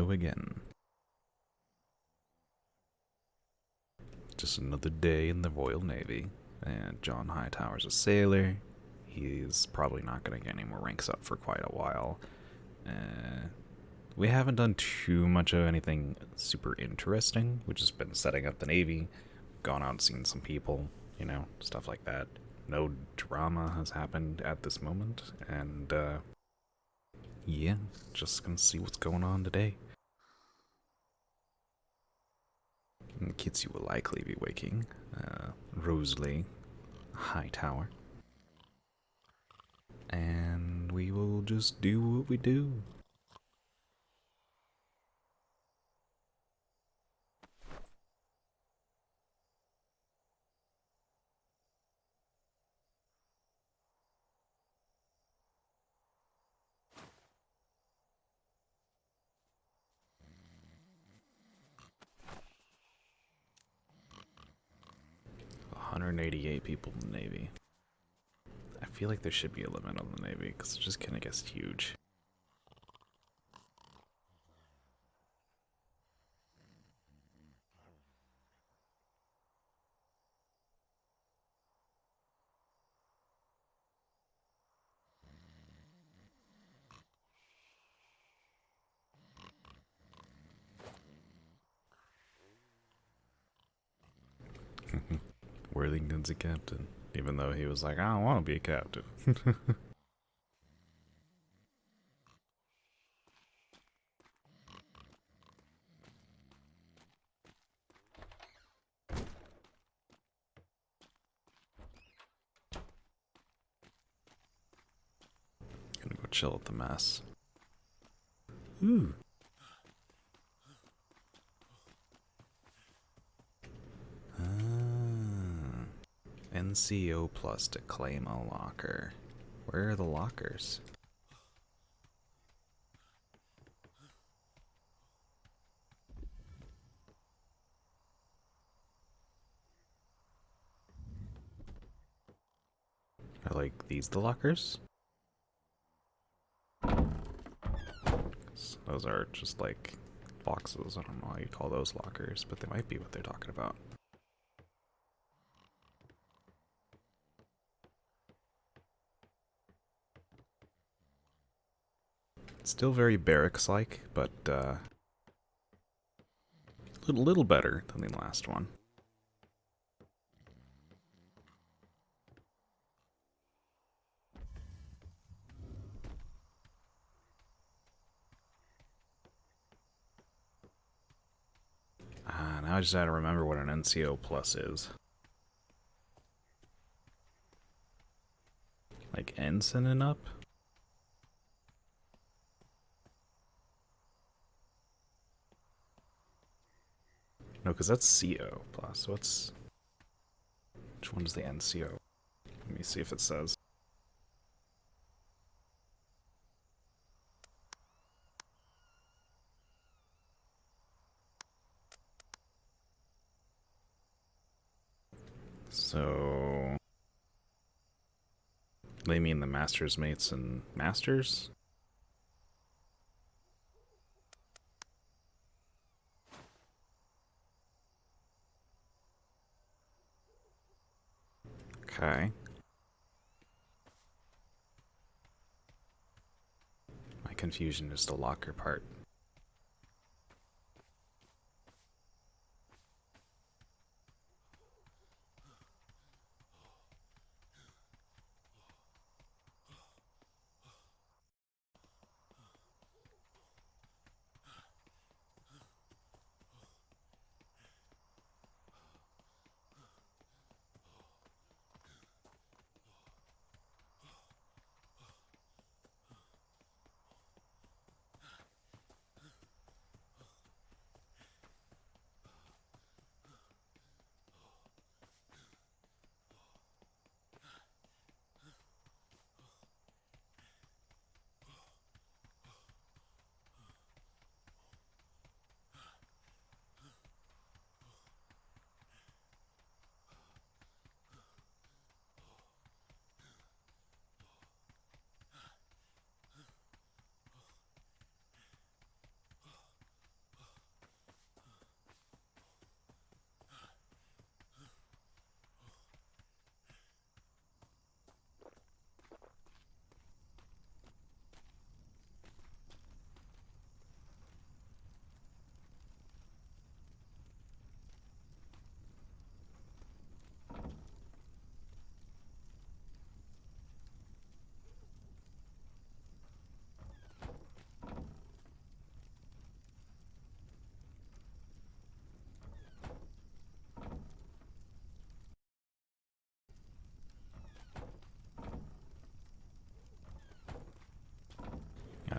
Hello again. Just another day in the Royal Navy, and John Hightower's a sailor. He's probably not going to get any more ranks up for quite a while. We haven't done too much of anything super interesting. We've just been setting up the Navy, gone out and seen some people, stuff like that. No drama has happened at this moment, and yeah, just gonna see what's going on today. And the kids you will likely be waking, Rosalie, Hightower, and we will just do what we do. $188 people in the Navy. I feel like there should be a limit on the Navy, because it just kind of gets huge. Worthington's a captain, even though he was like, I don't want to be a captain. Gonna go chill at the mess. Ooh. NCO plus to claim a locker. Where are the lockers? Are like these the lockers? Those are just like boxes. I don't know how you call those lockers, but they might be what they're talking about. Still very barracks-like, but a little better than the last one. Now I just had to remember what an NCO plus is. Like ensign and up? No, because that's CO plus. Which one's the NCO? Let me see if it says. So they mean the masters, mates, and masters? Okay. My confusion is the locker part.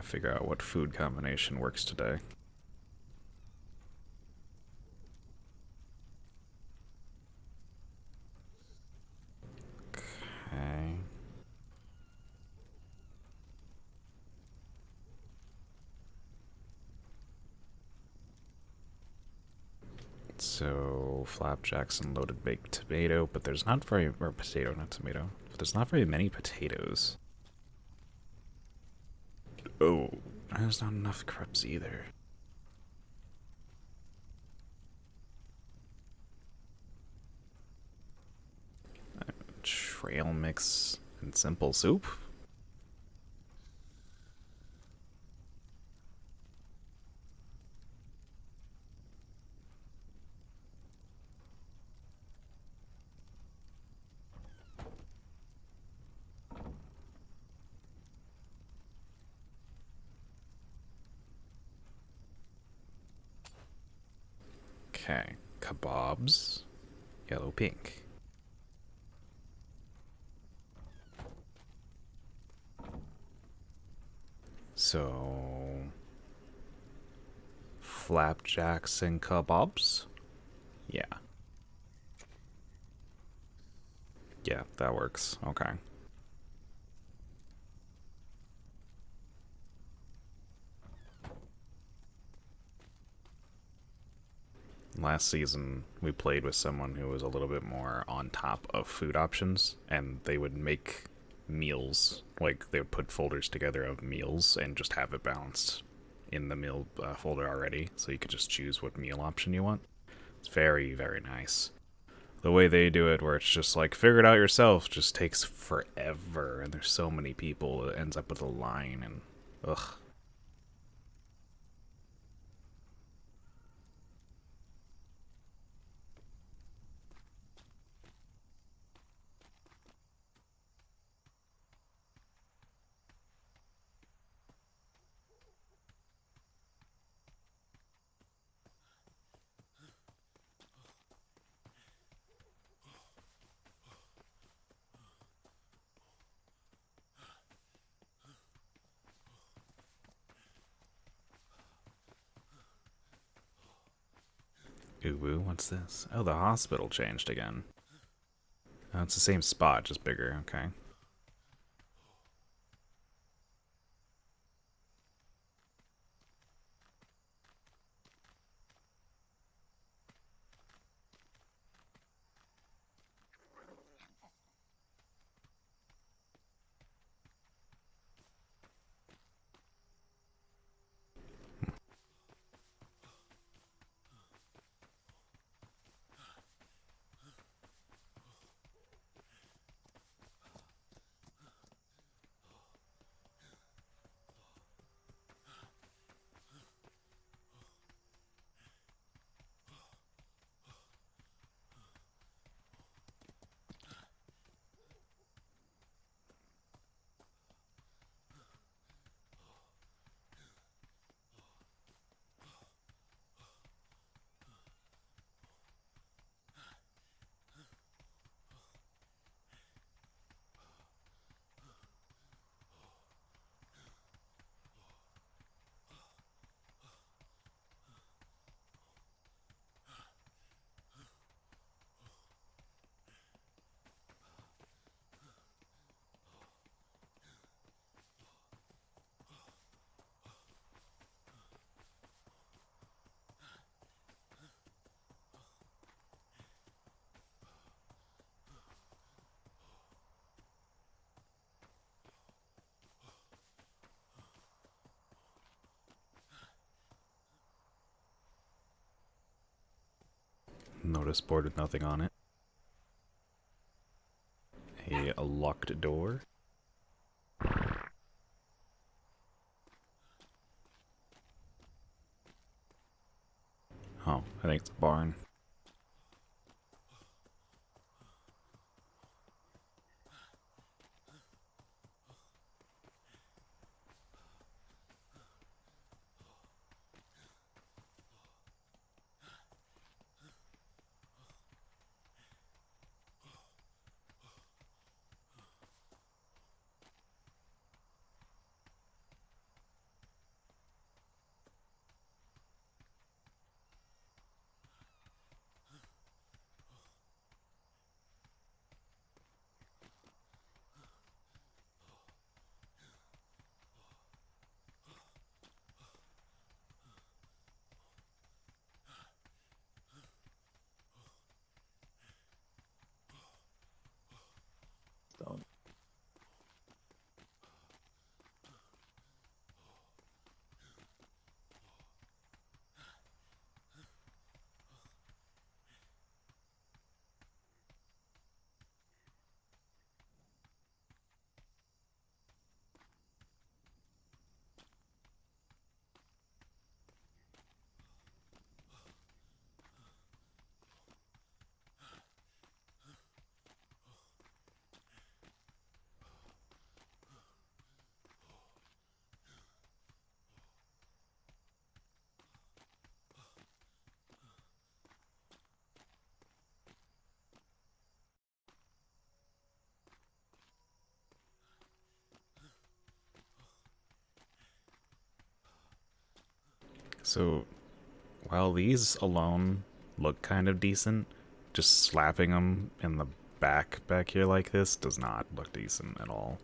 figure out what food combination works today. Okay. So, flapjacks and loaded baked tomato, but there's not very, or potato, not tomato, but there's not very many potatoes. Oh, there's not enough crepes either. Trail mix and simple soup? Okay, kebabs, yellow pink. So, flapjacks and kebabs? Yeah. Yeah, that works. Okay. Last season, we played with someone who was a little bit more on top of food options, and they would make meals. Like, they would put folders together of meals and just have it balanced in the meal folder already, so you could just choose what meal option you want. It's very, very nice. The way they do it, where it's just like, figure it out yourself, just takes forever, and there's so many people, it ends up with a line, and ugh. Ooh, what's this? Oh, the hospital changed again. Oh, it's the same spot, just bigger, okay. Notice board with nothing on it. A locked door. Oh, I think it's a barn. So, while these alone look kind of decent, just slapping them in the back here like this does not look decent at all.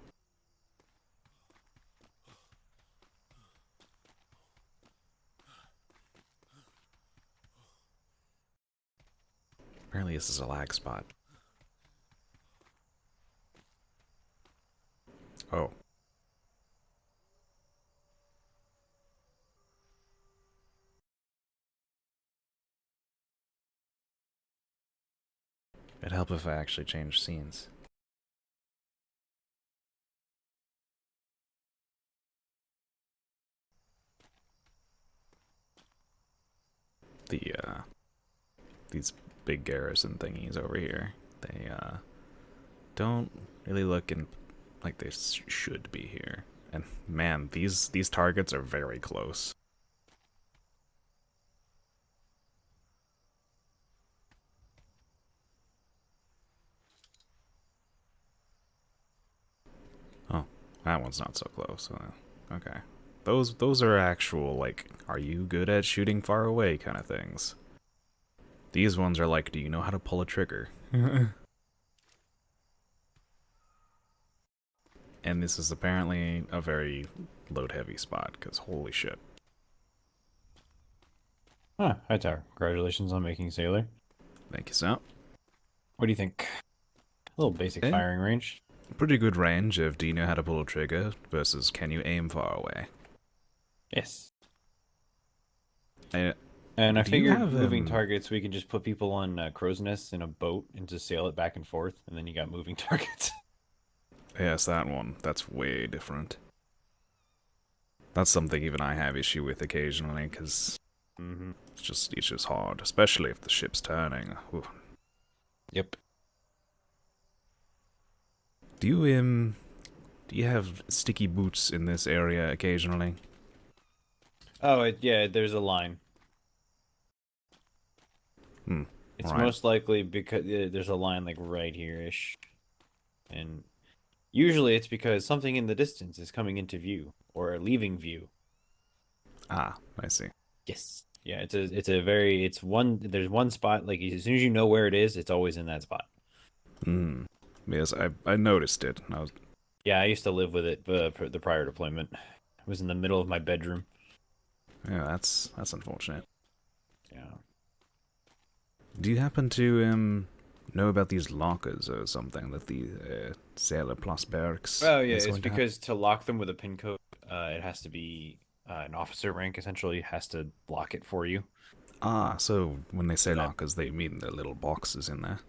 Apparently this is a lag spot. Oh. It'd help if I actually changed scenes. These big garrison thingies over here, they, don't really look like they should be here. And man, these targets are very close. Oh, that one's not so close. Okay. Those are actual, like, are you good at shooting far away kind of things. These ones are like, do you know how to pull a trigger? And this is apparently a very load-heavy spot, because holy shit. Ah, Hightower. Congratulations on making Sailor. Thank you, sir. What do you think? A little basic Eh, firing range. pretty good range of do you know how to pull a trigger versus can you aim far away. Yes. I, And I do you figured have moving targets, we can just put people on crow's nests in a boat and just sail it back and forth, and then you got moving targets. Yes, that one. That's way different. That's something even I have issue with occasionally, because it's just hard, especially if the ship's turning. Ooh. Yep. Do you have sticky boots in this area occasionally? Oh, yeah, there's a line. Hmm. It's Alright. most likely because there's a line like right here-ish. And usually it's because something in the distance is coming into view or leaving view. Ah, I see. Yes. Yeah, it's one there's one spot like as soon as you know where it is, it's always in that spot. Hmm. Yes, I noticed it. I was, Yeah, I used to live with it the prior deployment. It was in the middle of my bedroom. yeah, that's unfortunate. Yeah. Do you happen to know about these lockers or something that the Sailor Plus barracks Oh yeah, is it's going to have? because to lock them with a pin code, it has to be an officer rank essentially has to lock it for you. Ah, so when they So say that lockers, they mean the little boxes in there.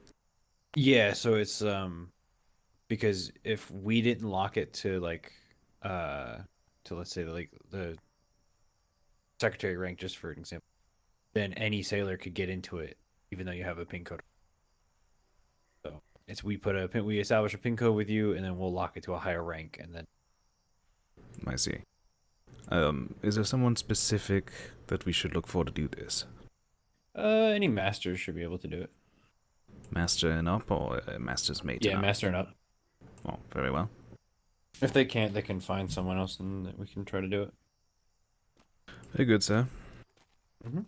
yeah, so it's because if we didn't lock it uh to let's say like the secretary rank just for an example, then any sailor could get into it even though you have a pin code. So it's we establish a pin code with you and then we'll lock it to a higher rank and then I see. Is there someone specific that we should look for to do this? any masters should be able to do it. Master and up or master's mate and Yeah, up? master and up. Oh, very well. If they can't, they can find someone else and we can try to do it. Very good, sir. Mm-hmm.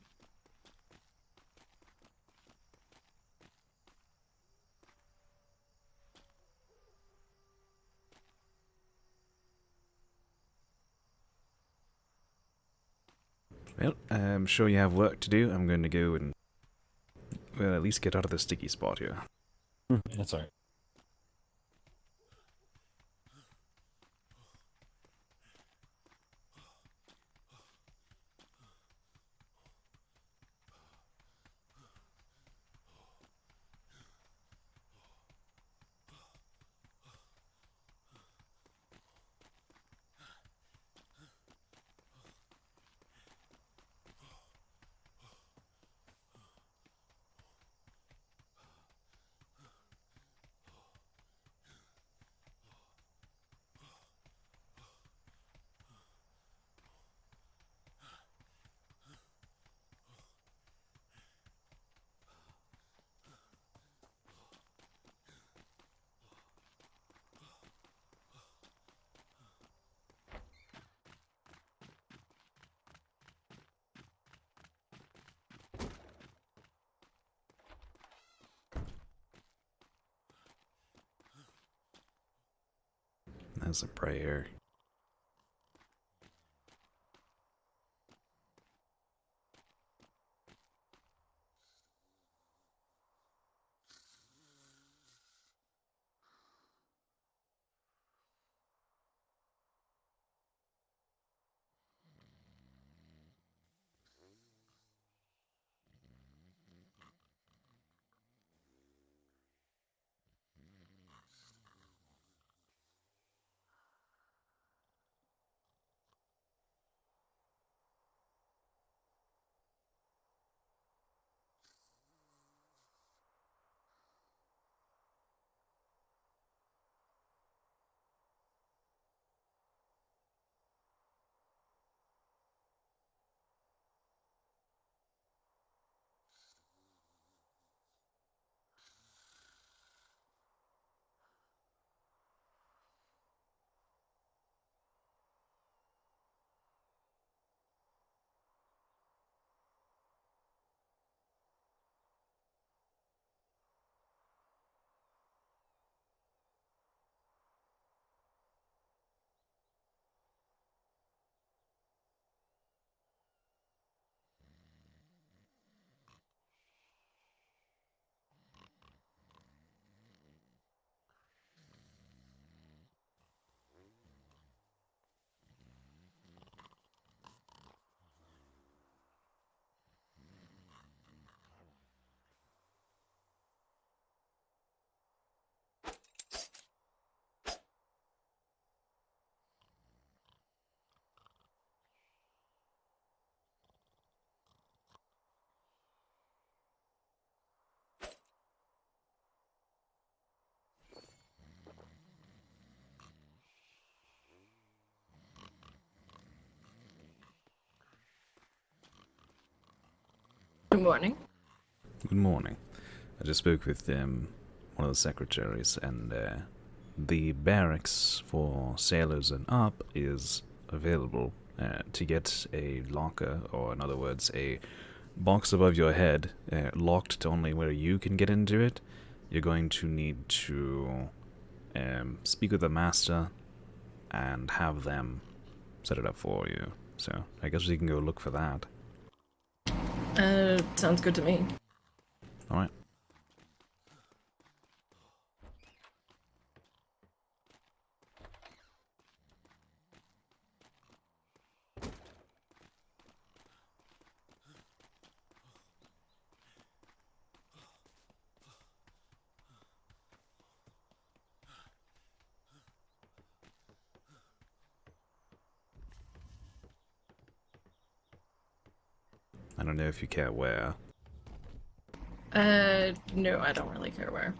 Well, I'm sure you have work to do. I'm going to go and, well, at least get out of the sticky spot here. That's all right. There's a prayer. Good morning. Good morning. I just spoke with one of the secretaries, and the barracks for sailors and up is available. To get a locker, or in other words, a box above your head, locked to only where you can get into it, you're going to need to speak with the master and have them set it up for you. So I guess we can go look for that. Sounds good to me. Alright. I don't know if you care where. No, I don't really care where.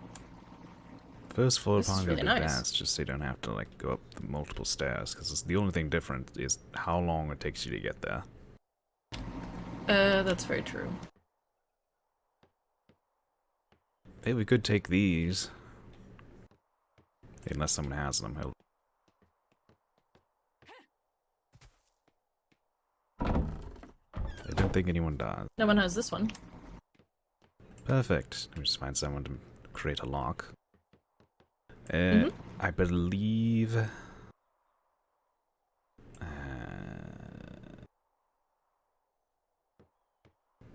First floor This is probably really would be nice. best, just so you don't have to like go up the multiple stairs, because the only thing different is how long it takes you to get there. That's very true. Hey, we could take these. Unless someone has them. I don't think anyone does. No one has this one. Perfect. We just find someone to create a lock. Mhm. I believe...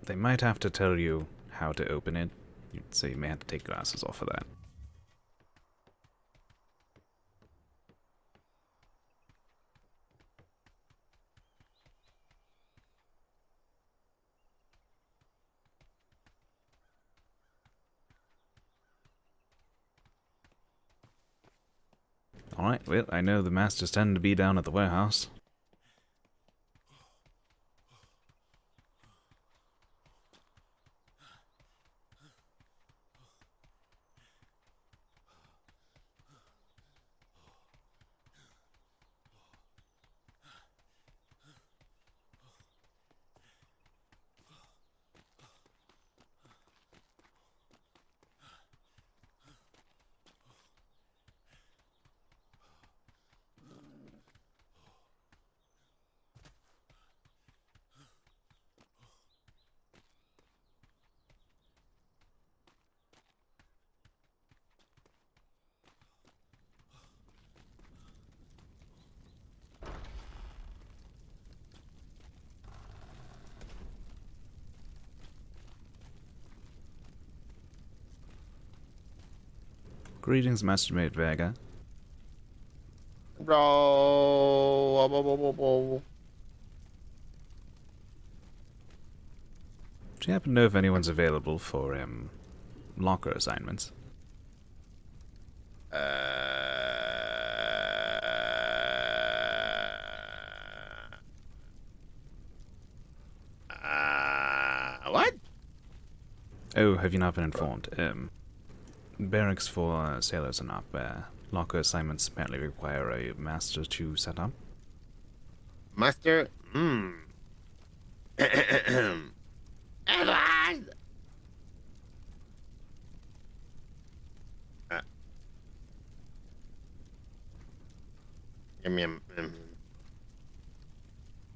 they might have to tell you how to open it, so you may have to take glasses off for that. Alright, well, I know the masters tend to be down at the warehouse. Greetings, Mastermate Vega. Bro. Do you happen to know if anyone's available for locker assignments? What? Oh, have you not been informed? Barracks for sailors are not where locker assignments apparently require a master to set up. Master? Edward!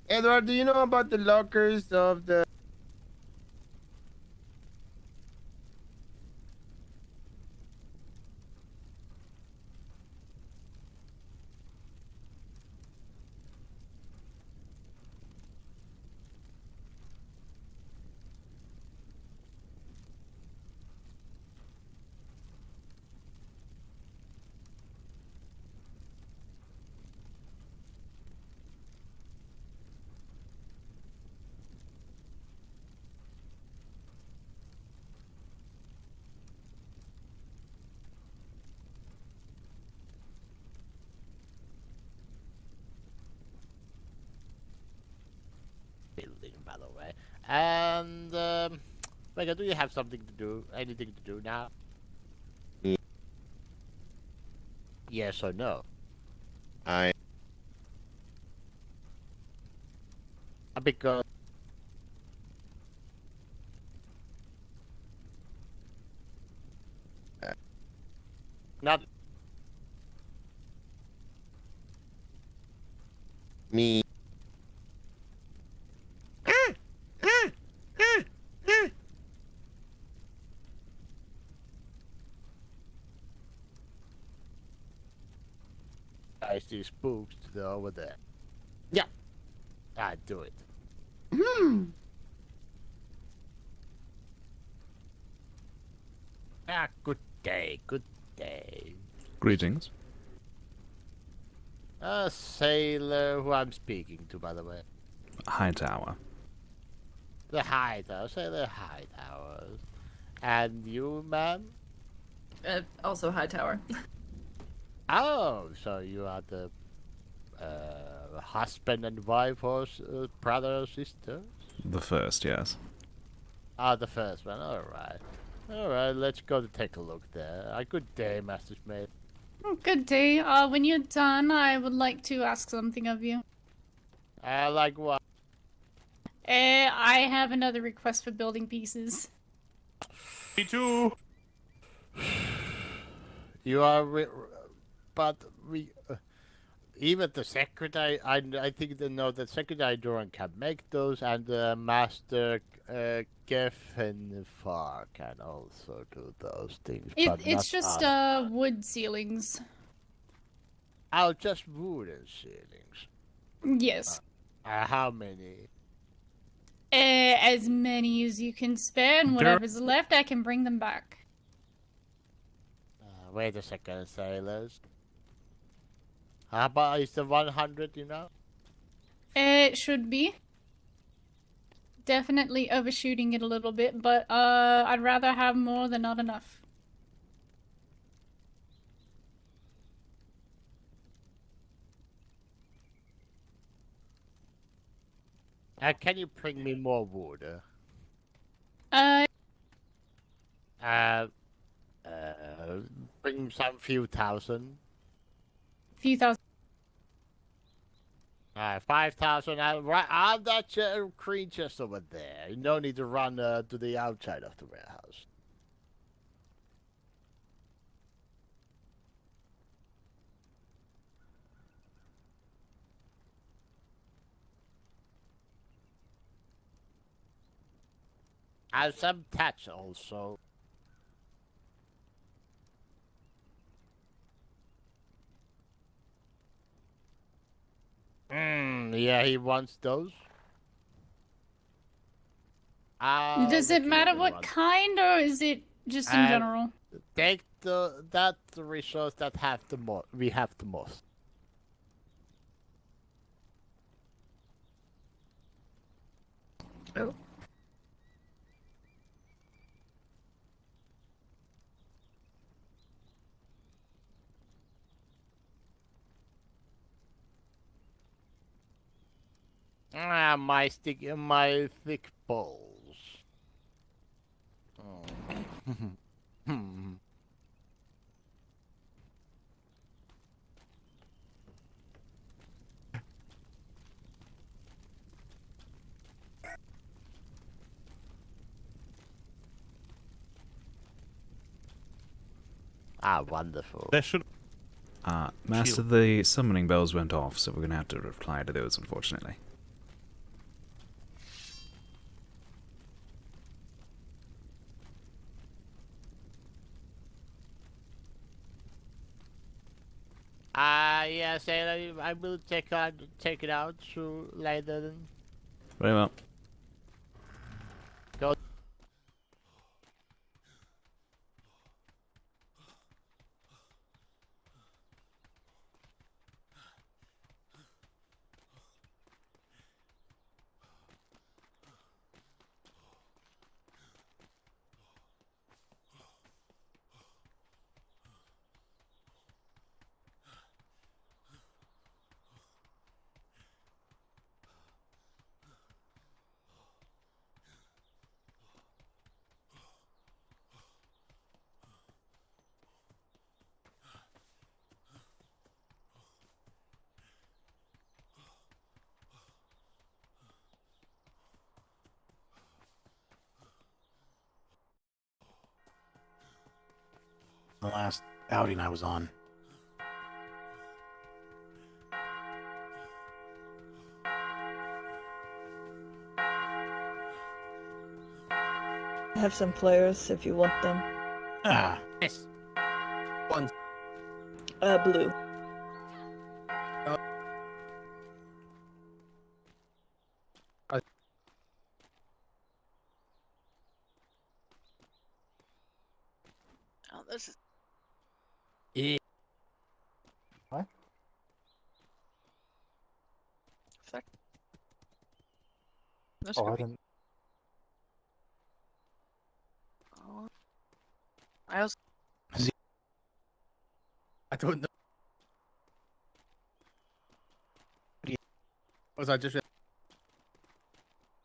Edward, do you know about the lockers of the... Building, by the way. And, Vega, do you have something to do? Anything to do now? Yeah. Yes or no? I... Because not Me... I see spooks over there. Yeah, I do it. Ah, good day, good day. Greetings. A sailor who I'm speaking to, by the way. Hightower. The Hightower, Sailor Hightower. And you, ma'am? Also Hightower. Oh, so you are the husband and wife or brother or sister? The first, yes. Ah, the first one. All right. All right, let's go to take a look there. Good day, Master's Mate. Oh, good day. When you're done, I would like to ask something of you. Like what? I have another request for building pieces. Me too. You are, but we, even the secretary. I think they know that Secretary Doran can make those, and Master Geffen Far can also do those things. But It's not just us. wood ceilings. Oh, just wooden ceilings. Yes. How many? As many as you can spare, and whatever's left, I can bring them back. Wait a second, sailors. How about is the 100, you know? It should be. Definitely overshooting it a little bit, but I'd rather have more than not enough. Can you bring me more wood? Uh, Bring some few thousand. few thousand. 5,000. Right, that green chest over there. You no need to run to the outside of the warehouse. And some tats also. Yeah, he wants those. Does it matter what kind, or is it Just in general. Take the resource that have the most. We have the most. Oh. My thick balls. Oh. Wonderful. That should. Master, the summoning bells went off, so we're gonna have to reply to those, unfortunately. Yes, I will take it out so later. Then. Very well. Go. The last outing I was on. I have some players if you want them. Ah, Yes. One. Blue. Oh, this is. Yeah. What? Fuck. That's oh, I good. didn't. Oh. I was. I don't know. Was I just?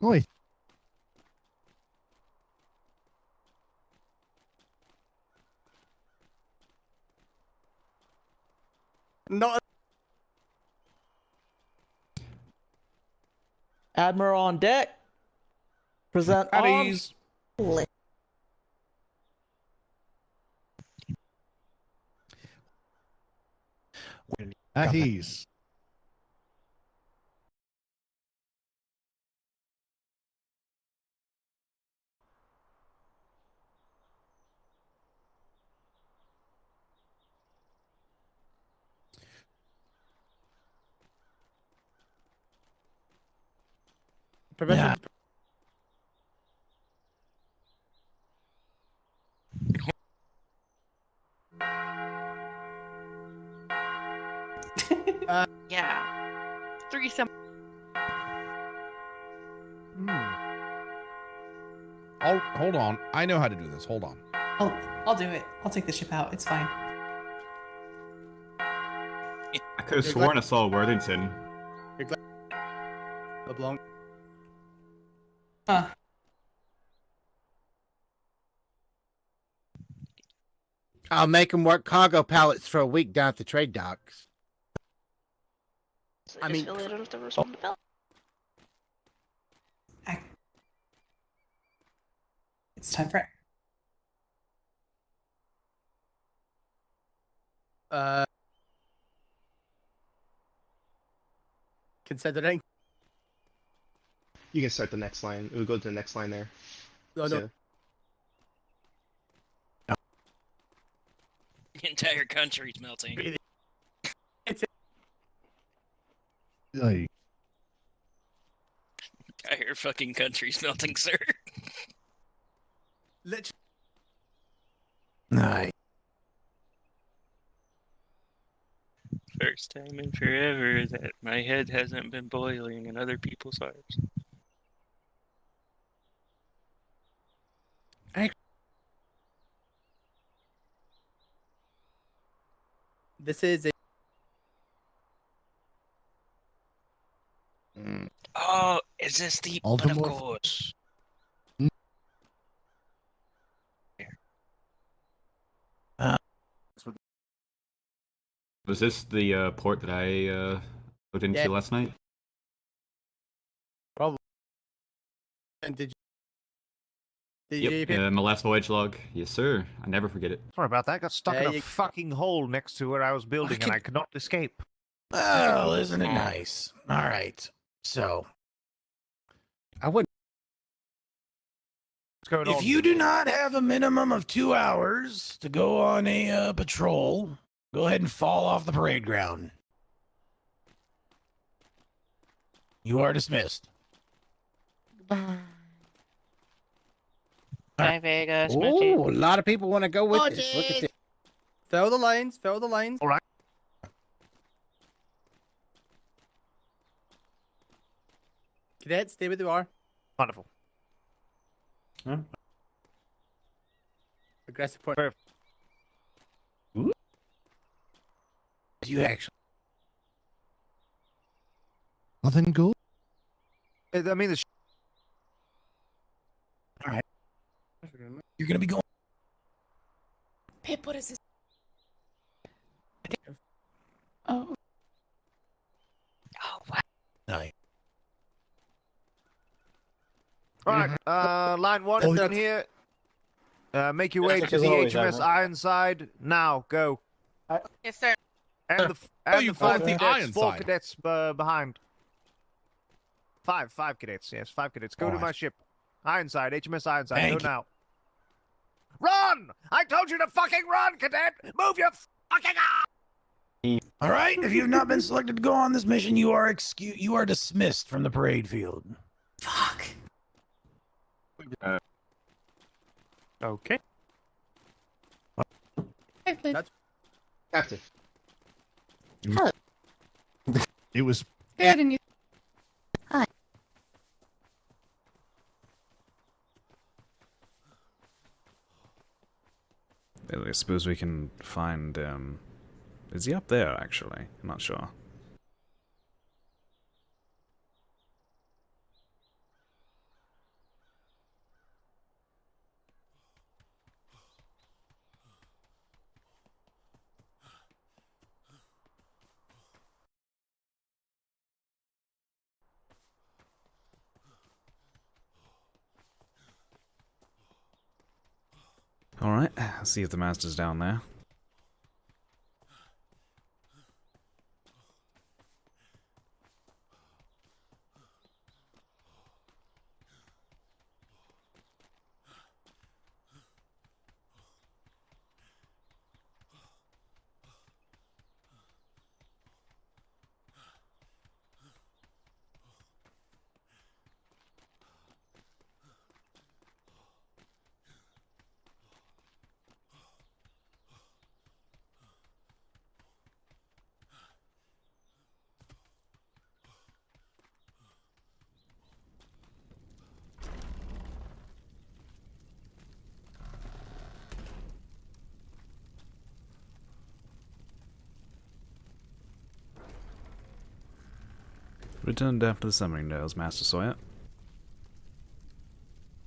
Oi. Not. Admiral on deck. Present arms. Baddies. At ease. Permission. Yeah. Yeah. Threesome. Hold on. I know how to do this. Hold on. I'll do it. I'll take the ship out. It's fine. I could have sworn I saw Worthington. LeBlanc. Huh. I'll make him work cargo pallets for a week down at the trade docks. So I just mean- fill it with the responsibility. It's time for it. Considering. You can start the next line. We'll go to the next line there. No, no. So- The entire country's melting. Hey. Entire fucking country's melting, sir. Literally. Nice. First time in forever that my head hasn't been boiling in other people's hearts. This is a. Oh, is this the? But of course. Was this the port that I looked into last night? Probably. And did Yep, my last voyage log. Yes, sir. I never forget it. Sorry about that. Got stuck Yeah, in a fucking hole next to where I was building, and I could not escape. Oh, isn't it nice? All right. So, I wouldn't. What's going on? if you do not have a minimum of 2 hours to go on a patrol, go ahead and fall off the parade ground. You are dismissed. Bye, Vegas. Oh, a lot of people want to go with this. Look at this. Follow the lines. Follow the lines. All right. Cadets, stay where you are. Wonderful. Aggressive point. You actually. Nothing cool? I mean, the All right. You're going to be going. Pip, what is this? Oh. Oh, wow. Nice. All right, line 1 is in here. Make your way That's to the always, HMS Admiral. Ironside. Now, go. Yes, sir. And the, Oh, and you the 5 called it the cadets, 4 Ironside. cadets behind. 5 cadets, yes, 5 cadets. Go to my ship. Ironside, HMS Ironside, Thank go you. now. Run! I told you to fucking run, cadet! Move your fucking arm! All right. If you have not been selected to go on this mission, you are You are dismissed from the parade field. Fuck. Okay. Captain. It was. Good, and you. I suppose we can find, is he up there, actually? I'm not sure. Alright, see if the master's down there. Returned after the summoning dales, Master Sawyer.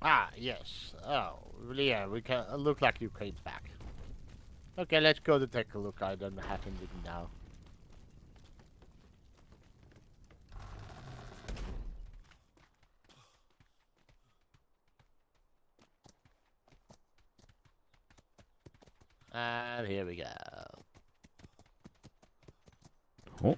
Ah, yes. Oh, yeah, we can look like you came back. Okay, let's go to take a look. I don't have anything now. And here we go. Oh.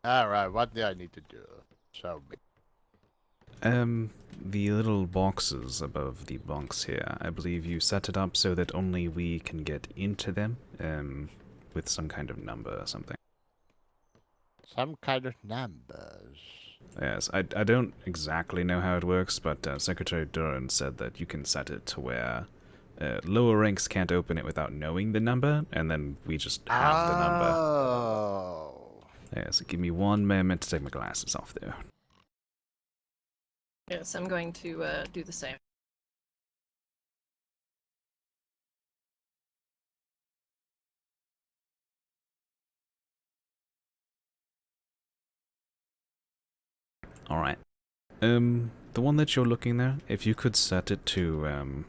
Alright, what do I need to do? Show me. The little boxes above the bunks here, I believe you set it up so that only we can get into them, with some kind of number or something. Some kind of numbers. Yes, I don't exactly know how it works, but Secretary Duran said that you can set it to where lower ranks can't open it without knowing the number, and then we just have the number. Oh. Yes, give me one moment to take my glasses off, though. Yes, I'm going to do the same. Alright. The one that you're looking there, if you could set it to,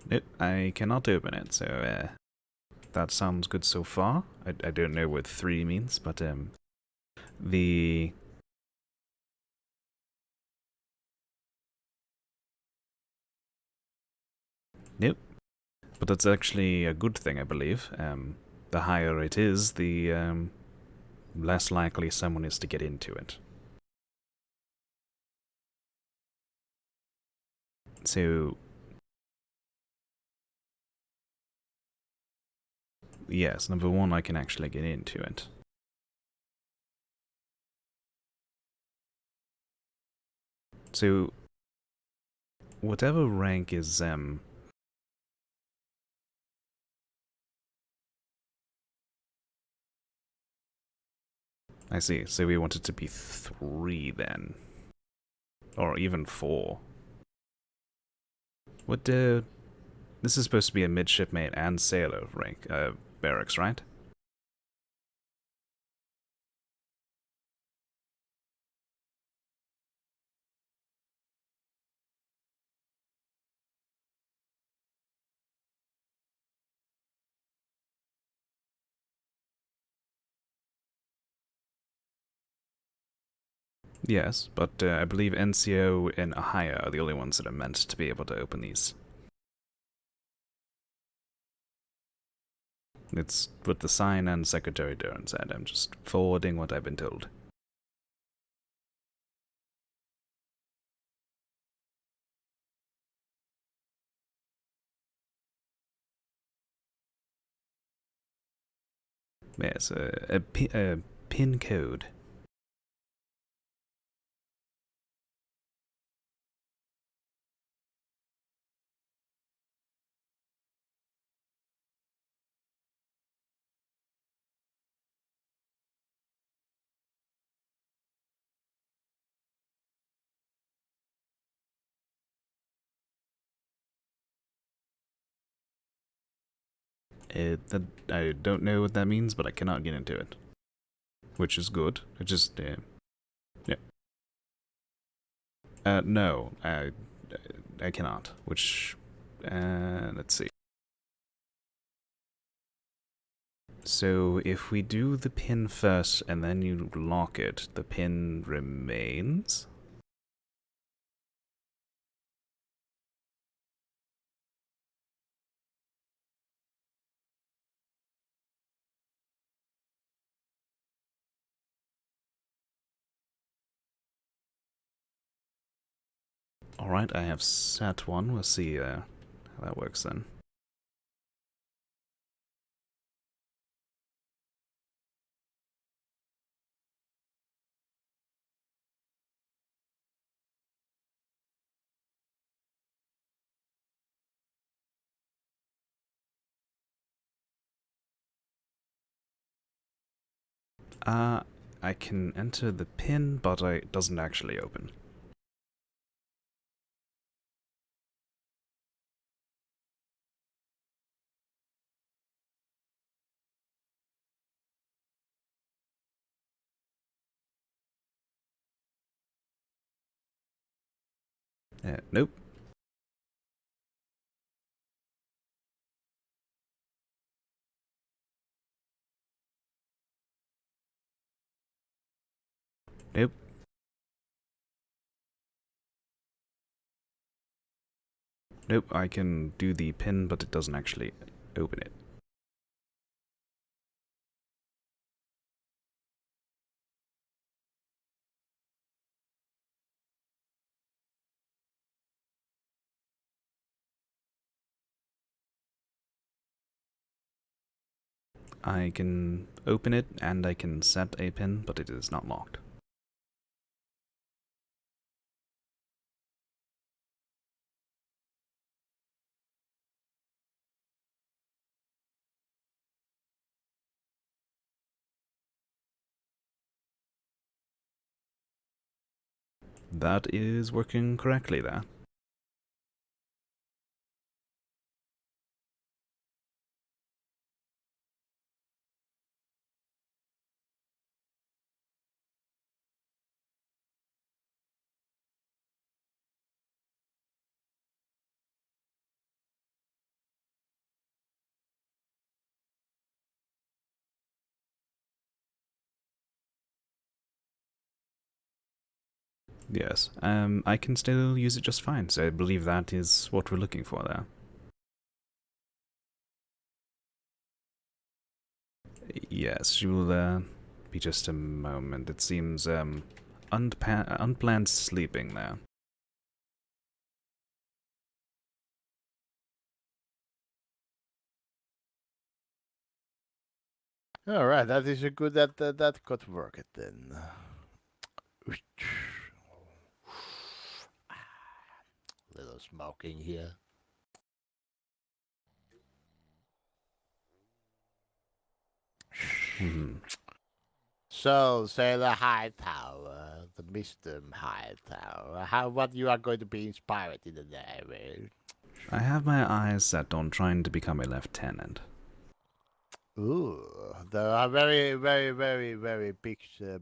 Nope, I cannot open it, so, that sounds good so far. I don't know what 3 means, but, the... Nope. But that's actually a good thing, I believe. The higher it is, the, less likely someone is to get into it. So... Yes, number one, I can actually get into it. So, whatever rank is, I see, so we want it to be 3 then. Or even 4. What, this is supposed to be a midshipmate and sailor rank, barracks, right? Yes, but I believe NCO and Ahaya are the only ones that are meant to be able to open these. It's what the sign and Secretary Duran said. I'm just forwarding what I've been told. Yes, a pin code. I don't know what that means, but I cannot get into it. Which is good. It just, yeah. No, I cannot. Which, let's see. So if we do the pin first and then you lock it, the pin remains? Alright, I have set one. We'll see how that works then. I can enter the pin, but it doesn't actually open. Nope. Nope. Nope, I can do the pin, but it doesn't actually open it. I can open it and I can set a pin, but it is not locked. That is working correctly there. Yes, I can still use it just fine, so I believe that is what we're looking for there. Yes, she will be just a moment. It seems unplanned sleeping there. All right, that is a good that got worked then. Little smoking here. So, say the Hightower, the Mr. Hightower. What you are going to be inspired in the Navy? I have my eyes set on trying to become a lieutenant. Ooh, there are very, very, very, very big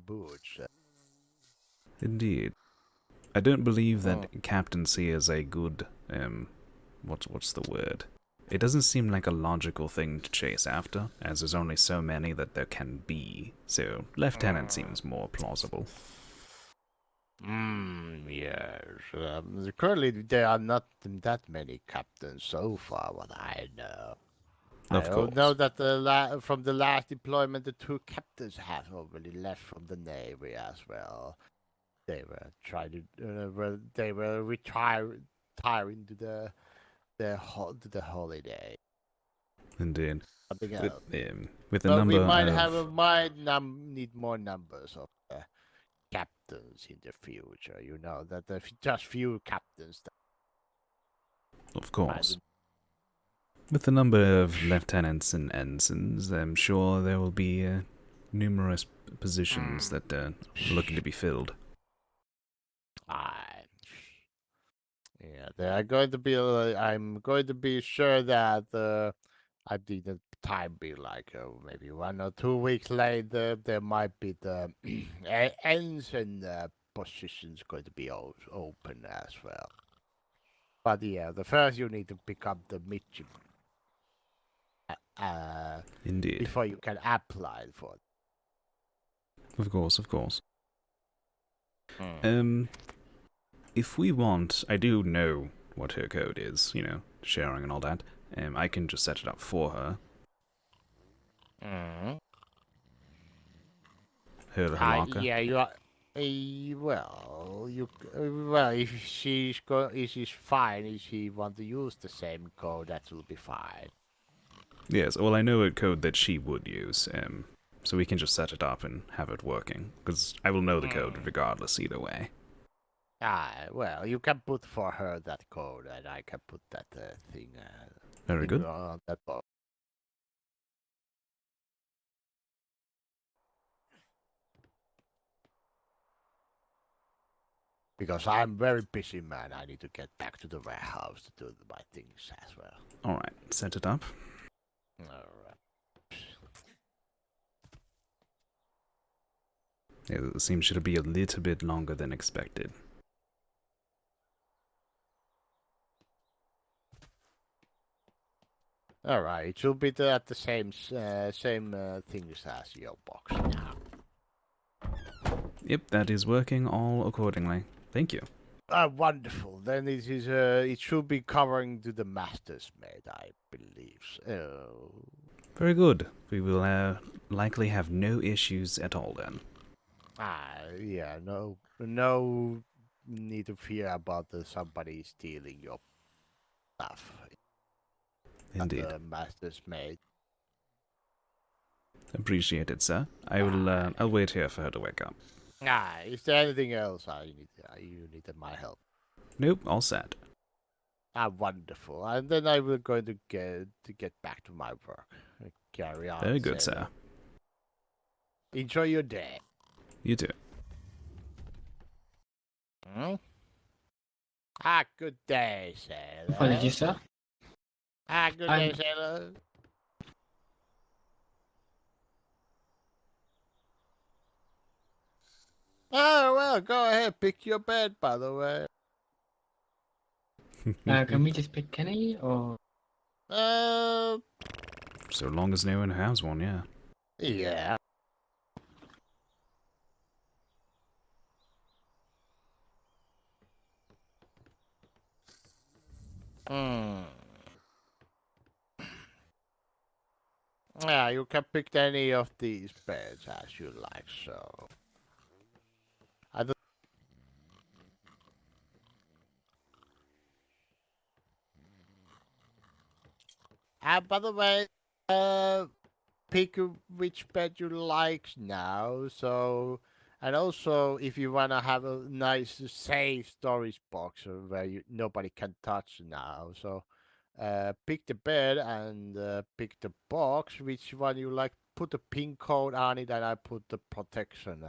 boots. Indeed. I don't believe that captaincy is a good, what's the word? It doesn't seem like a logical thing to chase after, as there's only so many that there can be, so lieutenant seems more plausible. Yes. Currently, there are not that many captains so far, what I know. Of I course. know that from the last deployment, the 2 captains have already left from the Navy as well. They were trying to, they were retiring to the holiday. Indeed. Something else. With the But number we might of... need more numbers of captains in the future. You know that there just few captains. Of course. With the number of lieutenants and ensigns, I'm sure there will be numerous positions that are looking to be filled. Yeah, there are going to be. I'm going to be sure that I think the time be like maybe 1 or 2 weeks later. There might be the ensign positions going to be open as well. But yeah, the first you need to pick up the midship. Indeed. Before you can apply for it. Of course, of course. If we want, I do know what her code is, you know, sharing and all that. I can just set it up for her. Her locker. Yeah, you are. Well, if she's fine, if she want to use the same code, that will be fine. Yes, well, I know a code that she would use, so we can just set it up and have it working, because I will know the code regardless either way. Well, you can put for her that code, and I can put that thing. Very good. On that box. Because I'm very busy, man. I need to get back to the warehouse to do my things as well. Alright, set it up. Alright. Yeah, it seems to be a little bit longer than expected. Alright, it should be at the same things as your box now. Yep, that is working all accordingly. Thank you. Wonderful. Then it is. It should be covering to the master's mate, I believe. So. Very good. We will likely have no issues at all then. Yeah. No need to fear about somebody stealing your stuff. Indeed. The master's mate. Appreciate it, sir. I will. I'll wait here for her to wake up. Is there anything else you needed my help? Nope, all set. Wonderful. And then I will going to get back to my work. Carry on. Very good, sailor. sir. Enjoy your day. You too. Good day, sailor. Apologies, sir. Good day, sailor. Oh, well, go ahead. Pick your bed, by the way. Can we just pick Kenny, or? So long as no one has one, yeah. Yeah. Yeah, you can pick any of these beds as you like, so. By the way, pick which bed you like now, so. And also, if you wanna have a nice, safe storage box where nobody can touch now, so. Pick the bed and pick the box, which one you like. Put the pin code on it, and I put the protection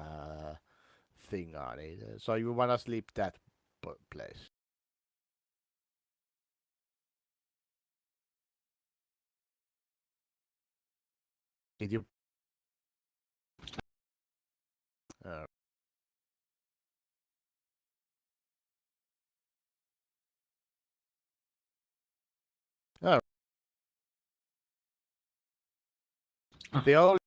thing on it. So you wanna sleep that place. Did you? Oh. The only.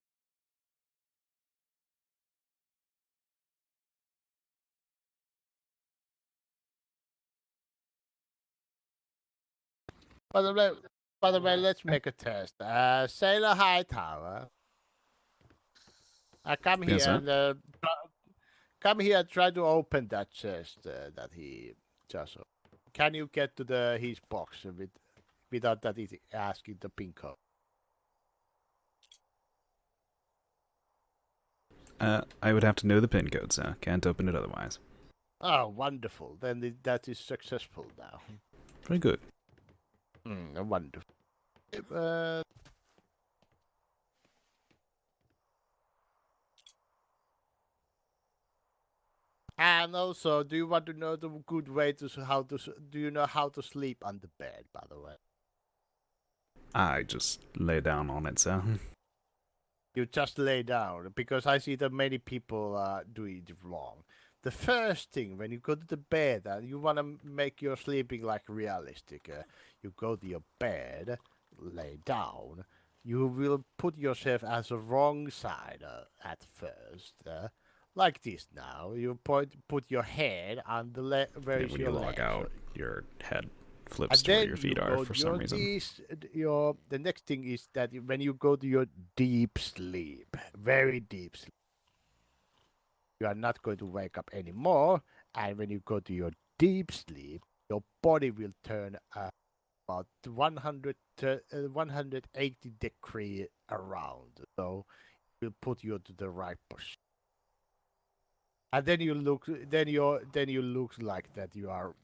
By the way, let's make a test. Sailor Hightower. Come here Yes, sir? and come here and try to open that chest that he just. Can you get to his box without that he's asking the pin code? I would have to know the pin code, sir. Can't open it otherwise. Oh, wonderful. Then that is successful now. Very good. Wonderful. And also, do you want to know the good way do you know how to sleep on the bed, by the way? I just lay down on it, sir. You just lay down, because I see that many people do it wrong. The first thing when you go to the bed and you want to make your sleeping like realistic, you go to your bed, lay down. You will put yourself as the wrong side at first, like this. Now you put your head on the where is When your you log leg. out, your head flips And to where then your feet you are go for to some your reason. the next thing is that when you go to your deep sleep, very deep sleep, you are not going to wake up anymore. And when you go to your deep sleep, your body will turn about 180 degrees around. So it will put you to the right position. And then you look like that you're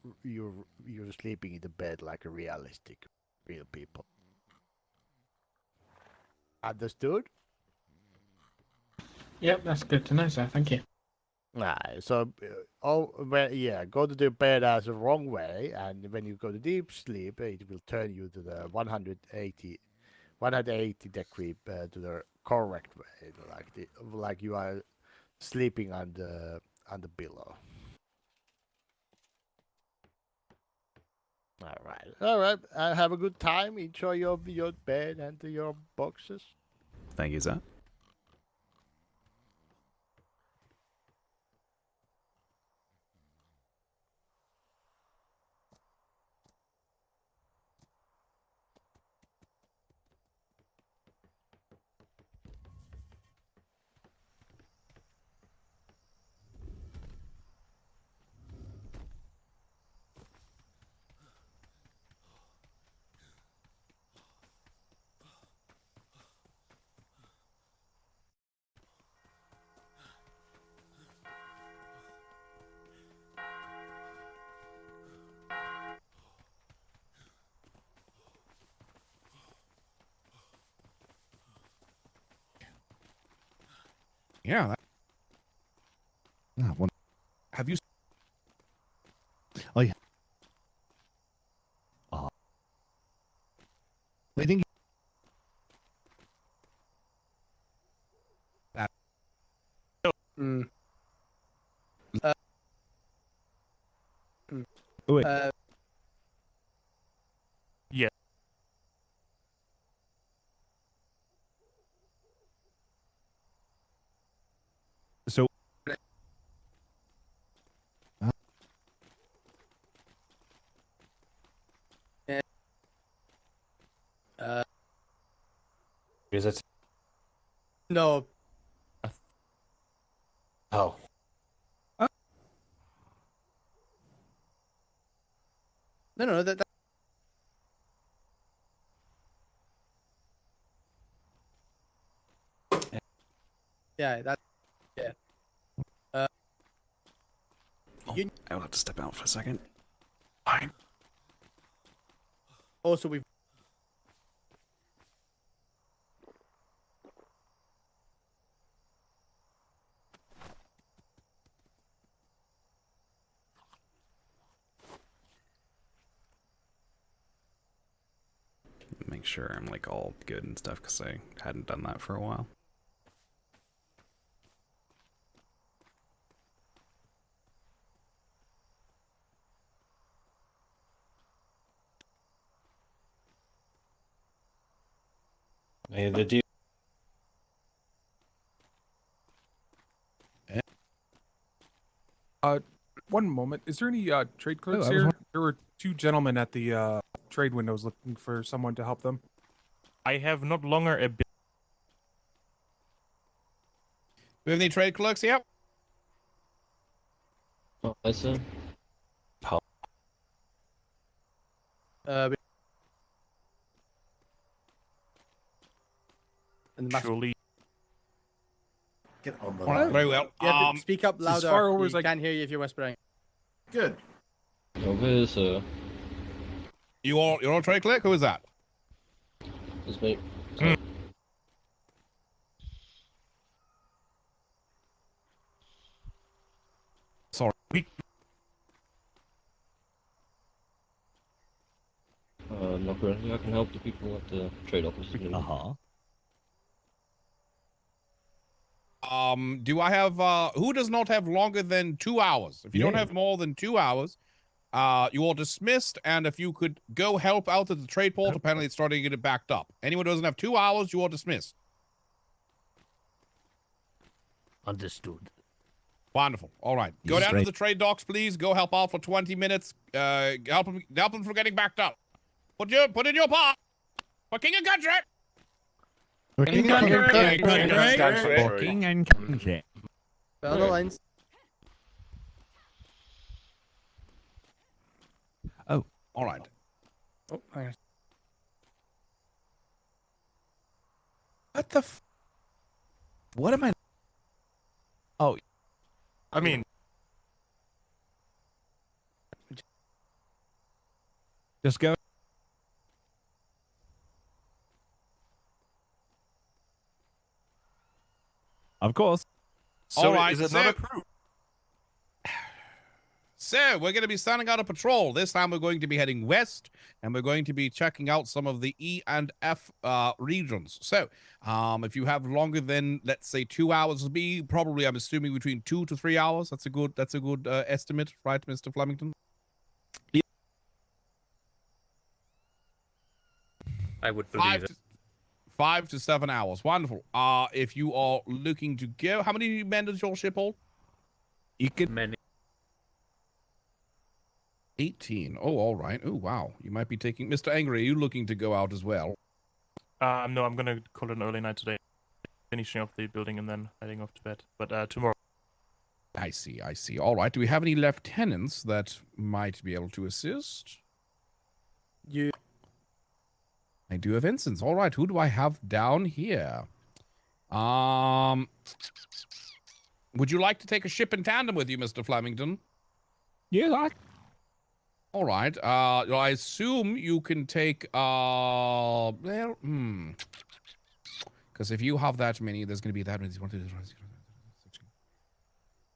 sleeping in the bed like a realistic real people. Understood? Yep, that's good to know, sir. Thank you. So go to the bed as the wrong way, and when you go to deep sleep, it will turn you to the 180 degree to the correct way, like you are sleeping on the pillow. All right. Have a good time. Enjoy your bed and your boxes. Thank you, sir. Yeah. Have you? Oh yeah. I think. Mm. Wait. Yeah. So. Is it? No. Oh. No, that. Yeah, that. Yeah. I'll have to step out for a second. Fine. Also, we've. Make sure I'm like all good and stuff because I hadn't done that for a while. Hey, the deal. One moment. Is there any trade clerks I was here? wondering- There were two gentlemen at the trade windows looking for someone to help them. I have not longer a bit. Do we have any trade clerks here? Oh, listen. And the Surely. Get on the Alright, very well. You have to speak up as louder. far over You as I can't hear you if you're whispering. Good. Over, sir. You're all trade clerk? Who is that? It's me. Sorry. Not currently. I can help the people at the trade office. Do I have who does not have longer than 2 hours? If you don't have more than 2 hours, you are dismissed, and if you could go help out at the trade port, apparently it's starting to get it backed up. Anyone who doesn't have 2 hours, you are dismissed. Understood. Wonderful. All right. Go down to the trade docks, please. Go help out for 20 minutes. Help them from getting backed up. Put in your part for king and country. King and country. Follow the lines. Oh, all right. Oh, hang on. What the what am I? Oh, I mean, just go. Of course. so All right, is it so- not approved? So we're going to be sending out a patrol. This time we're going to be heading west, and we're going to be checking out some of the E and F regions. So, if you have longer than, let's say, 2 hours, it'll be probably, I'm assuming, between 2 to 3 hours. That's a good estimate, right, Mr. Flemington? I would believe it. 5 to 7 hours. Wonderful. If you are looking to go, how many men does your ship hold? You could Many. 18. Oh, all right. Oh, wow. You might be taking Mr. Angry. Are you looking to go out as well? No, I'm gonna call it an early night today. Finishing off the building and then heading off to bed. But tomorrow. I see. I see. All right. Do we have any lieutenants that might be able to assist? You. I do have ensigns. All right. Who do I have down here? Would you like to take a ship in tandem with you, Mr. Flemington? Yeah, All right. I assume you can take, because if you have that many, there's going to be that many.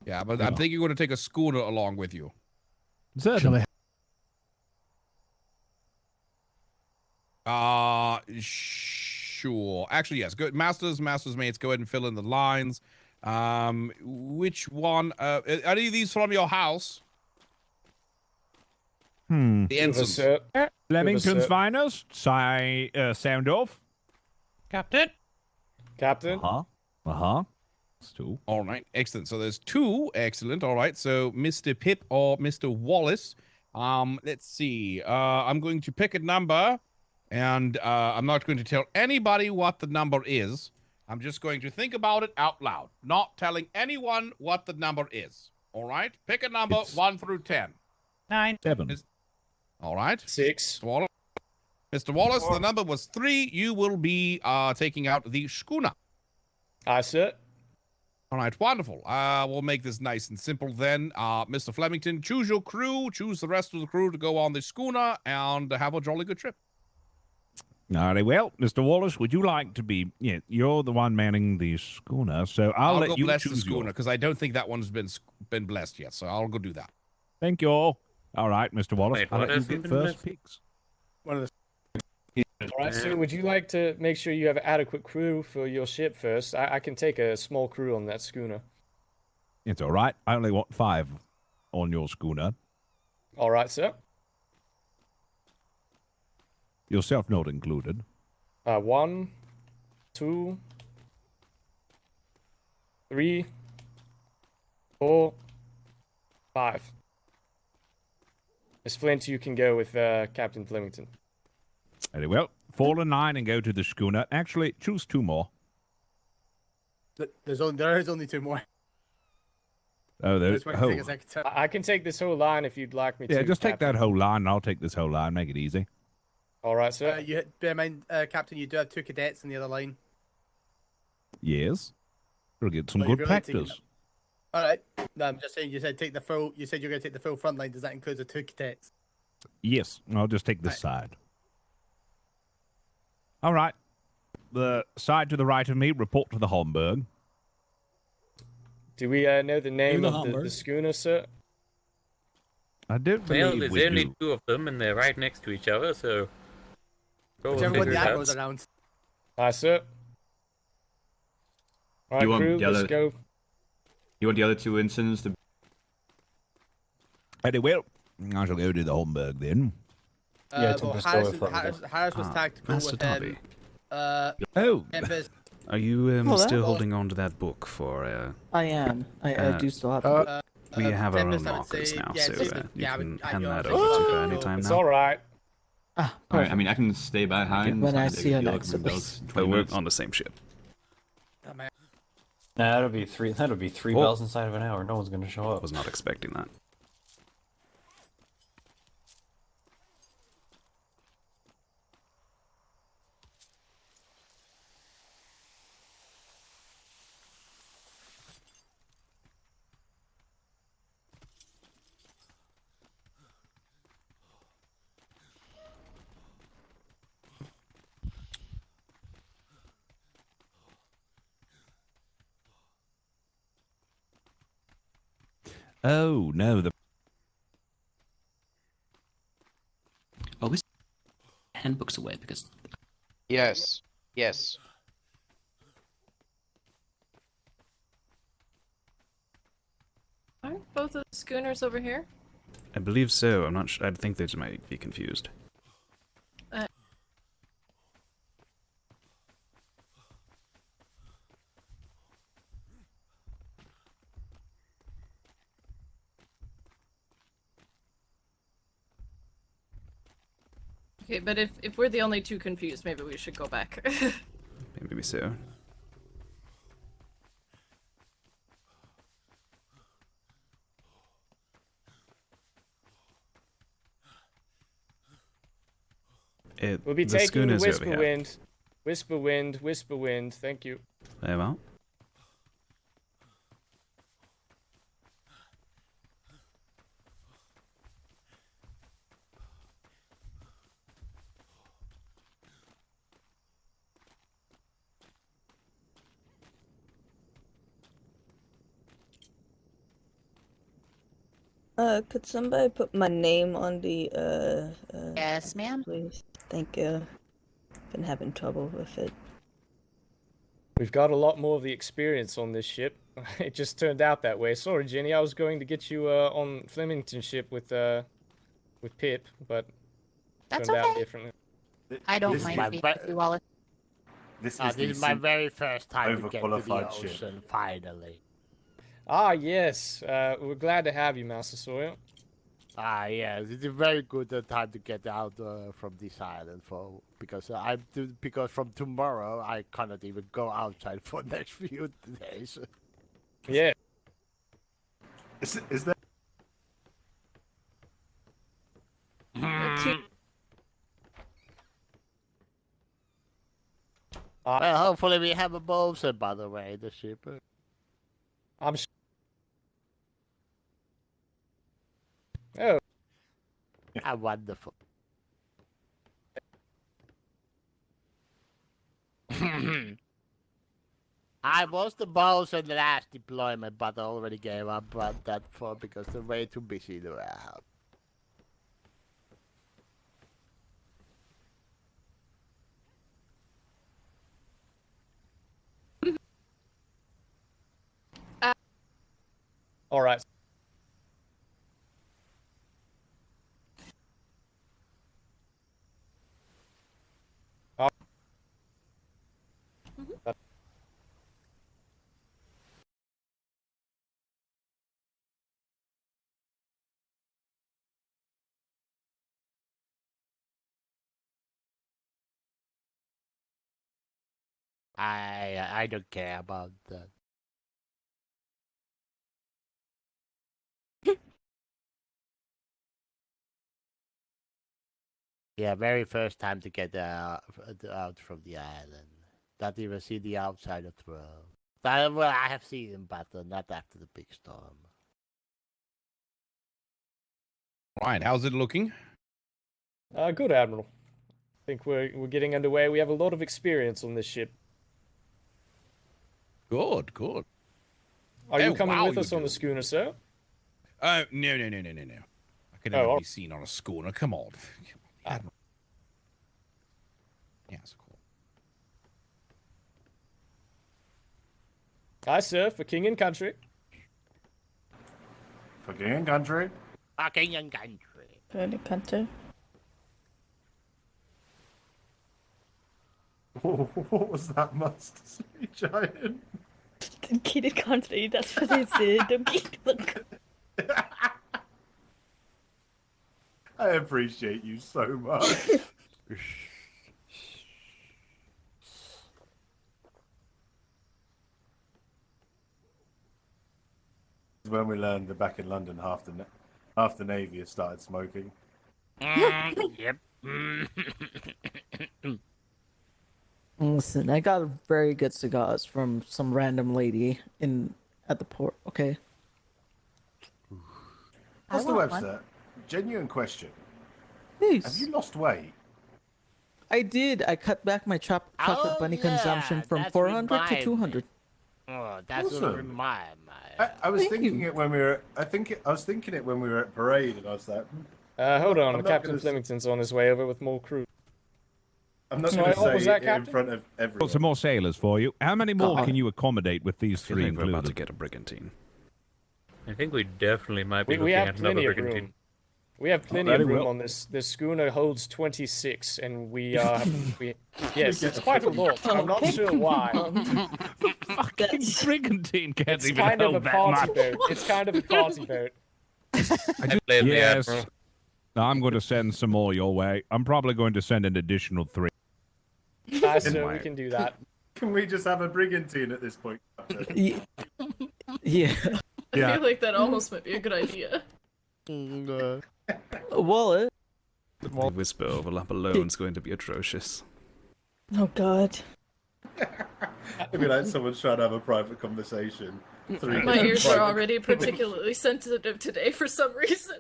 Yeah, but I'm thinking you're going to take a schooner along with you. Certainly. Sure. Actually, yes. Good. Masters, mates, go ahead and fill in the lines. Which one? Are any of these from your house? The ensigns. Flemington's finest. Sound off. Captain. Two. All right. Excellent. So there's 2. Excellent. All right. So Mr. Pip or Mr. Wallace. Let's see. I'm going to pick a number, and I'm not going to tell anybody what the number is. I'm just going to think about it out loud, not telling anyone what the number is. All right? Pick a number 1 through 10. 9. 7. All right. 6. Mr. Wallace, the number was 3. You will be taking out the schooner. Aye, sir. All right, wonderful. We'll make this nice and simple then. Mr. Flemington, choose your crew, choose the rest of the crew to go on the schooner, and have a jolly good trip. Very well. Mr. Wallace, would you like to be... Yeah, you're the one manning the schooner, so I'll let go you bless choose the schooner, your... because I don't think that one's been blessed yet, so I'll go do that. Thank you all. All right, Mr. Wallace, Wait, I'll what let you hasn't get been first missed? picks. One of the. All right, so would you like to make sure you have an adequate crew for your ship first? I can take a small crew on that schooner. It's all right. I only want 5 on your schooner. All right, sir. Yourself not included. 1, 2, 3, 4, 5. Miss Flint, you can go with Captain Flemington. Very well. Fall in line and go to the schooner. Actually, choose 2 more. There is only 2 more. Oh, there's... Oh. I can take this whole line if you'd like me to. Yeah, just take Captain. that whole line, and I'll take this whole line. Make it easy. All right, sir. You bear in mind, Captain, you do have 2 cadets in the other line. Yes. We'll get some Well, you're good really taking practice. All right. No, I'm just saying. You said take the full. You said you're going to take the full front line. Does that include the 2 cadets? Yes, I'll just take this side. All right. The side to the right of me, report to the Homburg. Do we know the name the of Humber. the schooner, sir? I don't Well, believe there's we only do. 2 of them, and they're right next to each other, so. Go and Whichever one figure the it arrows out. around. Aye, sir. All right, You want crew, the let's other- go. You want the other 2 ensigns to... Very well. I shall go to the Homburg then. Well, Harris was tagged to go Master with Darby. Oh. Tempest. Are you Oh, still that- holding on to that book for... I am. I do still have to. we have our own Tempest, I would markers say, now, yeah, so it's just- you yeah, I can would- hand you're that on over safe to her side. anytime It's now. all right. Ah, All right, I perfect. mean, I can stay behind. When I find see the an deal, exit. bells, 20 But we're minutes. on the same ship. That'll be 3. That'll be 3 Whoa. bells inside of an hour. No one's gonna show up. Was not expecting that. Oh, no. The Always handbooks away because Yes. Yes. Aren't both of the schooners over here? I believe so. I'm not sure. I think they just might be confused. Okay, but if we're the only 2 confused, maybe we should go back. Maybe so. We'll be the taking schooner's over Whisper here. Wind. Whisper Wind, Whisper Wind. Thank you. Very well. Could somebody put my name on the, Yes, ma'am. please? Thank you. Been having trouble with it. We've got a lot more of the experience on this ship. It just turned out that way. Sorry, Jenny. I was going to get you on Flemington's ship with Pip, but That's turned out okay. differently. I don't mind being with you, Wallace. This is my very first time to get to the ocean, finally. Ah, yes. We're glad to have you, Master Sawyer. Ah, yes, it's a very good time to get out from this island because from tomorrow I cannot even go outside for the next few days. Yeah. Is there? Well, hopefully we have a bosun, by the way, the ship. I'm sure. Oh. Ah, wonderful. I was the boss in the last deployment, but I already gave up on that because they're way too busy to help. All right. I don't care about that. Yeah, very first time to get out from the island. Not even see the outside of the world. Well, I have seen them, but not after the big storm. Right, how's it looking? Good, Admiral. I think we're getting underway. We have a lot of experience on this ship. Good, good. Are you Oh, coming wow, with you us on the schooner, sir? No. I can never be seen on a schooner. Come on. Admiral. Yes, cool. Aye, sir, for king and country. For king and country. King and country. For the country. What was that, Master Sea Giant? King and country, that's what they said. Don't keep look. I appreciate you so much. When we learned that back in London, half the Navy has started smoking. Yep. Listen, I got very good cigars from some random lady at the port. Okay. Master Webster, genuine question. Please. Have you lost weight? I did. I cut back my chocolate bunny consumption from 400 to 200. Oh, that's Awesome. remind me. I was thinking it when we were. I was thinking it when we were at parade, and I was like, Hold on. I'm not Captain gonna Flemington's on his way over with more crew. I'm not Sorry, going what to was say that, it in Captain? front of everyone. Got some more sailors for you. How many more can you accommodate with these I feel three like we're about to included? get a brigantine. I think we definitely might be We looking have at another plenty of brigantine. room. We have plenty very of room well. on this. This schooner holds 26, and we yes, it's quite a lot. I'm not sure why. Fucking brigantine can't It's even kind of a hold that party much. boat. It's kind of a party boat. Yes. I'm going to send some more your way. I'm probably going to send an additional 3. So we can do that. Can we just have a brigantine at this point? Yeah. I feel like that almost might be a good idea. Wallet. The whisper overlap alone is going to be atrocious. Oh God. It'd be like someone's trying to have a private conversation. My ears are already particularly sensitive today for some reason.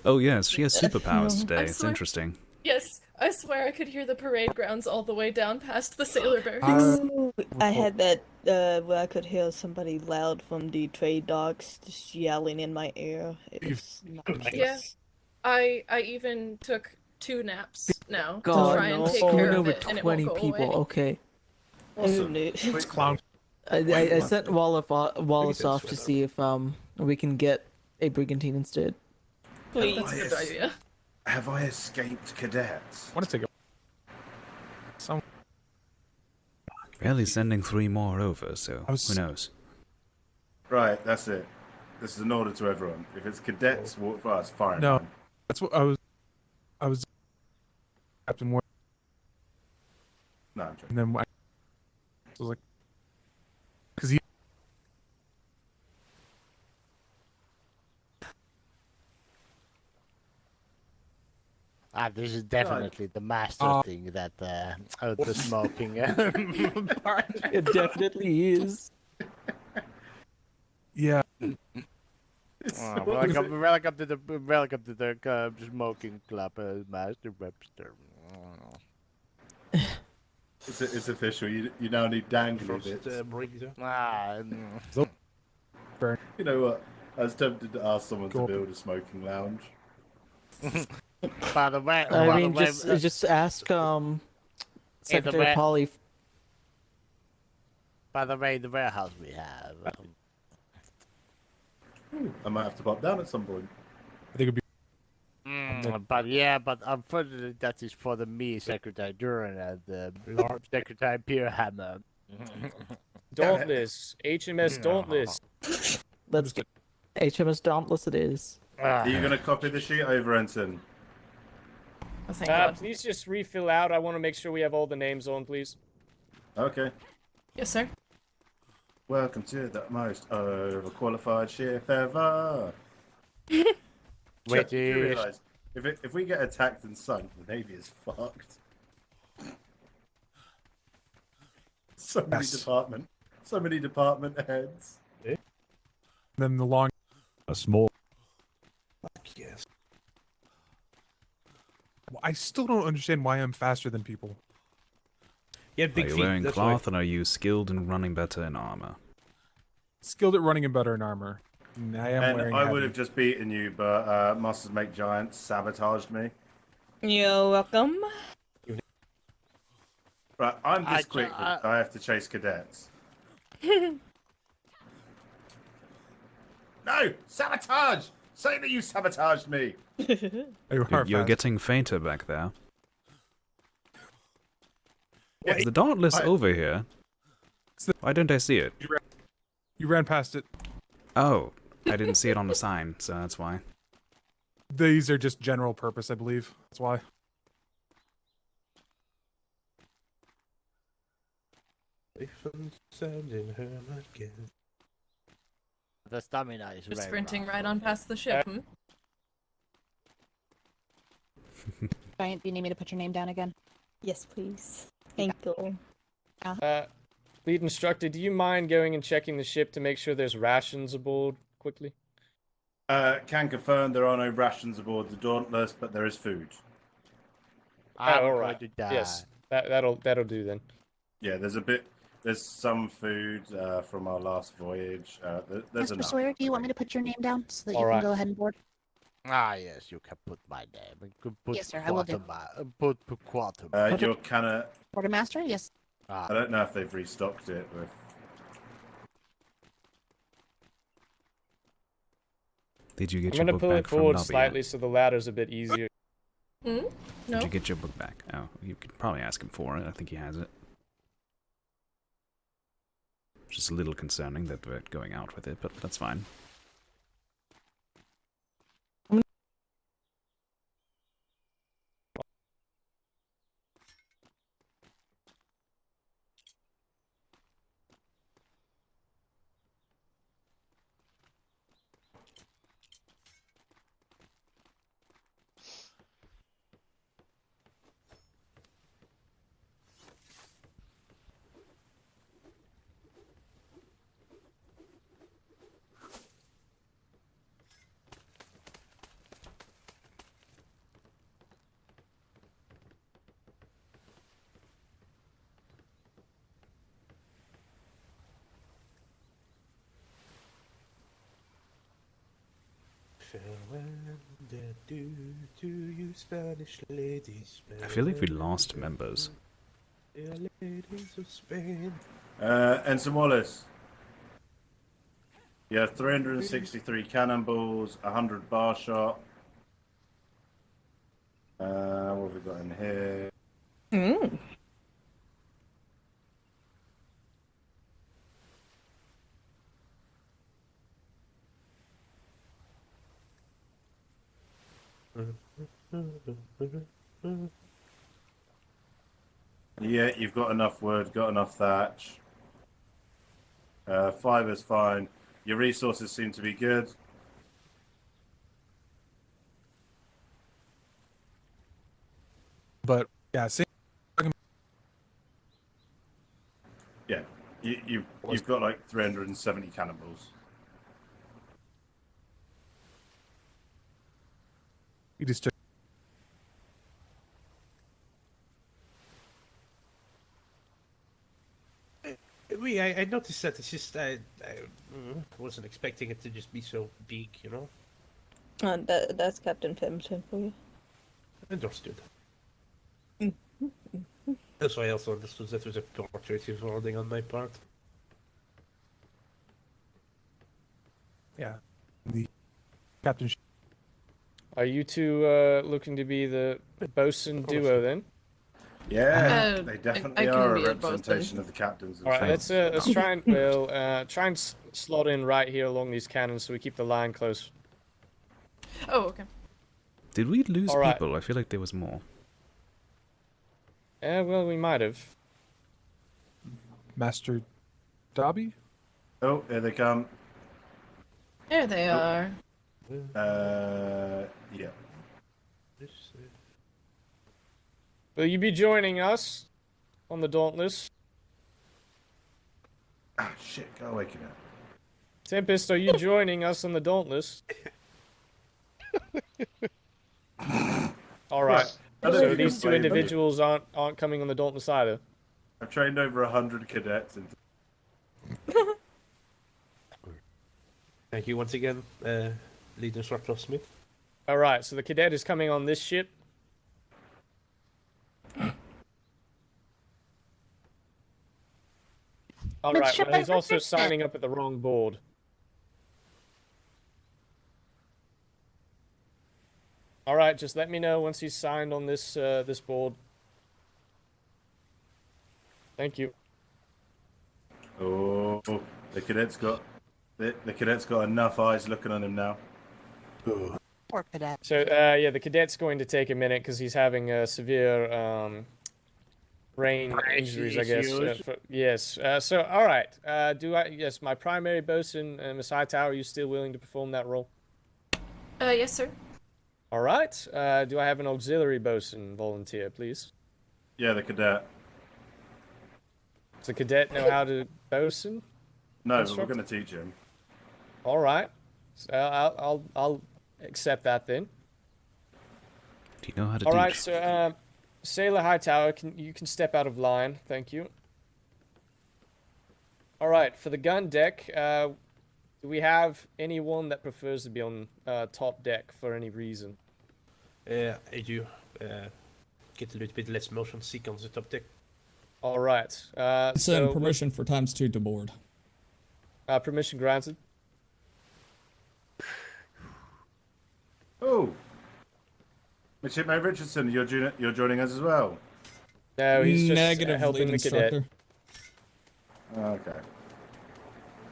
Oh yes, she has superpowers today. I It's swear- interesting. Yes, I swear I could hear the parade grounds all the way down past the sailor barracks. Ooh, I had that where I could hear somebody loud from the trade docks just yelling in my ear. It was not Yeah. nice. I even took 2 naps now to God, try and no. take Oh, care no, of with it, and it won't 20 go people. away. Okay. Awesome. It's clown. I sent Wallace this off to see if we can get a brigantine instead. Please. That's a good idea. Have I escaped cadets? I want to take a. Barely sending 3 more over, so who knows? Right, that's it. This is an order to everyone. If it's cadets, walk fast, fire. No, that's what I was. Captain War. No, I'm joking. And then I was like, because he. This is definitely the master thing that the smoking part. It definitely is. Yeah. Welcome to the smoking club, Master Webster. It's official. You now need dangly bits. You know what? I was tempted to ask someone to build a smoking lounge. By the way, I mean, just ask Secretary way- Polly. By the way, the warehouse we have. I might have to pop down at some point. I think it'd be. But unfortunately, that is for the me, Secretary Duran, and Secretary Pierhammer. Dauntless. HMS Dauntless. Let's get HMS Dauntless. It is. Are you going to copy the sheet over, Ensign? Please just refill out. I want to make sure we have all the names on, please. Okay. Yes, sir. Welcome to the most overqualified ship ever. Wait, you realise, if we get attacked and sunk, the Navy is fucked. So many department heads. Then the long. A small. Fuck yes. I still don't understand why I'm faster than people. Yeah, Are you wearing cloth, and are you skilled in running better in armor? Skilled at running and better in armor. And I am wearing. I would have just beaten you, but Masters Make Giants sabotaged me. You're welcome. Right, I'm this quick that I have to chase cadets. No! Sabotage! Say that you sabotaged me! You're getting fainter back there. Is the Dauntless over here? Why don't I see it? You ran past it. Oh, I didn't see it on the sign, so that's why. These are just general purpose, I believe. That's why. The stamina is Just very sprinting rough. right on past the ship, Giant, do you need me to put your name down again? Yes, please. Thank you. Lead instructor, do you mind going and checking the ship to make sure there's rations aboard quickly? Can confirm there are no rations aboard the Dauntless, but there is food. I'm all going right. to die. Yes, that'll do then. Yeah, there's some food from our last voyage. There's Master enough. Sawyer, do you want me to put your name down so that you All can right. go ahead and board? Yes, you can put my name. You can put Yes, sir, I will do. Put quantum. Your canna. Quartermaster? Yes. I don't know if they've restocked it with. Did you get I'm your gonna book pull back it from forward Nobby slightly yet? so the ladder's a bit easier. No. Did you get your book back? Oh, you could probably ask him for it. I think he has it. Just a little concerning that we're going out with it, but that's fine. Farewell, adieu to you Spanish ladies. I feel like we lost members. Dear ladies of Spain. Ensign Wallace. You have 363 cannonballs, 100 bar shot. What have we got in here? Mm. Yeah, you've got enough wood, got enough thatch. Fiber's fine. Your resources seem to be good. But yeah, same. Yeah, you've got like 370 cannonballs. You just took. I noticed that it's just I wasn't expecting it to just be so big, you know. That's Captain Pemberton for you. Understood. That's why I also understood that was a cooperative holding on my part. Yeah. The captain. Are you two looking to be the bosun duo then? Yeah, they definitely can are a be a representation of the captains. All right, let's try and try and slot in right here along these cannons so we keep the line close. Oh, okay. Did we lose All right. people? I feel like there was more. Yeah, well, we might have. Master Dobby? Oh, here they come. There they are. Yeah. Will you be joining us on the Dauntless? Ah, shit, go away, Cadet. Tempest, are you joining us on the Dauntless? All right. So these two individuals aren't coming on the Dauntless either. I've trained over 100 cadets. Thank you once again, Leader Instructor Smith. All right. So the cadet is coming on this ship. All right. Well, he's also signing up at the wrong board. All right. Just let me know once he's signed on this this board. Thank you. Oh, the cadet's got enough eyes looking on him now. Poor cadet. So yeah, the cadet's going to take a minute because he's having severe brain injuries, I guess. Yes. So all right. Yes, my primary bosun, Miss Hightower, are you still willing to perform that role? Yes, sir. All right. Do I have an auxiliary bosun volunteer, please? Yeah, the cadet. Does the cadet know how to bosun? No, but we're going to teach him. All right. So I'll accept that then. Do you know how to All teach? right. So Sailor Hightower, you can step out of line. Thank you. All right. For the gun deck, do we have anyone that prefers to be on top deck for any reason? I do. Get a little bit less motion sick on the top deck. All right. Send permission for ×2 to board. Permission granted. Oh, Midshipmate Richardson, you're joining us as well. No, he's just Negative, helping lead the cadet. instructor. Okay.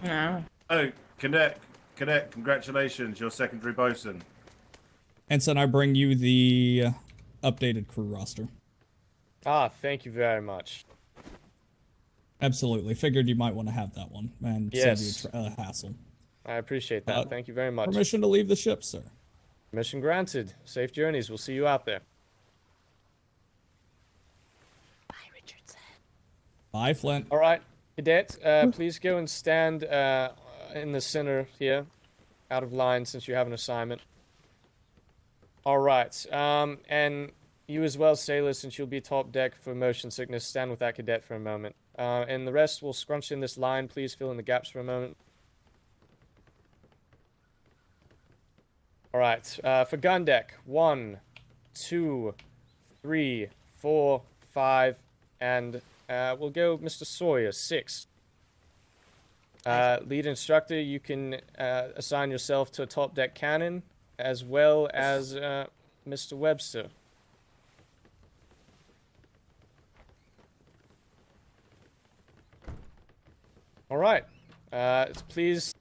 No. Oh, cadet, congratulations, you're secondary bosun. Ensign, I bring you the updated crew roster. Ah, thank you very much. Absolutely. Figured you might want to have that one and Yes. save you a hassle. I appreciate that. Thank you very much. Permission to leave the ship, sir. Permission granted. Safe journeys. We'll see you out there. Bye, Flint. All right, cadet. Please go and stand in the center here, out of line since you have an assignment. All right. And you as well, sailor, since you'll be top deck for motion sickness, stand with that cadet for a moment. And the rest will scrunch in this line. Please fill in the gaps for a moment. All right. For gun deck, 1, 2, 3, 4, 5, and we'll go Mr. Sawyer, 6. Lead instructor, you can assign yourself to a top deck cannon, as well as Mr. Webster. All right. Please.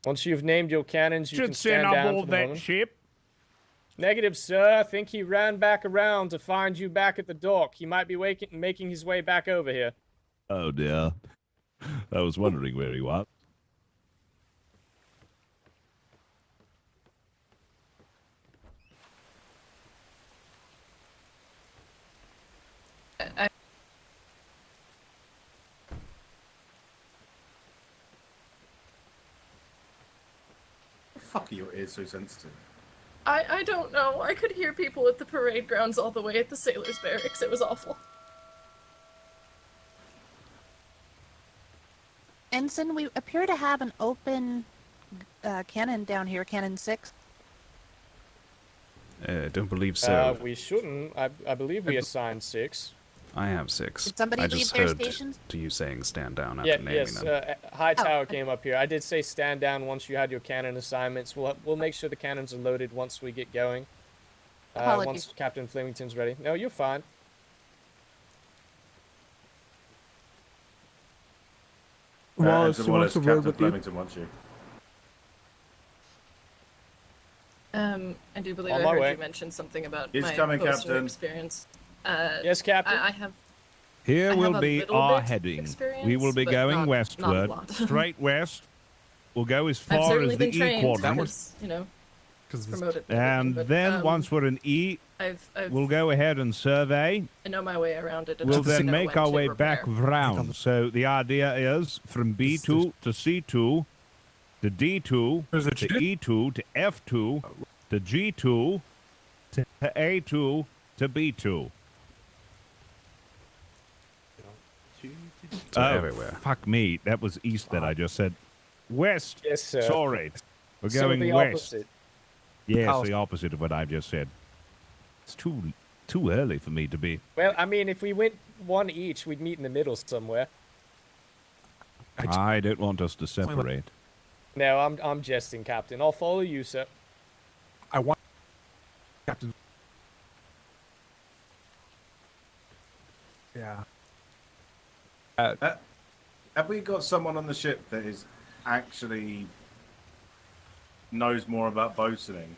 Once you've named your cannons, you can stand down for the moment. Ship. Negative, sir. I think he ran back around to find you back at the dock. He might be making his way back over here. Oh dear. I was wondering where he was. Fuck are your ears so sensitive? I don't know. I could hear people at the parade grounds all the way at the sailors' barracks. It was awful. Ensign, we appear to have an open cannon down here, cannon 6. I don't believe so. We shouldn't. I believe we assigned 6. I have 6. Did somebody I leave just their heard stations? to you saying stand down after Yeah, naming yes. them. Hightower came up here. I did say stand down once you had your cannon assignments. We'll make sure the cannons are loaded once we get going. Once Captain Flemington's ready. No, you're fine. Wallace, Captain Flemington wants you. I do believe On I my heard way. you mention something about He's my coming, poster Captain. experience. Yes, Captain. I have. Here I will have a be little our bit heading. experience, We will be but going not a westward, lot. straight west. We'll go as I've far certainly as the been E trained quadrant. because, you know, promoted. And but, then once we're in E, I've we'll go ahead and survey. I know my way around it. and We'll I then know make when our to way repair. back round. So the idea is from B2 to C2 to D2 to E2 to F2 to G2 to A2 to B2. So everywhere. Fuck me. That was east that I just said. West. Yes, sir. Sorry. We're So going the west. opposite. Yes, the opposite of what I just said. It's too early for me to be. Well, I mean, if we went one each, we'd meet in the middle somewhere. I don't want us to separate. No, I'm jesting, Captain. I'll follow you, sir. I want Captain. Yeah. Have we got someone on the ship that is actually knows more about boating?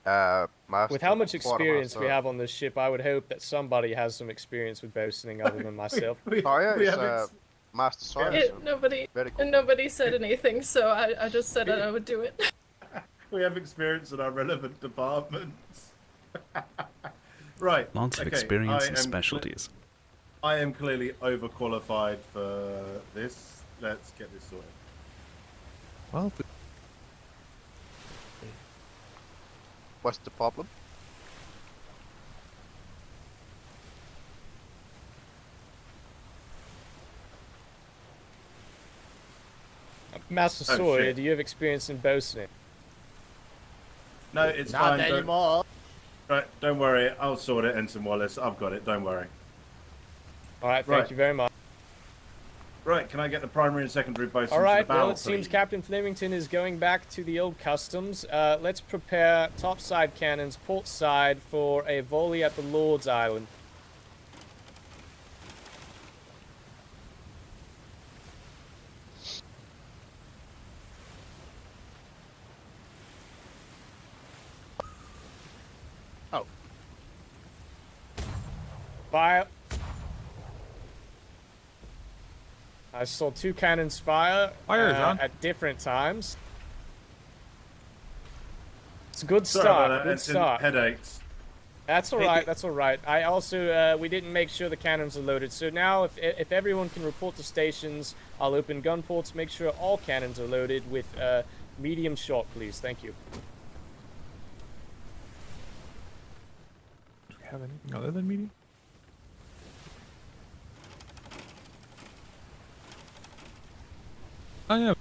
With how much experience we have on this ship, I would hope that somebody has some experience with boating other than myself. Master Sawyer. Nobody said anything, so I just said that I would do it. We have experience in our relevant departments. Right. Lots of okay, experience I and am specialties. I am clearly overqualified for this. Let's get this sorted. Well, What's the problem? Master Oh, Sawyer, shit. do you have experience in boating? No, it's Not fine. anymore. Right, don't worry. I'll sort it, Ensign Wallace. I've got it. Don't worry. All right, thank Right. you very much. Right, can I get the primary and secondary boats All into right, the barrel, well, it seems please? Captain Flemington is going back to the old customs. Let's prepare topside cannons, port side, for a volley at the Lord's Island. Oh. Fire. I saw 2 cannons fire, John. at different times. It's a good Sorry start. about that. Good It's start. headaches. That's all right. That's all right. I also we didn't make sure the cannons are loaded. So now, if everyone can report to stations, I'll open gun ports. Make sure all cannons are loaded with medium shot, please. Thank you. Do we have anything other than medium? Oh yeah.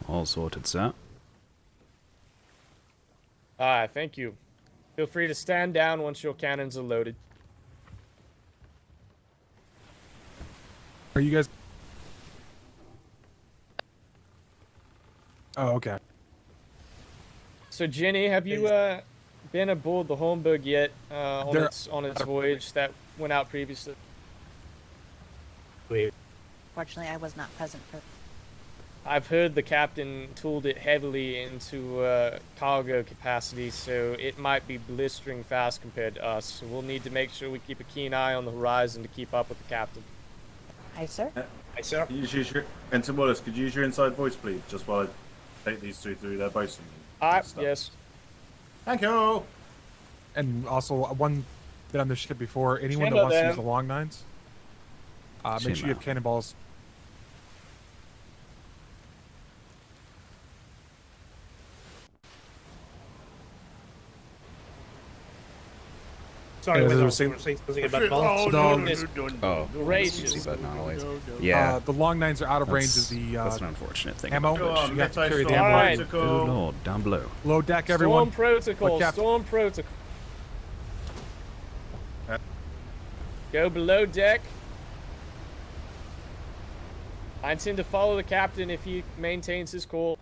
All sorted, sir. Alright, thank you. Feel free to stand down once your cannons are loaded. Are you guys? Oh, okay. So Jenny, have you been aboard the Hornburg yet on They're its voyage that went out previously? Fortunately, I was not present for. I've heard the captain tooled it heavily into cargo capacity, so it might be blistering fast compared to us. So we'll need to make sure we keep a keen eye on the horizon to keep up with the captain. Aye, sir. Hey, sir. Ensign Wallace, could you use your inside voice, please, just while I take these two through their bosun? Yes. Thank you. And also one bit on the ship before anyone Stand that up wants to there. use the long nines, make sure you have cannonballs. Sorry, Yeah, wait, they I were was saying- saying something about balls. Gracious. But not always. Yeah. The long nines are out of range of That's- the that's an unfortunate thing ammo. about which it. you have to carry the All ammo. right. Oh, Lord, down below. Low deck, everyone. Storm protocol. Look, Cap- Storm protocol. Go below deck. I intend to follow the captain if he maintains his course.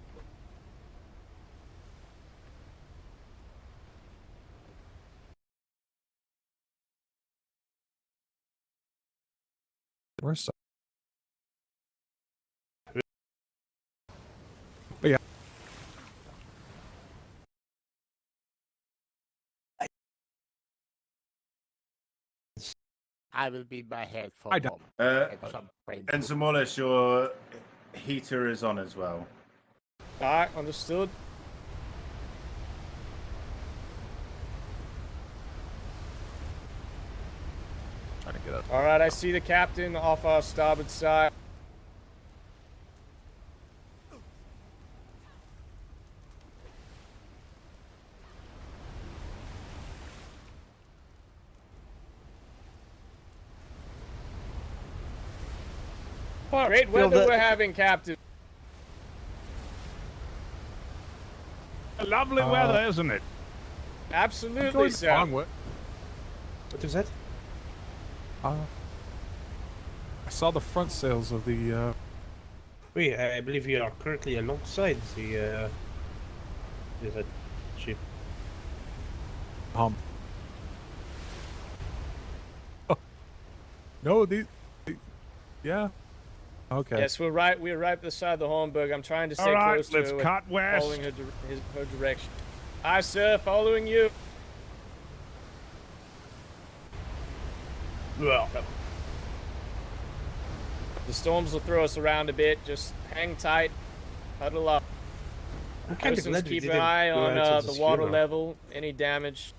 Where's some? But yeah. I will be my head for I don't. Ensign Wallace, your heater is on as well. Alright, understood. Trying to get up. Alright, I see the captain off our starboard side. Great weather we're having, Captain. Lovely weather, isn't it? Absolutely, sir. What is that? I saw the front sails of the. Wait, I believe you are currently alongside the ship. Oh. No, these. Yeah. Okay. Yes, we're right beside the Hornburg. I'm trying to stay All right, close to let's her, cut west. following her direction. Aye, sir, following you. Welcome. The storms will throw us around a bit. Just hang tight, huddle up. I'm kind of Bosuns, glad we keep an didn't eye go on out to the the water schooner. level. Any damage?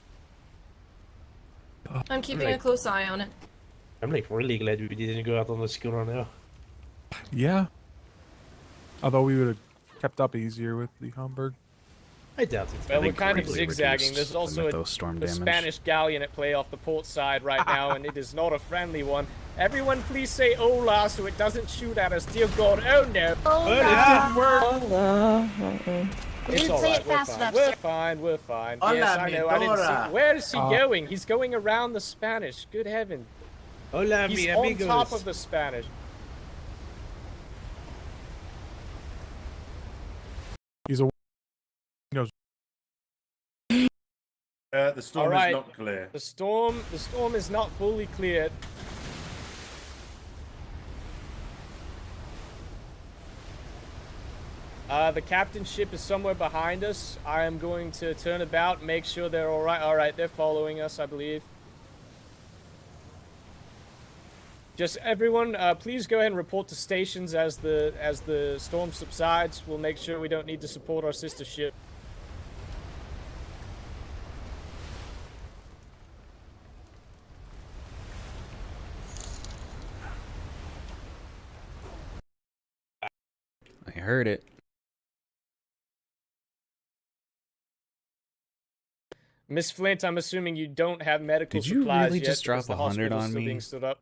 I'm keeping a close eye on it. I'm like really glad we didn't go out on the schooner now. Yeah. Although we would have kept up easier with the Hamburg. I doubt it. Well, we're kind of greatly zigzagging. reduced There's the also mythos storm a damage. Spanish galleon at play off the port side right now, and it is not a friendly one. Everyone, please say "Hola" so it doesn't shoot at us. Dear God, oh no! It's didn't all say right. it We're fast fine. enough, We're sir. fine. We're fine. Hola, Yes, I know. I didn't Midora. see. Where is he going? He's going around the Spanish. Good heaven! Hola, He's mi on amigos. top of the Spanish. He's a. He knows. The storm All right. is not clear. The storm is not fully cleared. The captain's ship is somewhere behind us. I am going to turn about, make sure they're all right. All right, they're following us, I believe. Just everyone, please go ahead and report to stations as the storm subsides. We'll make sure we don't need to support our sister ship. I heard it. Miss Flint, I'm assuming you don't have medical Did you supplies really yet just drop because the 100 hospital's on still me? being stood up.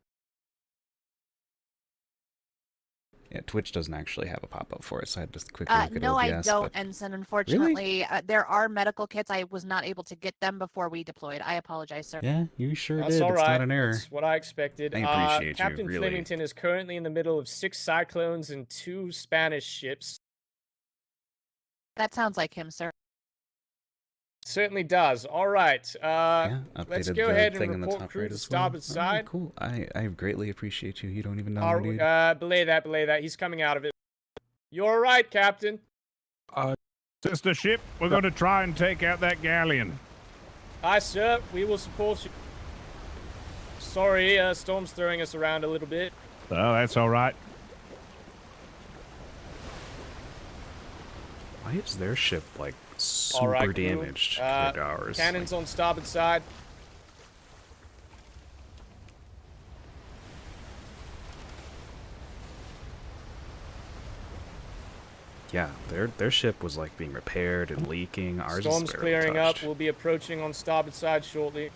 Yeah, Twitch doesn't actually have a pop-up for it, so I had to quickly look at No, OBS. I don't, but- Ensign. Unfortunately, there are medical kits. I was not able to get them before we deployed. I apologize, sir. Yeah, you sure That's did. all It's right. not an error. That's what I expected. I appreciate you, Captain really. Flemington is currently in the middle of 6 cyclones and 2 Spanish ships. That sounds like him, sir. Certainly does. All right. Let's Updated go the ahead thing and on the report top crew right to as well. starboard All right, side. cool. I greatly appreciate you. You don't even know All me, dude. right, belay that. He's coming out of it. You're all right, Captain. Sister ship, we're going to try and take out that galleon. Aye, sir. We will support you. Sorry, storm's throwing us around a little bit. Oh, that's all right. Why is their ship, like, All super right, crew. damaged compared to ours? Cannons on starboard side. Yeah, their ship was, like, being repaired and leaking. Ours Storm's is barely clearing touched. up. We'll be approaching on starboard side shortly.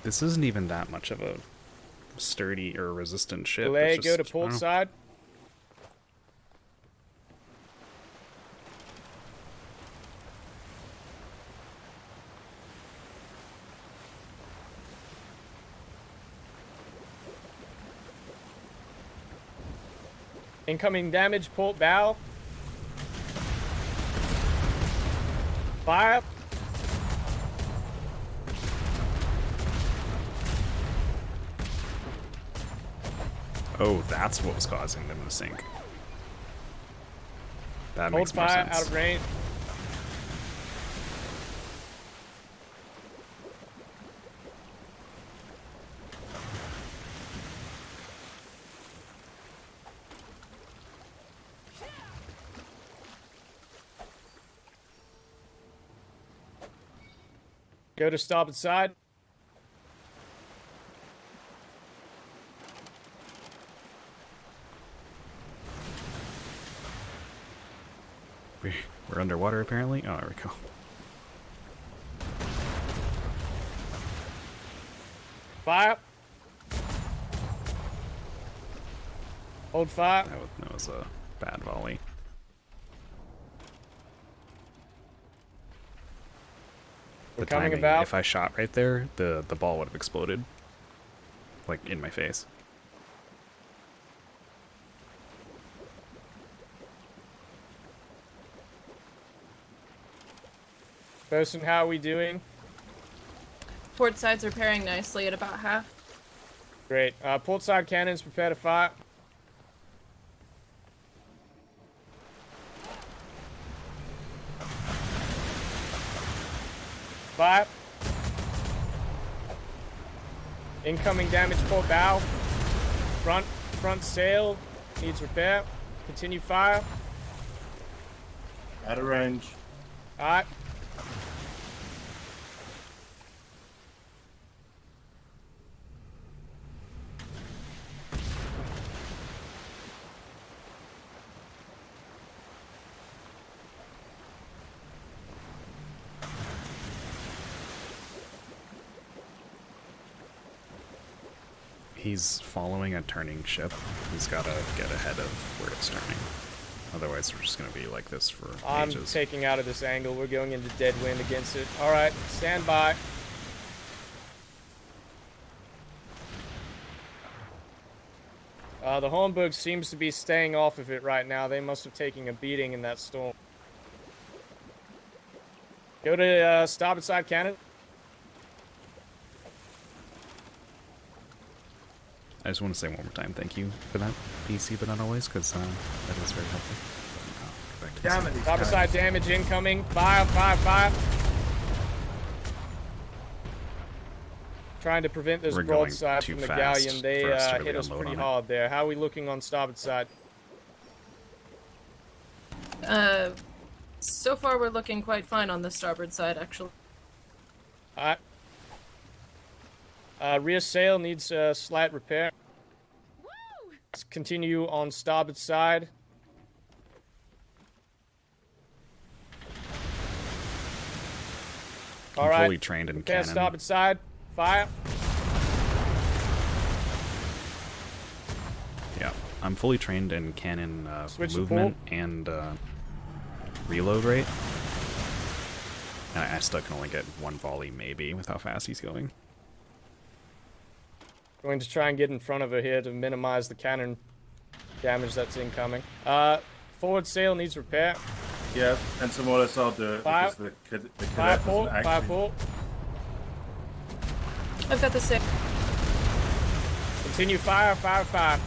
This isn't even that much of a sturdy or resistant ship. Belay, It's go just, to port I don't know. side. Incoming damage, port bow. Fire. Oh, that's what was causing them to sink. That Hold makes more fire sense. out of range. Go to starboard side. We're underwater apparently. Oh, there we go. Fire. Hold fire. That was a bad volley. We're The coming timing, about. if I shot right there, the ball would have exploded. Like, in my face. Bosun, how are we doing? Port side's repairing nicely at about half. Great. Port side cannons, prepare to fire. Fire. Incoming damage, port bow. Front sail needs repair. Continue fire. Out of range. Alright. He's following a turning ship. He's got to get ahead of where it's turning. Otherwise, we're just going to be like this for I'm ages. taking out of this angle. We're going into dead wind against it. Alright, stand by. The Hornburg seems to be staying off of it right now. They must have taken a beating in that storm. Go to starboard side cannon. I just want to say one more time, thank you for that, PC, but not always, because that is very helpful. But, back to Damn the it, these Top guys. side damage incoming. Fire, fire, fire. Trying to prevent those We're going broadside too from the fast galleon. They for us to hit really us unload pretty on it. hard there. How are we looking on starboard side? So far we're looking quite fine on the starboard side, actually. Alright. Rear sail needs a slight repair. Let's continue on starboard side. I'm Alright. fully trained in Repair cannon. starboard side. Fire. Yeah, I'm fully trained in cannon Switch to movement and reload rate. And I still can only get one volley, maybe, with how fast he's going. Going to try and get in front of her here to minimize the cannon damage that's incoming. Forward sail needs repair. Yeah, and some more or less I'll do it Fire. because the Fire cadet port, doesn't fire actually... port. I've got the sail. Continue fire, fire, fire.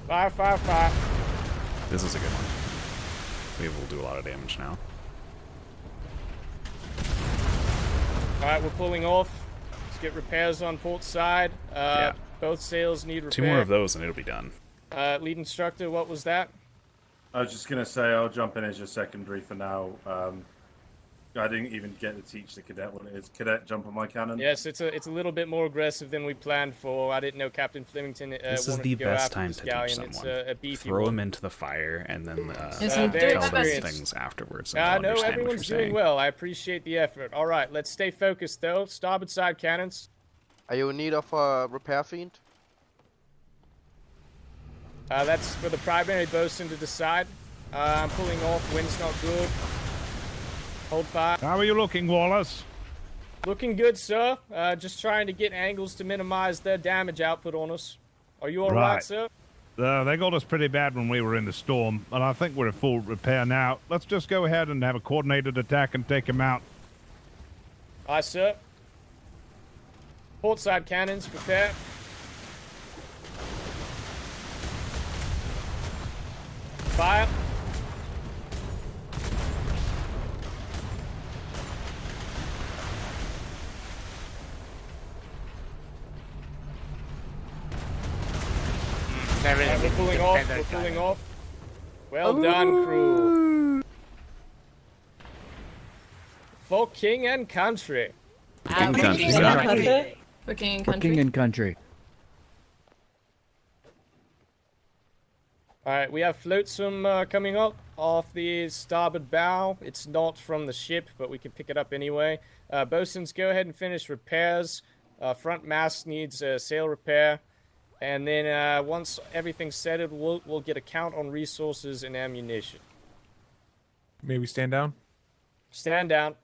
Fire, fire, fire. This is a good one. We will do a lot of damage now. Alright, we're pulling off. Let's get repairs on port side. Yeah. Both sails need repair. 2 more of those and it'll be done. Lead instructor, what was that? I was just going to say I'll jump in as your secondary for now. I didn't even get to teach the cadet what it is. Cadet, jump on my cannon. Yes, it's a little bit more aggressive than we planned for. I didn't know Captain Flemington This is wanted the to go best after time this to teach galleon. someone. It's a beefy Throw one. him into the fire and then Yes, I'm very tell them experienced. things afterwards. I And know they'll understand what everyone's you're doing saying. well. I appreciate the effort. All right, let's stay focused though. Starboard side cannons. Are you in need of a repair fiend? That's for the primary bosun to decide. I'm pulling off. Wind's not good. Hold fire. How are you looking, Wallace? Looking good, sir. Just trying to get angles to minimize their damage output on us. Are you all right, sir? They got us pretty bad when we were in the storm, and I think we're at full repair now. Let's just go ahead and have a coordinated attack and take him out. Aye, sir. Port side cannons, prepare. Fire. We're pulling off, we're pulling off. Well done, crew. For king and country. King country. For king and For country. king and country. Alright, we have flotsam coming up off the starboard bow. It's not from the ship, but we can pick it up anyway. Bosuns, go ahead and finish repairs. Front mast needs sail repair. And then once everything's settled, we'll get a count on resources and ammunition. Maybe stand down. Stand down.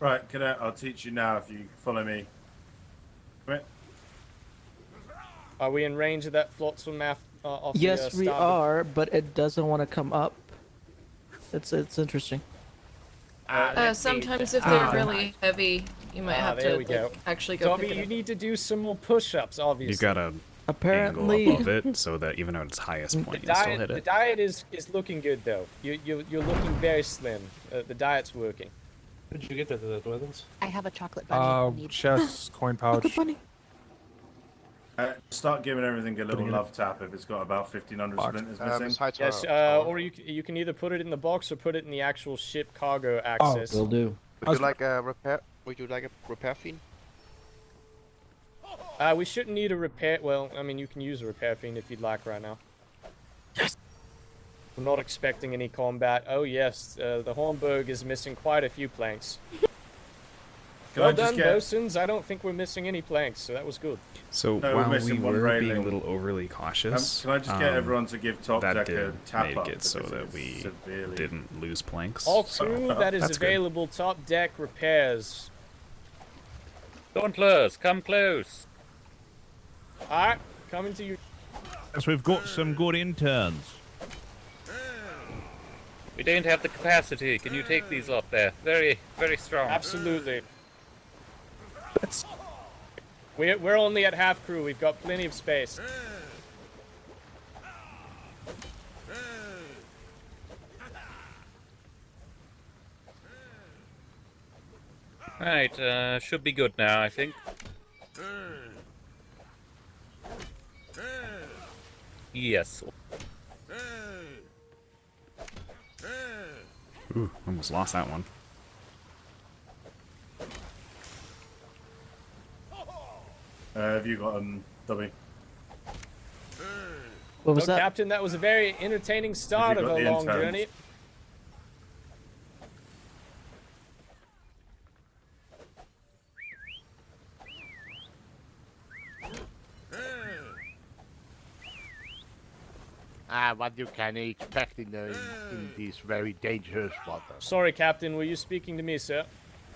Right, cadet, I'll teach you now if you follow me. Come here. Are we in range of that flotsam off Yes, the we starboard? are, but it doesn't want to come up. It's interesting. Sometimes if they're really heavy, you might have there to we go. like, actually go Tommy, pick it you up. need to do some more push-ups, obviously. You gotta Apparently- angle above it so that even at its highest point, you still hit The it. diet is looking good though. You're looking very slim. The diet's working. Did you get the weapons? I have a chocolate bunny. if you need- Chest, coin pouch. Start giving everything a little love tap if it's got about 1,500 splinters missing. Yes, or you can either put it in the box or put it in the actual ship cargo access. Will do. Would you like a repair? Would you like a repair fiend? We shouldn't need a repair. Well, I mean, you can use a repair fiend if you'd like right now. Yes. We're not expecting any combat. Oh yes, the Hornberg is missing quite a few planks. Can Well I just done, get- bosuns. I don't think we're missing any planks, so that was good. So No, we're while we missing one were being railing. a little overly cautious, Can I just get everyone to give top that deck a did tap make up it so because that it's we severely- didn't lose planks. All so crew that is that's good. available, top deck repairs. Dauntless, come close. Alright, coming to you. Yes, we've got some good interns. We don't have the capacity. Can you take these up there? Very, very strong. Absolutely. We're only at half crew. We've got plenty of space. Alright, should be good now, I think. Yes. Ooh, almost lost that one. Have you got W? What was So, that? Captain, that was a very entertaining start of got a the long interns? journey. What you can expect in this very dangerous water. Sorry, Captain, were you speaking to me, sir?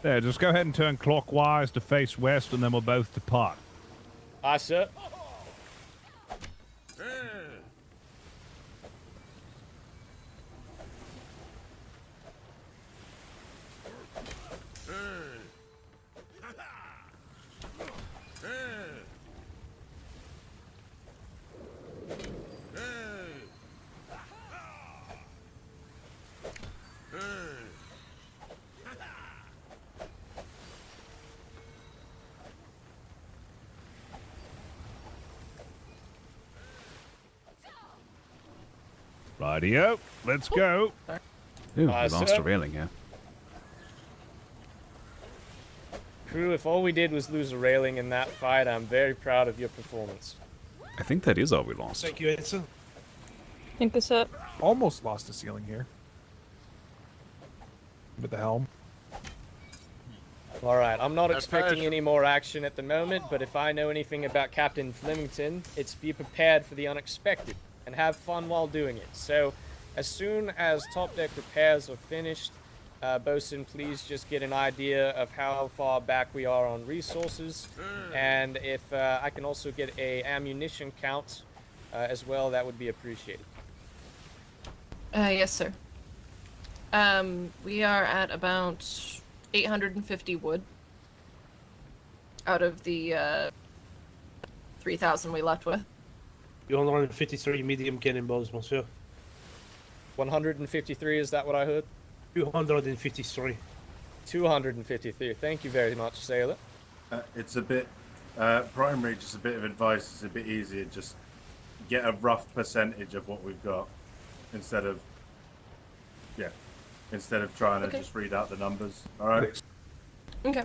There, just go ahead and turn clockwise to face west, and then we'll both depart. Aye, sir. Rightio, let's go. Ooh, we lost sir. a railing here. Crew, if all we did was lose a railing in that fight, I'm very proud of your performance. I think that is all we lost. Thank you, Edson. Thank you, sir. Almost lost the ceiling here. With the helm. Alright, I'm not At expecting first- any more action at the moment, but if I know anything about Captain Flemington, it's be prepared for the unexpected and have fun while doing it. So, as soon as top deck repairs are finished, Bosun, please just get an idea of how far back we are on resources, and if I can also get a ammunition count as well, that would be appreciated. Yes, sir. We are at about 850 wood out of the 3,000 we left with. 253 medium cannonballs, monsieur. 153, is that what I heard? 253. 253. Thank you very much, Sailor. It's a bit primary. Just a bit of advice. It's a bit easier. Just get a rough percentage of what we've got instead of trying to just read out the numbers. All right. Okay.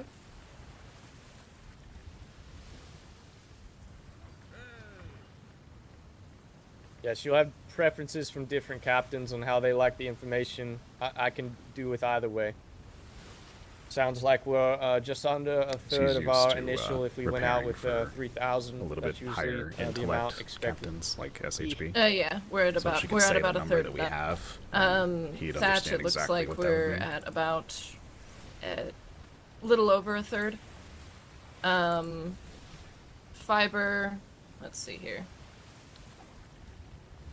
Yes, you'll have preferences from different captains on how they like the information. I can do with either way. Sounds like we're just under a third of our initial. If we went out with 3,000, a little that's bit usually higher the amount intellect expected. captains like SHB. Yeah, we're at So about she can say the a number third that of we that. have. He'd Thatch, understand it looks exactly like what that would we're mean. at about a little over a third. Fiber, let's see here.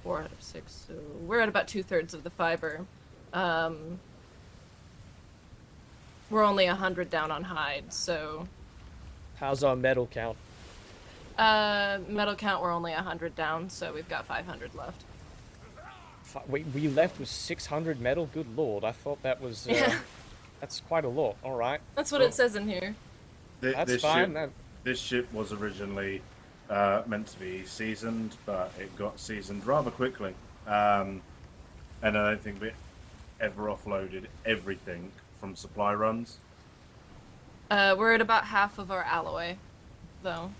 4 out of 6, so we're at about 2/3 of the fiber. We're only 100 down on hide, so How's our metal count? metal count we're only 100 down, so we've got 500 left. Wait, we left with 600 metal? Good lord, I thought that was... Yeah. That's quite a lot, alright. That's what it says in here. That's fine. This ship was originally meant to be seasoned, but it got seasoned rather quickly. And I don't think we ever offloaded everything from supply runs. We're at about half of our alloy, though.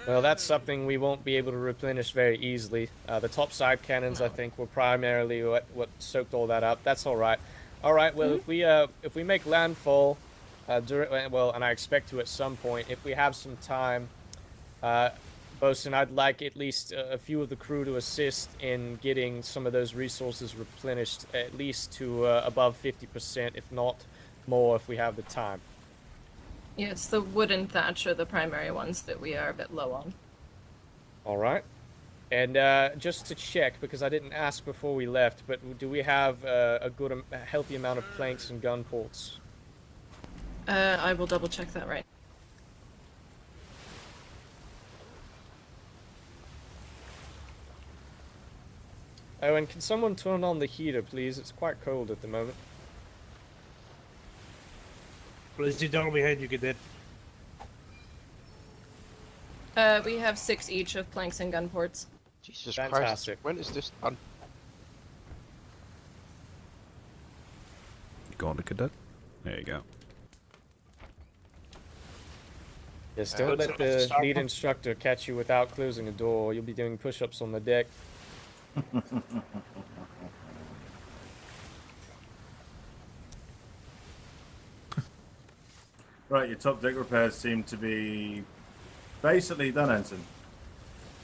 Well, that's something we won't be able to replenish very easily. The topside cannons, I think, were primarily what soaked all that up. That's all right. All right. Well, if we make landfall, and I expect to at some point, if we have some time, Bosun, I'd like at least a few of the crew to assist in getting some of those resources replenished, at least to above 50%, if not more, if we have the time. Yes, the wood and thatch are the primary ones that we are a bit low on. All right. And just to check, because I didn't ask before we left, but do we have a healthy amount of planks and gun ports? I will double check that right. Oh, and can someone turn on the heater, please? It's quite cold at the moment. Close the door behind you, cadet. We have 6 each of planks and gun ports. Jesus Fantastic. Christ, when is this done? Go on to cadet. There you go. Yes, don't let the lead instructor catch you without closing a door. You'll be doing push-ups on the deck. Right, your top deck repairs seem to be basically done, Ensign.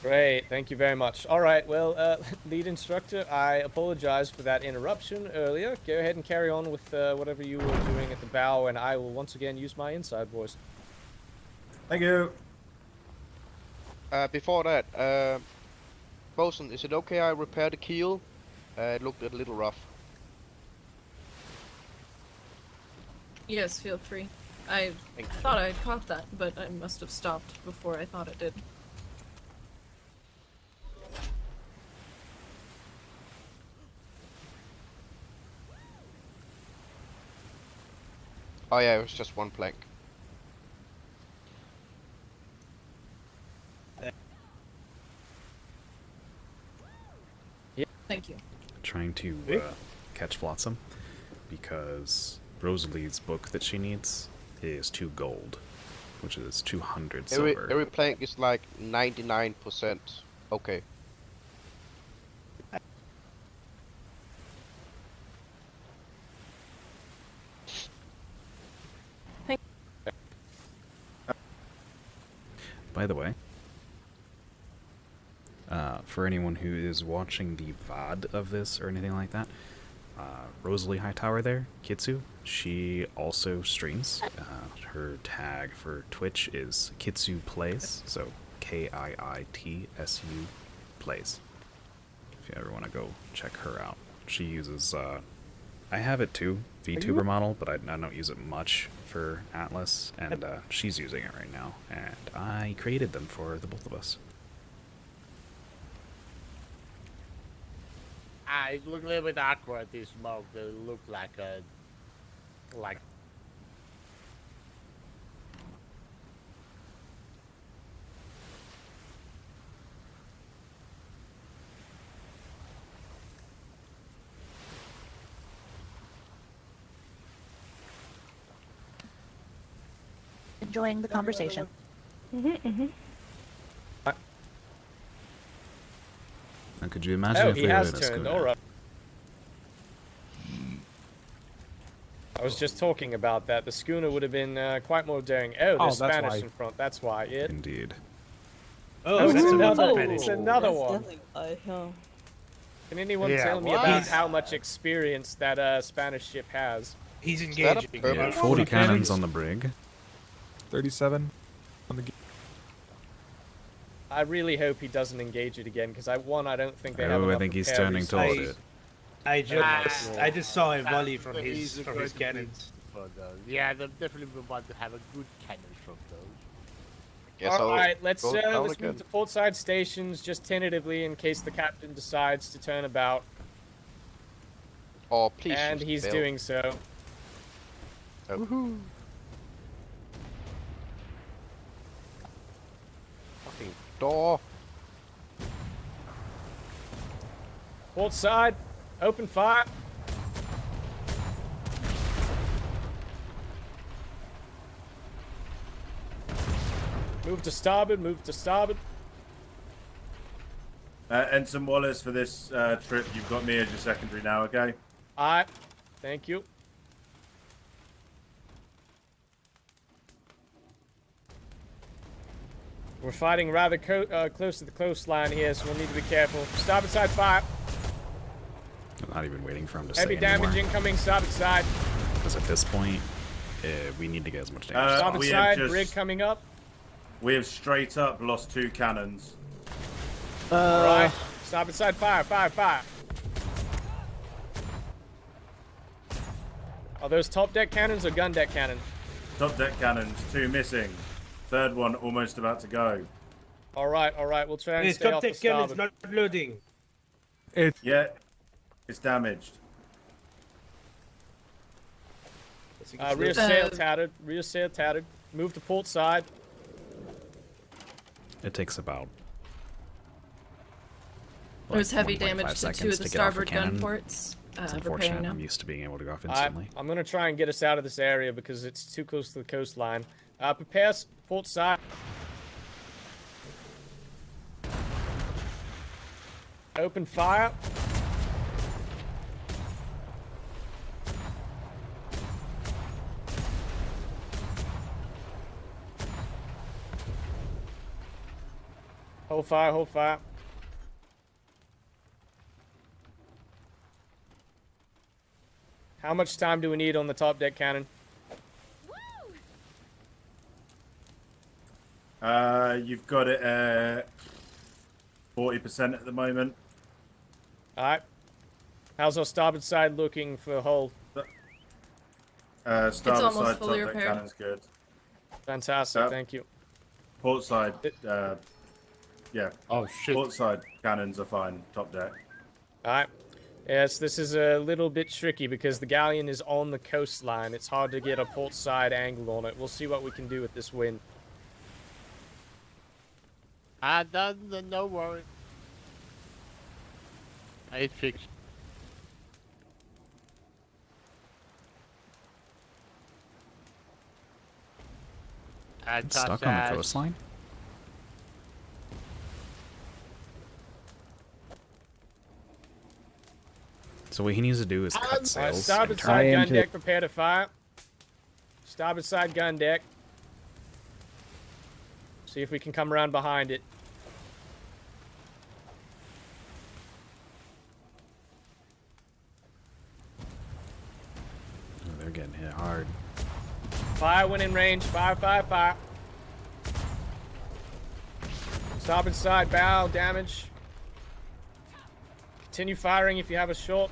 Great, thank you very much. All right, well, lead instructor, I apologize for that interruption earlier. Go ahead and carry on with whatever you were doing at the bow, and I will once again use my inside voice. Thank you. Before that, Bosun, is it okay I repair the keel? It looked a little rough. Yes, feel free. I thought I caught that, but I must have stopped before I thought it did. Oh yeah, it was just one plank. Thank you. Trying to catch Flotsam because Rosalie's book that she needs is 2 gold, which is 200 silver. Every plank is like 99%. Okay. By the way, for anyone who is watching the VOD of this or anything like that, Rosalie Hightower there, Kitsu, she also streams. Her tag for Twitch is Kitsu Plays, so KIITSU Plays. If you ever want to go check her out. She uses, I have it too, VTuber model, but I don't use it much for Atlas, and she's using it right now, and I created them for the both of us. It looked a little bit awkward, this smoke. It looked like a... like... Enjoying the conversation. Now, could you imagine if he we has were turned, alright. I was just talking about that. The schooner would have been quite more daring. Oh, there's that's Spanish why. in front. That's why. Yeah. Indeed. Oh, it's another. It's That's another one. definitely why, huh? Can anyone Yeah, tell me what? about how much experience that Spanish ship has? He's that engaging. a Yeah, 40 cannons on the brig. 37 on the. I really hope he doesn't engage it again, because I don't think they have Oh, I enough think he's repair turning toward resources. it. I just saw a volley from These his are from going his to be cannons. for those. Yeah, they definitely would want to have a good cannon from those. Guess I'll Alright, let's go down move again. to port side stations, just tentatively, in case the captain decides to turn about. Oh, please. And use he's the bell. doing so. Oh. Woohoo! Fucking door. Port side, open fire. Move to starboard, move to starboard. Ensign Wallace, for this trip, you've got me as your secondary now, okay? Alright, thank you. We're fighting rather close to the coastline here, so we'll need to be careful. Starboard side fire. I'm not even waiting for him to Heavy say damage anymore. incoming, starboard side. Because at this point, we need to get as much damage as Starboard we possible. have side, just- brig coming up. We have straight up lost 2 cannons. Alright, stop inside fire, fire, fire. Are those top deck cannons or gun deck cannon? Top deck cannons, 2 missing. Third one almost about to go. Alright, we'll try and This stay top off the deck cannon's starboard. not loading. Yeah, it's damaged. Rear sail tattered, rear sail tattered. Move to port side. It takes about. There's heavy 1.5 damage to 2 seconds of the to get off a starboard gun cannon. ports. It's Repairing unfortunate. now. I'm used to being able to go off Alright, instantly. I'm gonna try and get us out of this area because it's too close to the coastline. Prepare port side. Open fire. Hold fire, hold fire. How much time do we need on the top deck cannon? You've got it at 40% at the moment. Alright. How's our starboard side looking for hull? Starboard almost side fully top deck repaired. cannon's good. Fantastic, thank you. Port side, yeah. Oh shit. Port side cannons are fine. Top deck. Alright. Yes, this is a little bit tricky because the galleon is on the coastline. It's hard to get a port side angle on it. We'll see what we can do with this wind. No worry. I fixed. It's stuck on the coastline. So what he needs to do is cut sails. Starboard and side turn. gun deck, prepare to fire. Starboard side gun deck. See if we can come around behind it. Oh, they're getting hit hard. Fire when in range. Fire, fire, fire. Starboard side bow damage. Continue firing if you have a shot.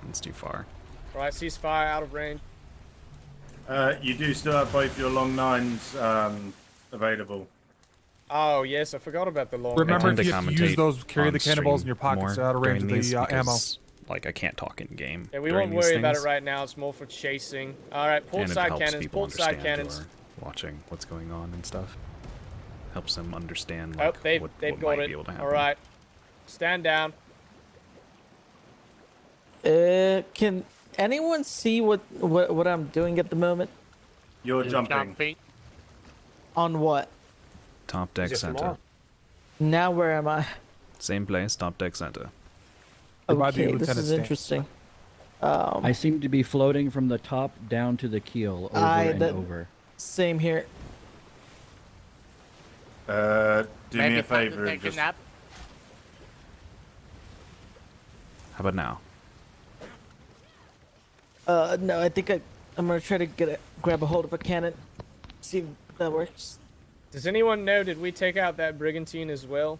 It's too far. Right, cease fire out of range. You do still have both your long nines available. Oh yes, I forgot about the long. Remember, I tend if to you have to use commentate those, carry on the cannonballs in stream your pockets more out of range of during these the ammo. because, like, I can't talk in game. Yeah, we during won't worry these about it things, right now. It's more for chasing. All right, port and it side helps cannons. people Port side understand cannons. who are watching what's going on and stuff. Helps them understand Oh, like, they've what got might it. be able to happen. All right, stand down. Can anyone see what I'm doing at the moment? You're jumping. On what? Top deck center. Now where am I? Same place, top deck center. Okay, this is interesting. I seem to be floating from the top down to the keel, over and over. Same here. Do me a favor and just... How about now? No, I think I'm gonna try to grab a hold of a cannon. See if that works. Does anyone know? Did we take out that brigantine as well?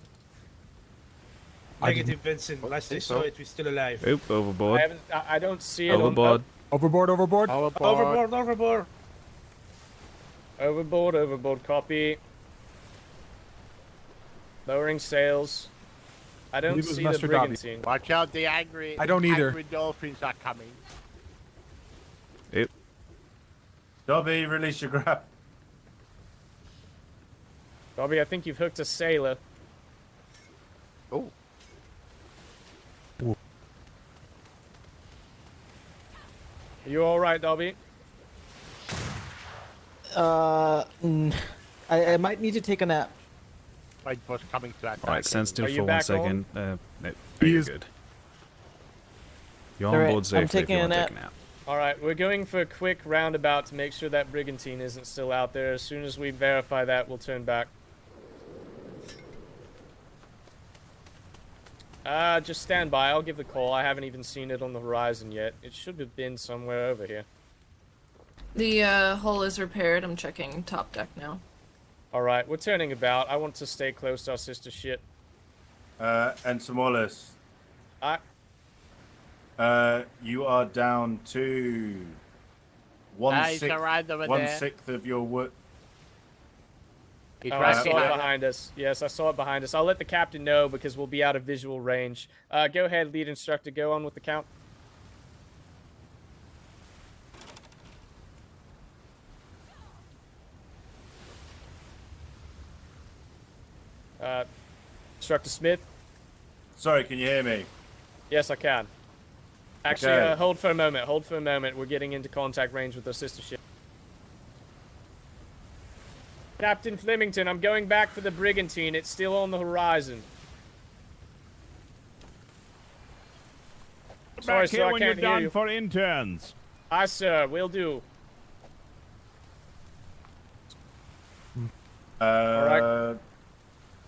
Negative, Vincent. Last I saw it, we're still alive. Oop, overboard. I don't see it. Overboard. Overboard, overboard. Overboard, overboard. Overboard, overboard. Copy. Lowering sails. I don't believe it was see the Master Dobby. brigantine. Watch out, the angry. I don't either. Angry dolphins are coming. Oop. Dobby, release your grab. Dobby, I think you've hooked a sailor. Oh. Are you all right, Dobby? I might need to take a nap. My boss coming to attack. Alright, stand still Are you for 1 back second. on? No, you're good. You're on Alright, board I'm safely if taking you a want to nap. take a nap. Alright, we're going for a quick roundabout to make sure that brigantine isn't still out there. As soon as we verify that, we'll turn back. Just stand by. I'll give the call. I haven't even seen it on the horizon yet. It should have been somewhere over here. The hull is repaired. I'm checking top deck now. Alright, we're turning about. I want to stay close to our sister ship. And Samolis. Aye. You are down to He's right over one there. sixth of your wood. Oh, I saw it behind us. Yes, I saw it behind us. I'll let the captain know because we'll be out of visual range. Go ahead, lead instructor. Go on with the count. Instructor Smith. Sorry, can you hear me? Yes, I can. Actually, Okay. hold for a moment. Hold for a moment. We're getting into contact range with our sister ship. Captain Flemington, I'm going back for the brigantine. It's still on the horizon. Sorry, Back sir, here I when can't you're hear done you. for interns. Aye, sir. Will do. Alright.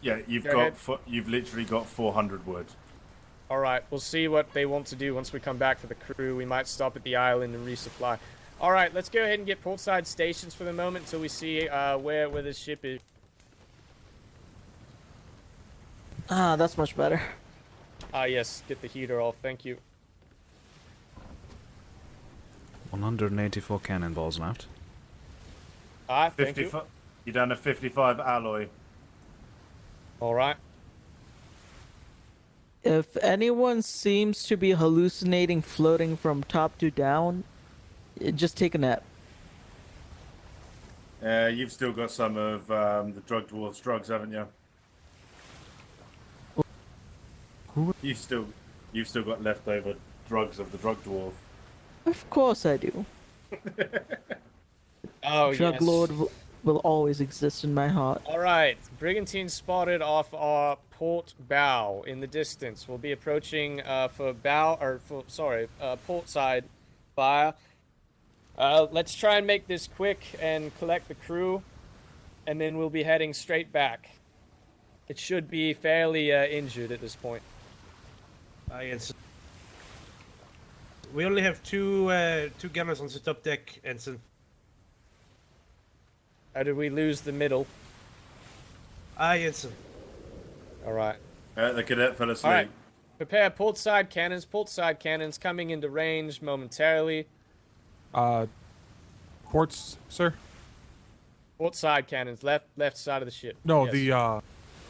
Yeah, you've Go ahead. you've literally got 400 wood. All right, we'll see what they want to do once we come back for the crew. We might stop at the island and resupply. All right, let's go ahead and get portside stations for the moment until we see where this ship is. Ah, that's much better. Ah, yes, get the heater off. Thank you. 184 cannonballs left. Ah, thank you. You're down to 55 alloy. All right. If anyone seems to be hallucinating floating from top to down, just take a nap. You've still got some of the drug dwarf's drugs, haven't you? You've still got leftover drugs of the drug dwarf. Of course I do. Oh, Drug yes. Lord will always exist in my heart. All right, brigantine spotted off our port bow in the distance. We'll be approaching port side fire. Let's try and make this quick and collect the crew, and then we'll be heading straight back. It should be fairly injured at this point. Ensign. We only have two gunners on the top deck, Ensign. How did we lose the middle? Aye, Ensign. All right. The cadet fell asleep. All right. Prepare portside cannons. Portside cannons coming into range momentarily. Ports, sir? Portside cannons, left side of the ship. No, Yes. the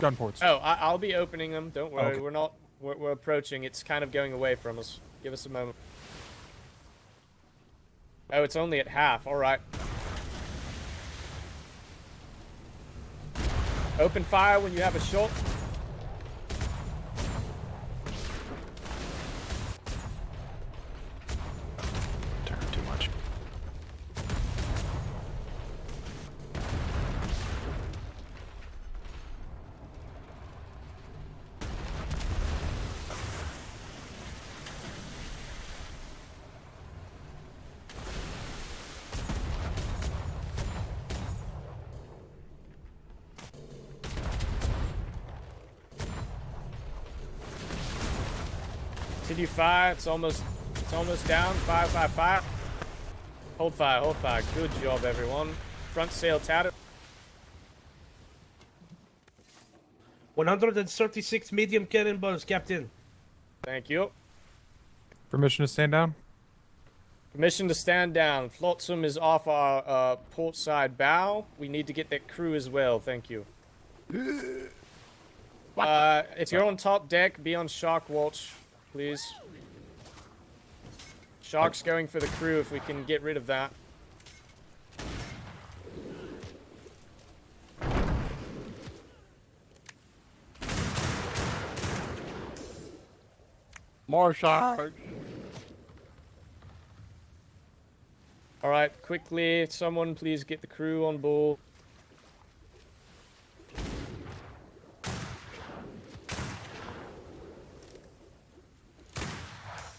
gun ports. Oh, I'll be opening them. Don't worry. Okay. We're approaching. It's kind of going away from us. Give us a moment. Oh, it's only at half. All right. Open fire when you have a shot. Turn too much. Continue fire. It's almost down. Fire. Hold fire. Good job, everyone. Front sail tattered. 136 medium cannonballs, Captain. Thank you. Permission to stand down? Permission to stand down. Flotsam is off our port side bow. We need to get that crew as well. Thank you. If you're on top deck, be on shark watch, please. Shark's going for the crew if we can get rid of that. More sharks. Alright, quickly, someone please get the crew on board.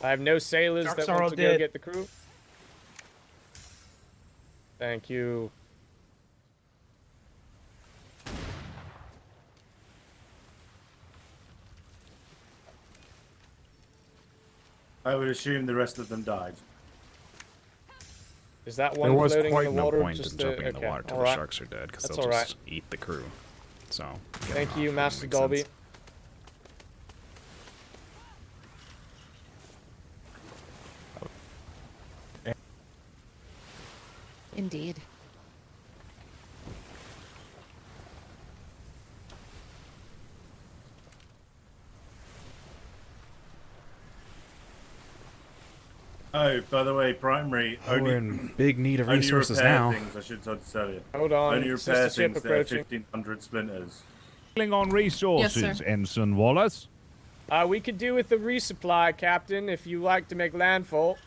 I have no sailors Sharks that are all want to go dead. get the crew. Thank you. I would assume the rest of them died. Is that one floating in the no water? point in Just jumping in the okay, water till all the right. sharks are dead, because That's they'll all just right. eat the crew. So. get Thank them you, off, Master makes sense. Dolby. Indeed. Oh, by the way, primary. Oh, we're in big need of only resources repair now. Things, I should tell you. Hold on, Only sister repair ship things that are approaching. 1,500 splinters. On resources, Yes, sir. Ensign Wallace. We could do with the resupply, Captain, if you like to make landfall.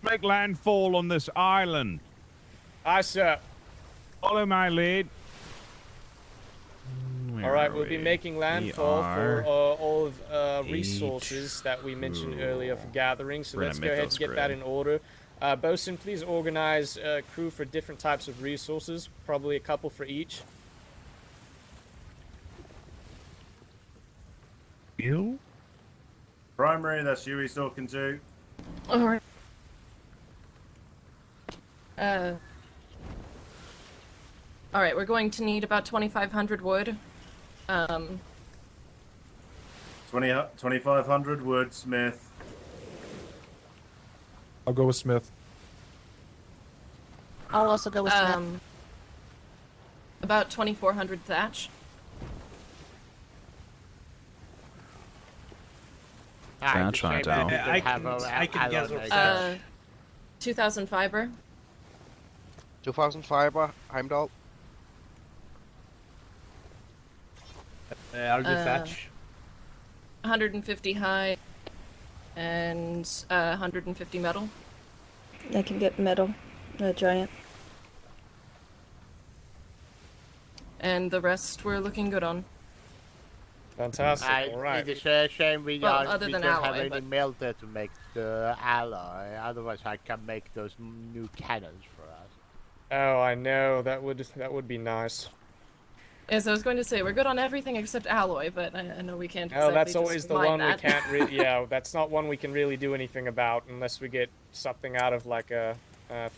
Make landfall on this island. Aye, sir. Follow my lead. All right, we'll be making landfall for are all of resources that we mentioned earlier for gathering. So We're in let's a go ahead and mythos get that grid. in order. Bosun, please organize a crew for different types of resources, probably a couple for each. You? Primary, that's you he's talking to. Alright. Alright, we're going to need about 2,500 wood. 2,500 wood, Smith. I'll go with Smith. I'll also go with Smith. About 2,400 thatch. Thatch, Hightower. I can gather thatch. 2,000 fiber. 2,000 fiber, Heimdall. I'll do thatch. 150 high. And 150 metal. I can get metal. A giant. And the rest we're looking good on. Fantastic, alright. It is a shame we, Well, we other don't than have alloy, any but- melter to make the alloy. Otherwise, I can make those new cannons for us. Oh, I know. That would be nice. Yes, I was going to say, we're good on everything except alloy, but I know we can't No, that's exactly always just the mine one we that. can't really. Yeah, that's not one we can really do anything about unless we get something out of like a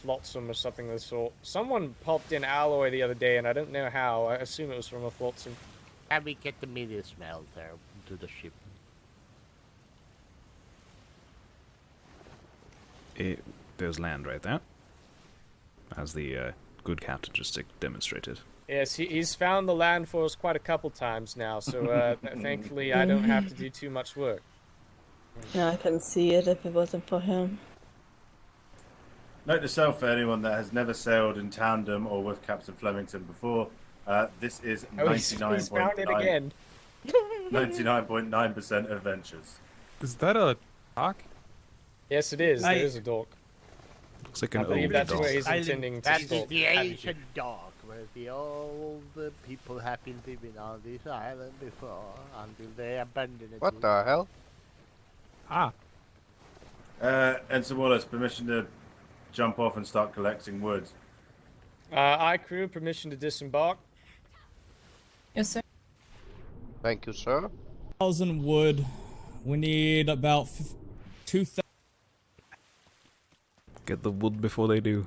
flotsam or something of the sort. Someone popped in alloy the other day, and I don't know how. I assume it was from a flotsam. Can we get the media smelter to the ship? There's land right there, as the good captain just demonstrated. Yes, he's found the land for us quite a couple times now, so thankfully I don't have to do too much work. No, I couldn't see it if it wasn't for him. Note to self for anyone that has never sailed in tandem or with Captain Flemington before, this is Oh, he's found it again. 99.9% adventures. Is that a dock? Yes, it is. There is a dock. Looks like I an believe old that's dock. where he's intending to That is stop. the ancient dock where the old people have been living on this island before until they abandoned it. What the hell? Ensign Wallace, permission to jump off and start collecting wood. I crew permission to disembark. Yes, sir. Thank you, sir. 1,000 wood. We need about 2,000. Get the wood before they do.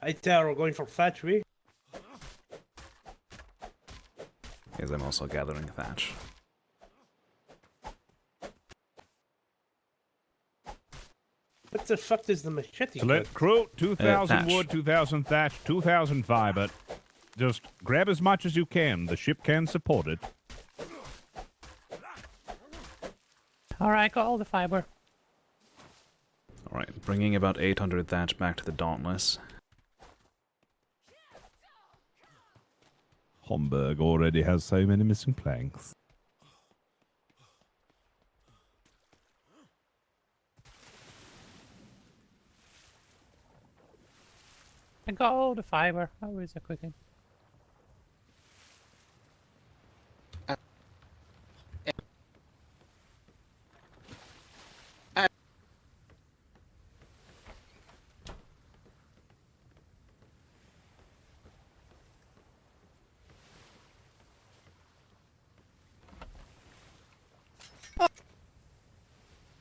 Hightower, we're going for factory. As I'm also gathering thatch. What the fuck does the machete Select cut? crew, 2,000 thatch. wood, 2,000 thatch, 2,000 fiber. Just grab as much as you can. The ship can support it. Alright, got all the fiber. Alright, bringing about 800 thatch back to the Dauntless. Homburg already has so many missing planks. I got all the fiber. That was a quick one.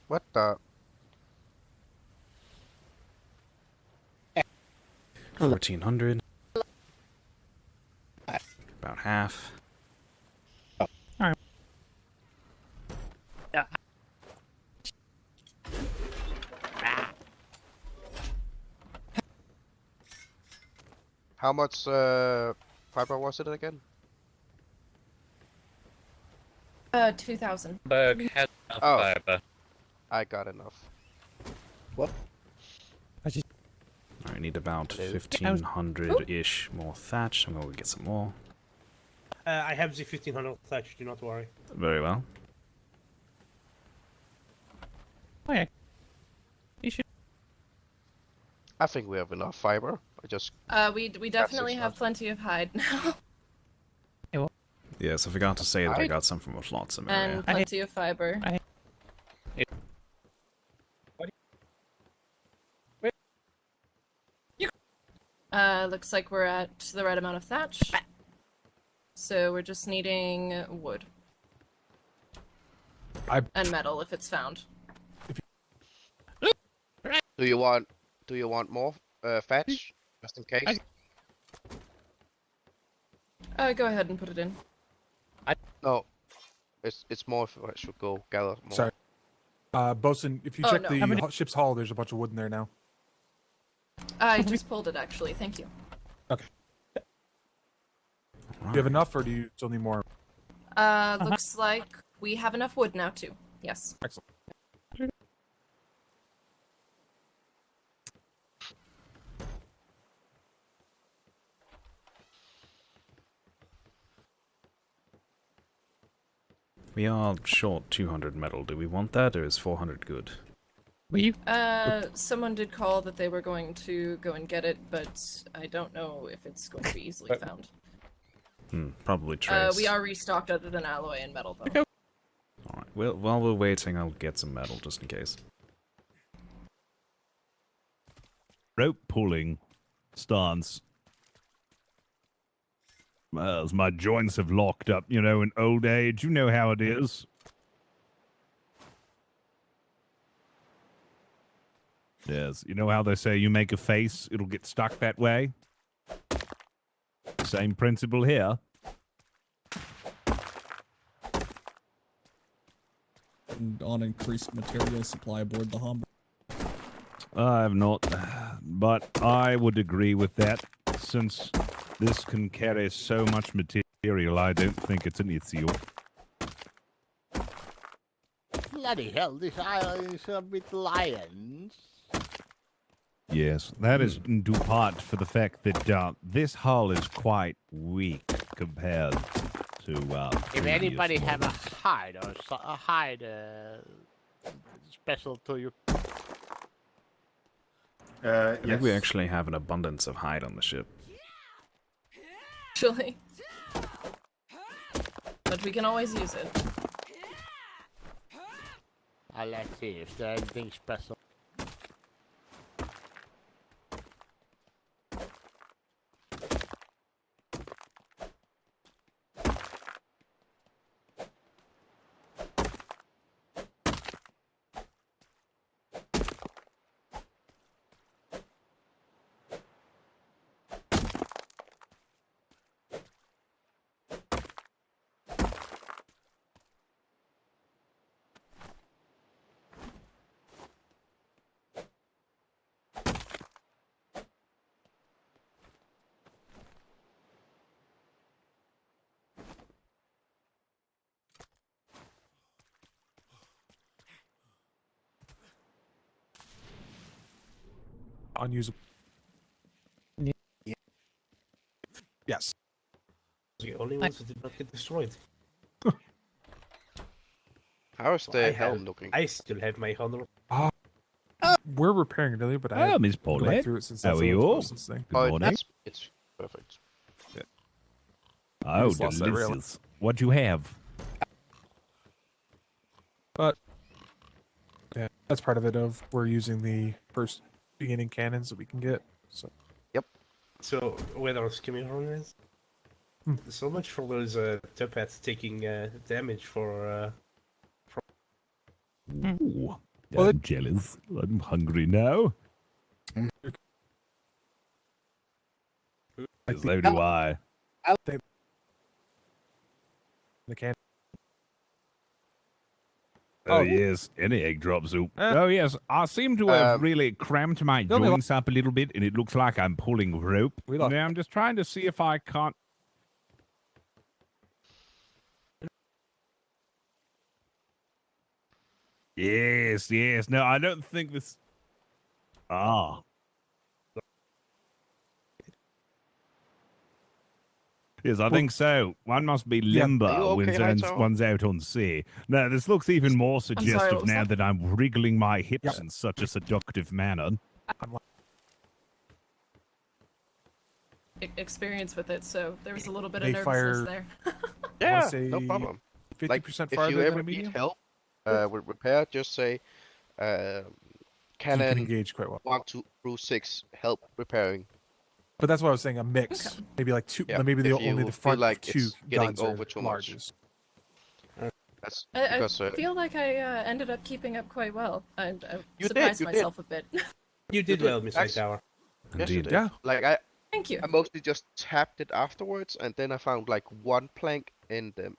What the? 1,400. About half. Alright. How much fiber was it again? 2,000. Berg has enough fiber. I got enough. What? I need about 1,500-ish more thatch. I'm going to get some more. I have the 1500 thatch, do not worry. Very well. Okay. You should. I think we have enough fiber. I just. We definitely have plenty of hide now. Yes, I forgot to say that I got some from a flotsam area. And plenty of fiber. Looks like we're at the right amount of thatch. So we're just needing wood. And metal if it's found. Do you want more thatch just in case? Go ahead and put it in. No, it's more if I should go gather more. Sorry. Bosun, if you check the ship's hull, there's a bunch of wood in there now. I just pulled it actually, thank you. Okay. Do you have enough, or do you still need more? Looks like we have enough wood now too. Yes. Excellent. We are short 200 metal. Do we want that, or is 400 good? Someone did call that they were going to go and get it, but I don't know if it's going to be easily found. Probably trace. We are restocked other than alloy and metal though. Alright, well, while we're waiting, I'll get some metal just in case. Rope pulling stance. As my joints have locked up, you know, in old age. You know how it is. Yes, you know how they say you make a face, it'll get stuck that way? Same principle here. And on increased material supply aboard the Humber. I have not, but I would agree with that. Since this can carry so much material, I don't think it's an issue. Bloody hell, this island is with lions. Yes, that is in due part for the fact that this hull is quite weak compared to. If anybody have a hide or a hide special to you. I think we actually have an abundance of hide on the ship. Actually. But we can always use it. Let's see if there's anything special. Unusable. Yes. The only ones that did not get destroyed. How is the helm looking? I still have my honor. We're repairing it earlier, but I haven't Miss been going Paulette. through it since How that's are a you? Wilson's thing. Good morning. It's perfect. Yeah. Oh, just lost that rail. delicious. What you have? But yeah, that's part of it. Of we're using the first beginning cannons that we can get. So. Yep. So where else can we run this? So much for those Topats taking damage for. Ooh, I'm jealous. I'm hungry now. So do I. The can. Oh, yes, any egg drop soup. Oh, yes, I seem to have really cramped my joints up a little bit, and it looks like I'm pulling rope. Now, I'm just trying to see if I can't... Yes, yes. No, I don't think this... Ah. Yes, I think so. One must be limber Are you when okay, Hightower? one's out on sea. Now, this looks even more sorry, suggestive what was now that? that I'm wriggling my hips in such a seductive manner. Experience with it, so there was a little bit They of nervousness fire- there. Yeah, say no problem. 50% Like, if farther you than ever a need medium? help with repair, just say, Canon engage quite well. 1 through 6 help repairing. But that's what I was saying. A mix, maybe like two. Yeah, Maybe if only you the feel front like two it's getting guns are over too much. largest. That's I because feel like I ended up keeping up quite well. I You surprised did. myself a bit. You did well, Miss Hightower. Yes, you Indeed. did. Yeah. Like I Thank you. I mostly just tapped it afterwards, and then I found like one plank in the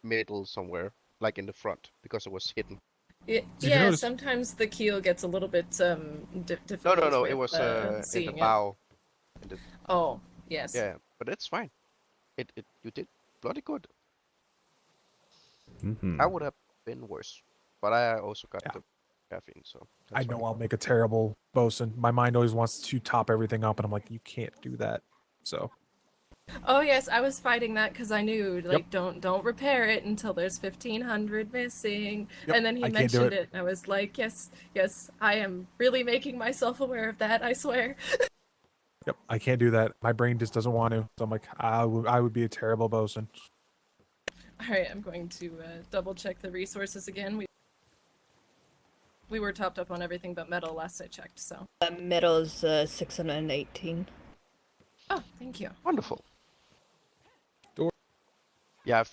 middle somewhere, like in the front, because it was hidden. Yeah, notice- sometimes the keel gets a little bit No, difficult. no, with, it was in the seeing it. bow. In the, Oh, yes. yeah, but it's fine. It you did bloody good. Mm-hmm. I would have been worse, but I also got the caffeine, so I that's know fine. I'll make a terrible bosun. My mind always wants to top everything up, and I'm like, you can't do that. So Oh yes, I was fighting that because I knew like don't repair it until there's 1,500 missing. Yep, And then he I can't do mentioned it. it, and I was like, yes, I am really making myself aware of that. I swear. yep, I can't do that. My brain just doesn't want to. So I'm like, I would be a terrible bosun. All right, I'm going to double check the resources again. We were topped up on everything but metal last I checked, so. Metal's 618. Oh, thank you. Wonderful. Yeah,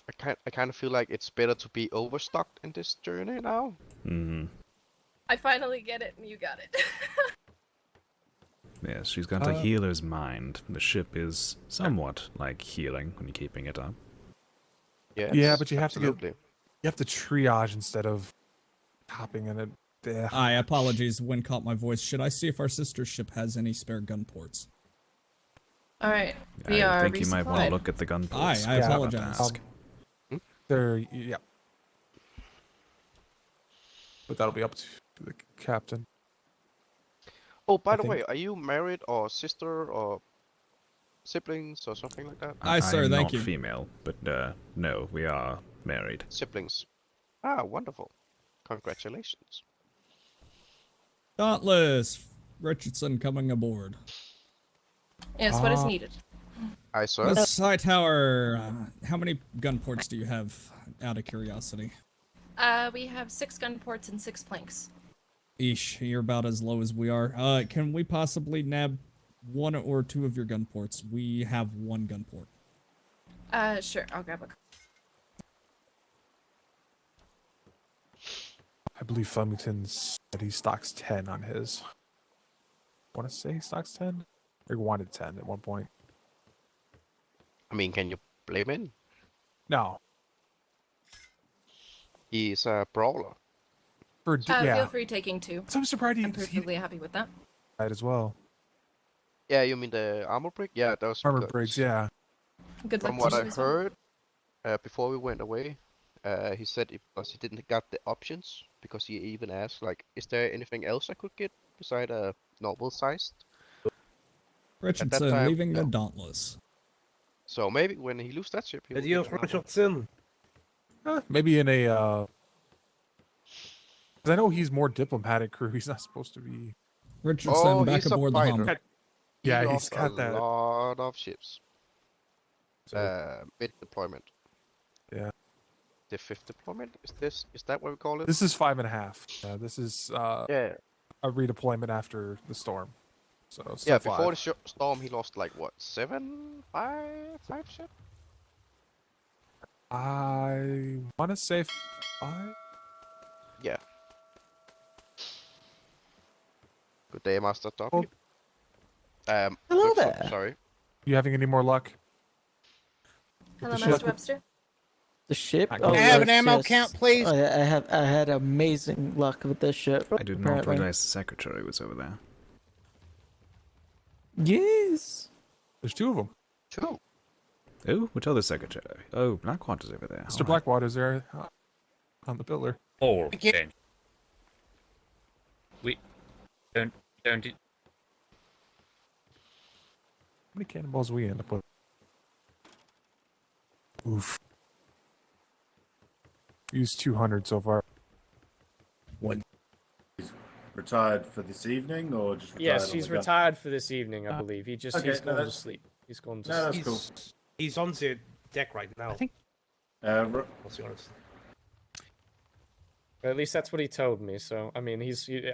I kind of feel like it's better to be overstocked in this journey now. Mm-hmm. I finally get it, and you got it. Yes, she's got a healer's mind. The ship is somewhat like healing when you're keeping it up. Yes, Yeah, but you have absolutely. you have to triage instead of hopping in it. Yeah. Hi, apologies. Wind caught my voice. Should I see if our sister ship has any spare gun ports? All right, we I are think you might want to resupplied. look at the gun ports. I Yeah, apologize. There, yeah. But that'll be up to the captain. Oh, by I the think- way, are you married or sister or siblings or something like that? Aye, sir, I'm thank not you. female, but no, we are married. Siblings. Ah, wonderful. Congratulations. Dauntless! Richardson coming aboard. Yes, what is needed? Aye, sir. Miss Hightower, how many gun ports do you have, out of curiosity? We have 6 gun ports and 6 planks. Eesh, you're about as low as we are. Can we possibly nab 1 or 2 of your gun ports? We have 1 gun port. Sure, I'll grab a. I believe Flemington said he stocks 10 on his. I want to say he stocks 10? Or he wanted 10 at one point. I mean, can you blame him? No. He's a brawler. For, yeah. Feel free taking 2. So I'm surprised I'm perfectly happy with that. that as well. Yeah, you mean the armor brick? Yeah, those Armor because brigs, yeah. Good luck From to what you I as well. heard, before we went away, he said because he didn't got the options, because he even asked like, is there anything else I could get beside a normal sized? Richardson, time, leaving the no. Dauntless. So maybe when he loses that ship, he will Adios, get an armor. Richardson. Maybe in a. Because I know he's more diplomatic crew. He's not supposed to be. Richardson, back he's a aboard the fighter. Hummer. Yeah, He he's lost got a that. lot of ships. Mid deployment. Yeah. The 5th deployment? Is that what we call it? This is 5.5. This is Yeah. a redeployment after the storm. So still Yeah, before 5. the storm, he lost like what, 5 ships? I want to say 5. Yeah. Good day, Master Top. Oh. Hello Whoops, there. sorry. You having any more luck? Hello, the Master ship? Webster. The ship? Can I have an ammo count, please? I had amazing luck with this ship. I did not realize the secretary was over there. Yes. There's 2 of them. 2? Oh, which other secretary? Oh, Blackwater's over there. Mr. Blackwater's there on the pillar. Oh, then. We don't. How many cannonballs we end up with? Oof. Used 200 so far. One. He's retired for this evening, or just retired? Yes, he's retired for this evening, I believe. He's gone to sleep. He's gone to sleep. That's cool. He's on the deck right now. I think. What's the honest? At least that's what he told me. So I mean,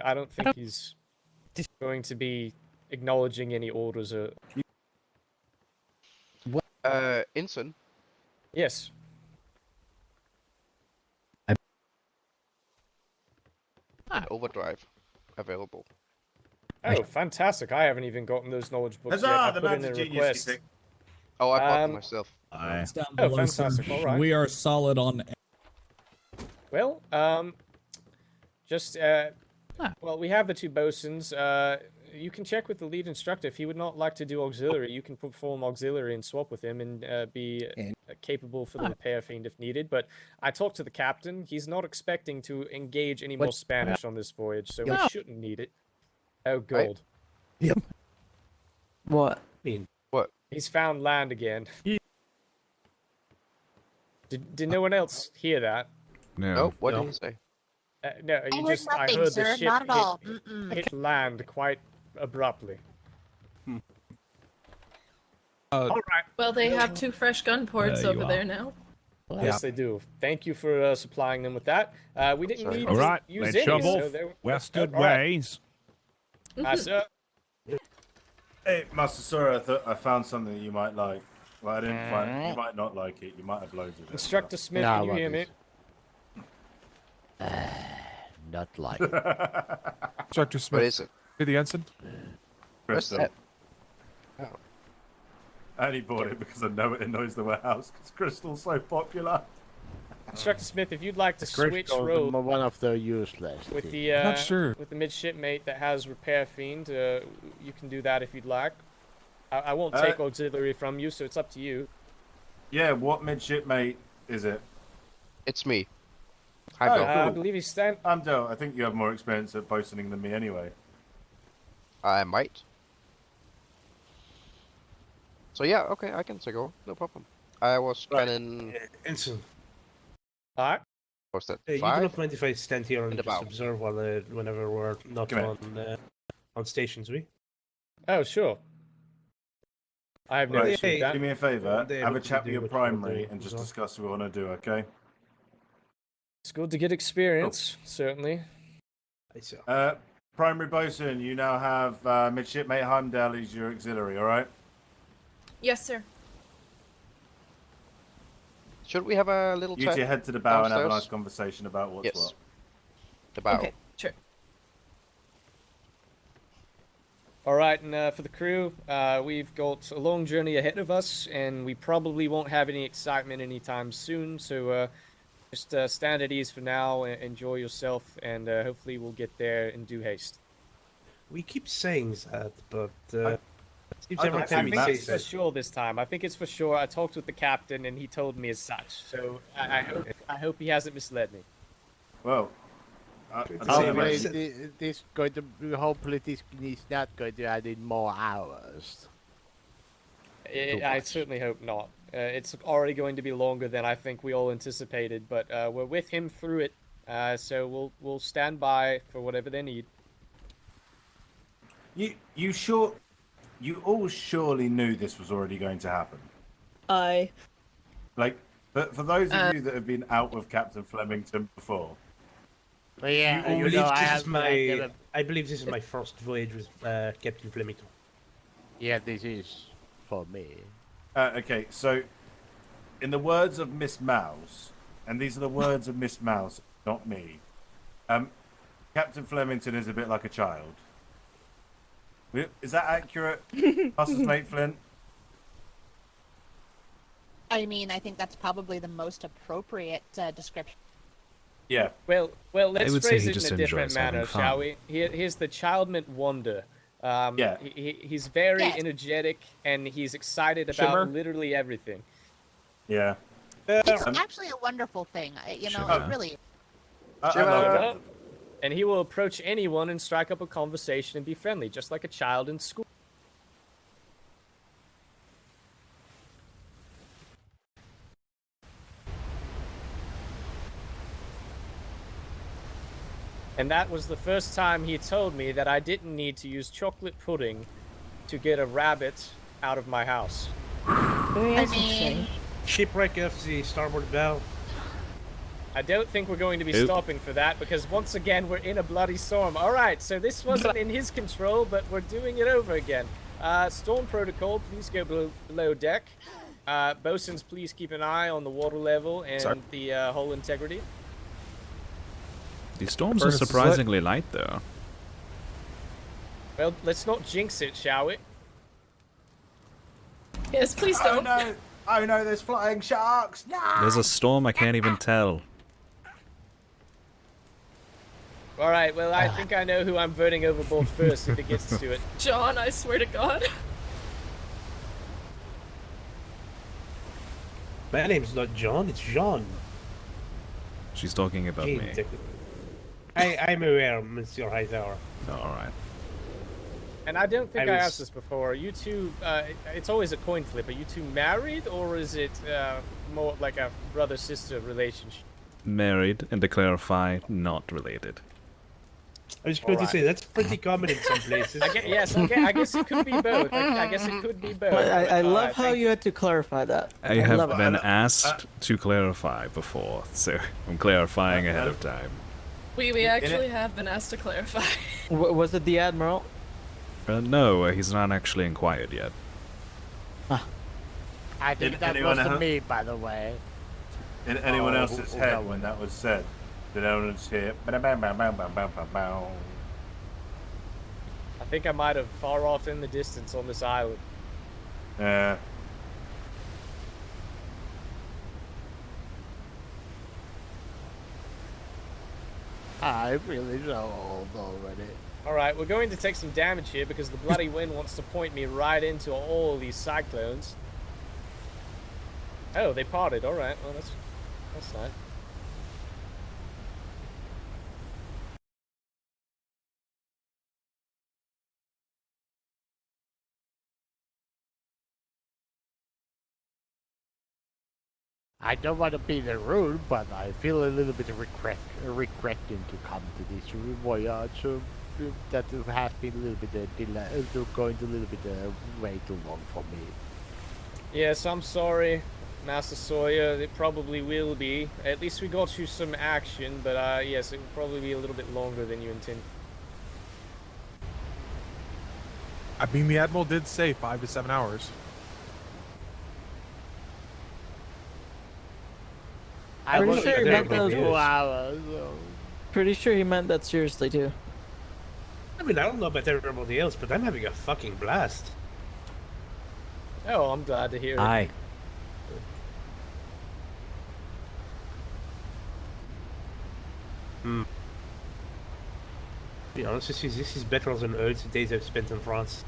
I don't think he's going to be acknowledging any orders. Ensign. Yes. Overdrive available. Oh, fantastic! I haven't even gotten those knowledge books Huzzah, yet. I the put in man's a a genius, request. you think? Oh, I bought them myself. It's down Oh, below, sir. fantastic! All right. We are solid on. Well, well, we have the 2 bosuns. You can check with the lead instructor if he would not like to do auxiliary. You can perform auxiliary and swap with him and be capable for the repair fiend if needed. But I talked to the captain. He's not expecting to engage any more Spanish on this voyage, so we shouldn't need it. Oh, gold. Yep. What? What? He's found land again. Did no one else hear that? No. Nope. What did he say? No, I heard nothing, heard sir, the ship not at all. hit land quite abruptly. All right. Well, they have 2 fresh gun ports over there now. Yes, they do. Thank you for supplying them with that. We didn't need All right, to use let's any, shovel so they were... westward all right. ways. Sir. Hey, Master Sora, I found something that you might like. Well, I didn't find. You might not like it. You might have loads of it. Instructor Smith, can you hear me? Not like. Instructor Smith. What is it? You're the ensign? Crystal. I only bought it because I know it annoys the warehouse because Crystal's so popular. Instructor Smith, if you'd like to switch roles one of the useless. with the Not sure. with the midshipmate that has repair fiend, you can do that if you'd like. I won't take auxiliary from you, so it's up to you. Yeah, what midshipmate is it? It's me. Hi, Hi, Bill. I believe he's stand. I'm Del. I think you have more experience at boasoning than me anyway. I might. So yeah, okay, I can take over. No problem. I was planning. Ensign. Alright. Was that You do 5? not mind if I stand here and In the just bow. observe while whenever we're not on stations, we? Oh, sure. I have no Right, issue with that. do me a favour. They're Have able a to chat do with your what you want to primary do and as just well. discuss what we want to do. Okay. It's good to get experience, certainly. Primary bosun, you now have midshipmate Heimdall as your auxiliary. All right. Yes, sir. Should we have a little You chat? two head to the bow and have a nice downstairs? conversation about what's Yes. what. The bow. Okay, sure. All right, and for the crew, we've got a long journey ahead of us, and we probably won't have any excitement anytime soon. So just stand at ease for now, enjoy yourself, and hopefully we'll get there in due haste. We keep saying that, but seems I every don't time I we think say it's for that. sure this time. I think it's for sure. I talked with the captain, and he told me as such. So I hope he hasn't misled me. Well, hopefully this is not going to add in more hours. I certainly hope not. It's already going to be longer than I think we all anticipated, but we're with him through it, so we'll stand by for whatever they need. You all surely knew this was already going to happen. Like, but for those of you that have been out with Captain Flemington before. But yeah, I you believe know, I believe this is my first voyage with Captain Flemington. Yeah, this is for me. Okay, so in the words of Miss Mouse, and these are the words of Miss Mouse, not me. Captain Flemington is a bit like a child. Is that accurate, Master's Mate Flint? I mean, I think that's probably the most appropriate description. Yeah. Well, let's would say phrase he it just in a different enjoys having manner, fun. shall we? Here's the childmint wonder. Yeah. He's very energetic and he's excited about Shimmer? literally everything. Yeah. It's actually a wonderful thing. You know, it really. I love that. And he will approach anyone and strike up a conversation and be friendly, just like a child in school. And that was the first time he told me that I didn't need to use chocolate pudding to get a rabbit out of my house. I mean, shipwreck off the starboard bow. I don't think we're going to be Oop. stopping for that because once again we're in a bloody storm. Alright, so this wasn't in his control, but we're doing it over again. Storm protocol, please go below deck. Bosuns, please keep an eye on the water level and the hull integrity. These storms are surprisingly light, though. Well, let's not jinx it, shall we? Yes, please don't. No. Oh no, there's flying sharks. No. There's a storm I can't even tell. Alright, well, I think I know who I'm voting overboard first if it gets to it. John, I swear to God. My name's not John, it's Jean. She's talking about Jean, me. I'm aware, Monsieur Hightower. Alright. And I don't think I I was- asked this before. Are you two, it's always a coin flip. Are you two married, or is it more like a brother-sister relationship? Married, and to clarify, not related. I was going to say, that's pretty common in some places. I guess it could be both. I guess it could be both. I love how you had to clarify that. I love have it. been asked to clarify before, so I'm clarifying ahead of time. We actually have been asked to clarify. Was it the Admiral? No, he's not actually inquired yet. I think Did that anyone was else- me, by the way. In anyone Oh, else's who- head who- when that was said, did anyone else hear? Ba-da-bam-bam-bam-bam-bam-bam? I think I might have far off in the distance on this island. Yeah. I really know already. Alright, we're going to take some damage here because the bloody wind wants to point me right into all these cyclones. Oh, they parted. Alright, well that's nice. I don't want to be rude, but I feel a little bit of regretting to come to this voyage. That has been a little bit going a little bit way too long for me. Yes, I'm sorry, Master Sawyer. It probably will be. At least we got you some action, but yes, it will probably be a little bit longer than you intend. I mean, the Admiral did say 5 to 7 hours. Pretty sure he meant those 2 hours. Pretty sure he meant that seriously too. I mean, I don't know about everybody else, but I'm having a fucking blast. Oh, I'm glad to hear it. Aye. To be honest with you, this is better than all the days I've spent in France.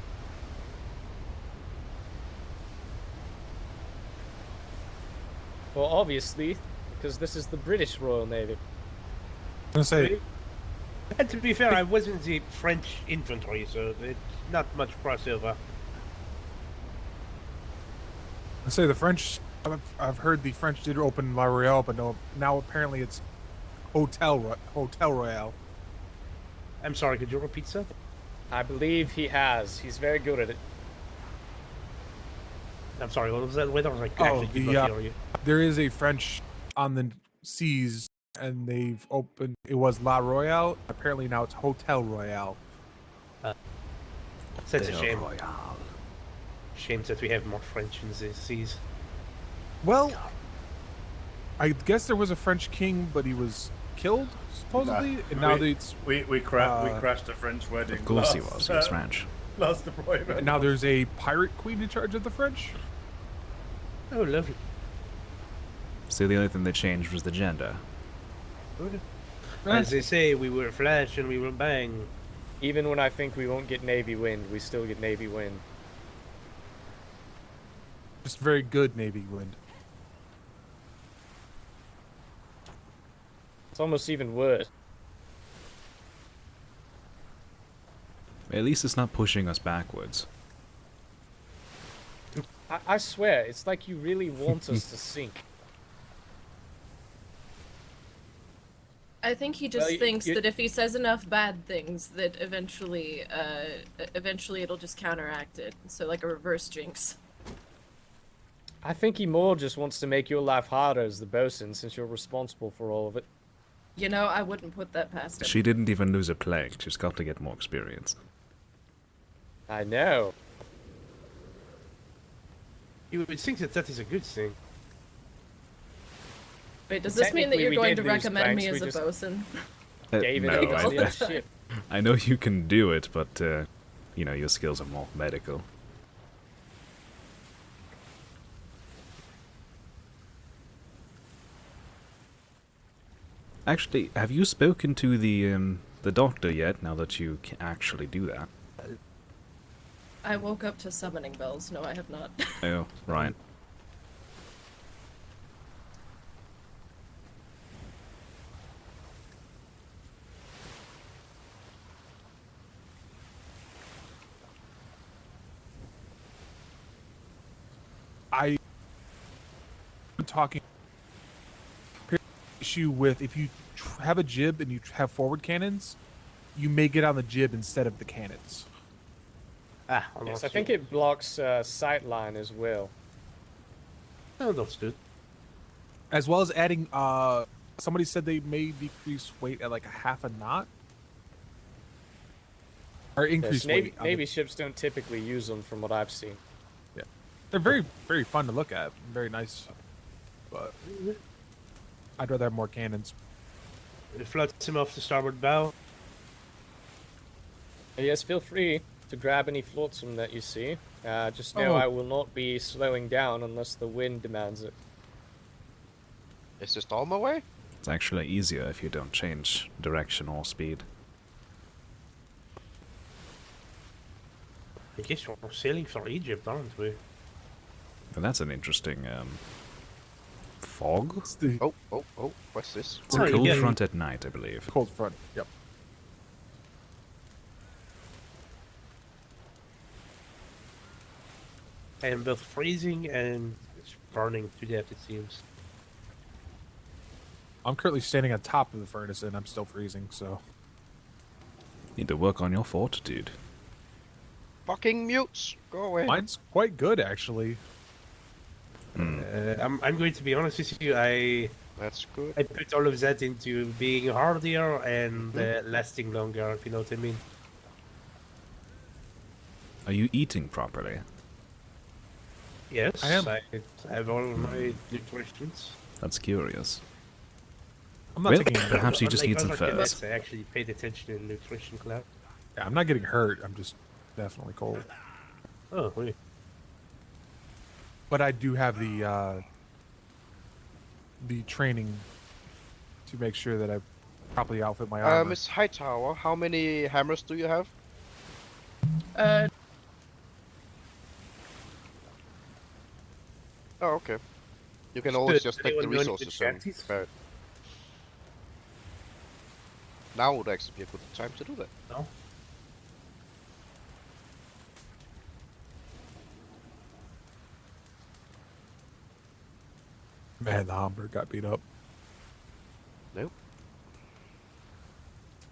Well, obviously, because this is the British Royal Navy. I'm gonna say, And to be fair, I was in the French infantry, so it's not much crossover. I say the French. I've heard the French did open La Royale, but no, now apparently it's Hotel Royale. I'm sorry, could you repeat that? I believe he has. He's very good at it. I'm sorry, what was that? Wait, I was like, Oh, actually did not hear you. there is a French on the seas, and they've opened. It was La Royale. Apparently now it's Hotel Royale. Such a Del shame. Royale. Shame that we have more French in the seas. Well, I guess there was a French king, but he was killed supposedly, and now it's we crashed a French wedding. Of course he last, was. He was French. Last deployment. and now there's a pirate queen in charge of the French. Oh, lovely. So the only thing that changed was the gender. As they say, we were flash and we were bang. Even when I think we won't get Navy wind, we still get Navy wind. Just very good Navy wind. It's almost even worse. At least it's not pushing us backwards. I swear, it's like you really want us to sink. I think he just thinks that if he says enough bad things, that eventually it'll just counteract it. So like a reverse jinx. I think he more just wants to make your life harder as the bosun, since you're responsible for all of it. You know, I wouldn't put that past him. She didn't even lose a plank. She's got to get more experience. I know. You would think that is a good thing. Wait, does this mean that you're going to lose recommend me planks, as a bosun? David, No, on the ship. I know you can do it, but, you know, your skills are more medical. Actually, have you spoken to the doctor yet, now that you can actually do that? I woke up to summoning bells. No, I have not. Oh, right. I'm talking issue with if you have a jib and you have forward cannons, you may get on the jib instead of the cannons. Yes, I think it blocks sight line as well. Oh, that's good. As well as adding, somebody said they may decrease weight at like a half a knot. Or increase Yes, weight. Navy ships don't typically use them from what I've seen. Yeah. They're very, very fun to look at. Very nice. But I'd rather have more cannons. It floats him off the starboard bow. Yes, feel free to grab any flotsam that you see. Just know I will not be slowing down unless the wind demands it. Is this storm away? It's actually easier if you don't change direction or speed. I guess we're sailing for Egypt, aren't we? And that's an interesting, fog? Oh, what's this? It's a cold front at night, I believe. Cold front, yep. I am both freezing and it's burning to death, it seems. I'm currently standing on top of the furnace and I'm still freezing, so... Need to work on your fortitude. Fucking mutes! Go away. Mine's quite good, actually. I'm going to be honest with you, That's good. I put all of that into being hardier and lasting longer, if you know what I mean. Are you eating properly? Yes, I am. I have all of my nutritions. That's curious. I'm not Well, taking... perhaps you just Unlike need some other furs. cadets, I actually paid attention in nutrition class. Yeah, I'm not getting hurt. I'm just definitely cold. Oh, wait. But I do have the training to make sure that I properly outfit my armor. Miss Hightower, how many hammers do you have? Oh, okay. You can always just take the resources and spare it. Now would actually be a good time to do that. No? Man, the Homburg got beat up. Nope.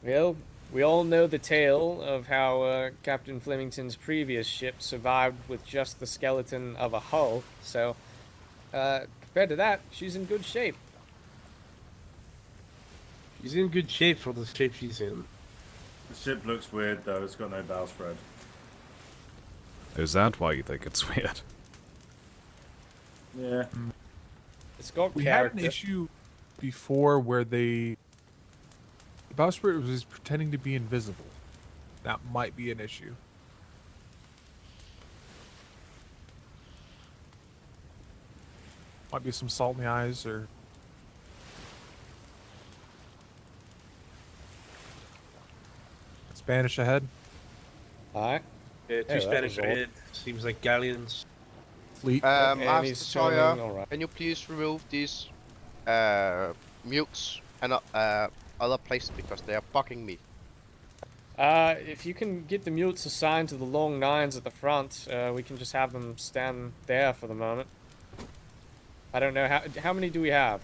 Well, we all know the tale of how Captain Flemington's previous ship survived with just the skeleton of a hull, so compared to that, she's in good shape. She's in good shape for the shape she's in. The ship looks weird though, it's got no bow spread. Is that why you think it's weird? Yeah. It's got We character. had an issue before where the bowsprit was pretending to be invisible. That might be an issue. Might be some salt in the eyes, or... Spanish ahead. Alright. Two Spanish ahead. Seems like galleons. Fleet. Master Sawyer, turning, alright. can you please remove these mutes and other places because they are bugging me? If you can get the mutes assigned to the long nines at the front, we can just have them stand there for the moment. I don't know, how many do we have?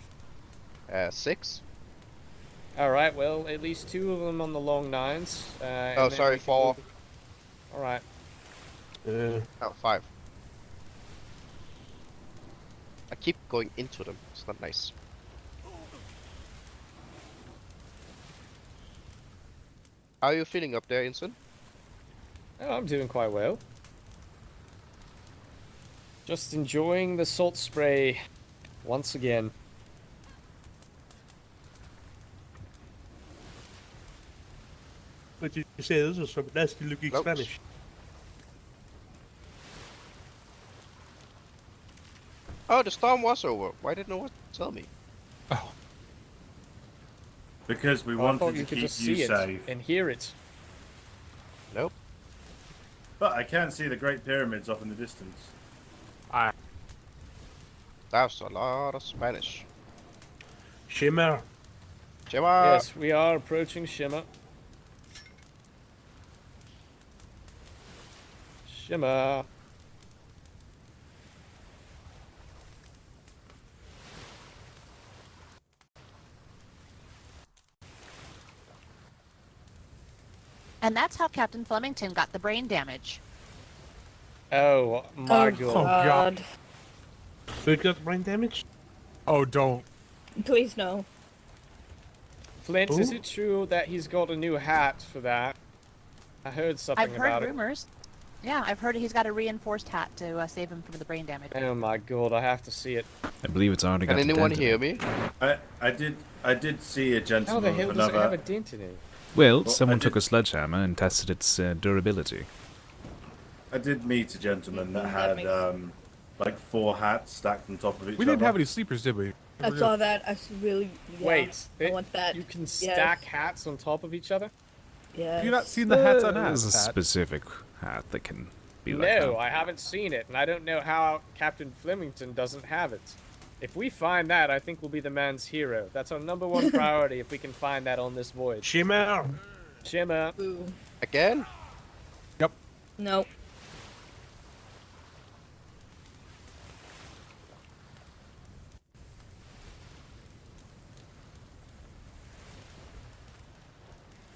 6. Alright, well, at least 2 of them on the long nines. Oh, sorry, 4. Alright. Oh, 5. I keep going into them, it's not nice. How are you feeling up there, Ensign? Oh, I'm doing quite well. Just enjoying the salt spray once again. But you say those are some nasty looking Spanish. Oh, the storm was over. Why didn't no one tell me? Because we Well, I thought wanted you to could keep just you see safe. it and hear it. Nope. But I can see the Great Pyramids off in the distance. That's a lot of Spanish. Shimmer. Shimmer. Yes, we are approaching Shimmer. Shimmer. And that's how Captain Flemington got the brain damage. Oh my god. Oh god. Who got brain damage? Oh, don't. Please no. Flint, is Ooh. it true that he's got a new hat for that? I heard something I've heard about rumors. Yeah, I've heard he's got a reinforced hat to save him from the brain damage. it. Oh my god, I have to see it. I believe it's already got Can anyone dented. hear me? I did see a How gentleman the hell with does it have another. a dent in it? Well, Well, someone I took did- a sledgehammer and tested its durability. I did meet a gentleman that had like 4 hats stacked on top of each other. We didn't have any sleepers, did we? I saw that. I really. Yeah, Wait, I want that. you can Yes. stack hats on top of each other? Yeah. Have you not seen the hats on There's hats, a Pat? specific hat that can be like No, that. I haven't seen it, and I don't know how Captain Flemington doesn't have it. If we find that, I think we'll be the man's hero. That's our #1 priority if we can find that on this voyage. Shimmer. Shimmer. Ooh. Again? Yep. No.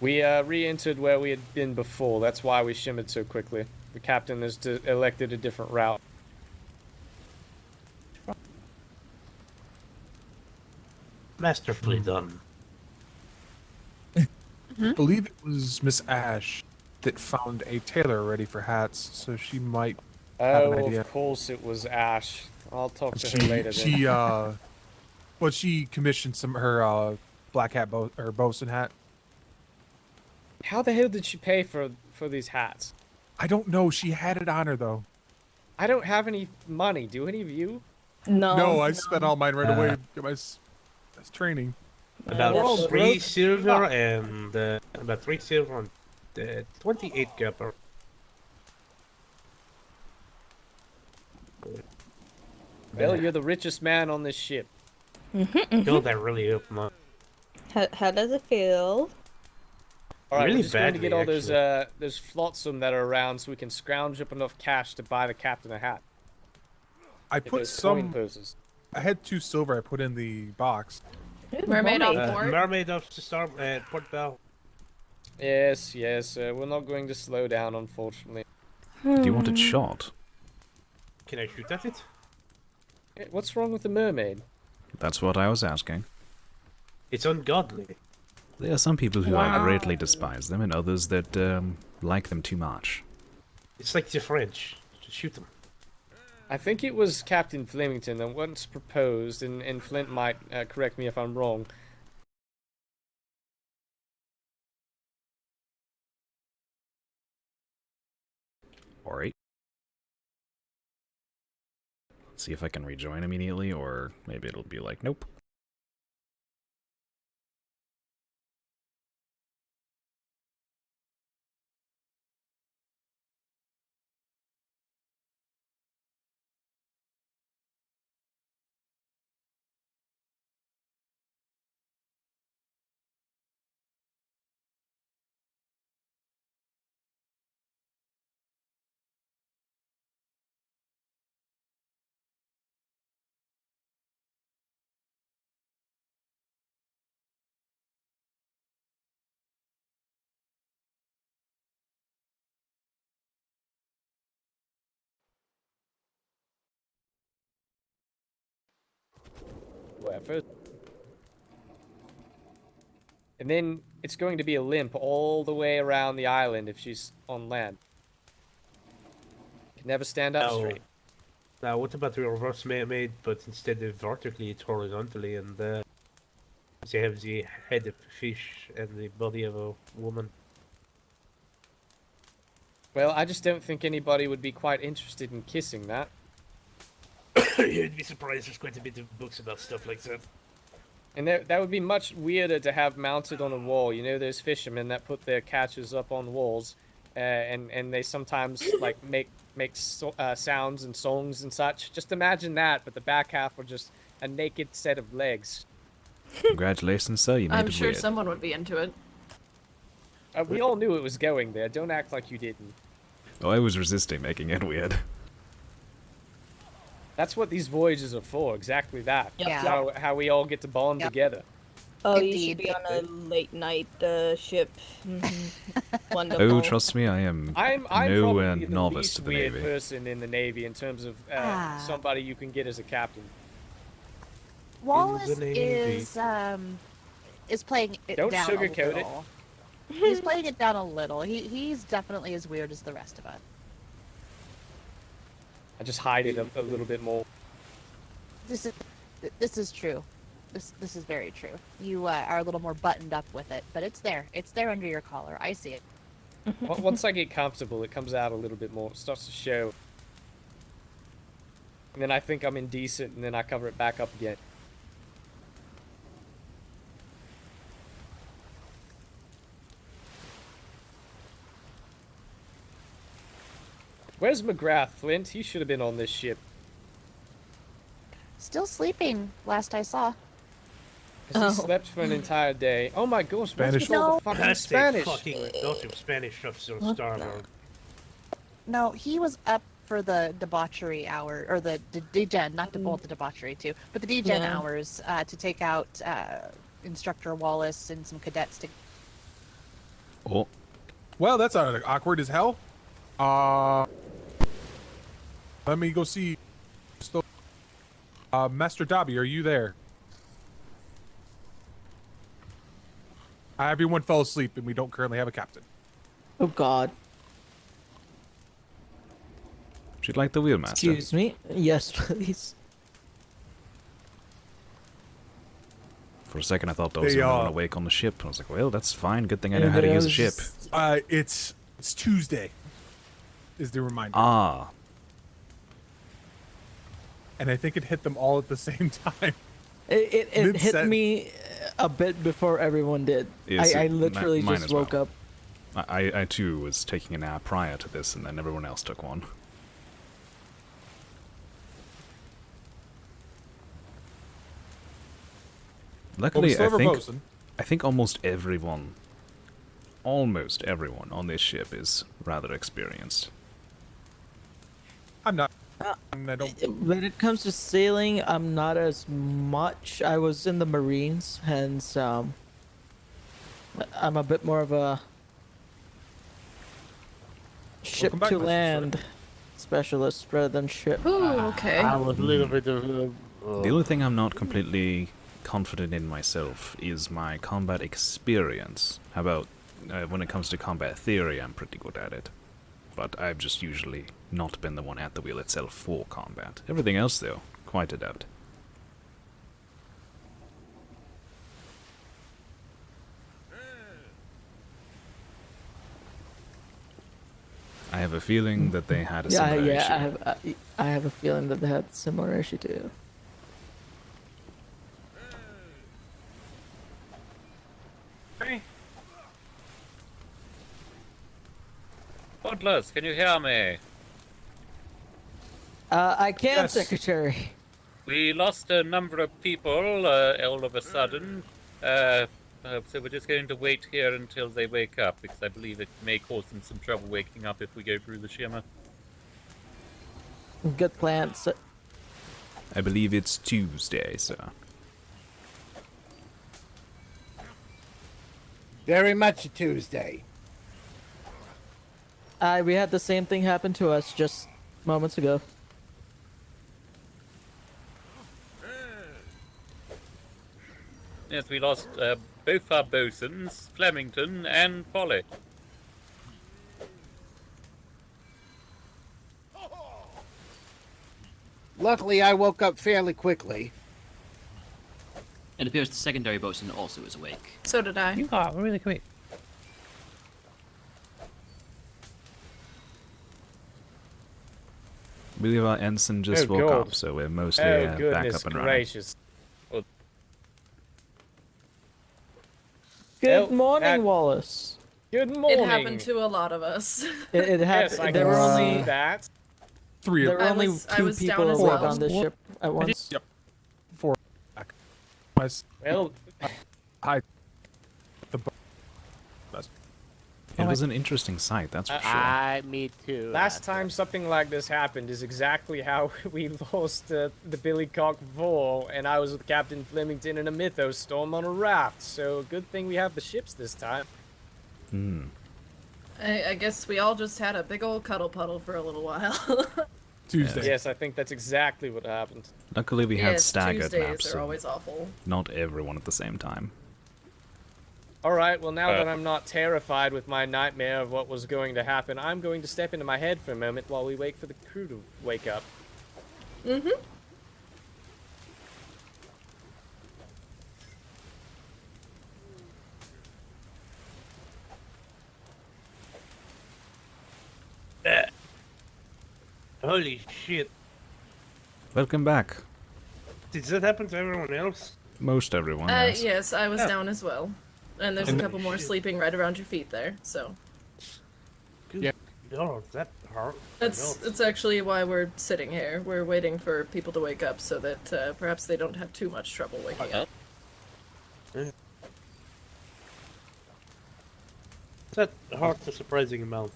We re-entered where we had been before. That's why we shimmered so quickly. The captain has elected a different route. Masterfully done. I believe it was Miss Ash that found a tailor ready for hats, so she might have Oh, an idea. of course it was Ash. I'll talk to her She, later then. she, well, she commissioned her black hat or bosun hat. How the hell did she pay for these hats? I don't know. She had it on her though. I don't have any money. Do any of you? No. No, I spent all mine right away. Get my that's training. About 3 silver and about 3 silver and 28 copper. Well, you're the richest man on this ship. God, I really hope not. How does it feel? All right, Really we're just going to badly, get all actually. those flotsam that are around so we can scrounge up enough cash to buy the captain a hat. I Get put those coin some. purses. I had 2 silver I put in the box. Mermaid on board. Mermaid off the start port bow. Yes, yes. We're not going to slow down, unfortunately. Do you want it shot? Can I shoot at it? What's wrong with the mermaid? That's what I was asking. It's ungodly. There are some people who Wow. greatly despise them, and others that like them too much. It's like the French. Just shoot them. I think it was Captain Flemington that once proposed, and Flint might correct me if I'm wrong. Alright. see if I can rejoin immediately, or maybe it'll be like, nope. Whatever. And then it's going to be a limp all the way around the island if she's on land. Can never stand up straight. Now, what about the reverse mermaid, but instead of vertically, it's horizontally, and they have the head of a fish and the body of a woman? Well, I just don't think anybody would be quite interested in kissing that. You'd be surprised, there's quite a bit of books about stuff like that. And that would be much weirder to have mounted on a wall. You know those fishermen that put their catches up on walls, and they sometimes like make sounds and songs and such. Just imagine that, but the back half were just a naked set of legs. Congratulations, sir. You made I'm it sure weird. someone would be into it. We all knew it was going there. Don't act like you didn't. Oh, I was resisting making it weird. That's what these voyages are for. Exactly that. Yeah. That's how we all get to bond together. Oh, you should be on a late night ship. Wonderful. Oh, trust me, I am I'm no probably the novice least to the weird Navy. person in the Navy in terms of somebody you can get as a captain. Wallace Navy. is playing it Don't down sugarcoat a it. little. He's playing it down a little. He's definitely as weird as the rest of us. I just hide it a little bit more. This is true. This is very true. You are a little more buttoned up with it, but it's there. It's there under your collar. I see it. Once I get comfortable, it comes out a little bit more. It starts to show. And then I think I'm indecent, and then I cover it back up again. Where's McGrath, Flint? He should have been on this ship. Still sleeping, last I saw. Has he slept for an entire day? Oh my gosh, Spanish. what's with all the No. fucking That's Spanish? a fucking adultery of Spanish stuff on What Starboard. No, he was up for the debauchery hour, or the degen, not well, the debauchery too, but the degen Yeah. hours to take out Instructor Wallace and some cadets to. Oh. Well, that's awkward as hell. Let me go see. Master Dobby, are you there? Everyone fell asleep, and we don't currently have a captain. Oh God. Would you like the wheelmaster? Excuse me. Yes, please. For a second, I thought there was They, no one awake on the ship. I was like, well, that's fine. Good thing I know how Anybody to use a else? ship. It's Tuesday. Is the reminder. Ah. And I think it hit them all at the same time. It hit Mid-sentence. me a bit before everyone did. Yes, I literally mine just as well. woke up. I too was taking a nap prior to this, and then everyone else took one. Luckily, still have our bosun. I think almost everyone on this ship is rather experienced. I'm not. I don't. When it comes to sailing, I'm not as much. I was in the Marines, hence I'm a bit more of a ship Welcome back, to Master land specialist rather than ship. Ooh, okay. I was a little bit of. The only thing I'm not completely confident in myself is my combat experience. How about when it comes to combat theory, I'm pretty good at it. But I've just usually not been the one at the wheel itself for combat. Everything else, though, quite adept. I have a feeling that they had a Yeah, similar issue. yeah. I have a feeling that they had a similar issue too. Hey. Podless, can you hear me? I can, Yes. Secretary. We lost a number of people all of a sudden. So we're just going to wait here until they wake up, because I believe it may cause them some trouble waking up if we go through the shimmer. Good plan. I believe it's Tuesday, sir. Very much a Tuesday. We had the same thing happen to us just moments ago. Yes, we lost both our bosuns, Flemington and Polly. Luckily, I woke up fairly quickly. It appears the secondary bosun also is awake. So did I. You got really quick. I believe our ensign just Oh, woke God. up, so we're mostly Oh, back goodness up and running. gracious. Well, Good Oh, morning, that- Wallace. Good morning. It happened to a lot of us. It happened. Yes, I there can were see only that. Three. there were I only was- I two was down people as awake well. on this ship at once. Yep. 4. Well, Hi. It was an interesting sight, that's for sure. Me too. Last time something like this happened is exactly how we lost the Billy Cock 4, and I was with Captain Flemington in a mythos storm on a raft, so good thing we have the ships this time. Hmm. I guess we all just had a big old cuddle puddle for a little while. Tuesday. Yes, I think that's exactly what happened. Luckily we had Yes, staggered Tuesdays maps, are so always awful. not everyone at the same time. Alright, well now that I'm not terrified with my nightmare of what was going to happen, I'm going to step into my head for a moment while we wait for the crew to wake up. Mm-hmm. Holy shit. Welcome back. Did that happen to everyone else? Most everyone, yes. Yes, I was Oh. down as well. And there's a couple more sleeping right around your feet there, so. Good God, that hurt. That's actually why we're sitting here. We're waiting for people to wake up so that perhaps they don't have too much trouble waking up. That hurt a surprising amount.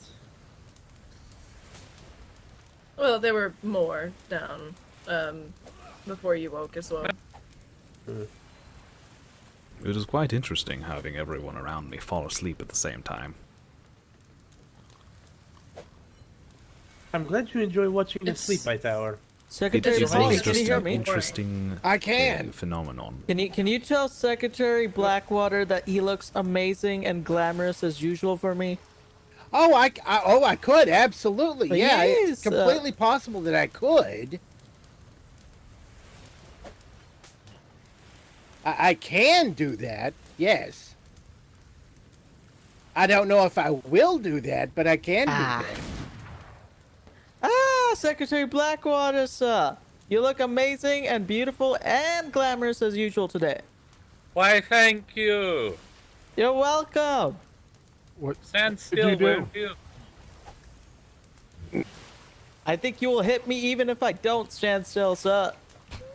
Well, there were more down before you woke as well. It was quite interesting having everyone around me fall asleep at the same time. I'm glad you enjoy watching me sleep, Hightower. Secretary It's Wallace, just can you hear an me? interesting I can. phenomenon. Can you tell Secretary Blackwater that he looks amazing and glamorous as usual for me? Oh, I could absolutely. Yeah, it's Yes, completely possible that I could. I can do that. Yes. I don't know if I will do that, but I can do that. Secretary Blackwater, sir. You look amazing and beautiful and glamorous as usual today. Why, thank you. You're welcome. What? Stand still, won't you? I think you will hit me even if I don't stand still, sir.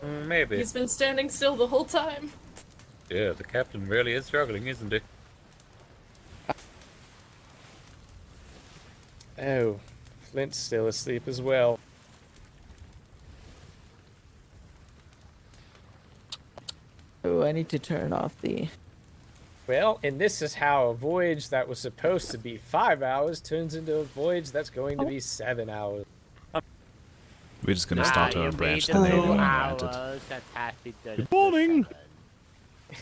Maybe. He's been standing still the whole time. Yeah, the captain really is struggling, isn't he? Oh, Flint's still asleep as well. Oh, I need to turn off the... Well, and this is how a voyage that was supposed to be 5 hours turns into a voyage that's going to be 7 hours. We're just gonna start our branch to Navy when granted. Good morning.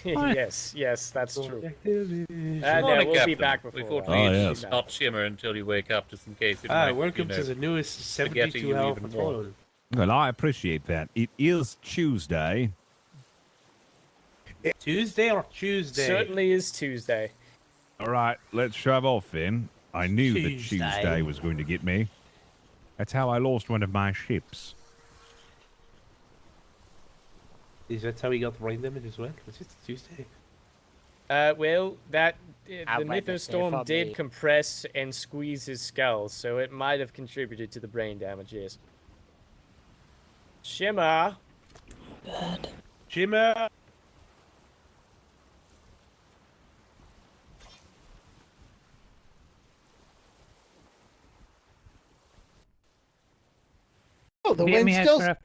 yes, that's true. Good No, morning, we'll be Captain. back We before. thought we'd yes. not shimmer until you wake up, just in case. It might, Welcome you to know, the newest spaghetti you 72-hour even patrol. more. Well, I appreciate that. It is Tuesday. Tuesday or Tuesday? Certainly is Tuesday. All right, let's shove off then. I knew that Tuesday was going to get me. That's how I lost one of my ships. Is that how he got brain damage as well? Was it Tuesday? Well, that How the about Mythos this Storm for did me? compress and squeeze his skull, so it might have contributed to the brain damage. Yes. Shimmer. Bad. Shimmer. Oh, the Get wind's me still. extra.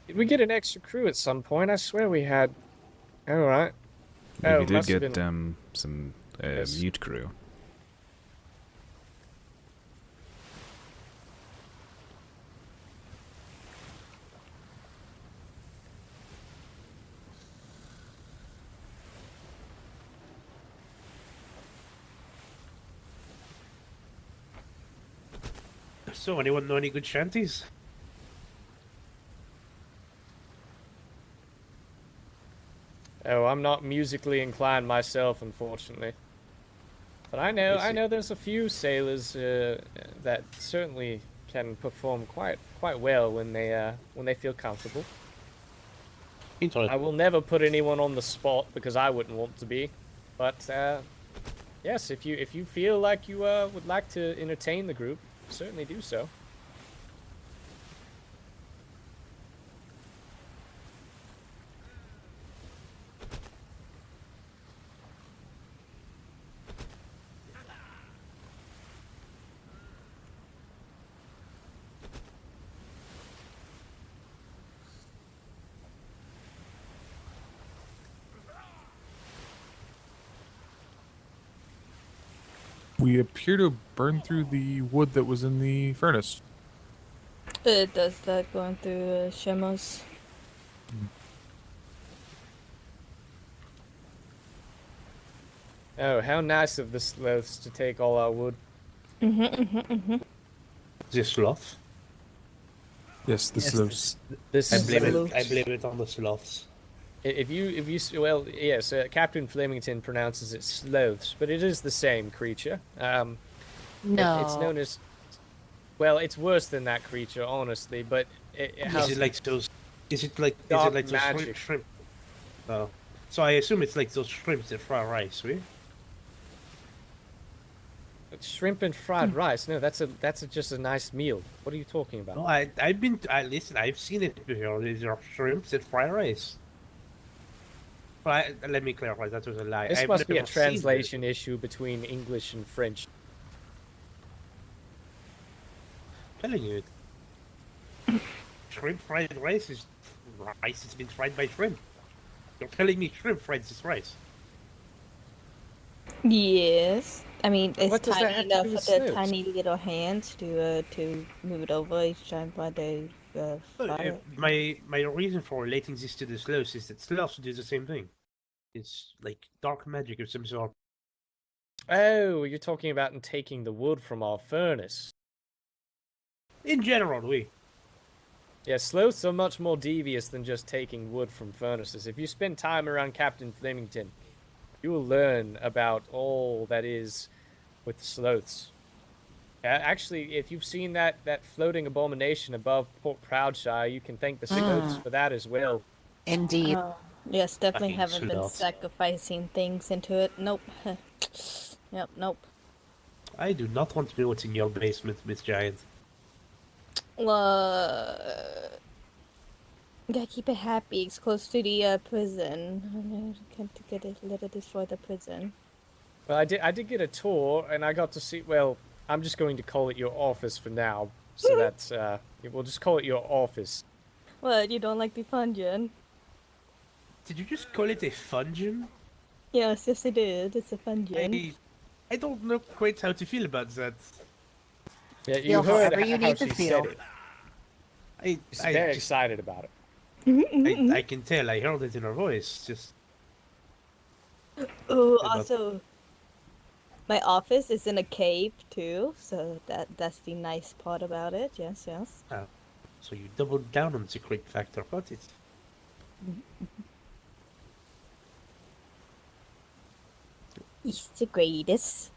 Did we get an extra crew at some point? I swear we had. All right. Yeah, we it did must have get been... some Yes. mute crew. So, anyone know any good shanties? Oh, I'm not musically inclined myself, unfortunately. But I know there's a few sailors that certainly can perform quite well when they feel comfortable. I will never put anyone on the spot because I wouldn't want to be. But yes, if you feel like you would like to entertain the group, certainly do so. We appear to have burned through the wood that was in the furnace. It does that going through Shemos. Oh, how nice of the sloths to take all our wood. The sloth? Yes, the sloths. This I blame it on the sloths. If you well, yes, Captain Flemington pronounces it sloths, but it is the same creature. No. It's known as. Well, it's worse than that creature, honestly, but it has. Is it like those? Is it like dark those magic. shrimp? Oh, so I assume it's like those shrimps that fry rice, right? Shrimp and fried rice? No, that's just a nice meal. What are you talking about? No, listen. I've seen it before. These are shrimps that fry rice. But let me clarify. That was a lie. This I've must be a never seen translation issue between English and French. I'm telling you, shrimp fried rice is rice that's been fried by shrimp. You're telling me shrimp fried this rice? Yes. I mean, it's What does that tiny have to enough do for with the sloths? tiny little hands to move it over each time while they fry it. My reason for relating this to the sloths is that sloths do the same thing. It's like dark magic of some sort. Oh, you're talking about taking the wood from our furnace. In general, we. Yeah, sloths are much more devious than just taking wood from furnaces. If you spend time around Captain Flemington, you will learn about all that is with sloths. Actually, if you've seen that floating abomination above Port Proudshire, you can thank the sloths for that as well. Indeed. Yes, definitely Fucking haven't been sloths. sacrificing things into it. Nope. Yep, nope. I do not want to know what's in your basement, Miss Giant. Gotta keep it happy. It's close to the prison. Can't get it. Let it destroy the prison. Well, I did get a tour, and I got to see. Well, I'm just going to call it your office for now. So that's we'll just call it your office. What? You don't like the Fungeon? Did you just call it a fungeon? Yes, yes, I did. It's a Fungeon. I don't know quite how to feel about that. Yeah, you Feel heard however you how need to she feel. said it. She's very excited about it. I can tell. I heard it in her voice. Just Oh, About- also, My office is in a cave too, so that's the nice part about it. Yes, yes. Oh, so you doubled down on the creep factor, got it? It's the greatest.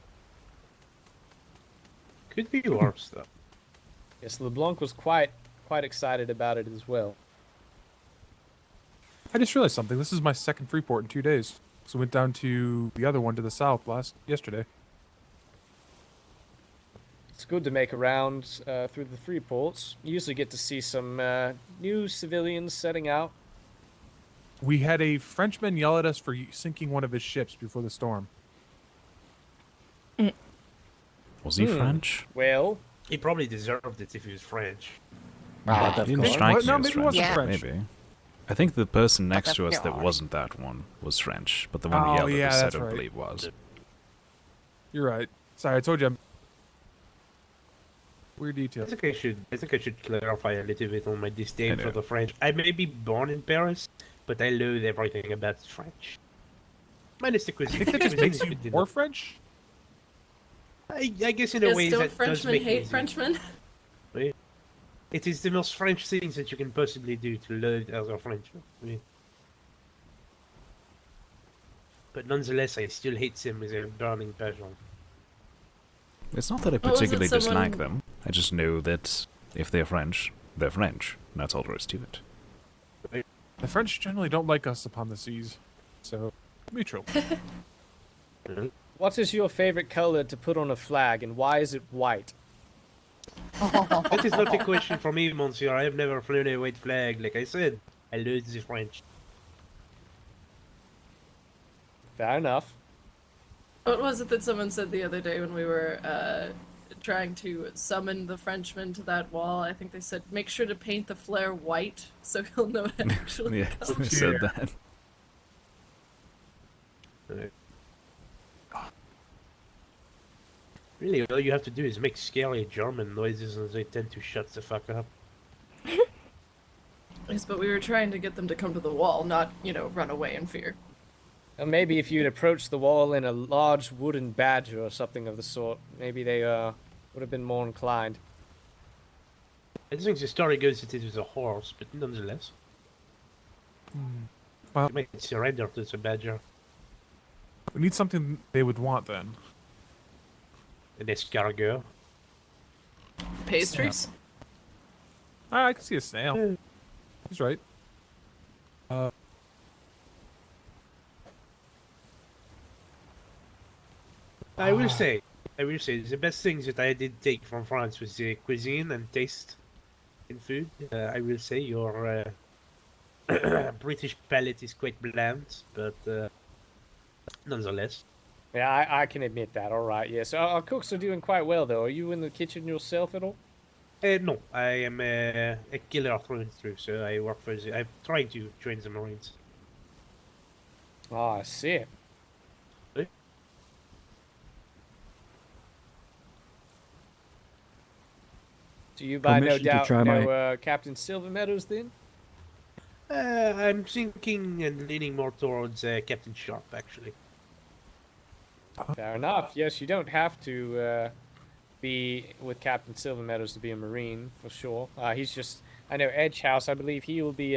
Could be worse though. Yes, LeBlanc was quite excited about it as well. I just realized something. This is my second free port in 2 days. So went down to the other one to the south yesterday. It's good to make a round through the free ports. You usually get to see some new civilians setting out. We had a Frenchman yell at us for sinking one of his ships before the storm. Was he French? Well, he probably deserved it if he was French. He didn't strike me No, as maybe he French. wasn't French. Maybe. I think the person next to us that French. wasn't that one was French, but the one who Oh, yelled at yeah, us I that's don't right. believe was. You're right. Sorry, I told you. Weird details. I think I should clarify a little bit on my disdain I for know. the French. I may be born in Paris, but I loathe everything about the French. Minus the cuisine. I think that just Cuisine makes is you good more enough. French. I guess in a Yes, way don't that does Frenchmen make hate me Frenchmen? Right? It is the most French things that you can possibly do to loathe other Frenchmen. Right? But nonetheless, I still hate them with a burning passion. It's not that I What was it, particularly dislike someone- them. I just know that if they're French, they're French. And that's all there is to it. The French generally don't like us upon the seas, so neutral. What is your favorite color to put on a flag, and why is it white? That is not a question for me, Monsieur. I have never flown a white flag. Like I said, I loathe the French. Fair enough. What was it that someone said the other day when we were trying to summon the Frenchman to that wall? I think they said, make sure to paint the flare white so he'll know it actually Yeah, comes. they said that. Really, all you have to do is make scary German noises and they tend to shut the fuck up. Yes, but we were trying to get them to come to the wall, not, run away in fear. Or maybe if you'd approached the wall in a large wooden badger or something of the sort, maybe they would have been more inclined. I think the story goes that it was a horse, but nonetheless. Well, you might surrender to the badger. We need something they would want then. An escargot. Pastries? I can see a snail. He's right. I will say, the best things that I did take from France was the cuisine and taste in food. I will say your British palate is quite bland, but nonetheless. Yeah, I can admit that. All right, yeah. So our cooks are doing quite well, though. Are you in the kitchen yourself at all? No, I am a killer through and through, so I work for I'm trying to join the Marines. Oh, I see. Do you by no Permission to doubt try know my- Captain Silver Meadows then? I'm thinking and leaning more towards Captain Sharp, actually. Fair enough. Yes, you don't have to be with Captain Silver Meadows to be a Marine, for sure. He's just... I know Edgehouse, I believe he will be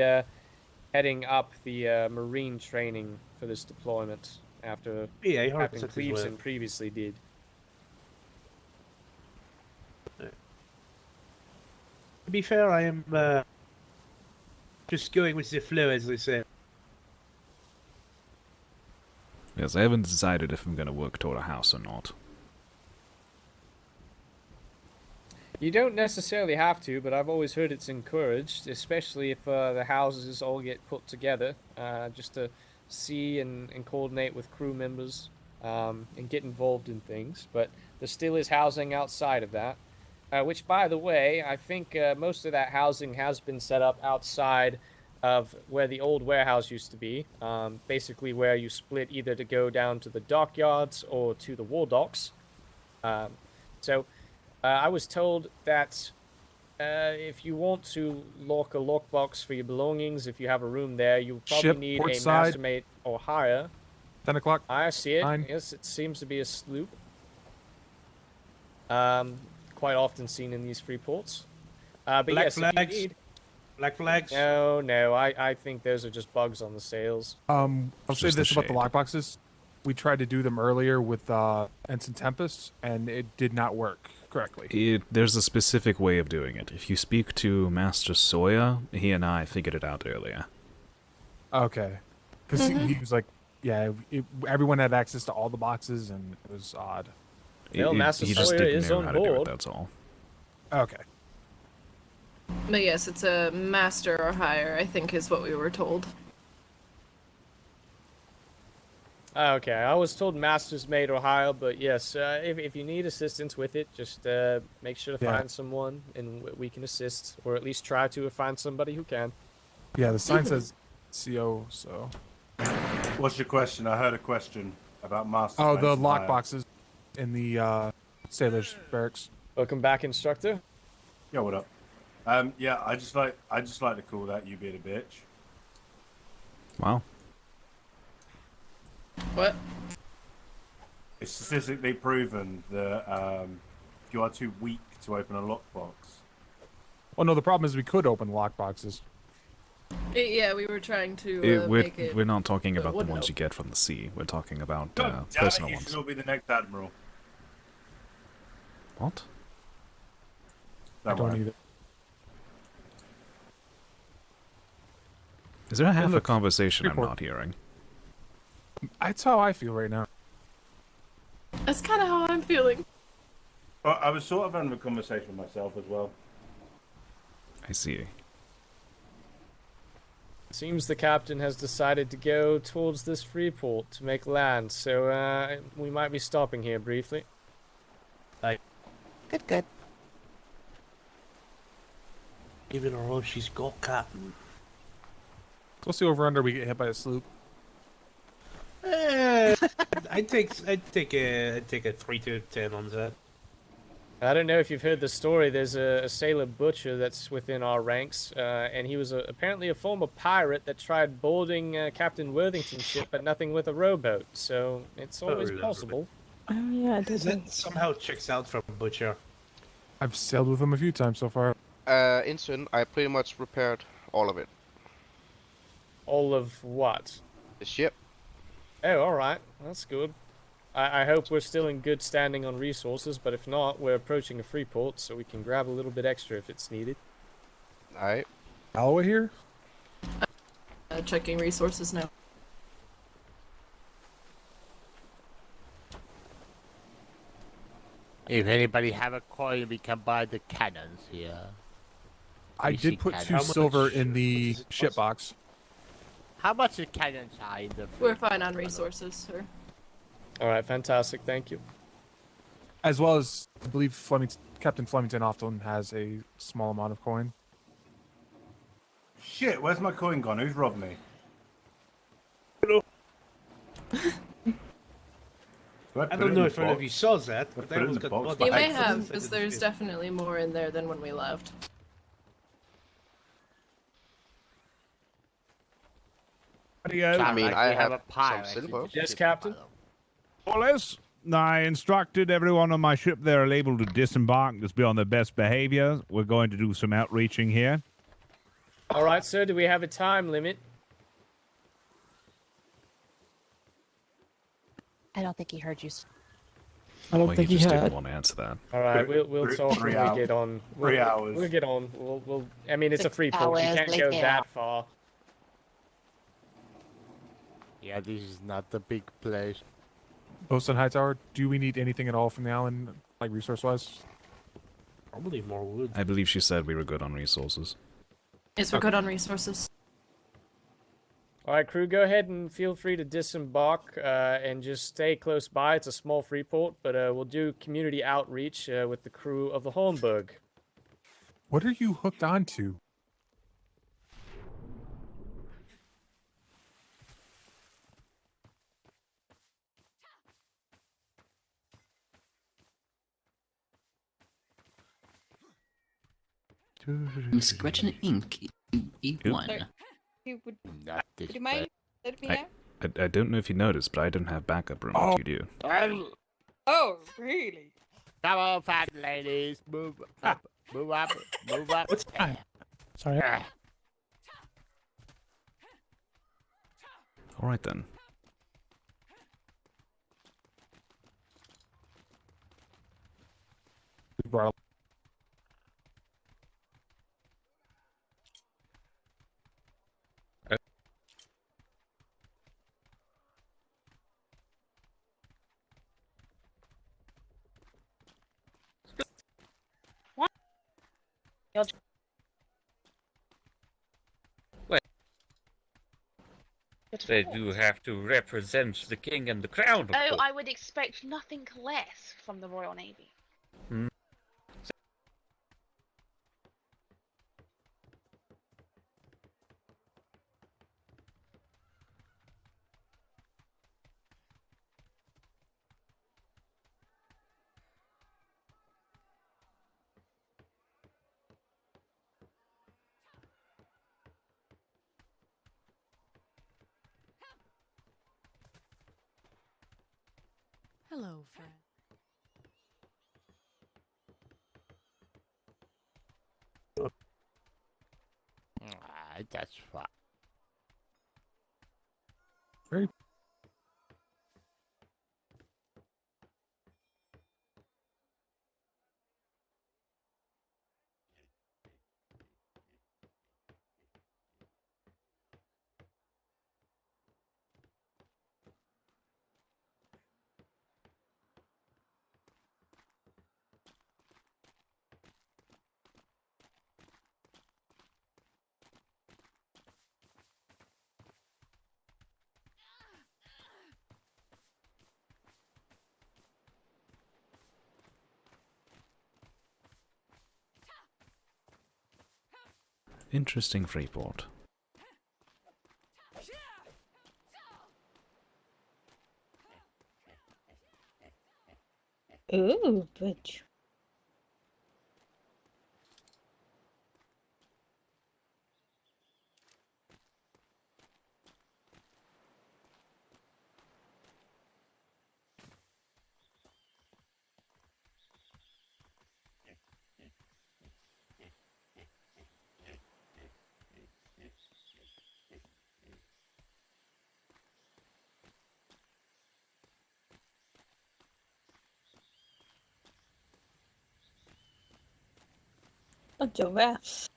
heading up the Marine training for this deployment after Yeah, I heard Captain that as Cleveson well. previously did. To be fair, I am just going with the flow, as they say. Yes, I haven't decided if I'm going to work toward a house or not. You don't necessarily have to, but I've always heard it's encouraged, especially if the houses all get put together, just to see and coordinate with crew members and get involved in things. But there still is housing outside of that, which, by the way, I think most of that housing has been set up outside of where the old warehouse used to be, basically where you split either to go down to the dockyards or to the war docks. I was told that if you want to lock a lockbox for your belongings, if you have a room there, you probably Ship, need port a side. mastermate or higher. 10 o'clock. I see it. 9. Yes, it seems to be a sloop. Quite often seen in these free ports. But Black yes, if you flags. need... Black flags. No, I think those are just bugs on the sails. I'll say Just the this about the shade. lockboxes. We tried to do them earlier with Ensign Tempest, and it did not work correctly. There's a specific way of doing it. If you speak to Master Soya, he and I figured it out earlier. Okay. Because he was like, yeah, everyone had access to all the boxes, and it was odd. Well, Master he just Sawyer didn't is know on how to do it, board. that's all. Okay. But yes, it's a master or higher, I think is what we were told. Okay, I was told Master's Mate or higher, but yes, if you need assistance with it, just make sure to Yeah. find someone and we can assist, or at least try to find somebody who can. Yeah, the sign says CO, so... What's your question? I heard a question about Master. Oh, the Mates and Hire. lockboxes in the sailors' barracks. Welcome back, instructor. Yeah, what up? Yeah, I just like to call that you being a bitch. Wow. What? It's statistically proven that you are too weak to open a lockbox. Well, no, the problem is we could open lockboxes. Yeah, we were trying to make it. We're not talking about the wouldn't ones help. you get from the sea. We're talking about God damn it, personal you ones. should all be the next admiral. What? I don't either. Is there a half a look, conversation I'm report. not hearing? That's how I feel right now. That's kind of how I'm feeling. Well, I was sort of having a conversation with myself as well. I see. Seems the captain has decided to go towards this free port to make land, so we might be stopping here briefly. Good. Even though she's got captain. What's the over-under we get hit by a sloop? I'd take a 3 to 10 on that. I don't know if you've heard the story. There's a sailor butcher that's within our ranks, and he was apparently a former pirate that tried boarding Captain Worthington's ship, but nothing with a rowboat. So it's always possible. Oh yeah, it That somehow checks out from butcher. I've sailed with him a few times so far. Ensign, I pretty much repaired all of it. All of what? The ship. Oh, alright. That's good. I hope we're still in good standing on resources, but if not, we're approaching a free port, so we can grab a little bit extra if it's needed. Alright. Alwa here? Checking resources now. If anybody have a coin, we can buy the cannons here. I We see did put cannons. 2 silver in the ship box. How much is cannons are in the... We're fine on resources, sir. Alright, fantastic. Thank you. As well as, I believe Captain Flemington often has a small amount of coin. Shit, where's my coin gone? Who's robbed me? I don't know if one of you saw that, but I was got bodied. You may have, because there's definitely more in there than when we left. I mean, I have some pirate. silver. Yes, Captain? Wallace, I instructed everyone on my ship they are able to disembark. Just be on their best behavior. We're going to do some outreaching here. Alright, sir, do we have a time limit? I don't think he heard you. I don't Well, think he he just had. didn't want to answer that. Alright, we'll talk when 3 we hours. get on. 3 hours. We'll get on. We'll. I mean, it's a 6 free port. You hours, can't like, go yeah. that far. Yeah, this is not the big place. Post on Hightower, do we need anything at all from the island, like resource-wise? Probably more wood. I believe she said we were good on resources. Yes, we're good on resources. Alright, crew, go ahead and feel free to disembark and just stay close by. It's a small free port, but we'll do community outreach with the crew of the Hornburg. What are you hooked onto? I'm scratching ink. E1. You would, Not this would you mind letting me out? I don't know if you noticed, but I don't have backup room like you do. Oh, really? Come on, fat ladies. Move up. Move up. Move up. What's that? Sorry. All right then. Well, they do have to represent the king and the crown, of Oh, course. I would expect nothing less from the Royal Navy. Hmm. Hello, friend. That's fine. Very Interesting Freeport. Ooh, bridge. A giraffes.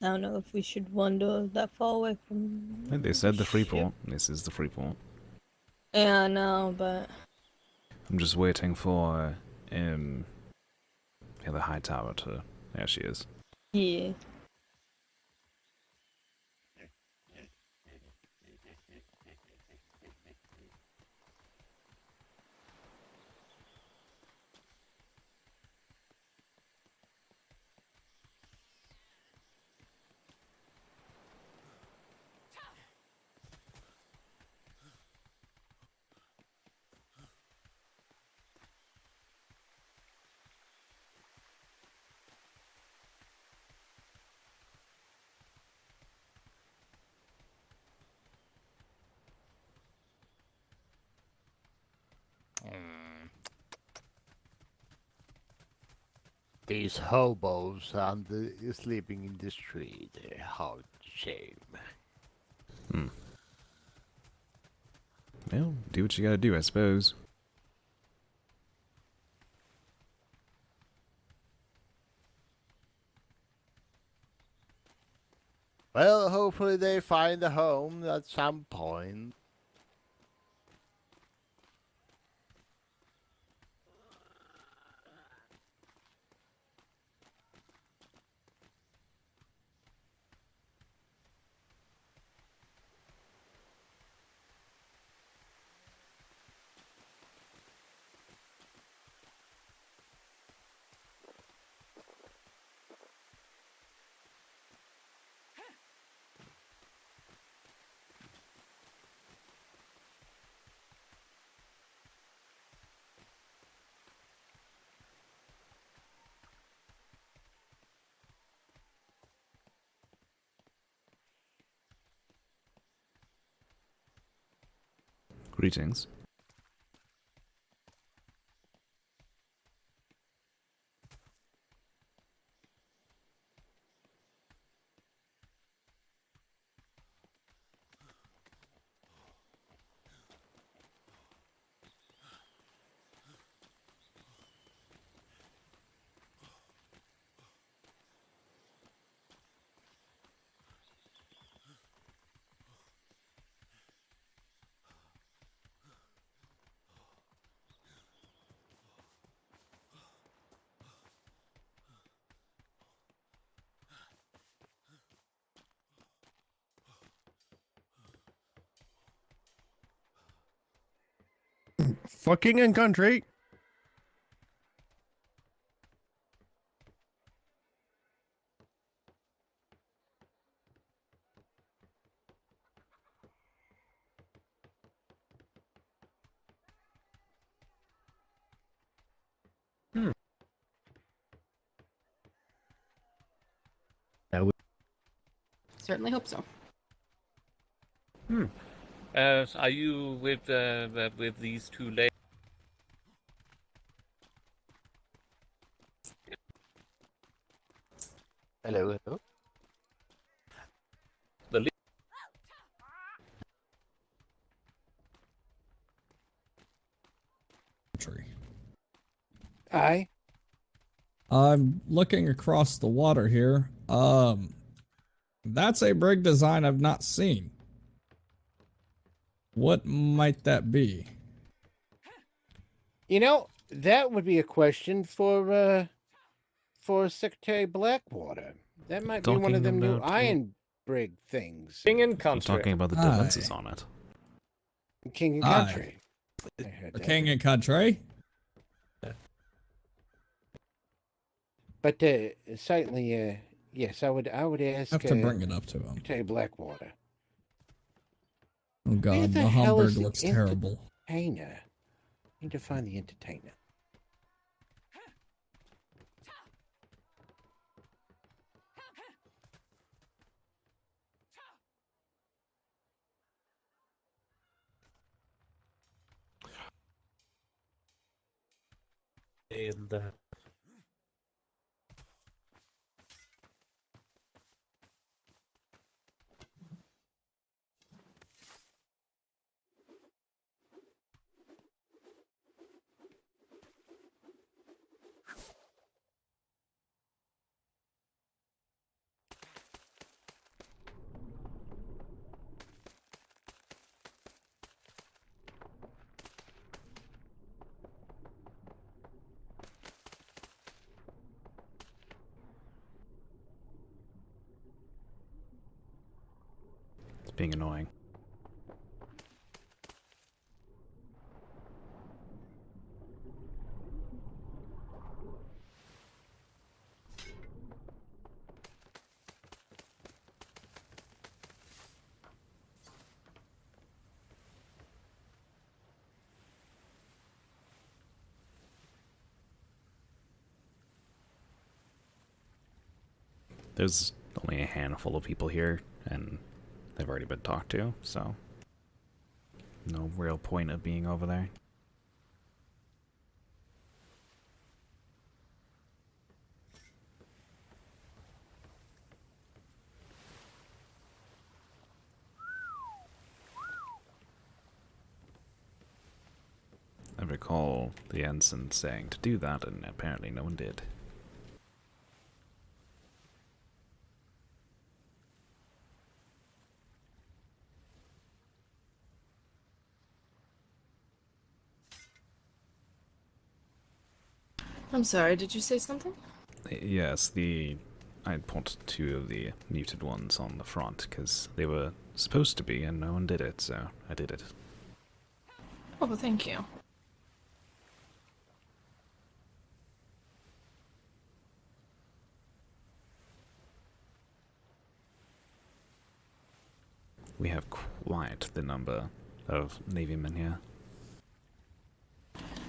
I don't know if we should wander that far away from. They said the Freeport. This is the Freeport. Yeah, I know, but I'm just waiting for the Hightower to. There she is. yeah. These hobos sleeping in the street. How shame. Hmm. Well, do what you gotta do, I suppose. Well, hopefully they find a home at some point. Greetings. Fucking in country. Certainly hope so. Are you with these two ladies? Hello. The le- Aye. I'm looking across the water here. That's a brig design I've not seen. What might that be? You know, that would be a question for Secretary Blackwater. That might be one of them new iron brig things. King and I'm country. talking about the defenses on it. King and country. King and country? But certainly, yes, I would ask. Have to bring it up to him. Secretary Blackwater. Oh Where god, the the hell is Hamburg the looks terrible. Entertainer. Need to find the entertainer. And It's being annoying. There's only a handful of people here, and they've already been talked to, so no real point of being over there. I recall the ensign saying to do that, and apparently no one did. I'm sorry, did you say something? Yes, I pointed to two of the muted ones on the front, because they were supposed to be, and no one did it, so I did it. Oh, well, thank you. We have quite the number of Navy men here.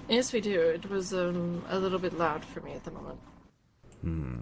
Yes, we do. It was a little bit loud for me at the moment. Hmm.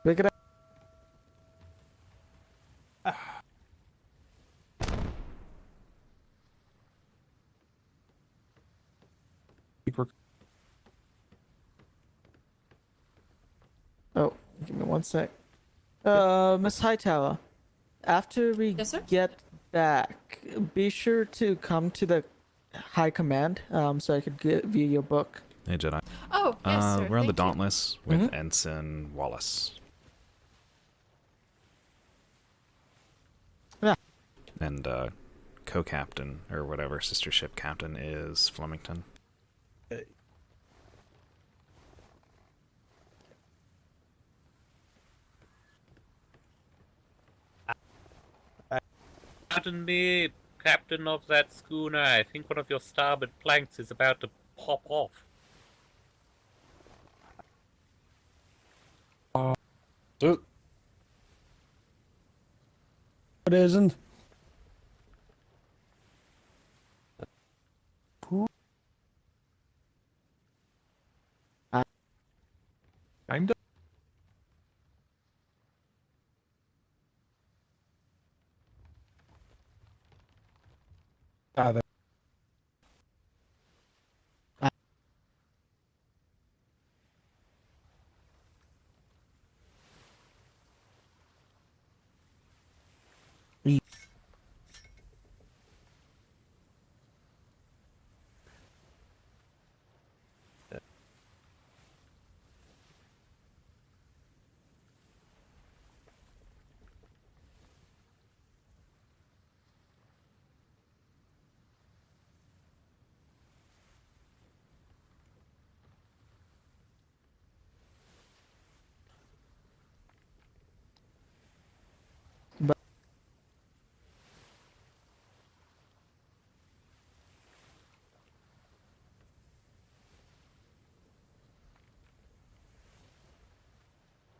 Pick it up. Oh, give me one sec. Miss Hightower, after we get back, be sure to come to the High Command, so I could give you your book. Hey, Jedi. Oh, yes, sir. We're on the Thank you. Dauntless with Ensign Wallace. Yeah. And co-captain, or whatever, sister ship captain is Flemington. Pardon me, captain of that schooner. I think one of your starboard planks is about to pop off. It isn't. Kind of. That.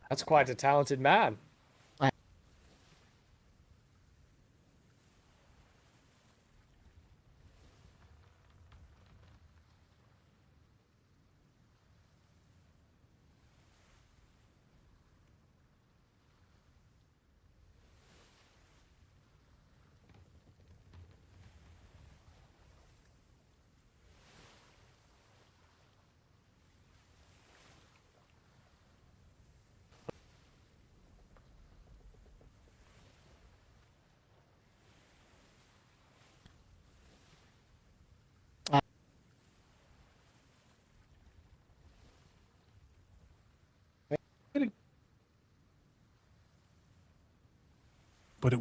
That's quite a talented man. But it.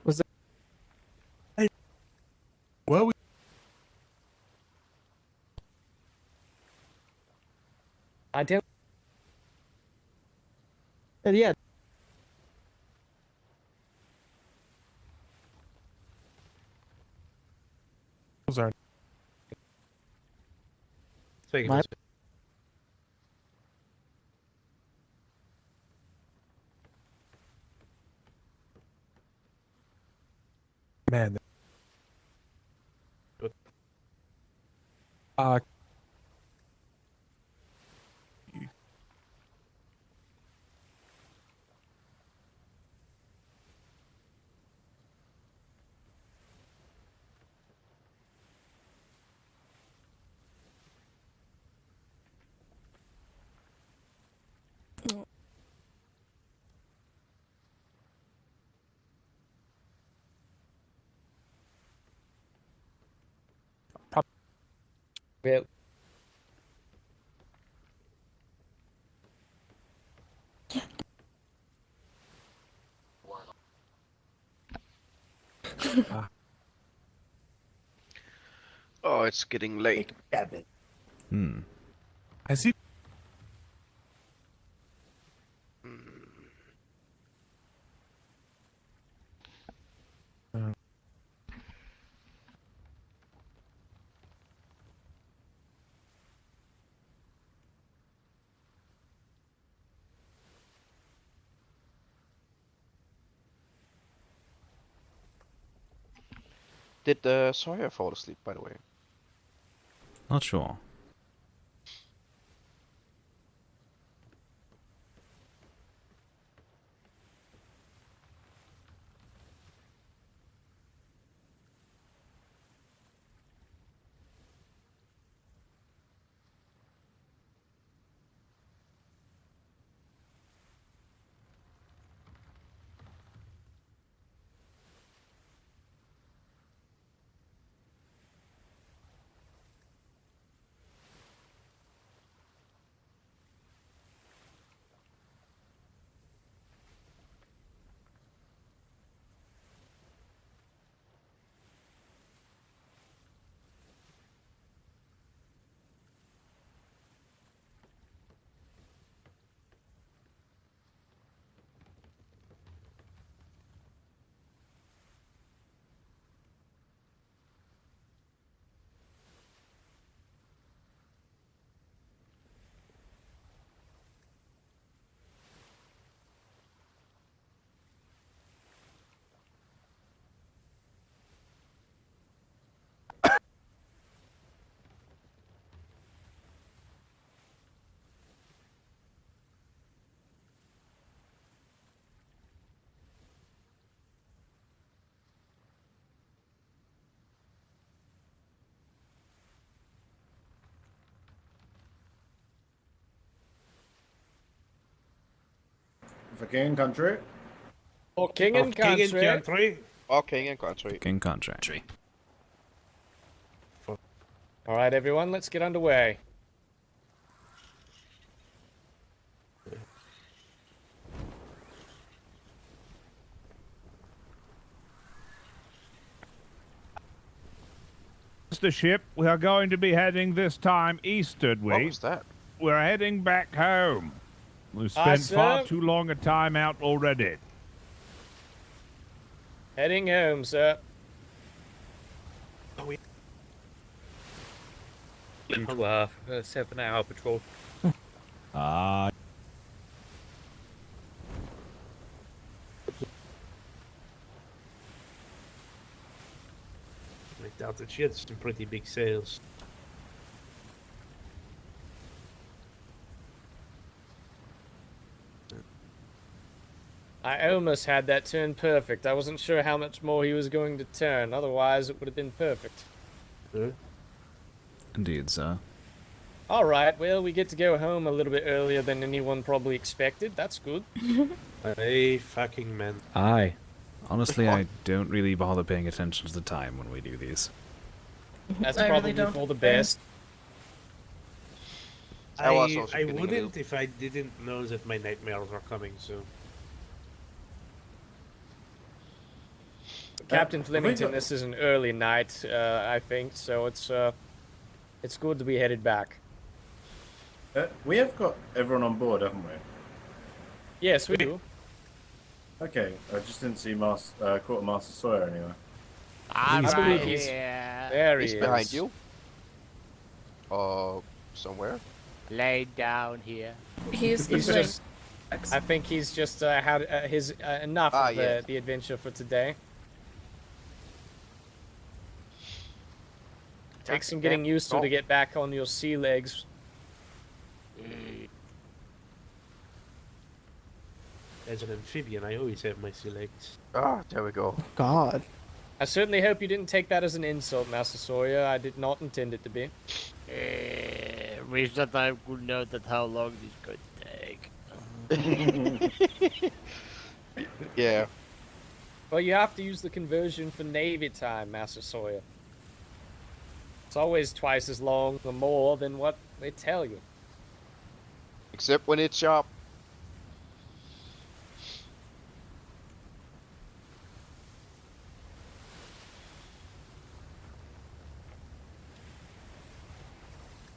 Was that? Well, we. I don't. Yeah. Those are. My- Man. Well, Oh, it's getting late. Hmm. I see. Did Sawyer fall asleep, by the way? Not sure. For king and country. For king and country. Or king and country. King country. All right, everyone, let's get underway. The ship, we are going to be heading this time eastward. What was that? We're heading back home. We've spent far too long a time out already. Heading home, sir. Into our 7-hour patrol. Ah. I doubt that she had some pretty big sails. I almost had that turn perfect. I wasn't sure how much more he was going to turn. Otherwise, it would have been perfect. Indeed, sir. All right, well, we get to go home a little bit earlier than anyone probably expected. That's good. Hey, fucking man. Aye. Honestly, I don't really bother paying attention to the time when we do these. That's I probably really don't for the care. best. I also I getting wouldn't if I didn't know that my nightmares are coming soon. Captain Flemington, this is an early night, I think, so it's good to be headed back. We have got everyone on board, haven't we? Yes, we do. Okay, I just didn't see Quartermaster Sawyer anywhere. I'm I believe right he's here. there. He's He behind is. you. Somewhere. Lay down here. He's just. I think he's just had his enough of the adventure for today. Takes some getting used to get back on your sea legs. As an amphibian, I always have my sea legs. Ah, there we go. God. I certainly hope you didn't take that as an insult, Master Sawyer. I did not intend it to be. Wish that I could know that how long this could take. Yeah. Well, you have to use the conversion for Navy time, Master Sawyer. It's always twice as long or more than what they tell you. Except when it's sharp.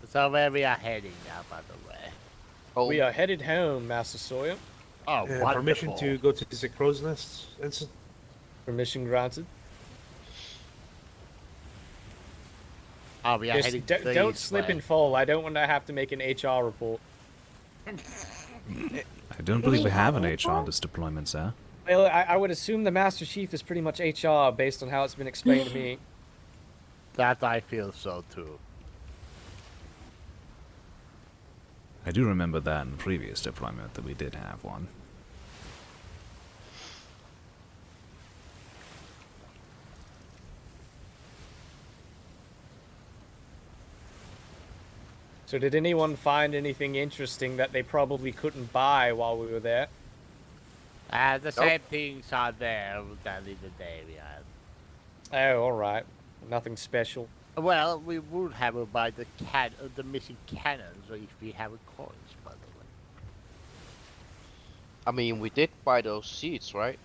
So where we are heading now, by the way? We are headed home, Master Sawyer. Oh, permission to go to the crow's nest? Permission granted. Oh, we are Just heading don't this slip way. and fall. I don't want to have to make an HR report. I don't believe we have an HR on this deployment, sir. Well, I would assume the Master Chief is pretty much HR based on how it's been explained to me. That I feel so too. I do remember that in previous deployment that we did have one. So did anyone find anything interesting that they probably couldn't buy while we were there? The same things are there that in the area. Oh, alright. Nothing special. Well, we would have to buy the missing cannons if we have coins, by the way. I mean, we did buy those seeds, right?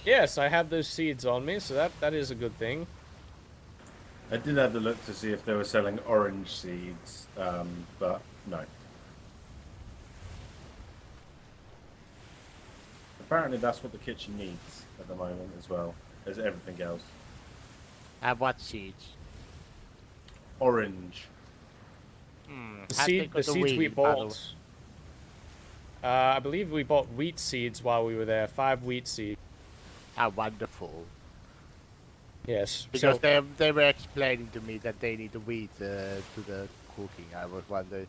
Yes, I have those seeds on me, so that is a good thing. I did have to look to see if they were selling orange seeds, but no. Apparently that's what the kitchen needs at the moment as well as everything else. And what seeds? Orange. The seeds we bought. I believe we bought wheat seeds while we were there. 5 wheat seeds. How wonderful. Yes. Because they were explaining to me that they need the wheat to the cooking. I was wondering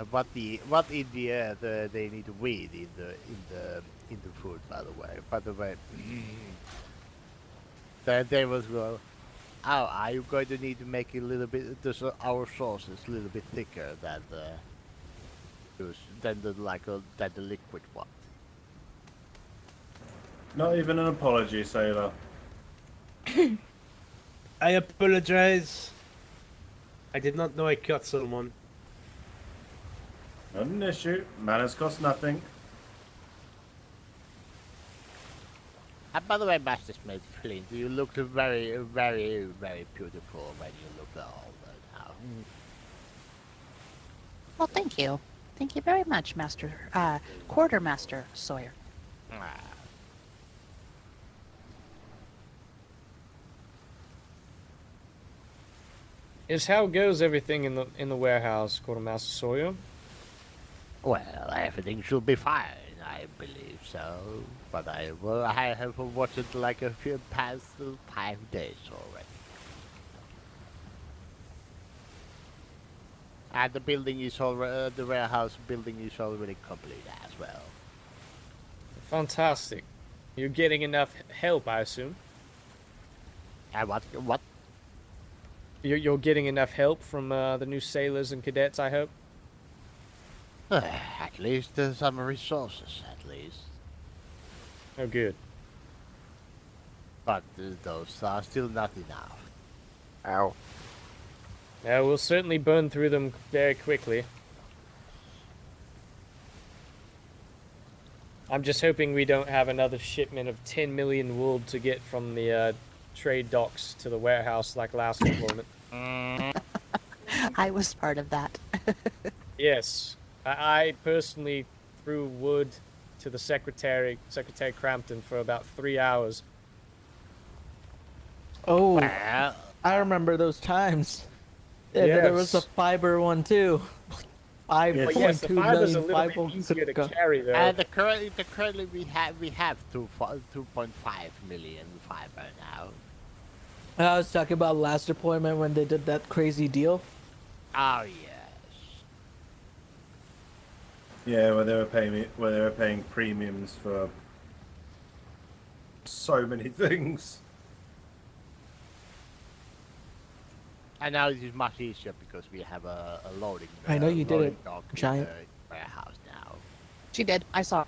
what in the air they need the wheat in the food. By the way, they was well. Oh, are you going to need to make a little bit our sauce is a little bit thicker than the liquid one. Not even an apology, sailor. I apologize. I did not know I cut someone. Not an issue. Manners cost nothing. And by the way, Master Smith Flint, you look very, very, very beautiful when you look all now. Well, thank you. Thank you very much, Quartermaster Sawyer. How goes everything in the warehouse, Quartermaster Sawyer? Well, everything should be fine, I believe so. But I have watched it like a few past 5 days already. And the building is already, the warehouse building is already complete as well. Fantastic. You're getting enough help, I assume. And what? You're getting enough help from the new sailors and cadets, I hope? At least some resources, at least. Oh, good. But those are still not enough. Ow. Yeah, we'll certainly burn through them very quickly. I'm just hoping we don't have another shipment of 10 million wool to get from the trade docks to the warehouse like last deployment. I was part of that. Yes. I personally threw wood to the Secretary Crampton, for about 3 hours. Oh, I remember those times. Yeah, Yes. there was a fiber one too. 5.2 the fiber's a million little bit easier to carry though. And currently we have 2.5 million fiber now. I was talking about last deployment when they did that crazy deal. Oh yes. Yeah, where they were paying premiums for so many things. And now it is much easier because we have a loading. I know you did it, dock Giant. in the warehouse now. She did. I saw.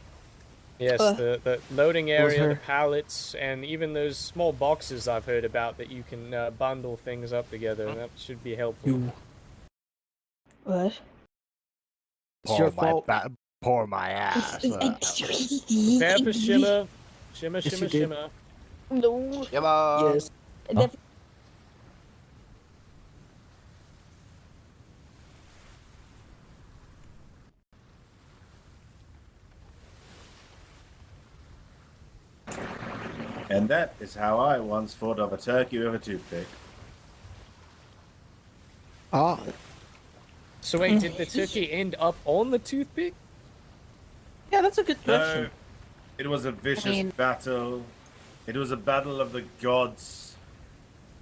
Yes, the loading area, her. the pallets, and even those small boxes I've heard about that you can bundle things up together. That should be helpful. What? It's your fault. Pour my ass. Prepare for shimmer. Shimmer, Yes, shimmer, you did. shimmer. No. Yes. And that is how I once fought off a turkey with a toothpick. Ah. So wait, did the turkey end up on the toothpick? Yeah, that's a good question. No, it was a vicious battle. It was a battle of the gods,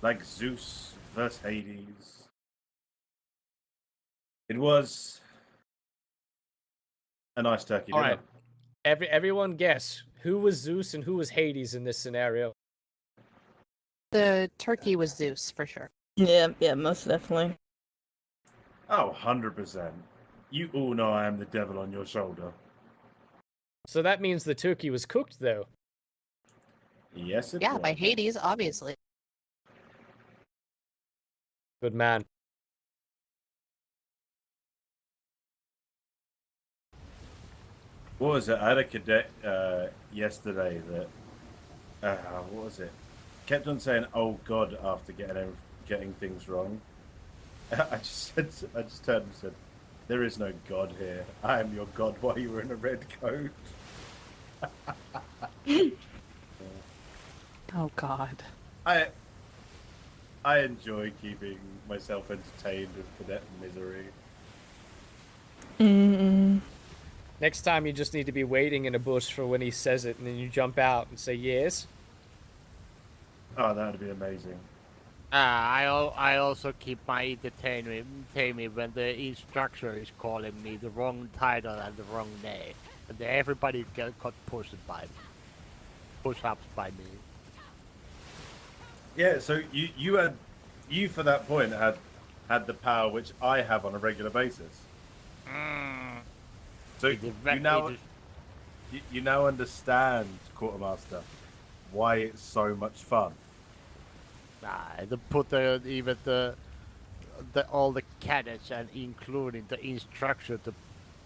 like Zeus versus Hades. It was A nice turkey All dinner. right. Everyone guess who was Zeus and who was Hades in this scenario. The turkey was Zeus for sure. Yeah, most definitely. Oh, 100%. You all know I am the devil on your shoulder. So that means the turkey was cooked, though. Yes, it Yeah, was. by Hades, obviously. Good man. What was it? I had a cadet yesterday that what was it? Kept on saying "Oh God" after getting things wrong. I just turned and said, "There is no God here. I am your God." While you were in a red coat. Oh God. I enjoy keeping myself entertained with cadet misery. Next time, you just need to be waiting in a bush for when he says it, and then you jump out and say yes. Oh, that would be amazing. I also keep my entertainment when the instructor is calling me the wrong title and the wrong name, and everybody got pushed by me. Push-ups by me. Yeah, so you for that point had the power which I have on a regular basis. So you now understand, Quartermaster, why it's so much fun. To put all the cadets and including the instructor to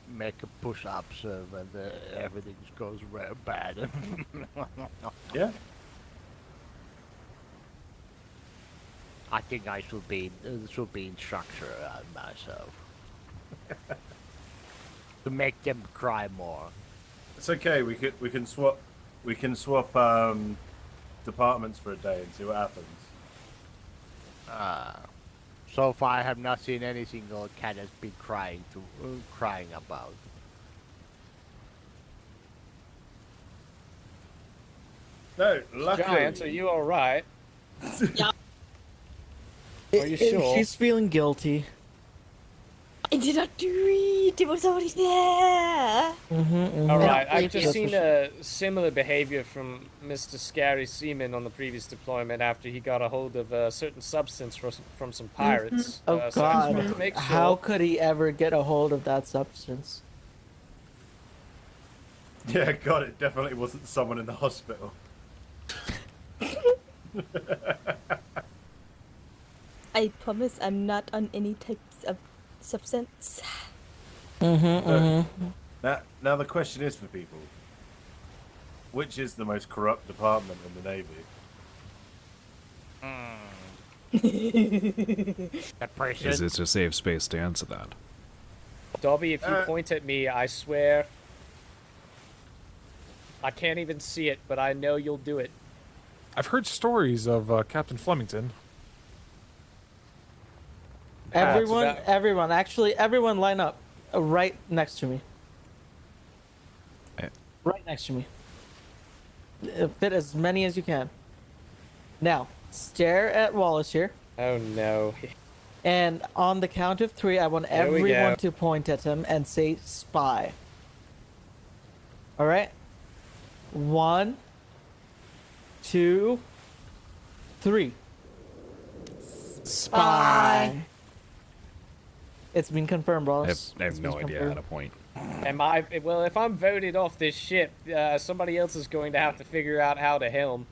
make a push-ups when everything goes real bad. Yeah. I think I should be instructor myself to make them cry more. It's okay. We can swap departments for a day and see what happens. So far, I have not seen any single cat has been crying about. No, luckily. Giant, are you all right? Yeah. Are you sure? She's feeling guilty. I did not do it. It was already there. All right, I've just seen a similar behavior from Mr. Scary Seaman on the previous deployment after he got a hold of a certain substance from some pirates. Oh So I just wanted to God! make sure. How could he ever get a hold of that substance? Yeah, God, it definitely wasn't someone in the hospital. I promise I'm not on any types of substance. Now the question is for people: which is the most corrupt department in the Navy? That person. Is it a safe space to answer that? Dobby, if you point at me, I swear. I can't even see it, but I know you'll do it. I've heard stories of Captain Flemington. Everyone, actually, everyone line up right next to me. Right next to me. Fit as many as you can. Now, stare at Wallace here. Oh no. And on the count of 3, I want There we go. everyone to point at him and say spy. Alright? 1, 2, 3. Spy. It's been confirmed, Wallace. I have no idea how to point. Well, if I'm voted off this ship, somebody else is going to have to figure out how to helm.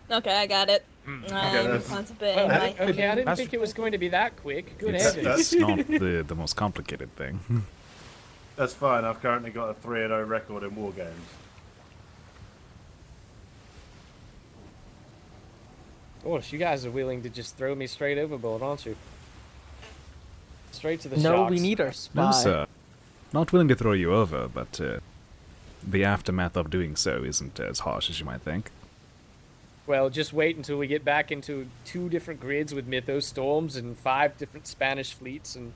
Okay, I got it. I'm contemplating my... Okay, I didn't think it was going to be that quick. Good heavens. It's not the most complicated thing. That's fine. I've currently got a 3-0 record in war games. Gosh, you guys are willing to just throw me straight overboard, aren't you? Straight to the No, sharks. we need our spy. No, sir. Not willing to throw you over, but the aftermath of doing so isn't as harsh as you might think. Well, just wait until we get back into 2 different grids with Mythos storms and 5 different Spanish fleets and,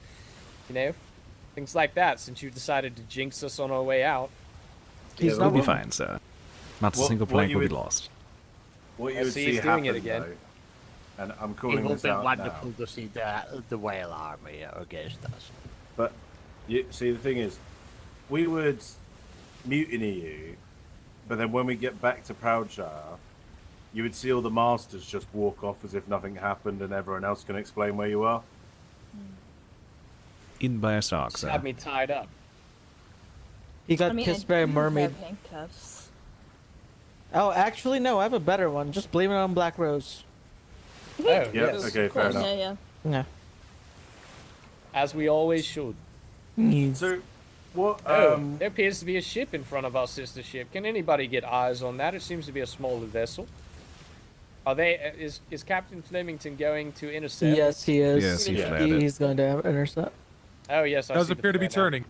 things like that, since you decided to jinx us on our way out. We'll be fine, sir. Not a single plank will be lost. What you I would see see he's doing happen, it again. though, and I'm It calling will this be out wonderful now. to see the whale army against us. But see, the thing is, we would mutiny you, but then when we get back to Proudshire, you would see all the masters just walk off as if nothing happened, and everyone else can explain where you are. Eaten by a sock, Just have me tied up. He got kissed by a mermaid. Have handcuffs. Oh, actually, no. I have a better one. Just blame it on Black Rose. Oh, Yeah, yes. okay, fair enough. Yeah. As we always should. So, what? There appears to be a ship in front of our sister ship. Can anybody get eyes on that? It seems to be a smaller vessel. Are they? Is Captain Flemington going to intercept? Yes, he is. Yes, he He's going to intercept. Oh yes, I Does see the appear to be flare now. turning.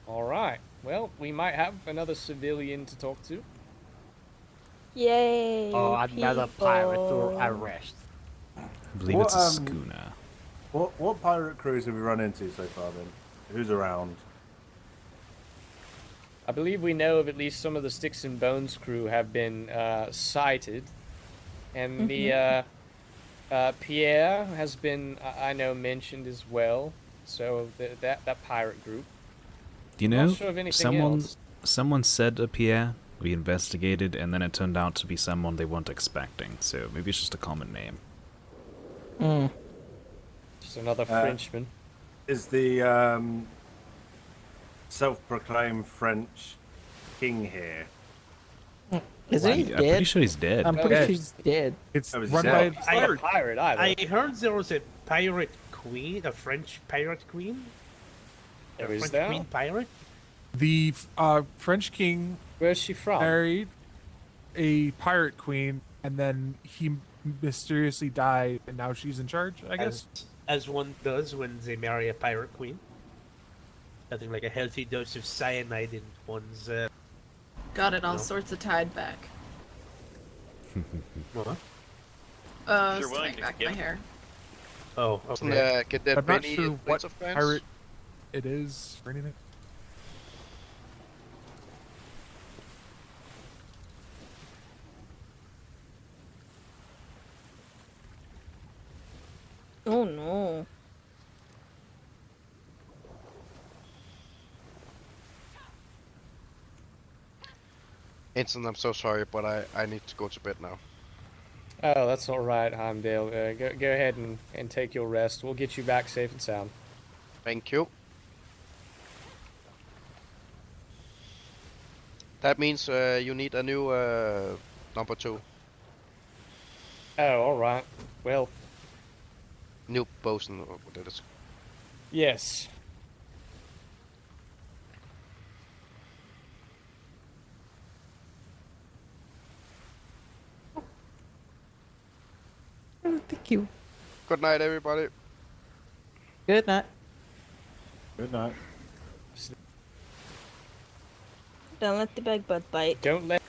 All right. Well, we might have another civilian to talk to. Yay! Oh, another pirate to people. arrest. I believe it's a schooner. What pirate crews have we run into so far then? Who's around? I believe we know of at least some of the Sticks and Bones crew have been sighted, and the Pierre has been, I know, mentioned as well. So that pirate group. Do you Not know, sure of anything else. someone said a Pierre, we investigated, and then it turned out to be someone they weren't expecting, so maybe it's just a common name. Just another Frenchman. Is the self-proclaimed French king here? Is he I'm dead? pretty sure he's dead. I'm pretty sure he's dead. It's Oh, is run he by. dead? He's not a pirate either. I heard there was a pirate queen, a French pirate queen. There a is French there? queen pirate. The French king Where's she from? married a pirate queen, and then he mysteriously died, and now she's in charge, I guess. As one does when they marry a pirate queen. Nothing like a healthy dose of cyanide in one's. Got it all sorts of tied back. What? Just tying back my hair. Oh, okay. Get that I'm not many sure Prince what of France? pirate it is or anything. Oh no. Ensign, I'm so sorry, but I need to go to bed now. Oh, that's all right, Heimdall. Go ahead and take your rest. We'll get you back safe and sound. Thank you. That means you need a new number 2. Oh, all right. Well, New bosun, or what it is. yes. Oh, thank you. Good night, everybody. Good night. Good night. Don't let the big bud bite. Don't let.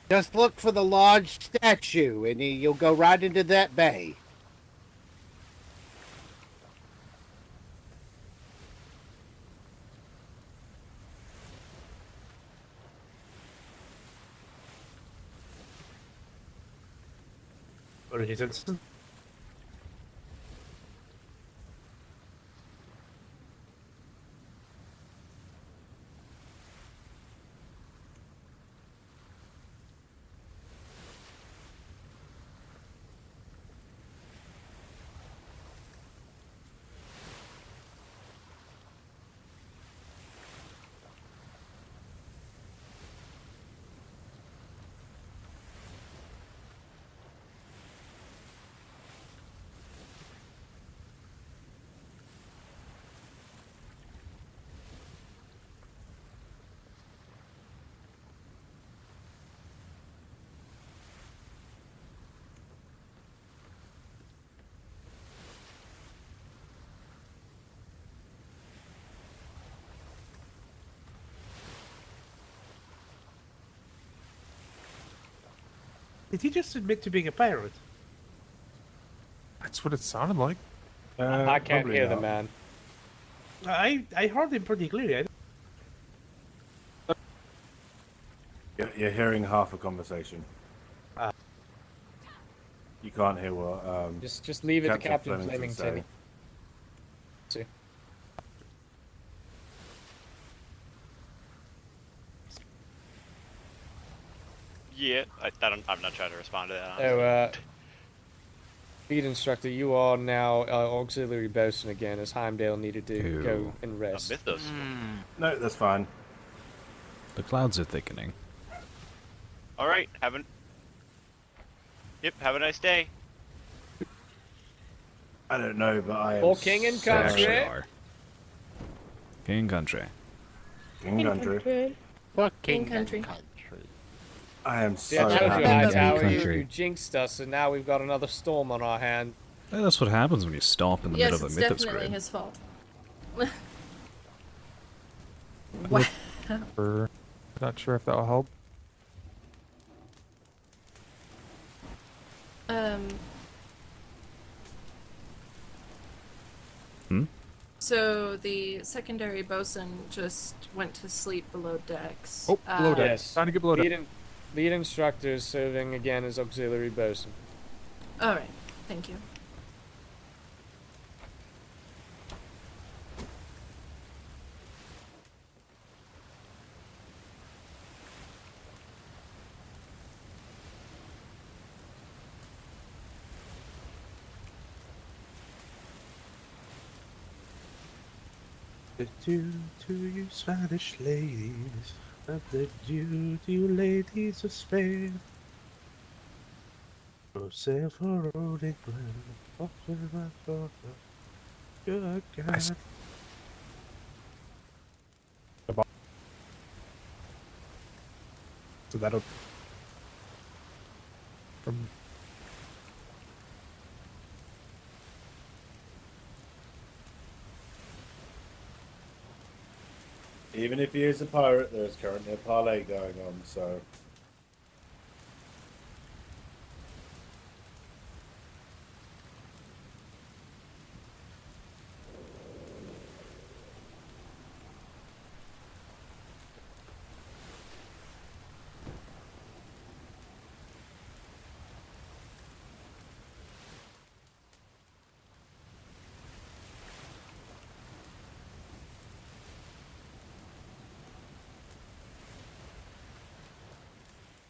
Just look for the large statue, and you'll go right into that bay. What is it? Did he just admit to being a pirate? That's what it sounded like. I can't probably hear the not. man. I heard him pretty clearly. You're hearing half a conversation. You can't hear what. Just leave it to Captain Flemington Flemington. say. See. Yeah, I'm not trying to respond to that. So, lead instructor, you are now auxiliary bosun again, as Heimdall needed to go and rest. Mythos. No, that's fine. The clouds are thickening. All right, have a nice day. I don't know, but I am. For king and country. King and country. King and country. For king country. I am See, so I told you, happy. Hightower, you Country. jinxed us, and now we've got another storm on our hand. Hey, that's what happens when you stop in the Yes, middle of it's a mythos definitely grid. his fault. Not sure if that'll help. So the secondary bosun just went to sleep below decks. Oh, below deck. Yes. Time to get below deck. Lead instructor is serving again as auxiliary bosun. All right, thank you. Adieu to you Spanish ladies, adieu to you ladies of Spain. Go sail for old England, off with my daughter, good God. So that'll from Even if he is a pirate, there is currently a parlay going on, so.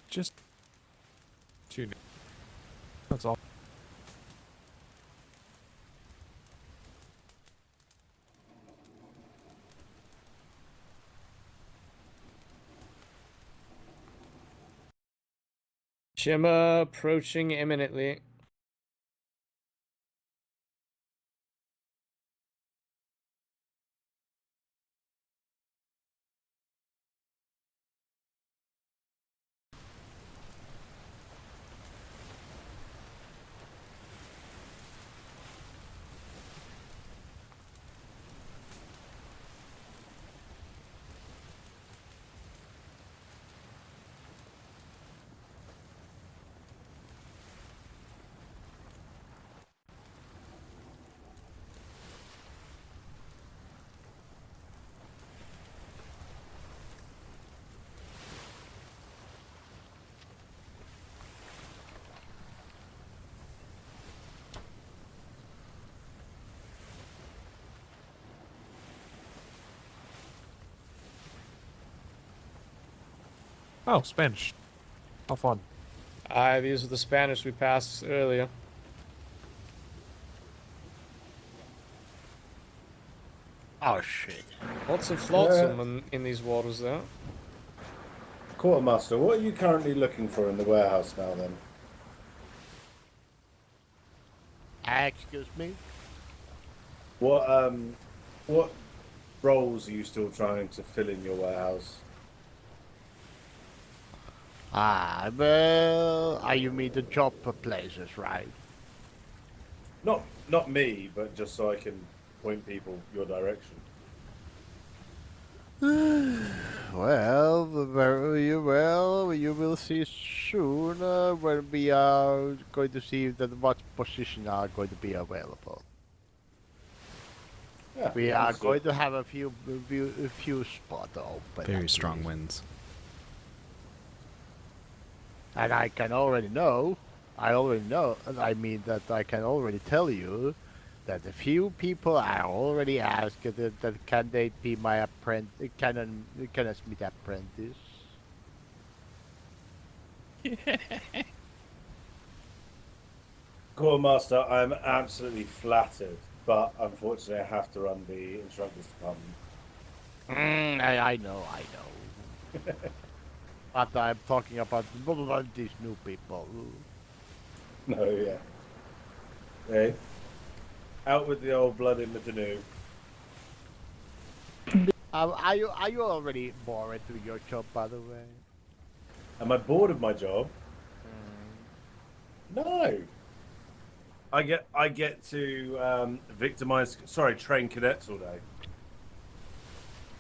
just tune in. That's all. Shimmer approaching imminently. Oh, Spanish. How fun. Aye, these are the Spanish we passed earlier. Oh shit. Lots of flotsam in these waters, though. Quartermaster, what are you currently looking for in the warehouse now then? Excuse me? What roles are you still trying to fill in your warehouse? Ah, well, you mean the job places, right? Not me, but just so I can point people your direction. Well, very well, you will see soon when we are going to see that what position are going to be available. Yeah, We are understood. going to have a few spots open. Very strong winds. And I already know, I mean that I can already tell you that a few people are already asked that can they be my apprentice, can I Smith apprentice? Quartermaster, I'm absolutely flattered, but unfortunately I have to run the instructors department. I know. But I'm talking about these new people. No, yeah. Hey, out with the old blood in with the new. Are you already bored with your job, by the way? Am I bored of my job? No. I get to train cadets all day.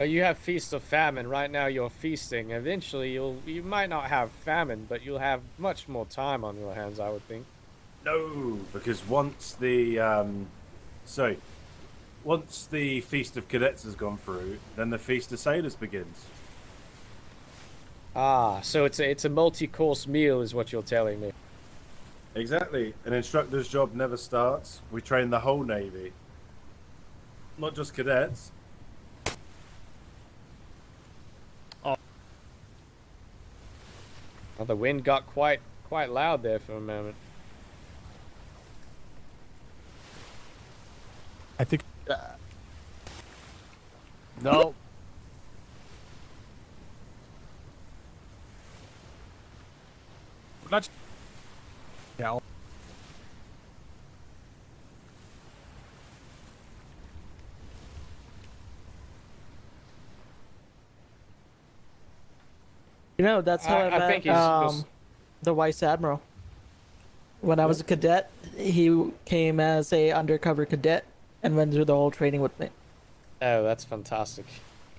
You have Feast of Famine. Right now you're feasting. Eventually you might not have famine, but you'll have much more time on your hands, I would think. No, because once the Feast of Cadets has gone through, then the Feast of Sailors begins. Ah, so it's a multi-course meal is what you're telling me. Exactly. An instructor's job never starts. We train the whole Navy. Not just cadets. Oh. Well, the wind got quite loud there for a moment. I think. No. Not. Yeah. You know, that's how I think met he's the Vice Admiral. When I was a cadet, he came as a undercover cadet and went through the whole training with me. Oh, that's fantastic.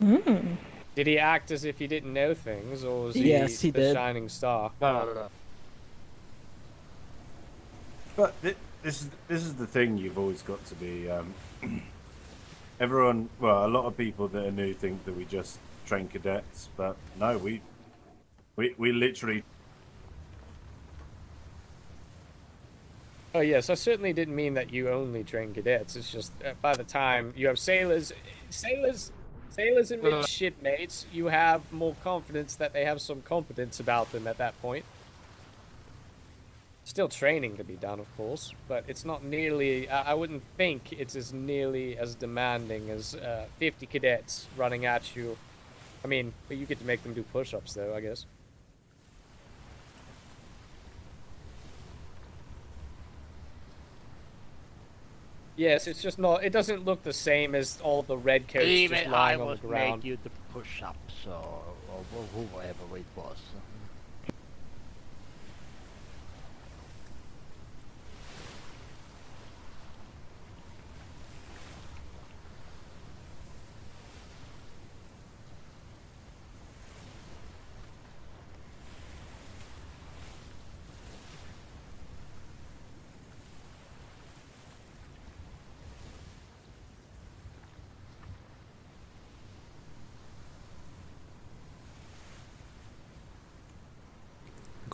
Mm. Did he act as if he didn't know things, or was he Yes, he the did. shining star? No. But this is the thing you've always got to be. Everyone, well, a lot of people that are new think that we just train cadets, but no, we literally. Oh yes, I certainly didn't mean that you only train cadets. It's just by the time you have sailors and midshipmates, you have more confidence that they have some competence about them at that point. Still training to be done, of course, but it's not nearly. I wouldn't think it's as nearly as demanding as 50 cadets running at you. I mean, but you get to make them do push-ups, though, I guess. Yes, it's just not. It doesn't look the same as all the red coats Even just lying I on the ground. make you the push-ups or whoever it was.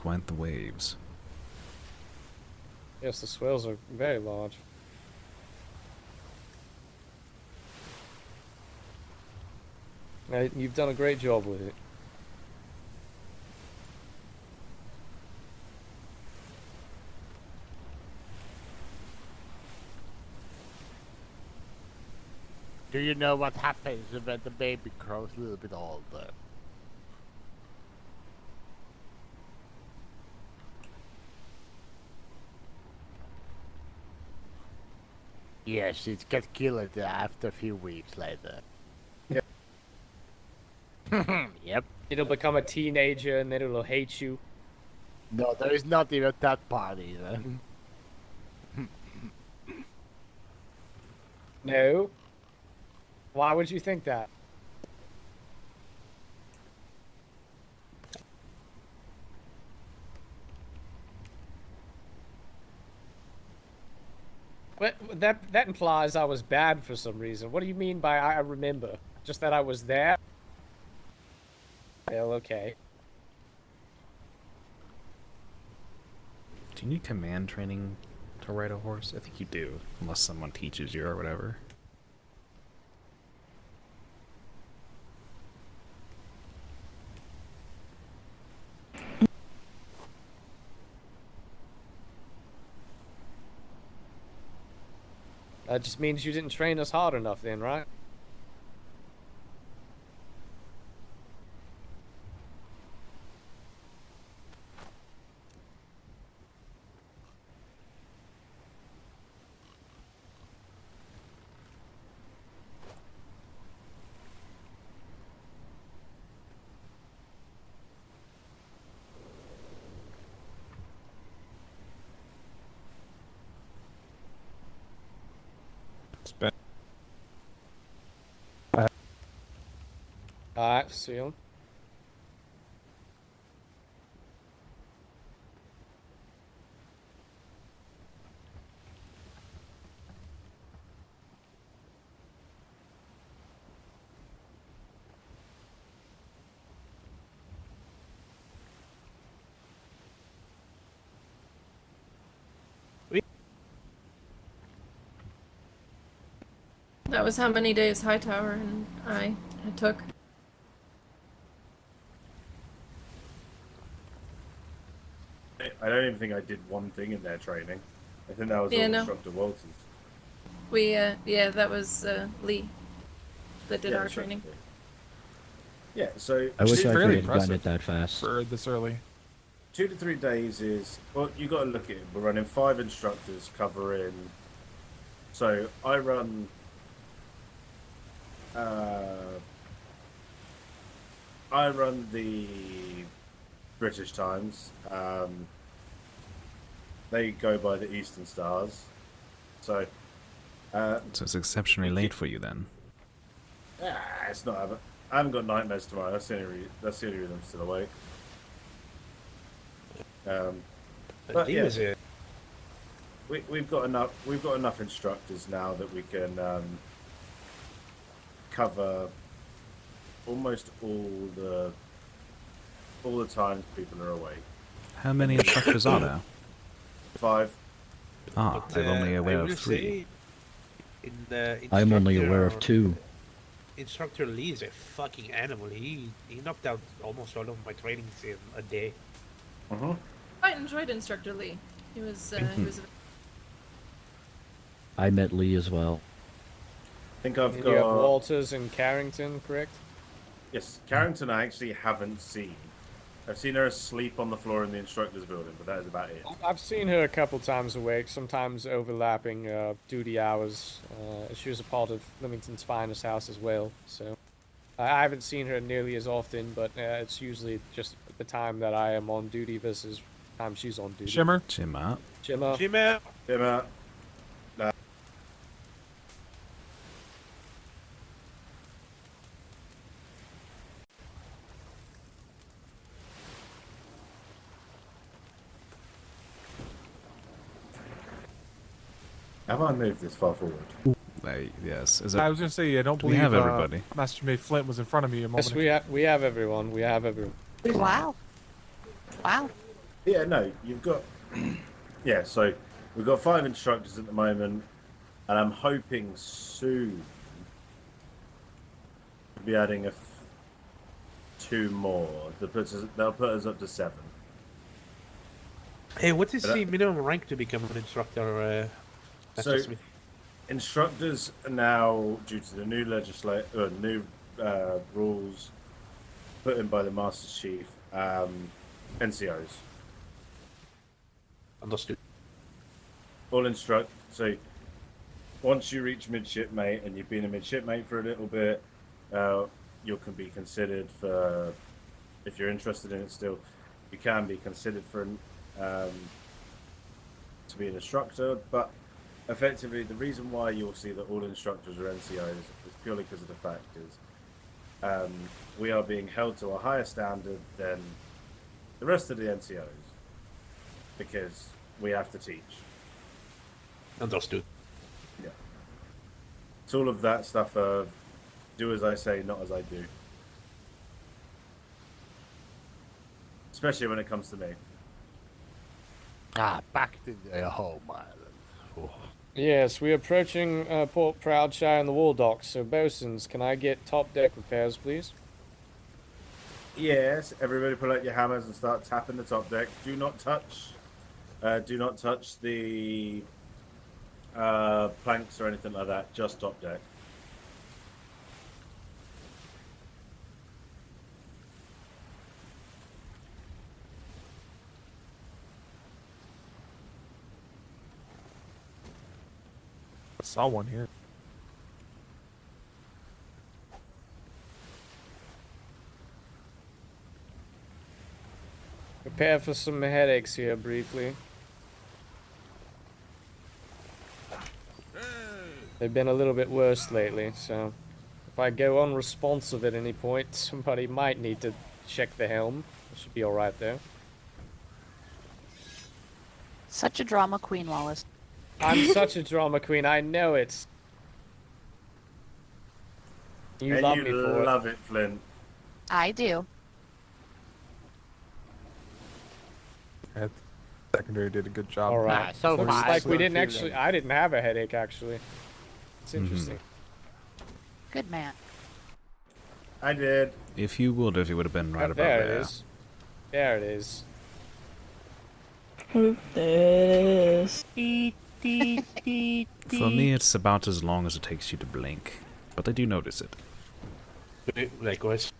Went the waves. Yes, the swells are very large. You've done a great job with it. Do you know what happens when the baby grows a little bit older? Yes, it gets killed after a few weeks later. Yep. Yep. It'll become a teenager and then it'll hate you. No, there is not even that part either. No? Why would you think that? That implies I was bad for some reason. What do you mean by I remember? Just that I was there? Well, okay. Do you need command training to ride a horse? I think you do, unless someone teaches you or whatever. That just means you didn't train us hard enough then, right? Alright, see you. That was how many days Hightower and I took. I don't even think I did one thing in their training. I think that was all Instructor Walters. We, yeah, that was Lee that did our training. Yeah, so I wish I could fairly have gotten it that fast. For this early. 2 to 3 days is, well, you got to look at it. We're running 5 instructors covering. So I run. I run the British times. They go by the Eastern Stars. So. So it's exceptionally late for you then. It's not. I haven't got nightmares tomorrow. That's the only reason I'm still awake. But yeah, we've got enough instructors now that we can cover almost all the times people are awake. How many instructors are there? 5. Ah, But, I'm only aware I of will 3. say, I'm only aware of 2. Instructor Lee is a fucking animal. He knocked out almost all of my trainings in a day. I enjoyed Instructor Lee. He was I met Lee as well. I think I've You got have Walters and Carrington, correct? Yes, Carrington I actually haven't seen. I've seen her asleep on the floor in the instructor's building, but that is about it. I've seen her a couple times awake, sometimes overlapping duty hours. She was a part of Leamington's finest house as well, so I haven't seen her nearly as often, but it's usually just the time that I am on duty versus the time she's on duty. Shimmer. Shimmer. Shimmer. Shimmer. Shimmer. Have I moved this far forward? Yes. I was gonna say I don't Do we believe have everybody? Master May Flint was in front of me a moment. Yes, we have everyone. We have everyone. Wow. Wow. Yeah, no, you've got. Yeah, so we've got 5 instructors at the moment, and I'm hoping soon to be adding 2 more. They'll put us up to 7. Hey, what is the minimum rank to become an instructor? So, Smith? instructors are now, due to the new rules put in by the Master Chief, NCOs. Understood. All so once you reach midshipmate and you've been a midshipmate for a little bit, you can be considered for, if you're interested in it still, you can be considered for to be an instructor, but effectively the reason why you'll see that all instructors are NCOs is purely because of the fact is we are being held to a higher standard than the rest of the NCOs because we have to teach. Understood. It's all of that stuff of do as I say, not as I do. Especially when it comes to me. Back to the home island. Oh. Yes, we're approaching Port Proudshire and the wall docks, so bosuns, can I get top deck repairs, please? Yes, everybody pull out your hammers and start tapping the top deck. Do not touch the planks or anything like that. Just top deck. I saw one here. Prepare for some headaches here briefly. They've been a little bit worse lately, so if I go unresponsive at any point, somebody might need to check the helm. It should be alright there. Such a drama queen, Wallace. I'm such a drama queen, I know it. You and love you me for love it, Flint. I do. Secondary did a good job. All right. So Looks far, like we good didn't actually. feeling. I didn't have a headache actually. It's interesting. Good man. I did. If you would have been right about There that. it is. There it is. This. For me, it's about as long as it takes you to blink, but I do notice it. Likewise.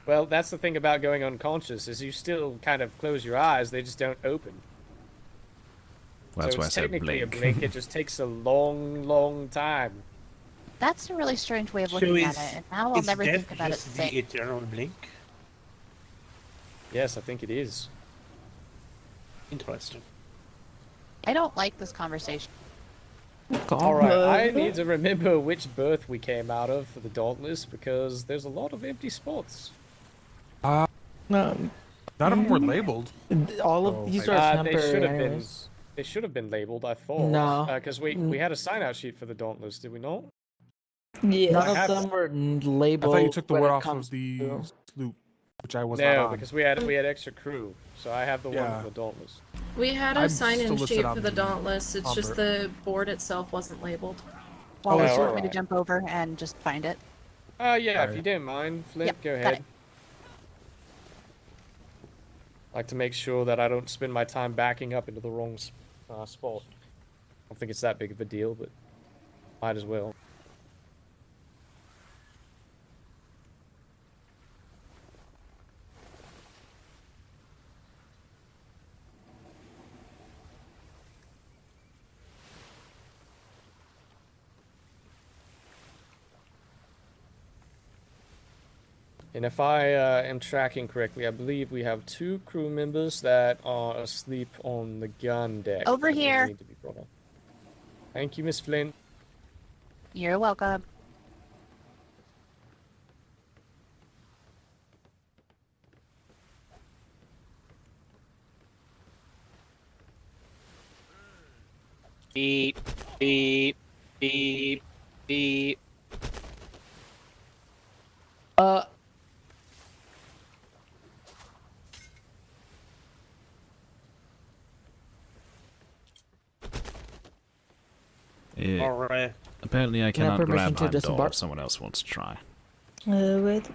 Well, that's the thing about going unconscious is you still kind of close your eyes. They just don't open. Well, that's so why I it's said technically blink. a blink. It just takes a long, long time. That's a really strange way of So looking is, at it, and now I'll is never death think about it just the the same. eternal blink? Yes, I think it is. Interesting. I don't like this conversation. Alright, I need to remember which berth we came out of for the Dauntless because there's a lot of empty spots. None of them were labeled. All of these are temporary. They should have been. anyways. They should have been labeled. I thought. No. Because we had a sign out sheet for the Dauntless, did we not? Yes. None I of them were I labeled. thought you took the when word it off comes of the to- sloop, which I was No, not on. because we had extra crew, so I have the one Yeah. for the Dauntless. We had a I'm sign-in still listed sheet on for the the Dauntless. It's just Humber. the board itself wasn't labeled. Wallace, Oh, you want me to alright. jump over and just find it? Yeah, if Alright. you didn't mind, Flint, Yep, go got ahead. it. Like to make sure that I don't spend my time backing up into the wrong spot. I don't think it's that big of a deal, but might as well. And if I am tracking correctly, I believe we have 2 crew members that are asleep on the gun deck. Over that will here. need to be brought up. Thank you, Miss Flint. You're welcome. Beep, beep, beep, beep. Yeah. Apparently I Can I have cannot permission grab to Heimdall disembark? if someone else wants to try. Wait.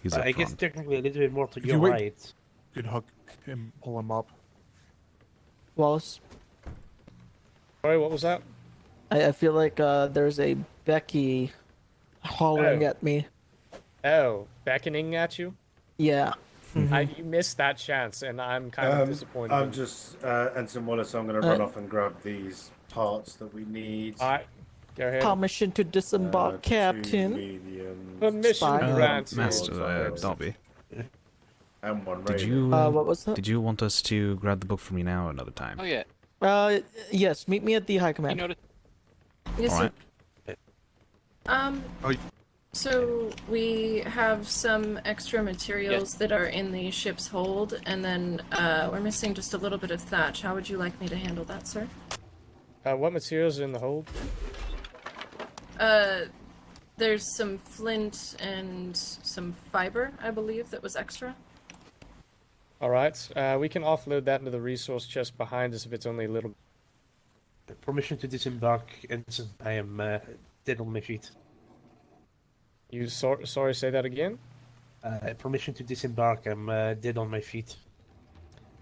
He's But up I guess front. technically a little bit more to If your you wait- right. You could hook him, pull him up. Wallace, Sorry, what was that? I feel like there's a Becky hollering Oh. at me. Oh, beckoning at you? Yeah. You missed that chance, and I'm kind of disappointed. I'm just Ensign Wallace. I'm going to run off and grab these parts that we need. Alright, go ahead. Permission to disembark, Two Captain. mediums, Permission Spy. granted. Master, Dobby. and one Did raven. you what was that? Did you want us to grab the book from you now or another time? Oh yeah. Yes. Meet me at the High Command. Yes, All sir. right. So we have some extra materials that are in the ship's hold, and then we're missing just a little bit of thatch. How would you like me to handle that, sir? What materials are in the hold? There's some flint and some fiber, I believe, that was extra. Alright, we can offload that into the resource chest behind us if it's only a little. Permission to disembark, Ensign. I am dead on my feet. You sorry, say that again? Permission to disembark, I'm dead on my feet.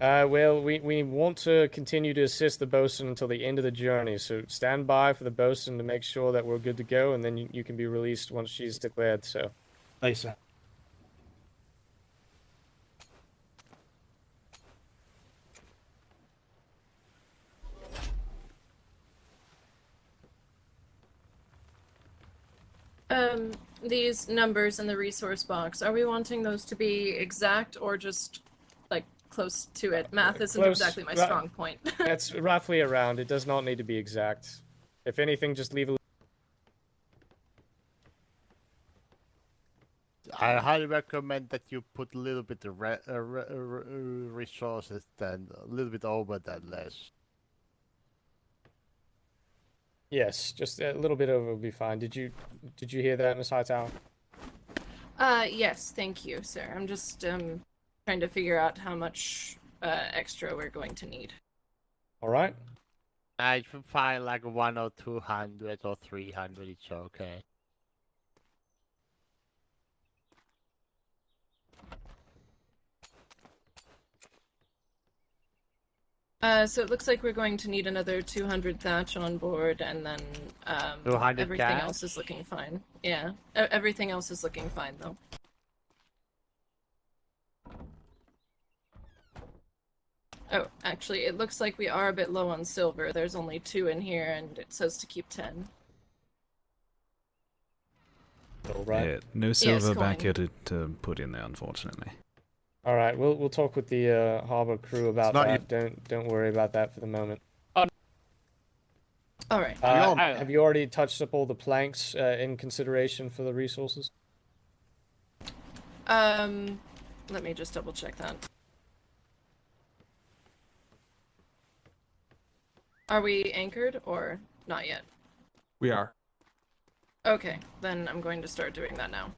Well, we want to continue to assist the bosun until the end of the journey, so stand by for the bosun to make sure that we're good to go, and then you can be released once she's declared, so. Aye, sir. These numbers in the resource box, are we wanting those to be exact or just, like, close to it? Math isn't exactly my strong point. It's roughly around. It does not need to be exact. If anything, just leave a... I highly recommend that you put a little bit of resources than a little bit over than less. Yes, just a little bit over will be fine. Did you hear that, Miss Hightower? Yes, thank you, sir. I'm just trying to figure out how much extra we're going to need. All right. I can find like 100 or 200 or 300. It's okay. So it looks like we're going to need another 200 thatch on board, and then 200 everything gas? else is looking fine. Yeah, everything else is looking fine, though. Oh, actually, it looks like we are a bit low on silver. There's only 2 in here, and it says to keep 10. All right. Yeah, no silver back here to put in there, unfortunately. All right, we'll talk with the harbor crew about that. Don't worry about that for the moment. All right. Have you already touched up all the planks in consideration for the resources? Let me just double check that. Are we anchored or not yet? We are. Okay, then I'm going to start doing that now.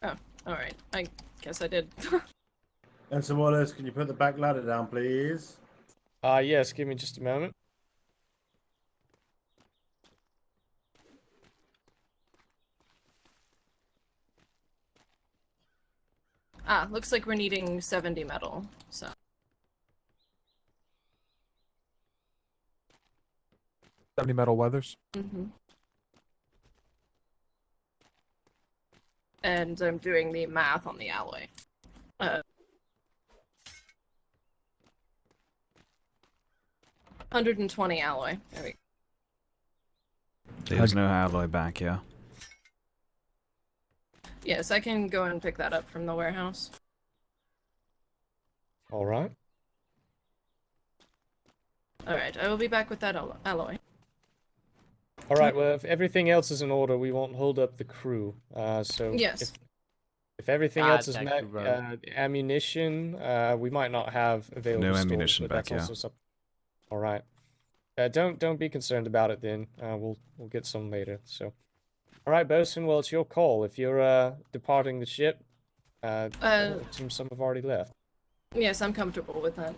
Oh, alright. I guess I did. And some orders, can you put the back ladder down, please? Yes, give me just a moment. Looks like we're needing 70 metal, so. Metal weathers. Mm-hmm. And I'm doing the math on the alloy. 120 alloy. There we go. There's no alloy back here. Yes, I can go and pick that up from the warehouse. All right. Alright, I will be back with that alloy. All right. Well, if everything else is in order, we won't hold up the crew. So yes. If everything else is thank met, you, bro. ammunition, we might not have available. No stores, ammunition but back that's also some... All right. Don't be concerned about it then. We'll get some later. So, all right, bosun. Well, it's your call. If you're departing the ship, it seems some have already left. Yes, I'm comfortable with that.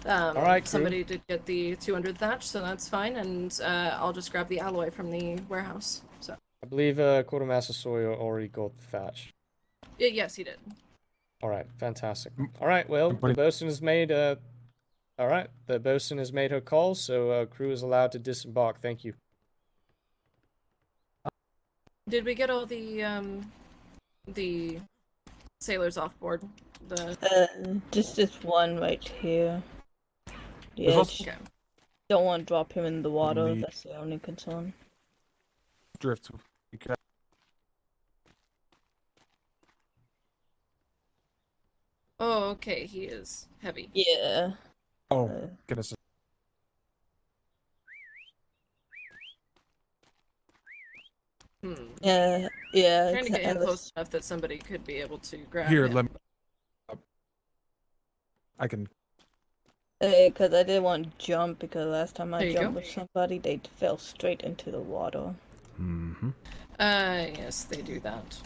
All right, crew. Somebody did get the 200 thatch, so that's fine, and I'll just grab the alloy from the warehouse. So I believe Quartermaster Sawyer already got the thatch. yes, he did. All right, fantastic. All right, well, the bosun has made all right, the bosun has made her call, so crew is allowed to disembark. Thank you. Did we get all the sailors off board? Just this one right here. Yeah, Okay. don't want to drop him in the water. That's the only concern. Drift. Okay. Oh, okay, he is heavy. Yeah. Oh, goodness. Yeah. Trying to get him close enough that somebody could be able to grab Here, him. let me. I can. Because I didn't want to jump, because last time I There you jumped go. with somebody, they fell straight into the water. Mm-hmm. Yes, they do that.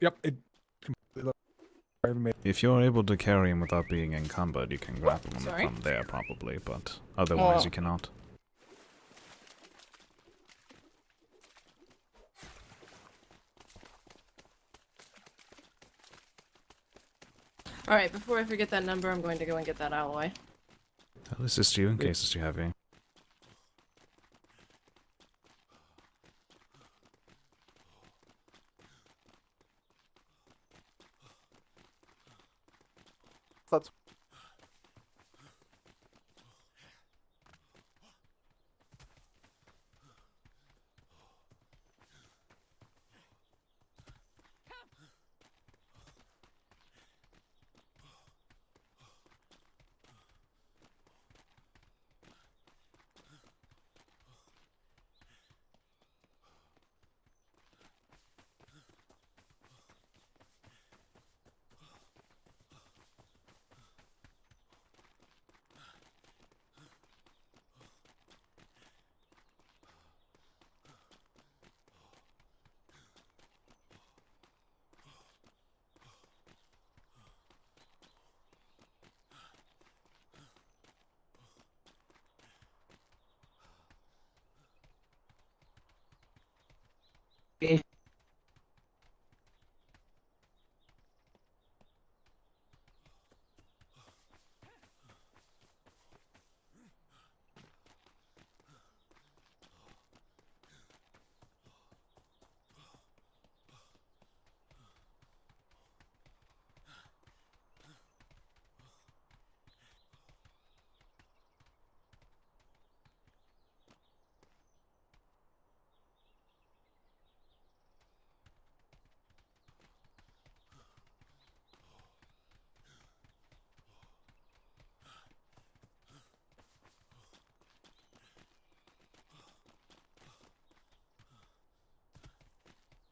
Yep. It completely. If you're able to carry him without being encumbered, you can grapple him Sorry? from there probably, but otherwise Oh. you cannot. Alright, before I forget that number, I'm going to go and get that alloy. I'll assist you in case it's too heavy. That's.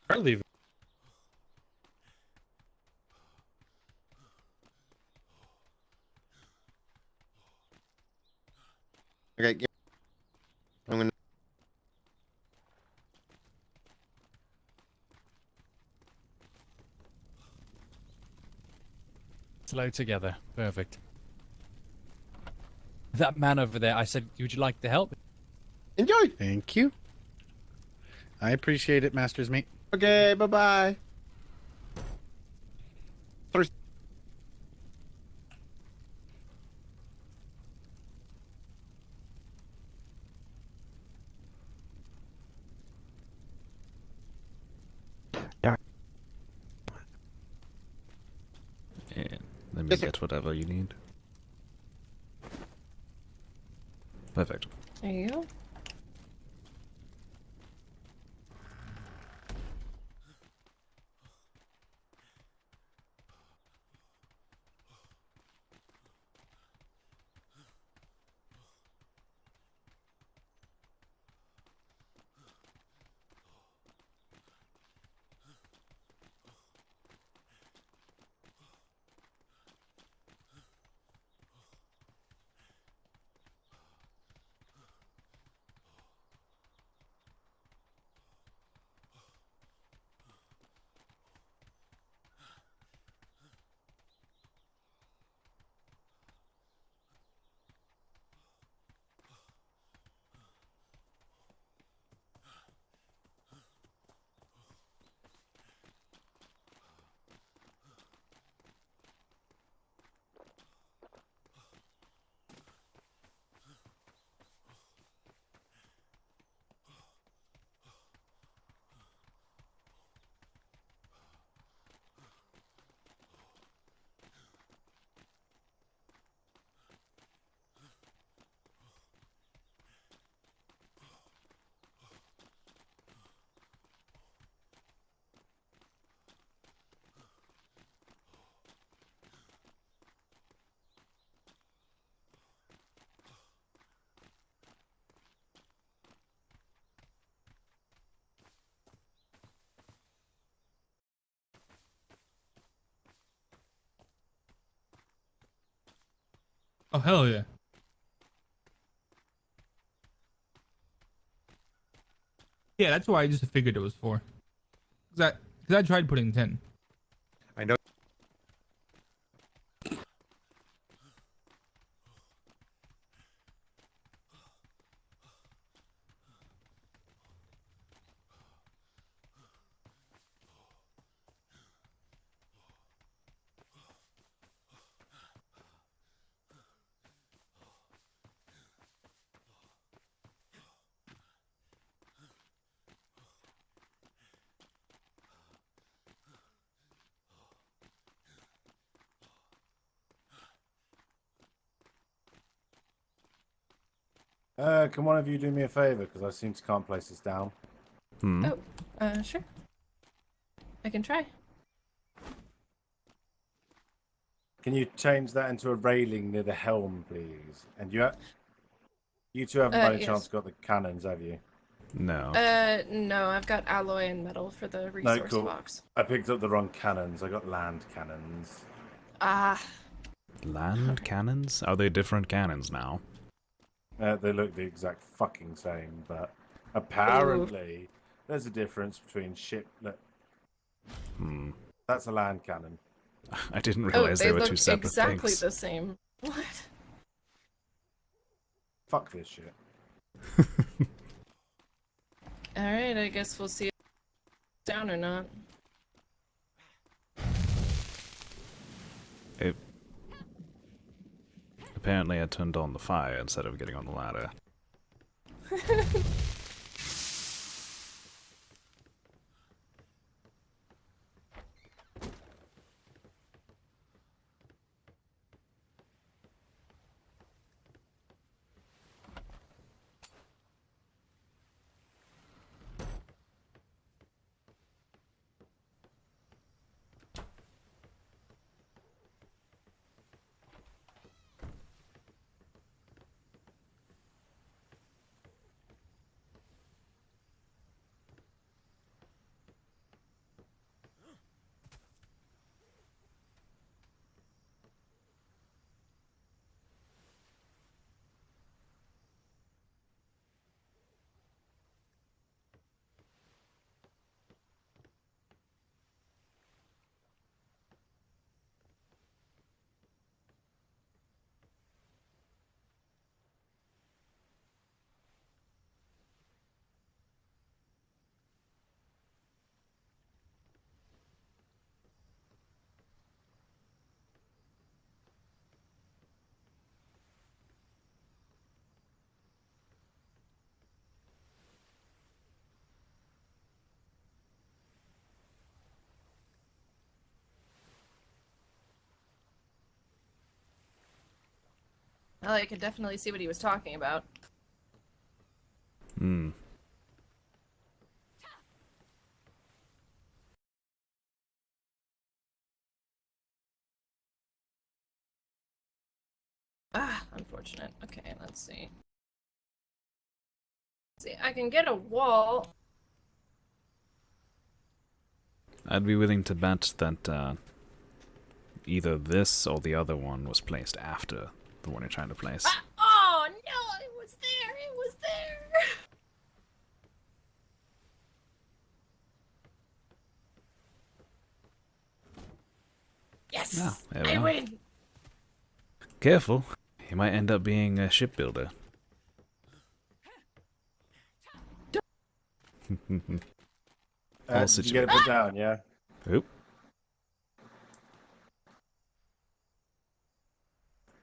I'll leave. Okay, I'm gonna. Slow together. Perfect. That man over there, I said, would you like the help? Enjoy! Thank you. I appreciate it, Master's Mate. Okay, bye-bye. And let me get whatever you need. Perfect. There you go. Oh, hell yeah. Yeah, that's why I just figured it was 4. Cause I tried putting 10. I know. Can one of you do me a favor? Because I seem to can't place this down. Oh, sure. I can try. Can you change that into a railing near the helm, please? And you two haven't by any yes. chance got the cannons, have you? No. No, I've got alloy and metal for the No, resource cool. box. I picked up the wrong cannons. I got land cannons. Ah. Land cannons? Are they different cannons now? They look the exact fucking same, but apparently there's a difference between ship. Look, that's a land cannon. I didn't realize they were two separate exactly things. the same. What? Fuck this shit. Alright, I guess we'll see if it's down or not. Apparently I turned on the fire instead of getting on the ladder. Well, I could definitely see what he was talking about. Ah, unfortunate. Okay, let's see. See, I can get a wall. I'd be willing to bet that either this or the other one was placed after the one you're trying to place. Ah, oh, no, it was there. It was there. Yes, there we I are. win. Careful, you might end up being a shipbuilder. Did you get it put down, yeah? Oop.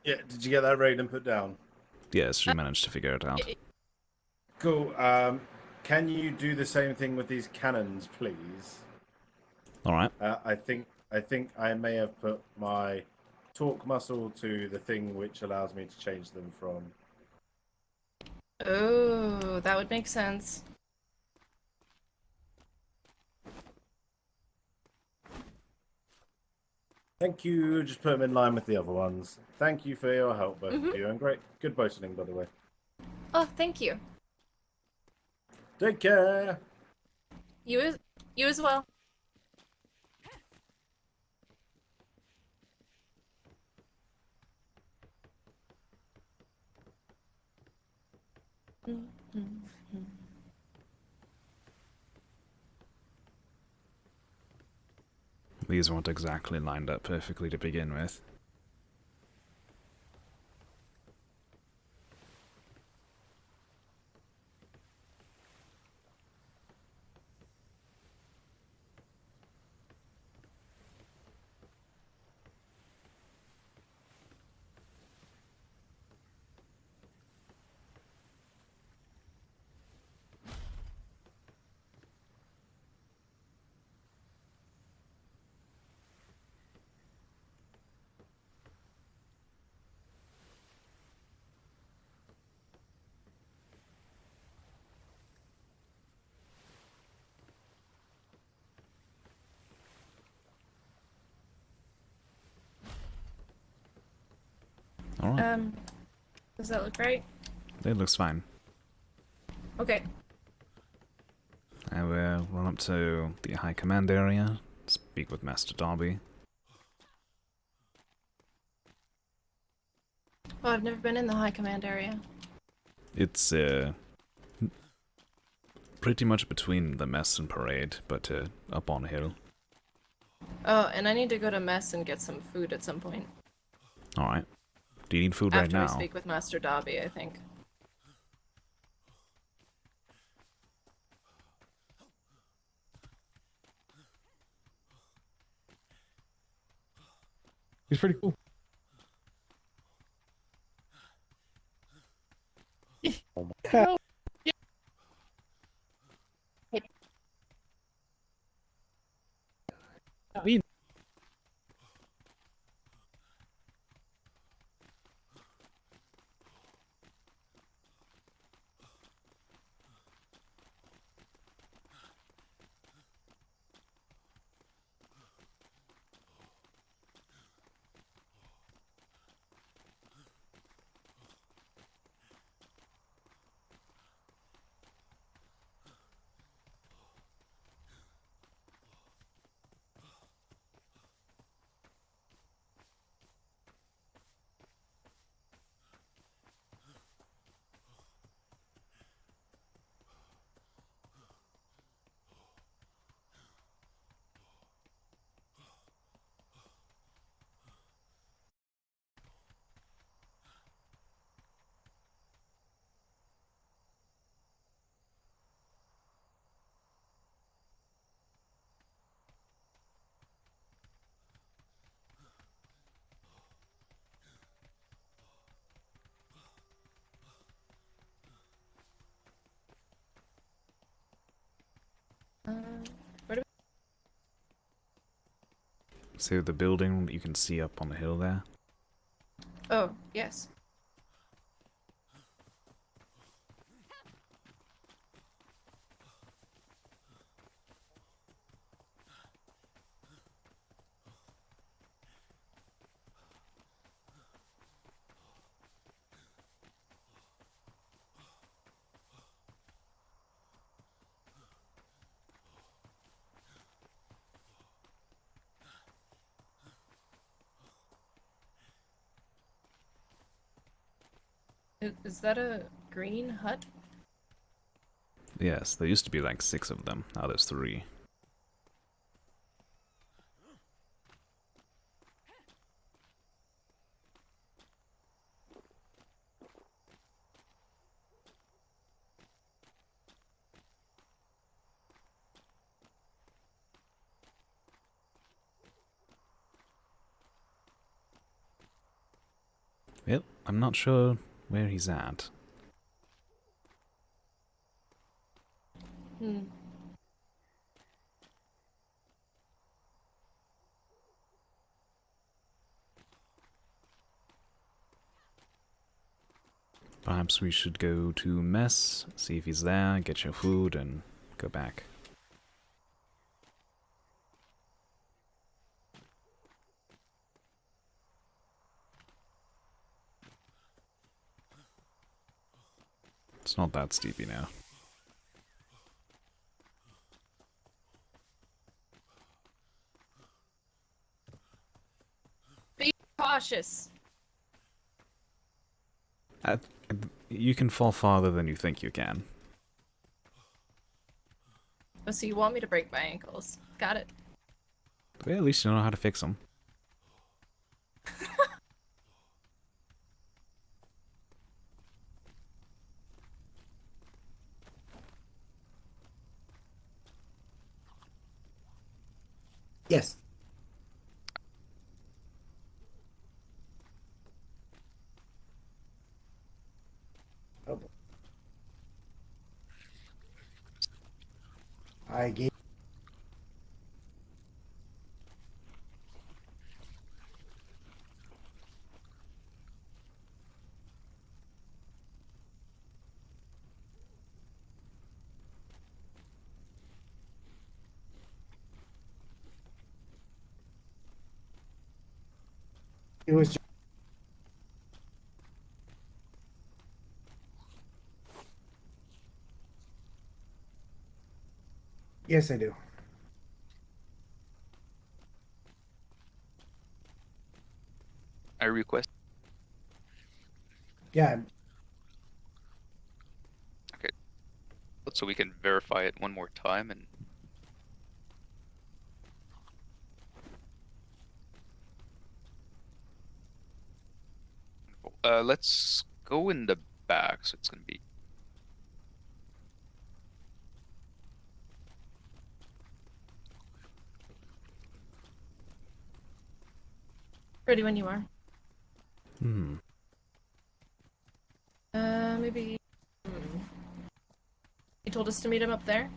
Yeah, did you get that raid and put down? Yes, she managed to figure it out. Cool. Can you do the same thing with these cannons, please? Alright. I think I may have put my torque muscle to the thing which allows me to change them from. Oh, that would make sense. Thank you. Just put them in line with the other ones. Thank you for your help, both Mhm. of you, and good boating, by the way. Oh, thank you. Take care. You as well. These weren't exactly lined up perfectly to begin with. Alright. Does that look right? It looks fine. Okay. I will run up to the High Command area, speak with Master Darby. Oh, I've never been in the High Command area. It's, pretty much between the mess and parade, but, up on a hill. Oh, and I need to go to mess and get some food at some point. Alright. Do you need food right now? After we speak with Master Dobby, I think. He's pretty cool. Oh my god. Where do So the building that you can see up on the hill there? Oh, yes. Is that a green hut? Yes, there used to be like 6 of them. Now there's 3. Yep, I'm not sure where he's at. Hmm. Perhaps we should go to mess, see if he's there, get your food, and go back. It's not that steep, you know. Be cautious. You can fall farther than you think you can. Oh, so you want me to break my ankles? Got it. Well, at least you know how to fix them. Yes. Oh. I gave. It was. Yes, I do. I request. Yeah. Okay. So we can verify it one more time and. Let's go in the back, so it's gonna be. Ready when you are. Hmm. Maybe. He told us to meet him up there.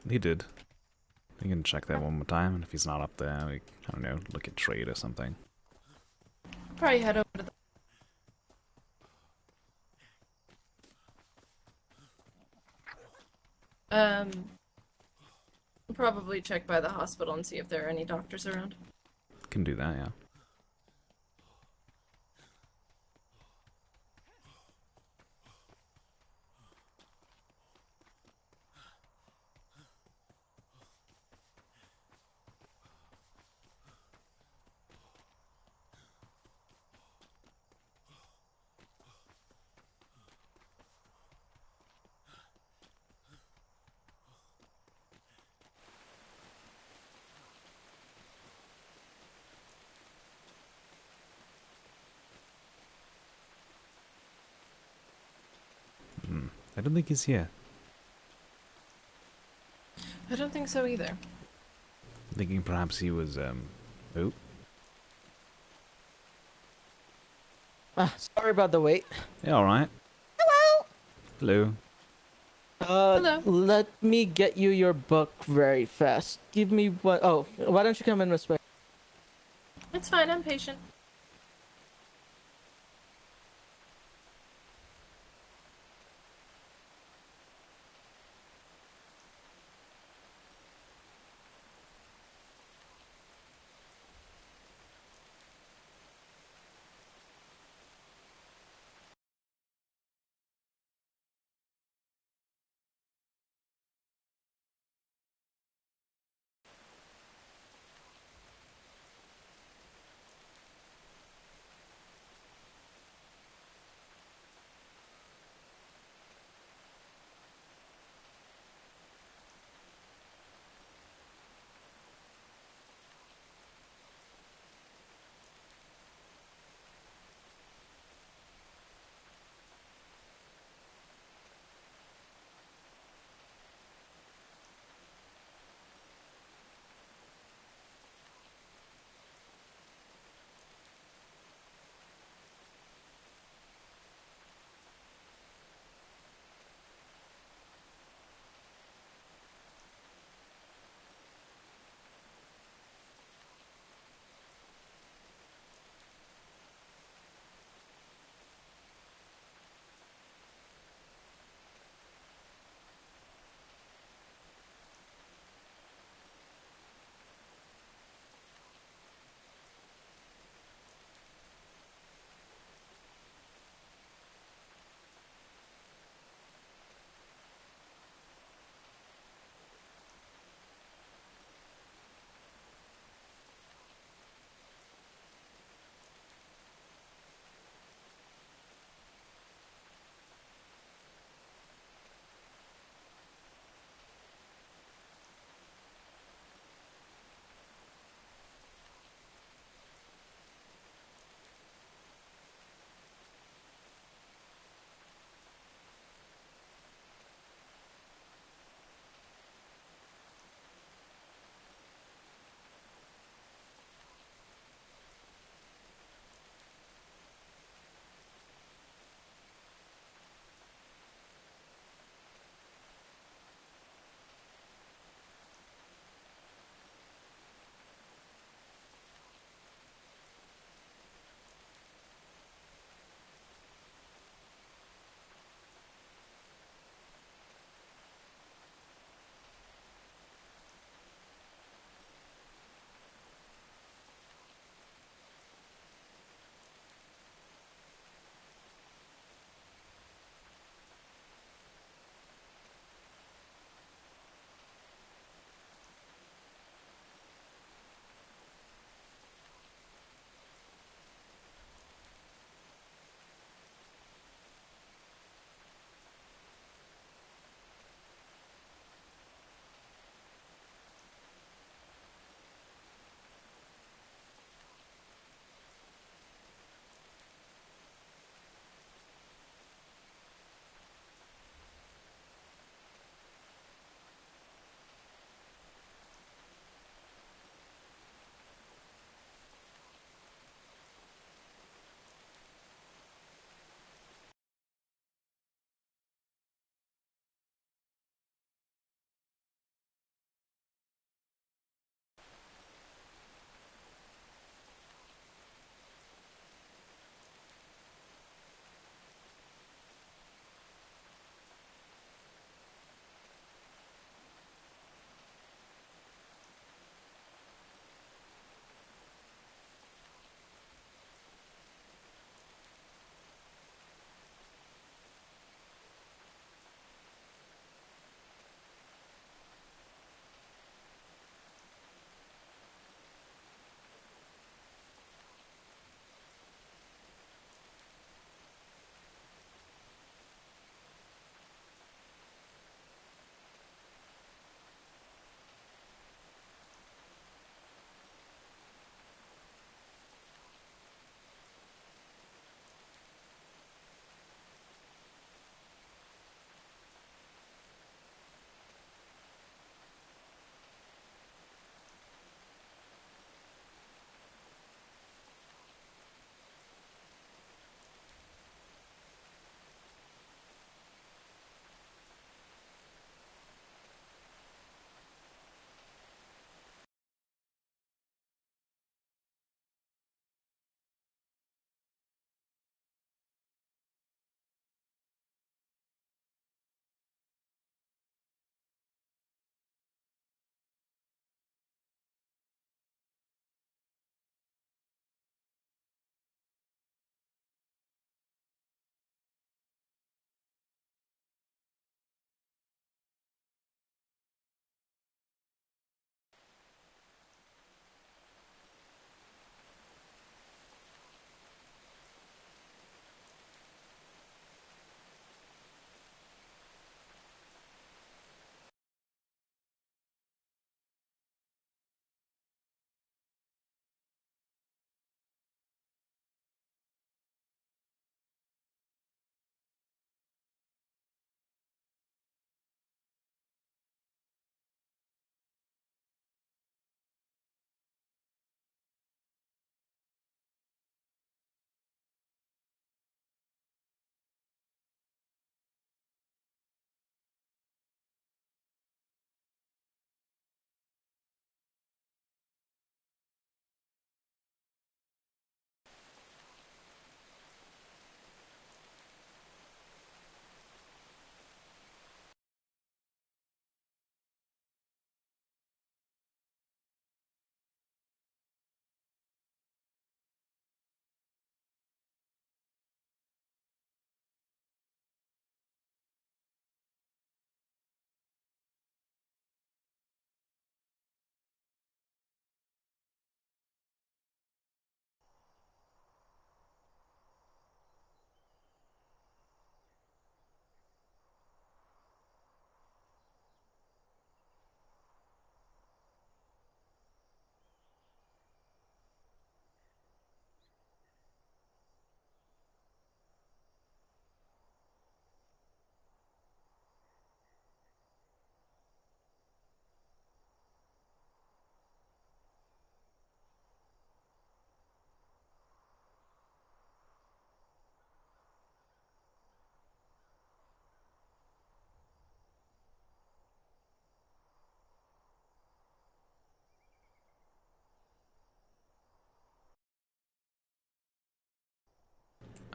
He did. We can check that one more time, and if he's not up there, we, I don't know, look at trade or something. Probably head over to the. Probably check by the hospital and see if there are any doctors around. Can do that, yeah. I don't think he's here. I don't think so either. Thinking perhaps he was, oh. Sorry about the wait. Yeah, alright. Hello. Hello. Hello. Let me get you your book very fast. Give me what? Oh, why don't you come in, respect? It's fine, I'm patient.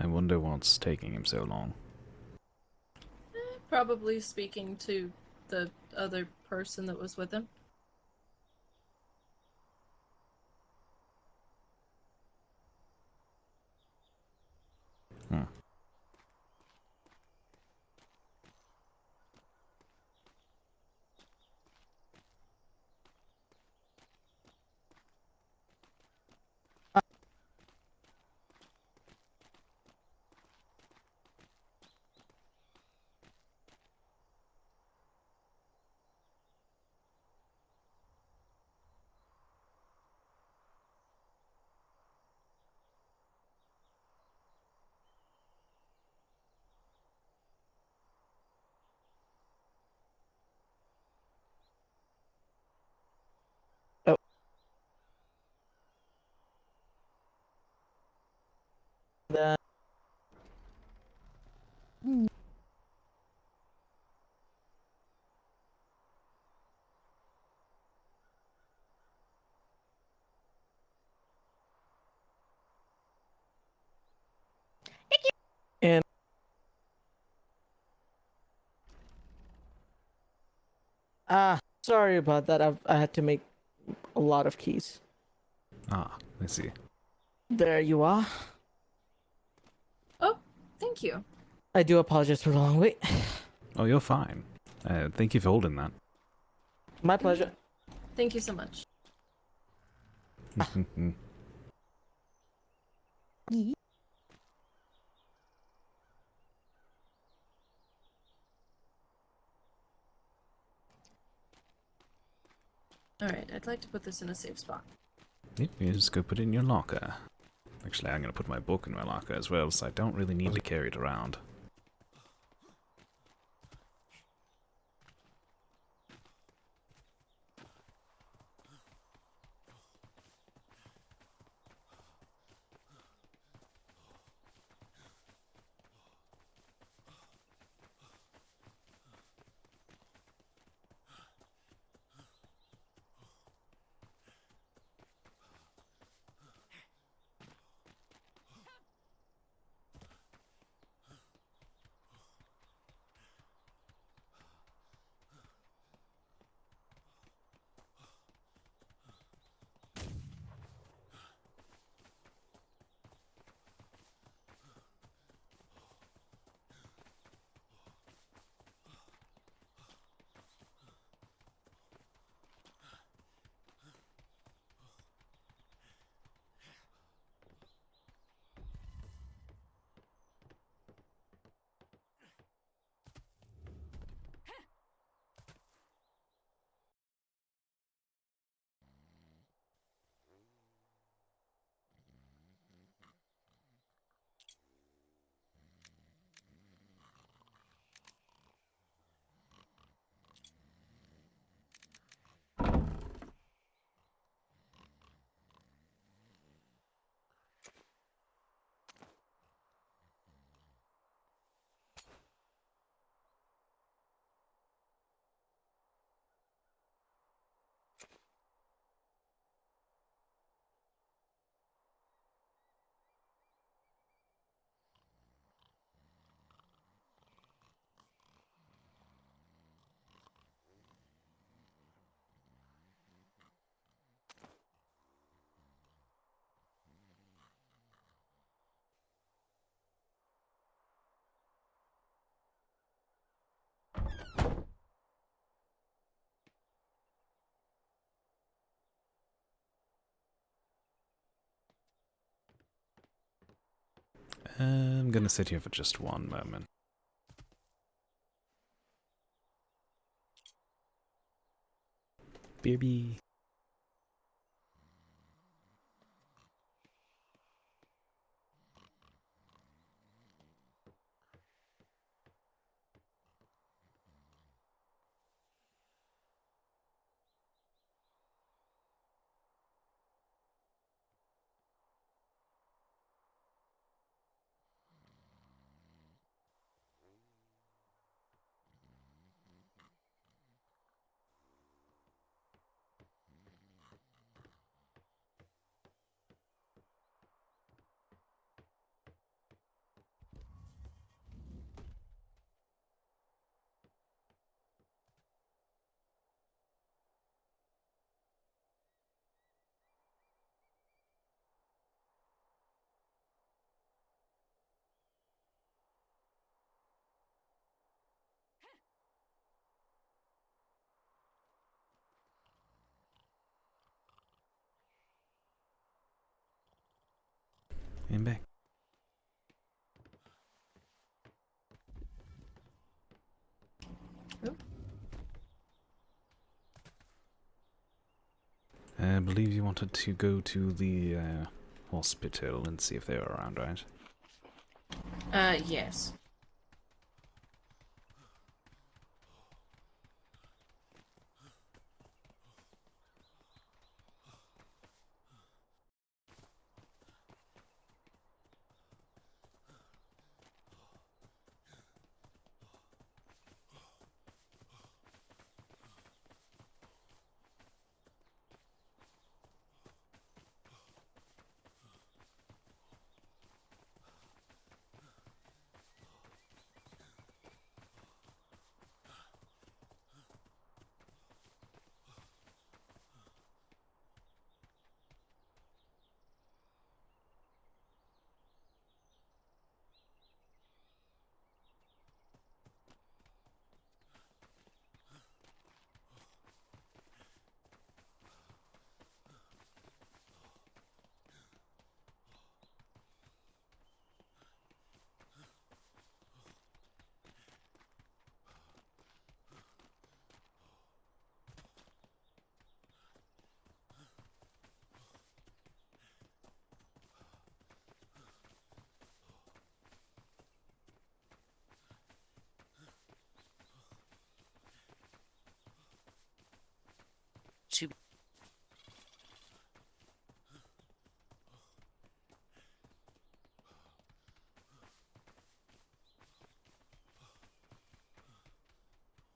I wonder what's taking him so long. Probably speaking to the other person that was with him. Hmm. That. And sorry about that. I had to make a lot of keys. Ah, I see. There you are. Oh, thank you. I do apologize for the long wait. Oh, you're fine. Thank you for holding that. My pleasure. Thank you so much. Alright, I'd like to put this in a safe spot. Yep, you just go put it in your locker. Actually, I'm going to put my book in my locker as well, so I don't really need to carry it around. I'm gonna sit here for just one moment. Baby. I'm back. I believe you wanted to go to the hospital and see if they were around, right? Yes.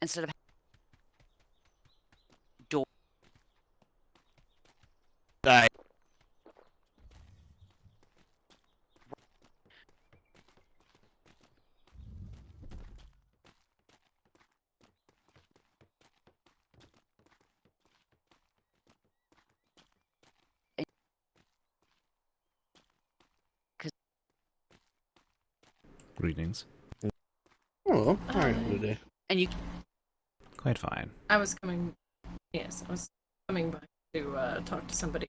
Instead of door. Greetings. Oh, how are you today? And you. Quite fine. I was coming by to talk to somebody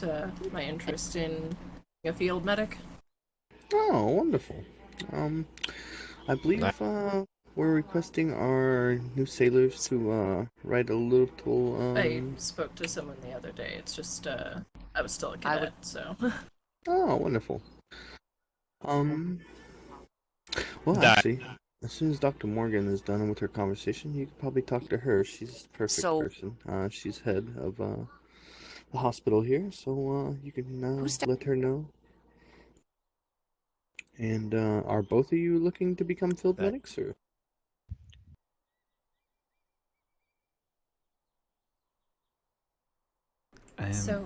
about my interest in being a field medic. Oh, wonderful. I believe we're requesting our new sailors to write a little. I spoke to someone the other day. It's just I was still a cadet, so. Oh, wonderful. Well, actually, as soon as Dr. Morgan is done with her conversation, you could probably talk to her. She's the perfect person. She's head of the hospital here, so you can let her know. And are both of you looking to become field medics, or? So,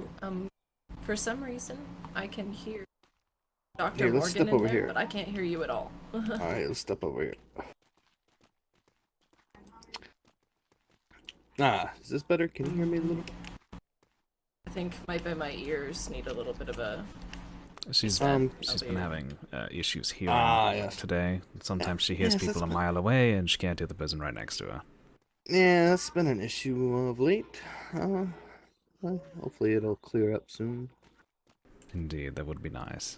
for some reason, I can hear Dr. Hey, let's Morgan step in over there, here. but I can't hear you at all. Alright, let's step over here. Is this better? Can you hear me a little? I think might be my ears need a little bit of a. She's reset. been having issues hearing today. Sometimes she hears people a mile away and she can't hear the person right next to her. Yeah, that's been an issue of late. Well, hopefully it'll clear up soon. Indeed, that would be nice.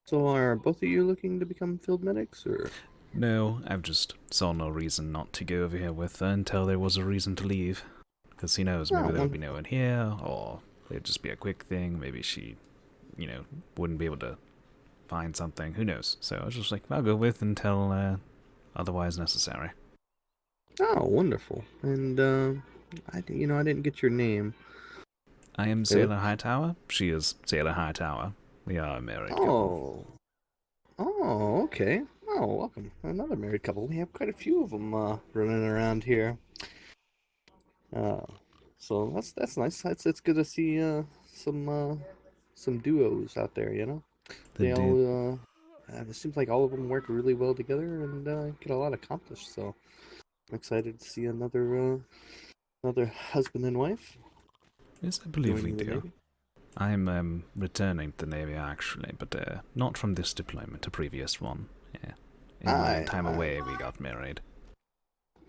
So are both of you looking to become field medics, or? No, I've just saw no reason not to go over here with her until there was a reason to leave. Because who knows, maybe there would be no one here, or it'd just be a quick thing, maybe she, wouldn't be able to find something, who knows. So I was just like, I'll go with until otherwise necessary. Oh, wonderful. And, I didn't get your name. I am Sailor Hightower. She is Sailor Hightower. We are a married couple. Oh, okay. Oh, welcome. Another married couple. We have quite a few of them running around here. So that's nice. It's good to see some duos out there. They all it seems like all of them work really well together and get a lot accomplished. So I'm excited to see another husband and wife. Yes, I believe we joining the do. Navy. I'm returning to the Navy actually, but not from this deployment, a previous one. Yeah. In my time away, we got married.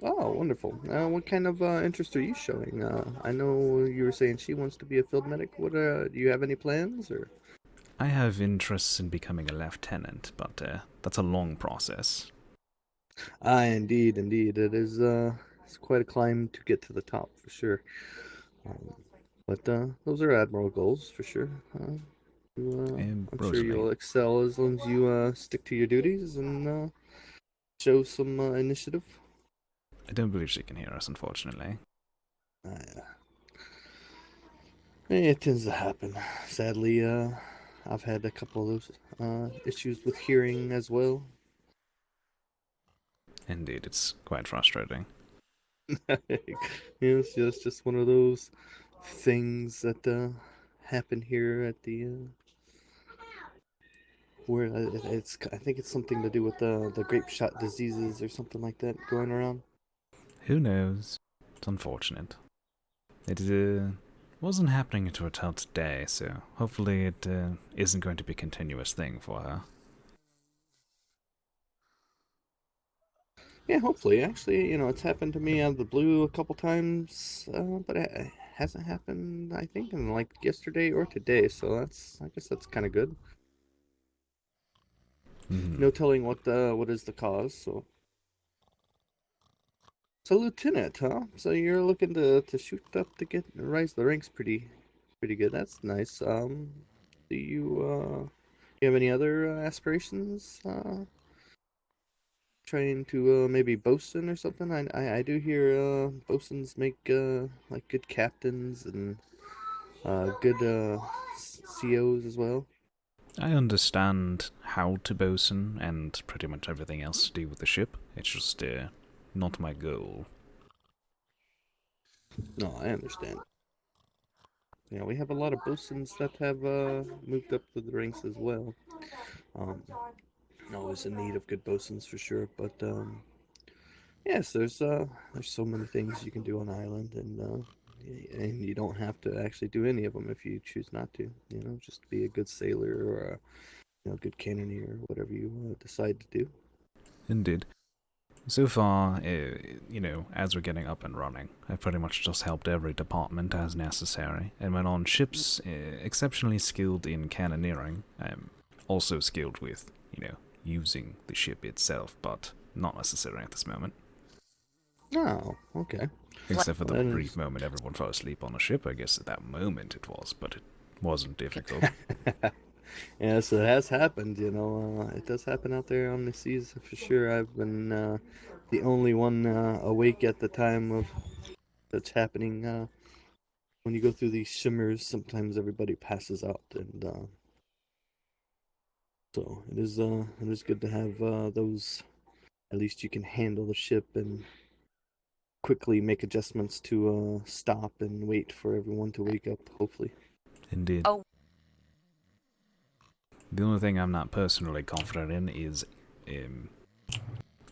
Oh, wonderful. What kind of interest are you showing? I know you were saying she wants to be a field medic. What do you have any plans, or? I have interests in becoming a lieutenant, but that's a long process. Indeed. It is it's quite a climb to get to the top for sure. But those are admirable goals for sure. I'm sure you'll excel as long as you stick to your duties and show some initiative. I don't believe she can hear us, unfortunately. Yeah. It tends to happen. Sadly, I've had a couple of those issues with hearing as well. Indeed, it's quite frustrating. It's just one of those things that happen here at the where I think it's something to do with the grape shot diseases or something like that going around. Who knows? It's unfortunate. It wasn't happening to her till today, so hopefully it isn't going to be a continuous thing for her. Yeah, hopefully. Actually, it's happened to me out of the blue a couple times, but it hasn't happened, I think, in like yesterday or today. So I guess that's kind of good. No telling what is the cause. So lieutenant, huh? So you're looking to shoot up to rise the ranks pretty good. That's nice. Do you have any other aspirations? Trying to maybe bosun or something. I do hear bosuns make like good captains and good COs as well. I understand how to bosun and pretty much everything else to do with the ship. It's just not my goal. No, I understand. Yeah, we have a lot of bosuns that have moved up to the ranks as well. Always in need of good bosuns for sure, but yes, there's so many things you can do on the island, and you don't have to actually do any of them if you choose not to. Just be a good sailor or a good cannoneer or whatever you decide to do. Indeed. So far, as we're getting up and running, I've pretty much just helped every department as necessary, and when on ships exceptionally skilled in cannoneering, I'm also skilled with, using the ship itself, but not necessary at this moment. Oh, okay. Except for the brief moment everyone fell asleep on the ship. I guess at that moment it was, but it wasn't difficult. Yes, it has happened, it does happen out there on the seas for sure. I've been the only one awake at the time of that's happening. When you go through these shimmers, sometimes everybody passes out, and so it is good to have those. At least you can handle the ship and quickly make adjustments to stop and wait for everyone to wake up, hopefully. Indeed. Oh. The only thing I'm not personally confident in is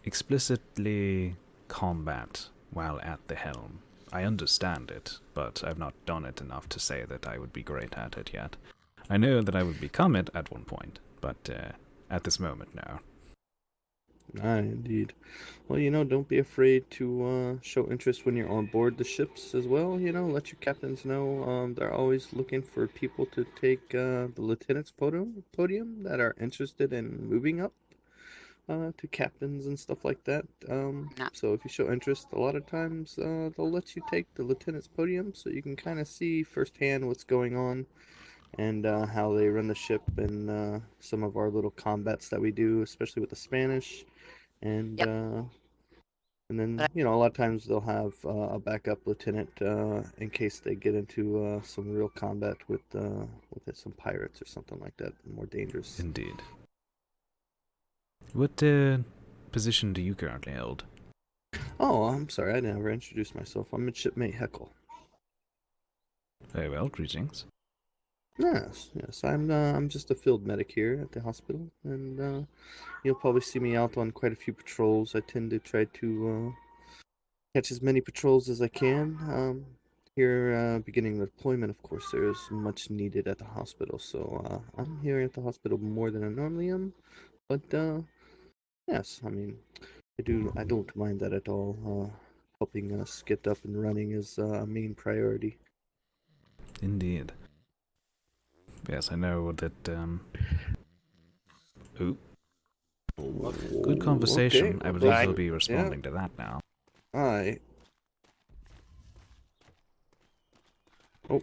explicitly combat while at the helm. I understand it, but I've not done it enough to say that I would be great at it yet. I know that I would become it at one point, but at this moment, no. Indeed. Well, don't be afraid to show interest when you're on board the ships as well. Let your captains know they're always looking for people to take the lieutenant's podium that are interested in moving up to captains and stuff like that. So if you show interest, a lot of times they'll let you take the lieutenant's podium so you can kind of see firsthand what's going on and how they run the ship and some of our little combats that we do, especially with the Spanish. And then a lot of times they'll have a backup lieutenant in case they get into some real combat with some pirates or something like that, more dangerous. Indeed. What position do you currently hold? Oh, I'm sorry, I never introduced myself. I'm Midshipmate Heckle. Very well, greetings. Yes. I'm just a field medic here at the hospital, and you'll probably see me out on quite a few patrols. I tend to try to catch as many patrols as I can. Here, beginning the deployment, of course, there's much needed at the hospital, so I'm here at the hospital more than I normally am. But yes, I mean, I don't mind that at all. Helping us get up and running is a main priority. Indeed. Yes, I know that. Ooh. Good conversation. Okay, I believe well, he'll be responding to that now. Alright. Oh.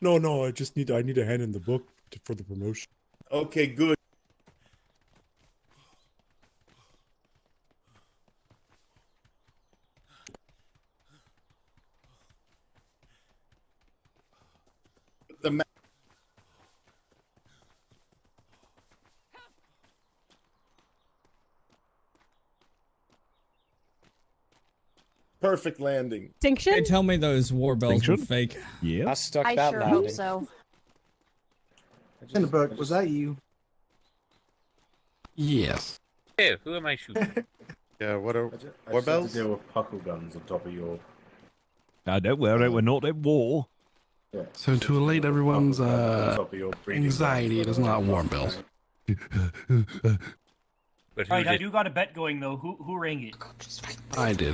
No, I need a hand in the book for the promotion. Okay, good. The perfect landing. Distinction? Hey, tell me those war bells were Distinction? fake. Yeah. I stuck I that sure landing. hope so. In the book, was that you? Yes. Hey, who am I shooting? Yeah, what are war bells? To deal with puckle guns on top of your. Don't worry, we're not at war. Yeah. So to allay everyone's On top of your breeding anxiety, it grounds. is not war bells. But Alright, I do got a bet going though. Who rang it? I did.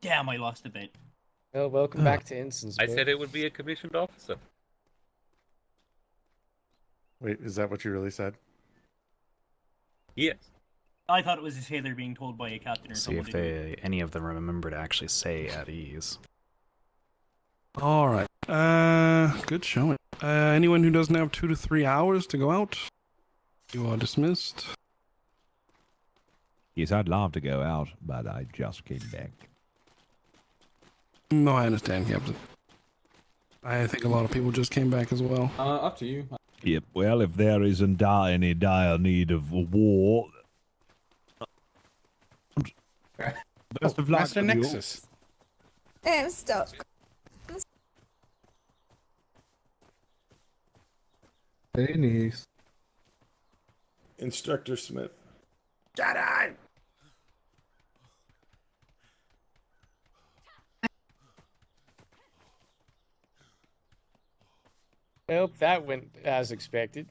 Damn, I lost a bet. Well, welcome back to Instance. I said it would be a commissioned officer. Wait, is that what you really said? Yes. I thought it was a sailor being told by a captain or See if somebody. any of them remember to actually say at ease. All right. Good showing. Anyone who doesn't have 2 to 3 hours to go out, you are dismissed. Yes, I'd love to go out, but I just came back. No, I understand, Captain. I think a lot of people just came back as well. Up to you. Yep, well, if there isn't any dire need of war... Best of luck Master to you. Nexus. I'm stuck. Hey, niece. Instructor Smith. Jedi! Nope, that went as expected.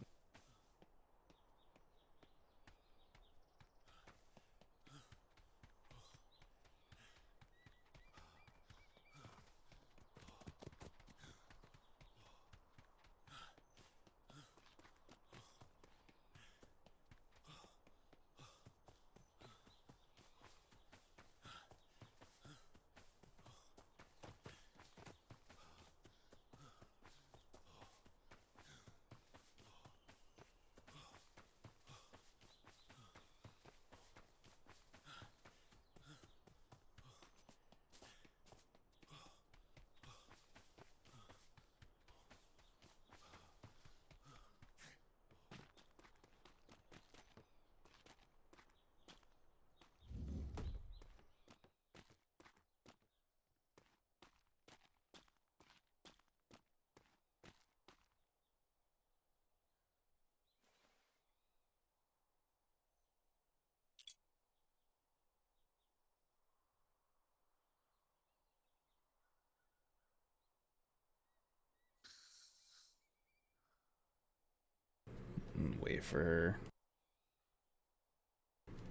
Wait for her.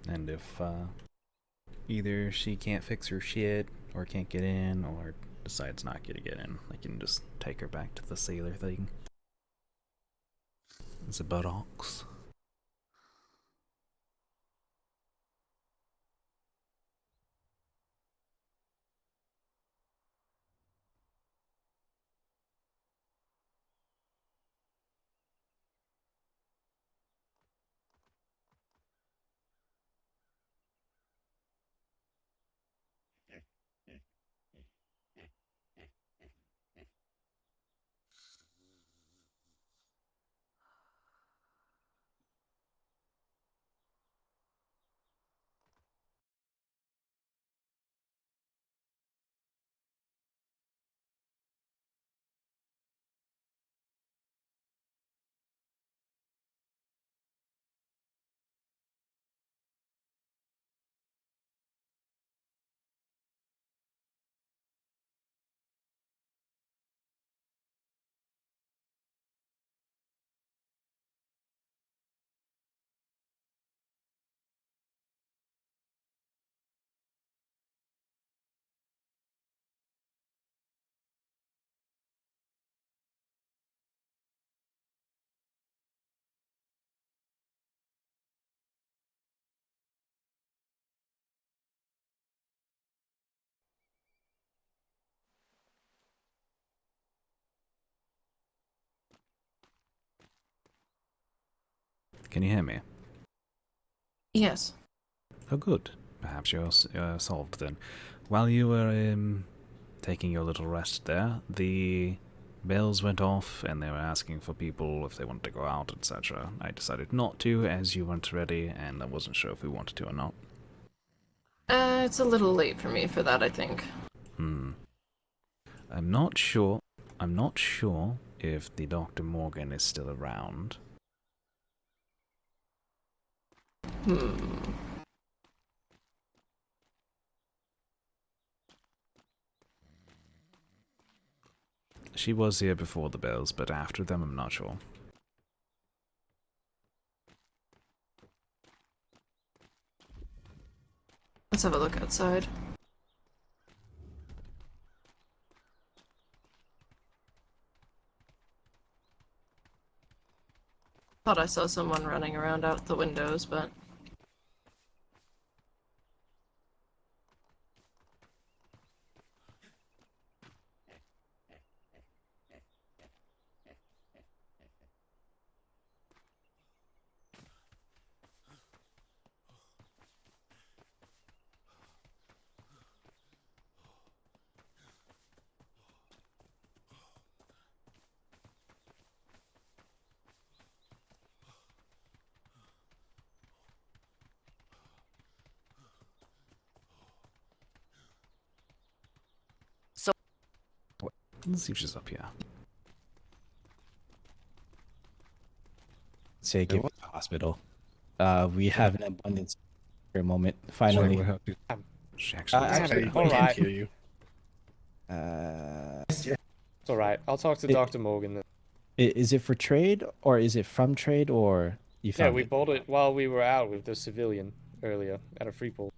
And if either she can't fix her shit, or can't get in, or decides not to get in, I can just take her back to the sailor thing. The buttocks. Can you hear me? Yes. Oh, good. Perhaps you're solved then. While you were taking your little rest there, the bells went off and they were asking for people if they wanted to go out, etc. I decided not to, as you weren't ready, and I wasn't sure if we wanted to or not. It's a little late for me for that, I think. I'm not sure if the Dr. Morgan is still around. She was here before the bells, but after them I'm not sure. Let's have a look outside. Thought I saw someone running around out the windows, but... Let's see if she's up here. Take it to the hospital. We have an abundance for a moment. Finally. She actually all right. Hear you. It's all right. I'll talk to Dr. Morgan then. Is it for trade, or is it from trade, or you found Yeah, we bought it while we were out with the civilian earlier at a free pool.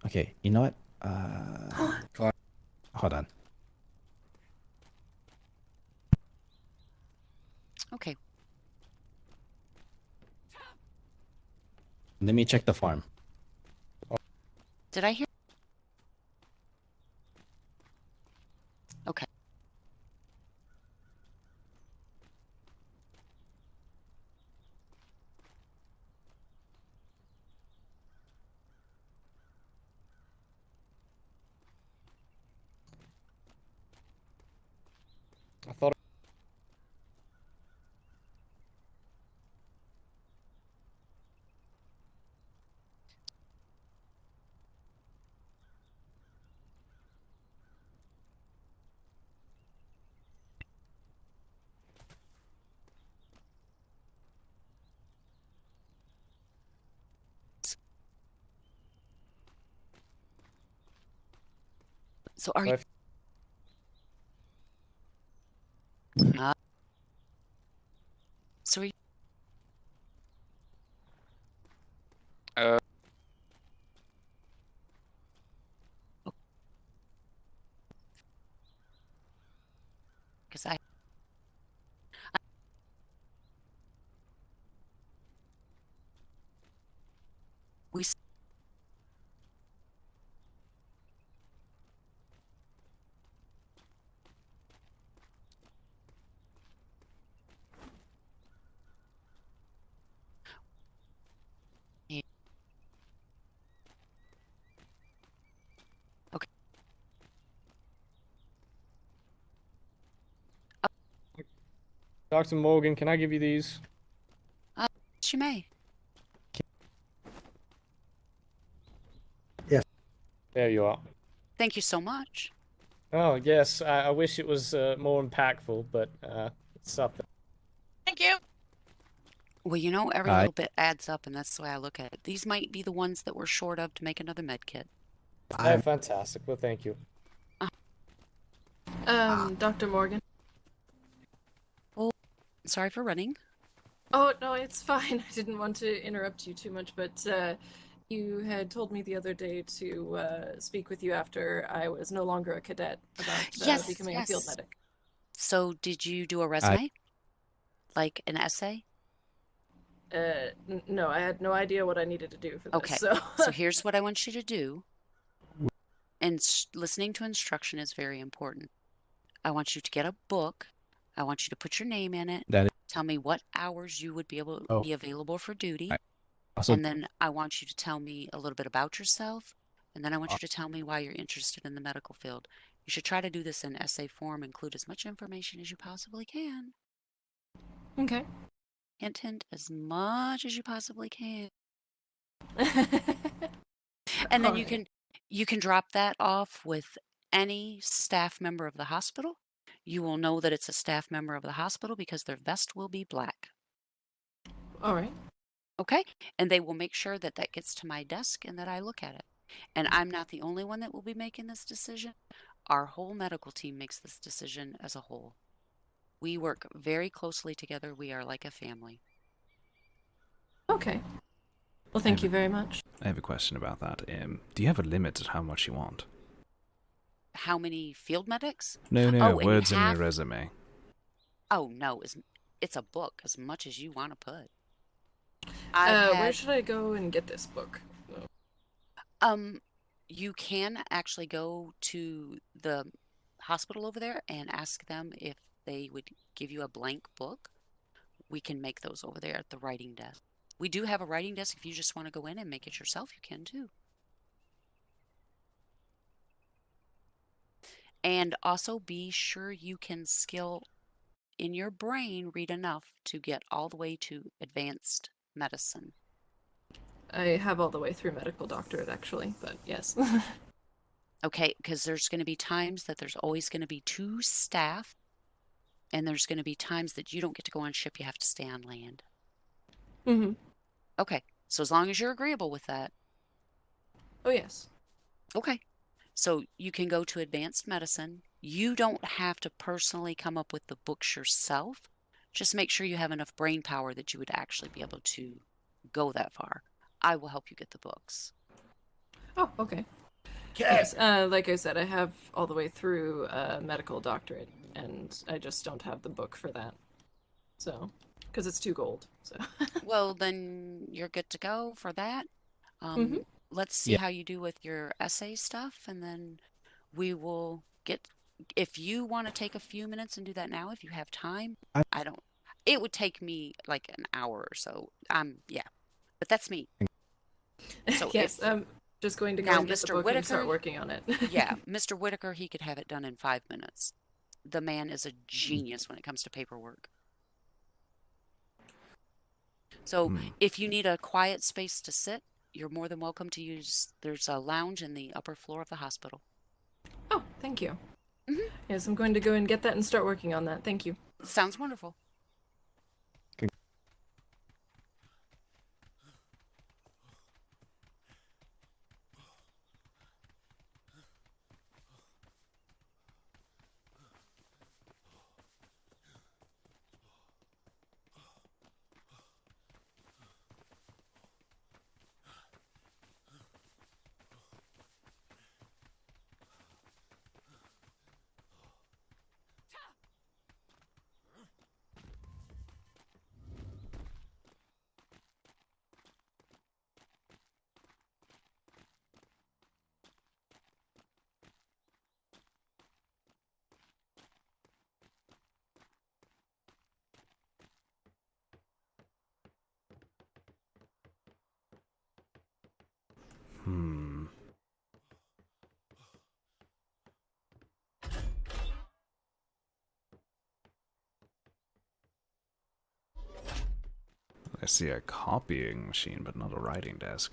Okay, you know what? Hold on. Okay. Let me check the farm. Did I hear? Okay. I thought. So are you? So are you? Because we. Okay. Dr. Morgan, can I give you these? She may. Yes. There you are. Thank you so much. Oh, yes. I wish it was more impactful, but it's something. Thank you. Well, you know, every little bit adds up, and that's the way I look at it. These might be the ones that we're short of to make another med kit. Oh, fantastic. Well, thank you. Dr. Morgan. Well, sorry for running. Oh, no, it's fine. I didn't want to interrupt you too much, but you had told me the other day to speak with you after I was no longer a cadet about becoming a field medic. So, did you do a resume? Like an essay? No, I had no idea what I needed to do for this. Okay, so here's what I want you to do. And listening to instruction is very important. I want you to get a book. I want you to put your name in it. That is tell me what hours you would be able to be available for duty. Also, and then I want you to tell me a little bit about yourself. And then I want you to tell me why you're interested in the medical field. You should try to do this in essay form, include as much information as you possibly can. Okay. Hint, hint, as much as you possibly can. And then you can drop that off with any staff member of the hospital. You will know that it's a staff member of the hospital because their vest will be black. All right. Okay? And they will make sure that that gets to my desk and that I look at it. And I'm not the only one that will be making this decision. Our whole medical team makes this decision as a whole. We work very closely together. We are like a family. Okay. Well, thank you very much. I have a question about that. Do you have a limit at how much you want? How many field medics? No, words in your resume. Oh, no. It's a book, as much as you want to put. Where should I go and get this book? You can actually go to the hospital over there and ask them if they would give you a blank book. We can make those over there at the writing desk. We do have a writing desk. If you just want to go in and make it yourself, you can too. And also be sure you can skill in your brain read enough to get all the way to advanced medicine. I have all the way through medical doctorate, actually, but yes. Okay, because there's going to be times that there's always going to be 2 staff, and there's going to be times that you don't get to go on ship, you have to stay on land. Mm-hmm. Okay, so as long as you're agreeable with that. Oh, yes. Okay, so you can go to advanced medicine. You don't have to personally come up with the books yourself. Just make sure you have enough brain power that you would actually be able to go that far. I will help you get the books. Oh, okay. Yes, like I said, I have all the way through medical doctorate, and I just don't have the book for that. So, because it's 2 gold. So. Well, then you're good to go for that. Let's see how you do with your essay stuff, and then we will get. If you want to take a few minutes and do that now, if you have time, I don't. It would take me like an hour or so. Yeah, but that's me. So yes, I'm just going to go and get the book and start working on it. Yeah, Mr. Whitaker, he could have it done in 5 minutes. The man is a genius when it comes to paperwork. So if you need a quiet space to sit, you're more than welcome to use. There's a lounge in the upper floor of the hospital. Oh, thank you. Yes, I'm going to go and get that and start working on that. Thank you. Sounds wonderful. I see a copying machine, but not a writing desk.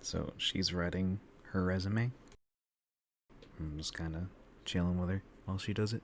So she's writing her resume. I'm just kind of chilling with her while she does it.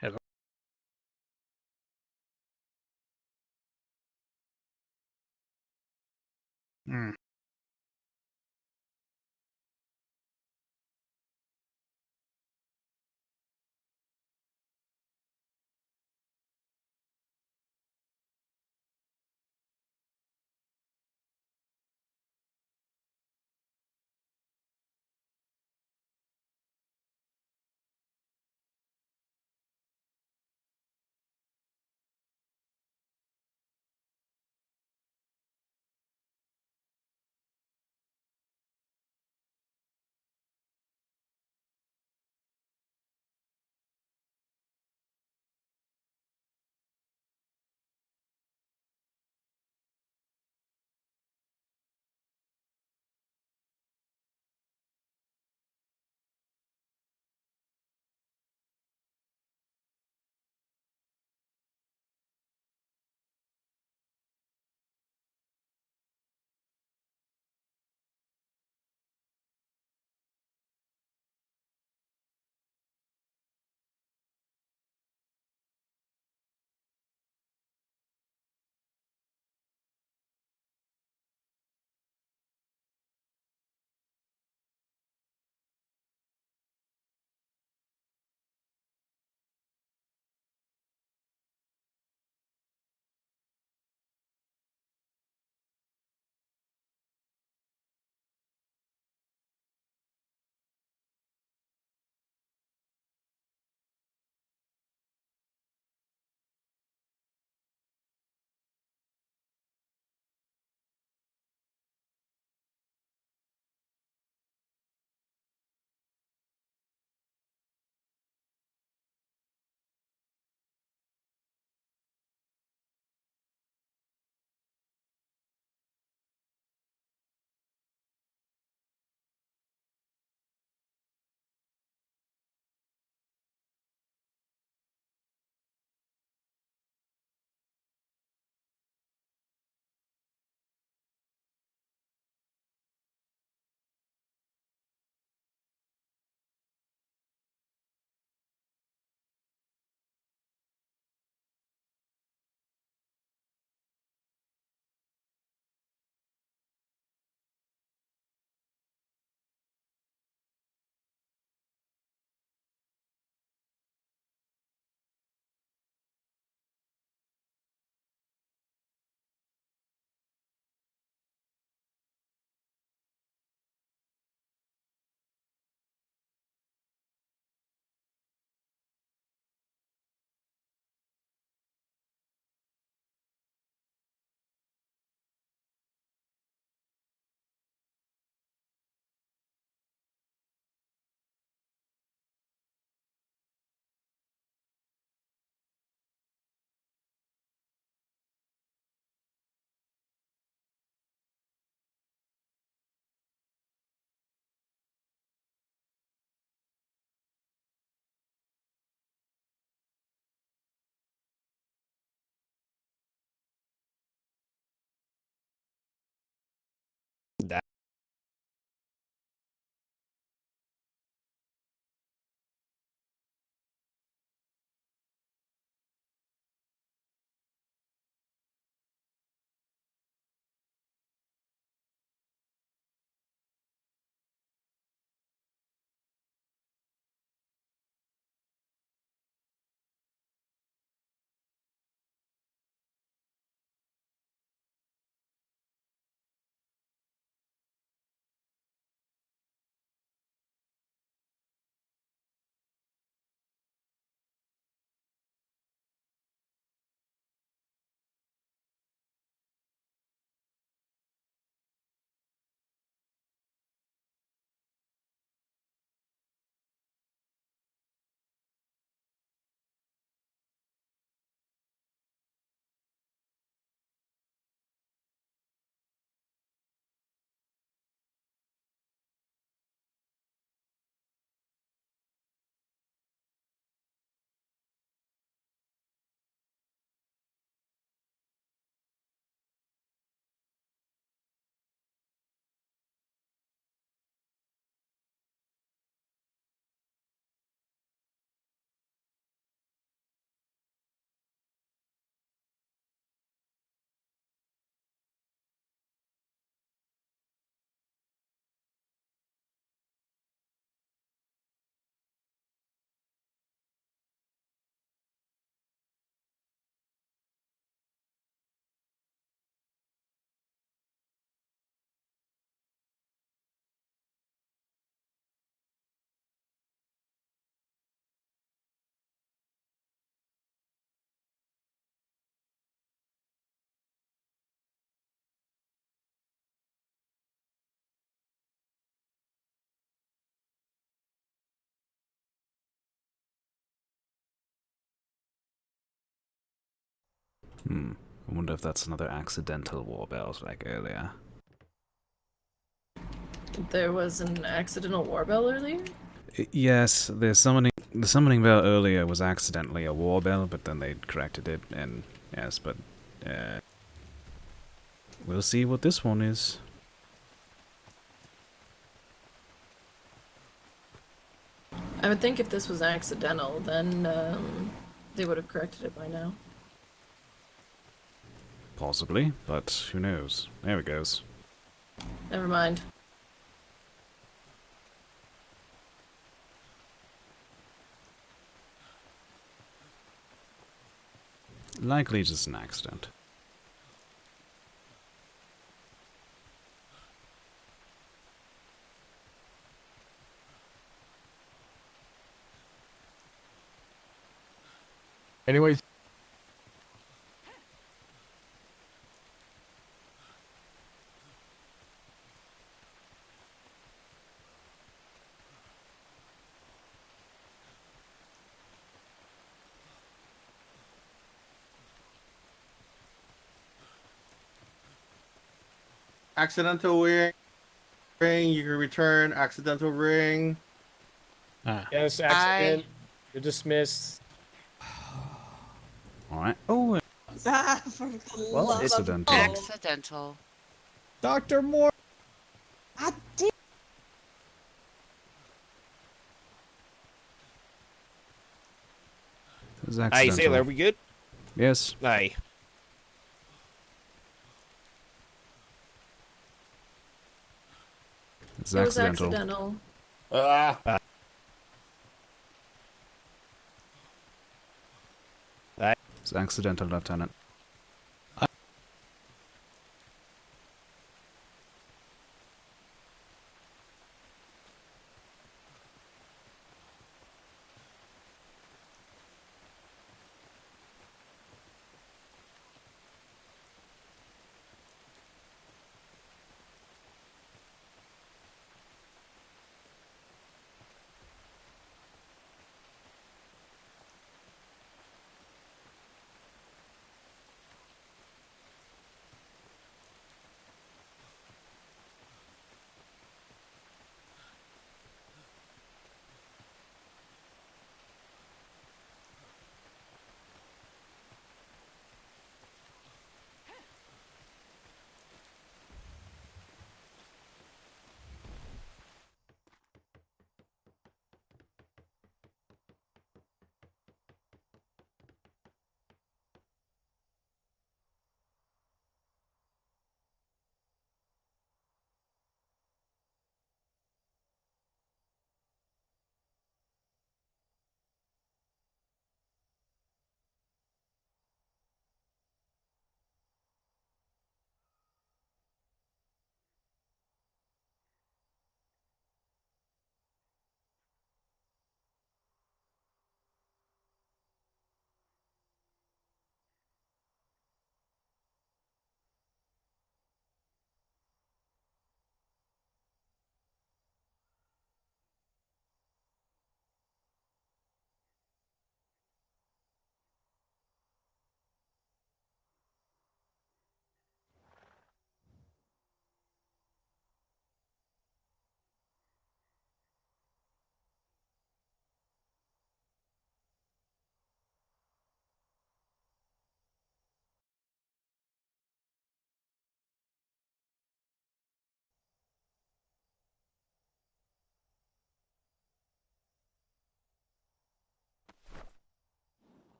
Hello. Hmm. That I wonder if that's another accidental warbell like earlier. There was an accidental warbell earlier? Yes, the summoning bell earlier was accidentally a warbell, but then they corrected it, and yes, but we'll see what this one is. I would think if this was accidental, then they would have corrected it by now. Possibly, but who knows? There it goes. Never mind. Likely just an accident. Anyways. Accidental ring. You can return accidental ring. Yes, accident. You're dismissed. Alright. Oh, For the well, love of accidental. God. Accidental. Dr. Moore. I did. It was Aye, accidental. Sailor, we good? Yes. Aye. It's It was accidental. accidental. It's accidental, Lieutenant.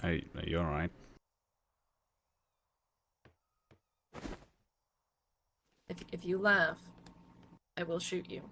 Are you alright? If you laugh, I will shoot you.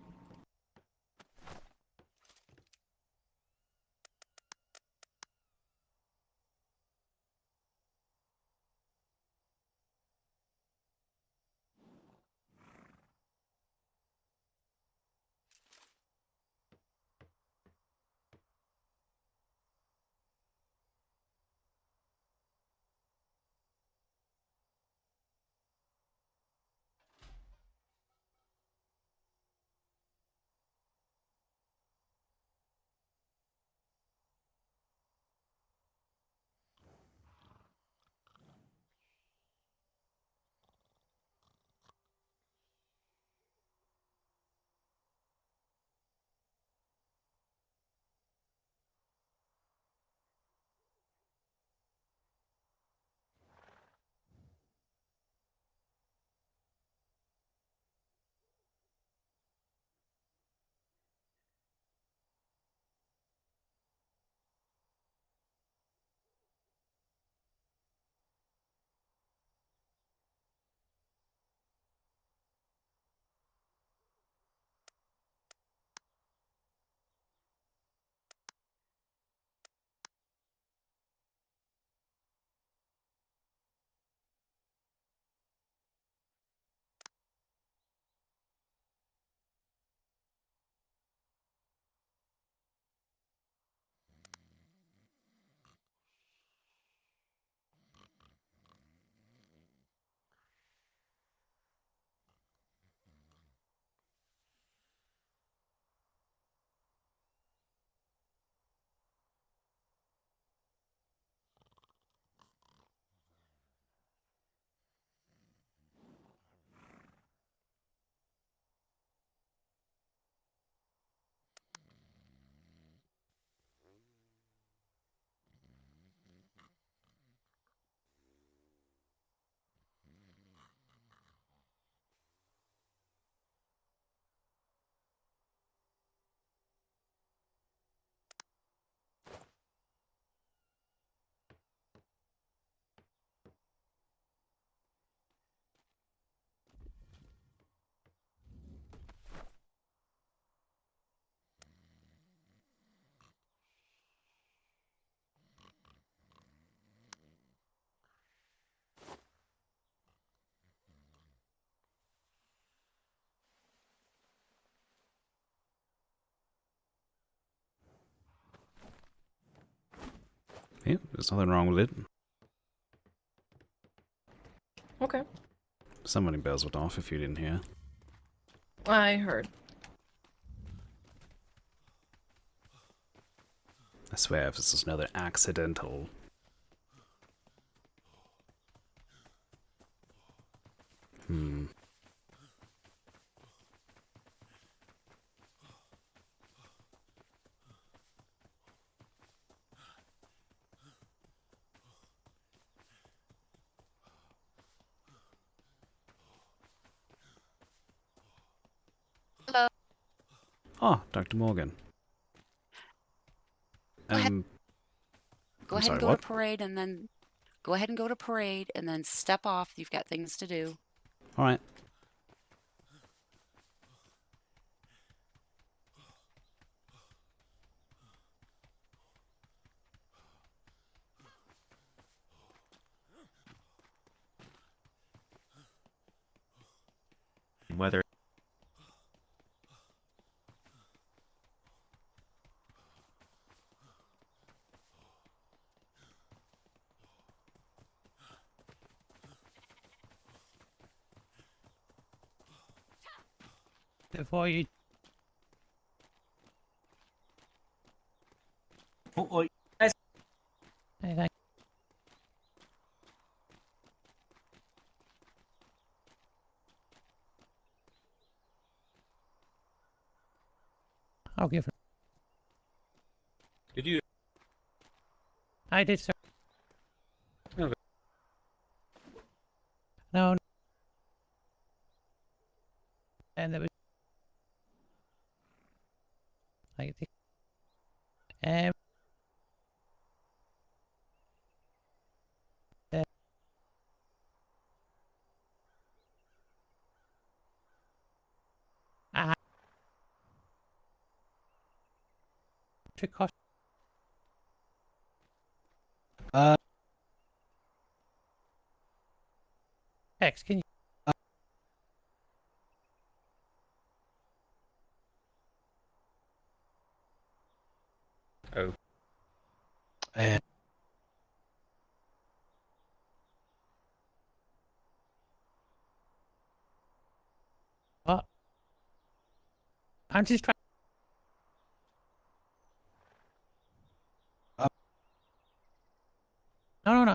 Yeah, there's nothing wrong with it. Okay. Somebody bells went off if you didn't hear. I heard. I swear if this is another accidental... Hello. Oh, Dr. Morgan. Go ahead. Go I'm ahead and sorry, go what? to parade, and then go ahead and go to parade, and then step off. You've got things to do. Alright. Whether before you Oh, guys. Hey, thank I'll give her. Did you? I did, sir. Okay. No. And there was. I think. to cost. X, can you? Oh. And What? I'm just trying. No, no, no.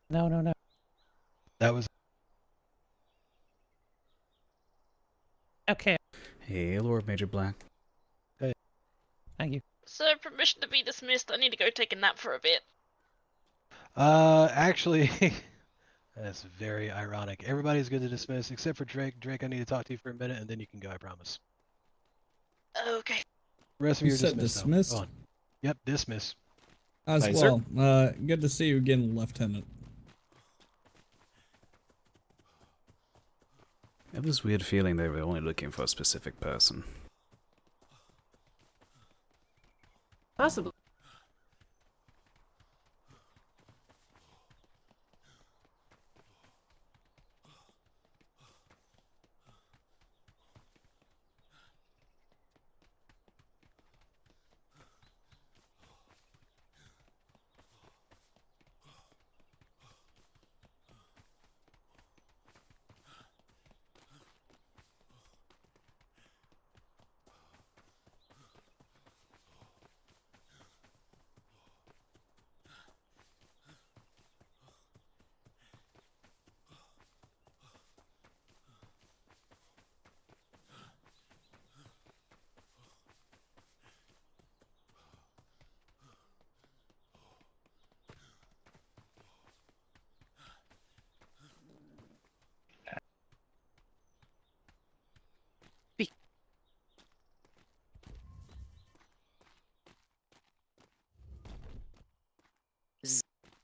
No, no, no. that was Okay. Hey, Lord Major Black. Thank you. Sir, permission to be dismissed. I need to go take a nap for a bit. actually that's very ironic. Everybody's good to dismiss except for Drake. Drake, I need to talk to you for a minute and then you can go, I promise. Okay. The rest of You you are said dismissed. dismissed? Go on. Yep, dismiss. As Nice, sir. well. Good to see you again, Lieutenant. I have this weird feeling they were only looking for a specific person. Possibly.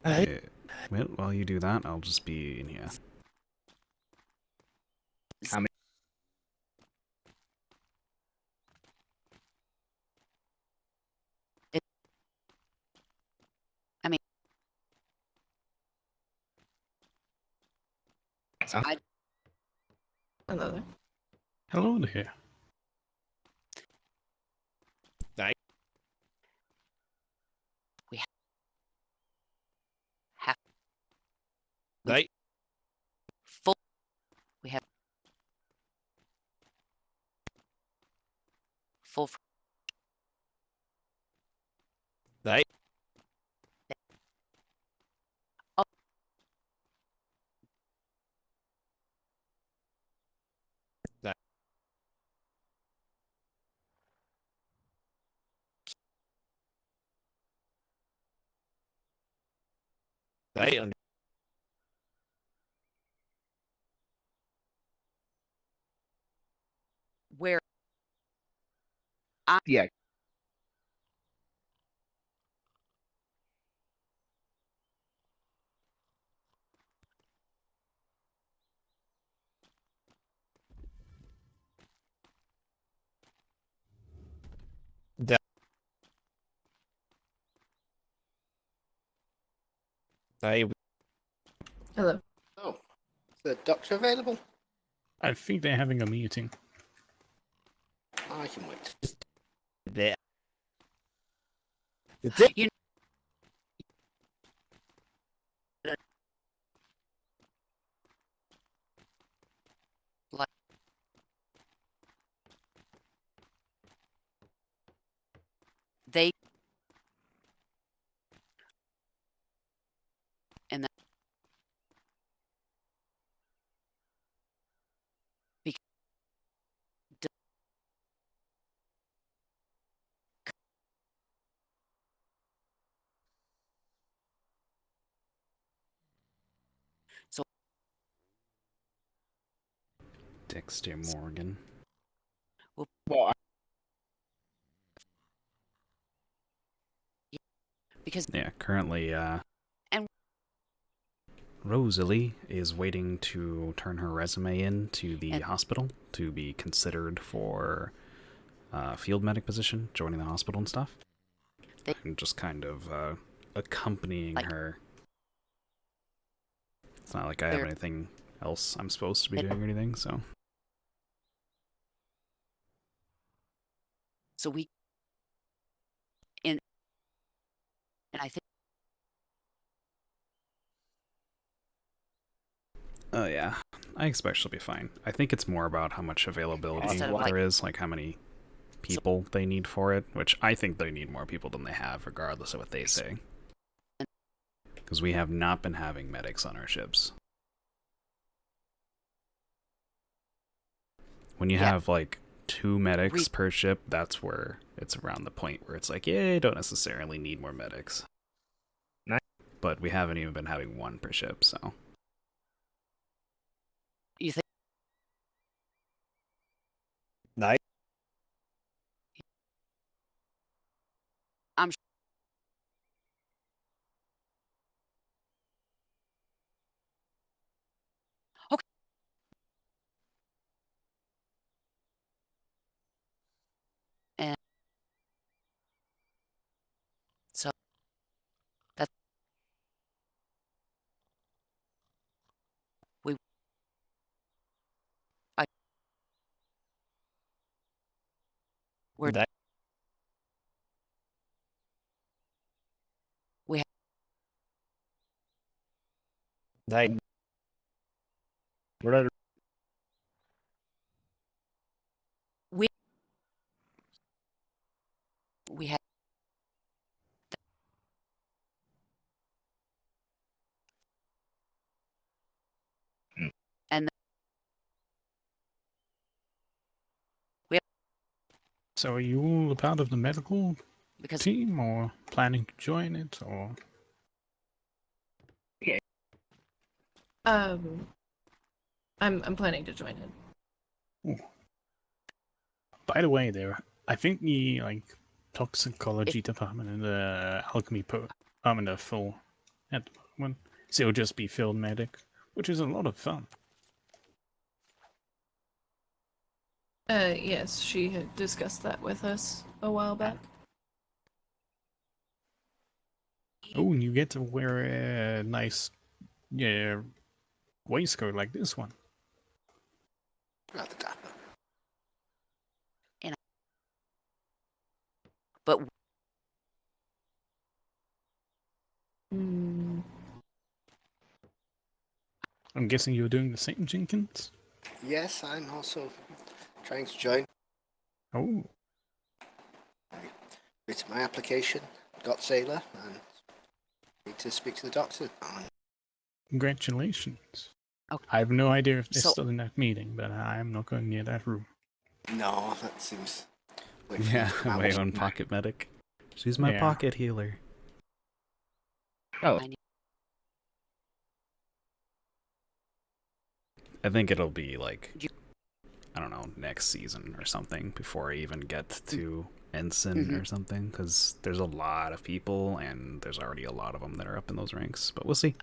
Hey, well, while you do that, I'll just be in here. I mean, Another. Hello there. we have Right. full. We have full. Right. Oh. Right. Right. Where Yeah. Hello. Oh, is the doctor available? I think they're having a meeting. I can wait. There. you like they and that because so Dexter Morgan. Well, because Yeah, currently, and Rosalie is waiting to turn her resume in to the hospital to be considered for field medic position, joining the hospital and stuff. I'm just kind of accompanying her. It's not like I have anything else I'm supposed to be doing or anything, so. So we, and I think. Oh yeah, I expect she'll be fine. I think it's more about how much availability there is, like how many people they need for it, which I think they need more people than they have, regardless of what they say. Because we have not been having medics on our ships. When you have like 2 medics per ship, that's where it's around the point where it's like, yeah, you don't necessarily need more medics. But we haven't even been having 1 per ship, so. You think? Nice. I'm. Okay. And so that's we. We're That. We. That. We're We have. And we have. So are you all a part of the medical Because team, or planning to join it, or? I'm planning to join it. Ooh. By the way, there, I think the toxicology department and the alchemy department are full at the moment, so it'll just be field medic, which is a lot of fun. Yes, she had discussed that with us a while back. Oh, and you get to wear a nice, waistcoat like this one. Rather dapper. And but I'm guessing you're doing the same, Jenkins? Yes, I'm also trying to join. Oh. Written my application, got sailor, and need to speak to the doctor. Congratulations. Okay. I have no idea if they're So- still in that meeting, but I'm not going near that room. No, that seems. Yeah, my own pocket medic. She's my Yeah. pocket healer. Oh. I think it'll be like, I don't know, next season or something before I even get to ensign or something, because there's a lot of people and there's already a lot of them that are up in those ranks, but we'll see.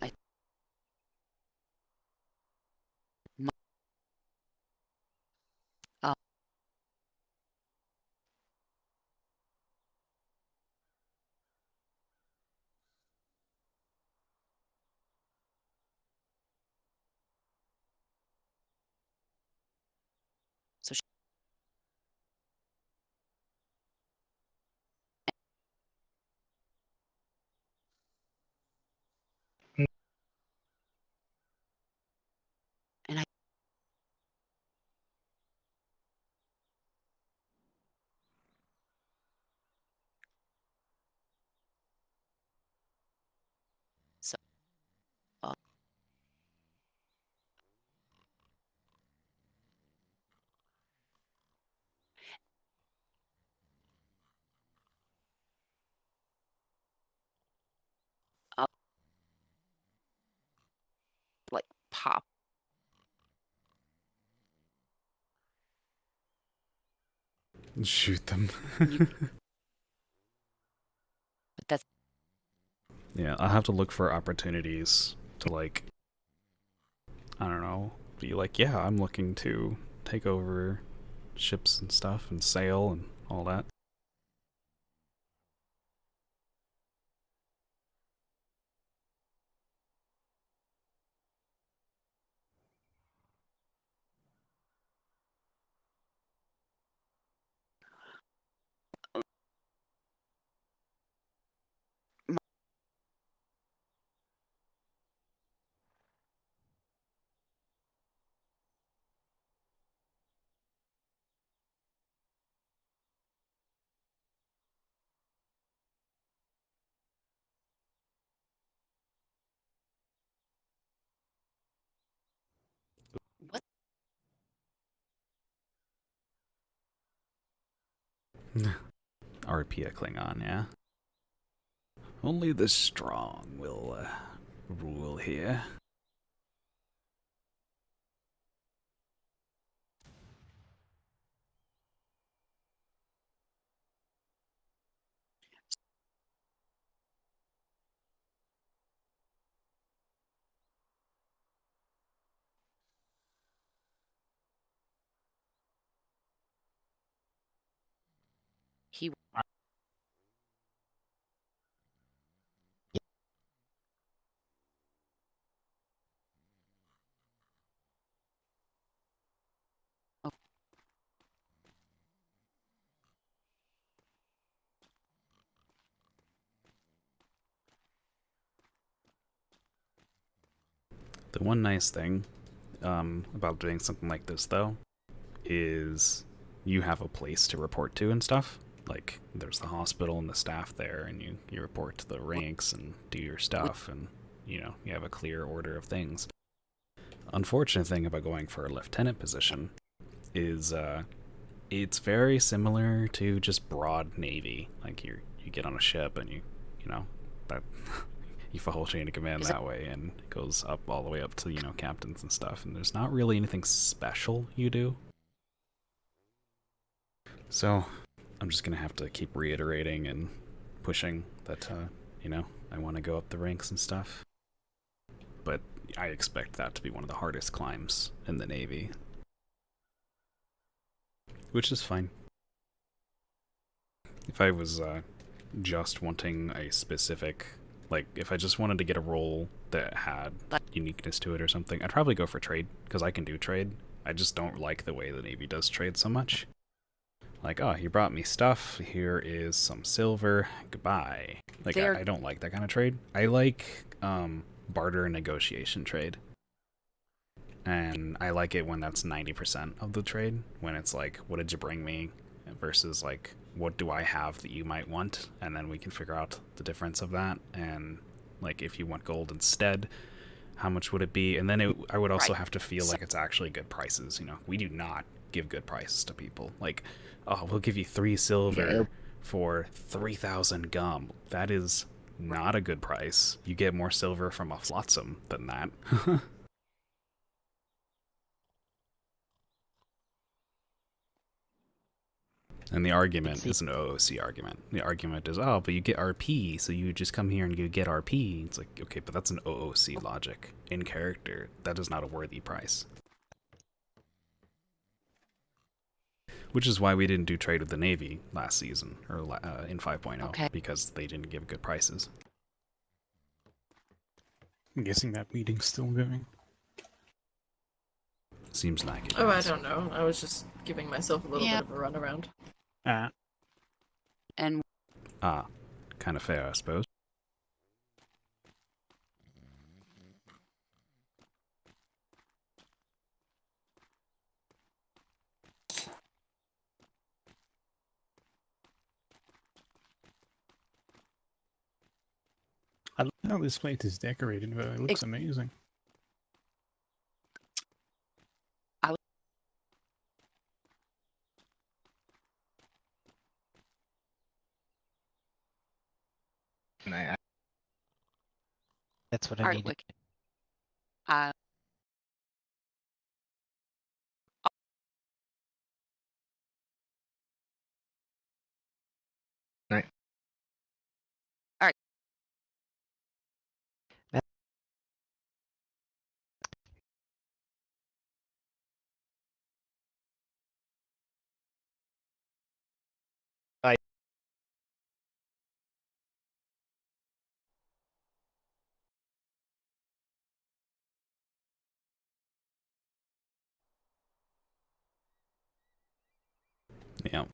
So. And I. So. Like pop. Shoot them. But that's. Yeah, I'll have to look for opportunities to like I don't know, be like, yeah, I'm looking to take over ships and stuff and sail and all that. What? RP a Klingon, yeah? Only the strong will rule here. He. The one nice thing about doing something like this, though, is you have a place to report to and stuff. Like, there's the hospital and the staff there, and you report to the ranks and do your stuff, and, you know, you have a clear order of things. Unfortunate thing about going for a lieutenant position is it's very similar to just broad navy. Like, you get on a ship and you know, that you follow chain of command that way, and it goes up all the way up to, you know, captains and stuff, and there's not really anything special you do. So I'm just gonna have to keep reiterating and pushing that, you know, I want to go up the ranks and stuff. But I expect that to be one of the hardest climbs in the Navy. Which is fine. If I was just wanting a specific, like, if I just wanted to get a role that had uniqueness to it or something, I'd probably go for trade, because I can do trade. I just don't like the way the Navy does trade so much. Like, oh, you brought me stuff, here is some silver, goodbye. Like, I don't like that kind of trade. I like barter and negotiation trade. And I like it when that's 90% of the trade, when it's like, what did you bring me, versus like, what do I have that you might want, and then we can figure out the difference of that, and like, if you want gold instead, how much would it be? And then I would also have to feel like it's actually good prices. You know, we do not give good prices to people. Like, oh, we'll give you 3 silver for 3,000 gum. That is not a good price. You get more silver from a flotsam than that. And the argument is an OOC argument. The argument is, oh, but you get RP, so you just come here and you get RP. It's like, okay, but that's an OOC logic. In character, that is not a worthy price. Which is why we didn't do trade with the Navy last season, or in 5.0, because they didn't give good prices. I'm guessing that meeting's still going. Seems like it. Oh, I don't know. I was just giving myself a little bit of a runaround. And kind of fair, I suppose. I love how this plate is decorated, but it looks amazing. That's what I need. Right. Yeah.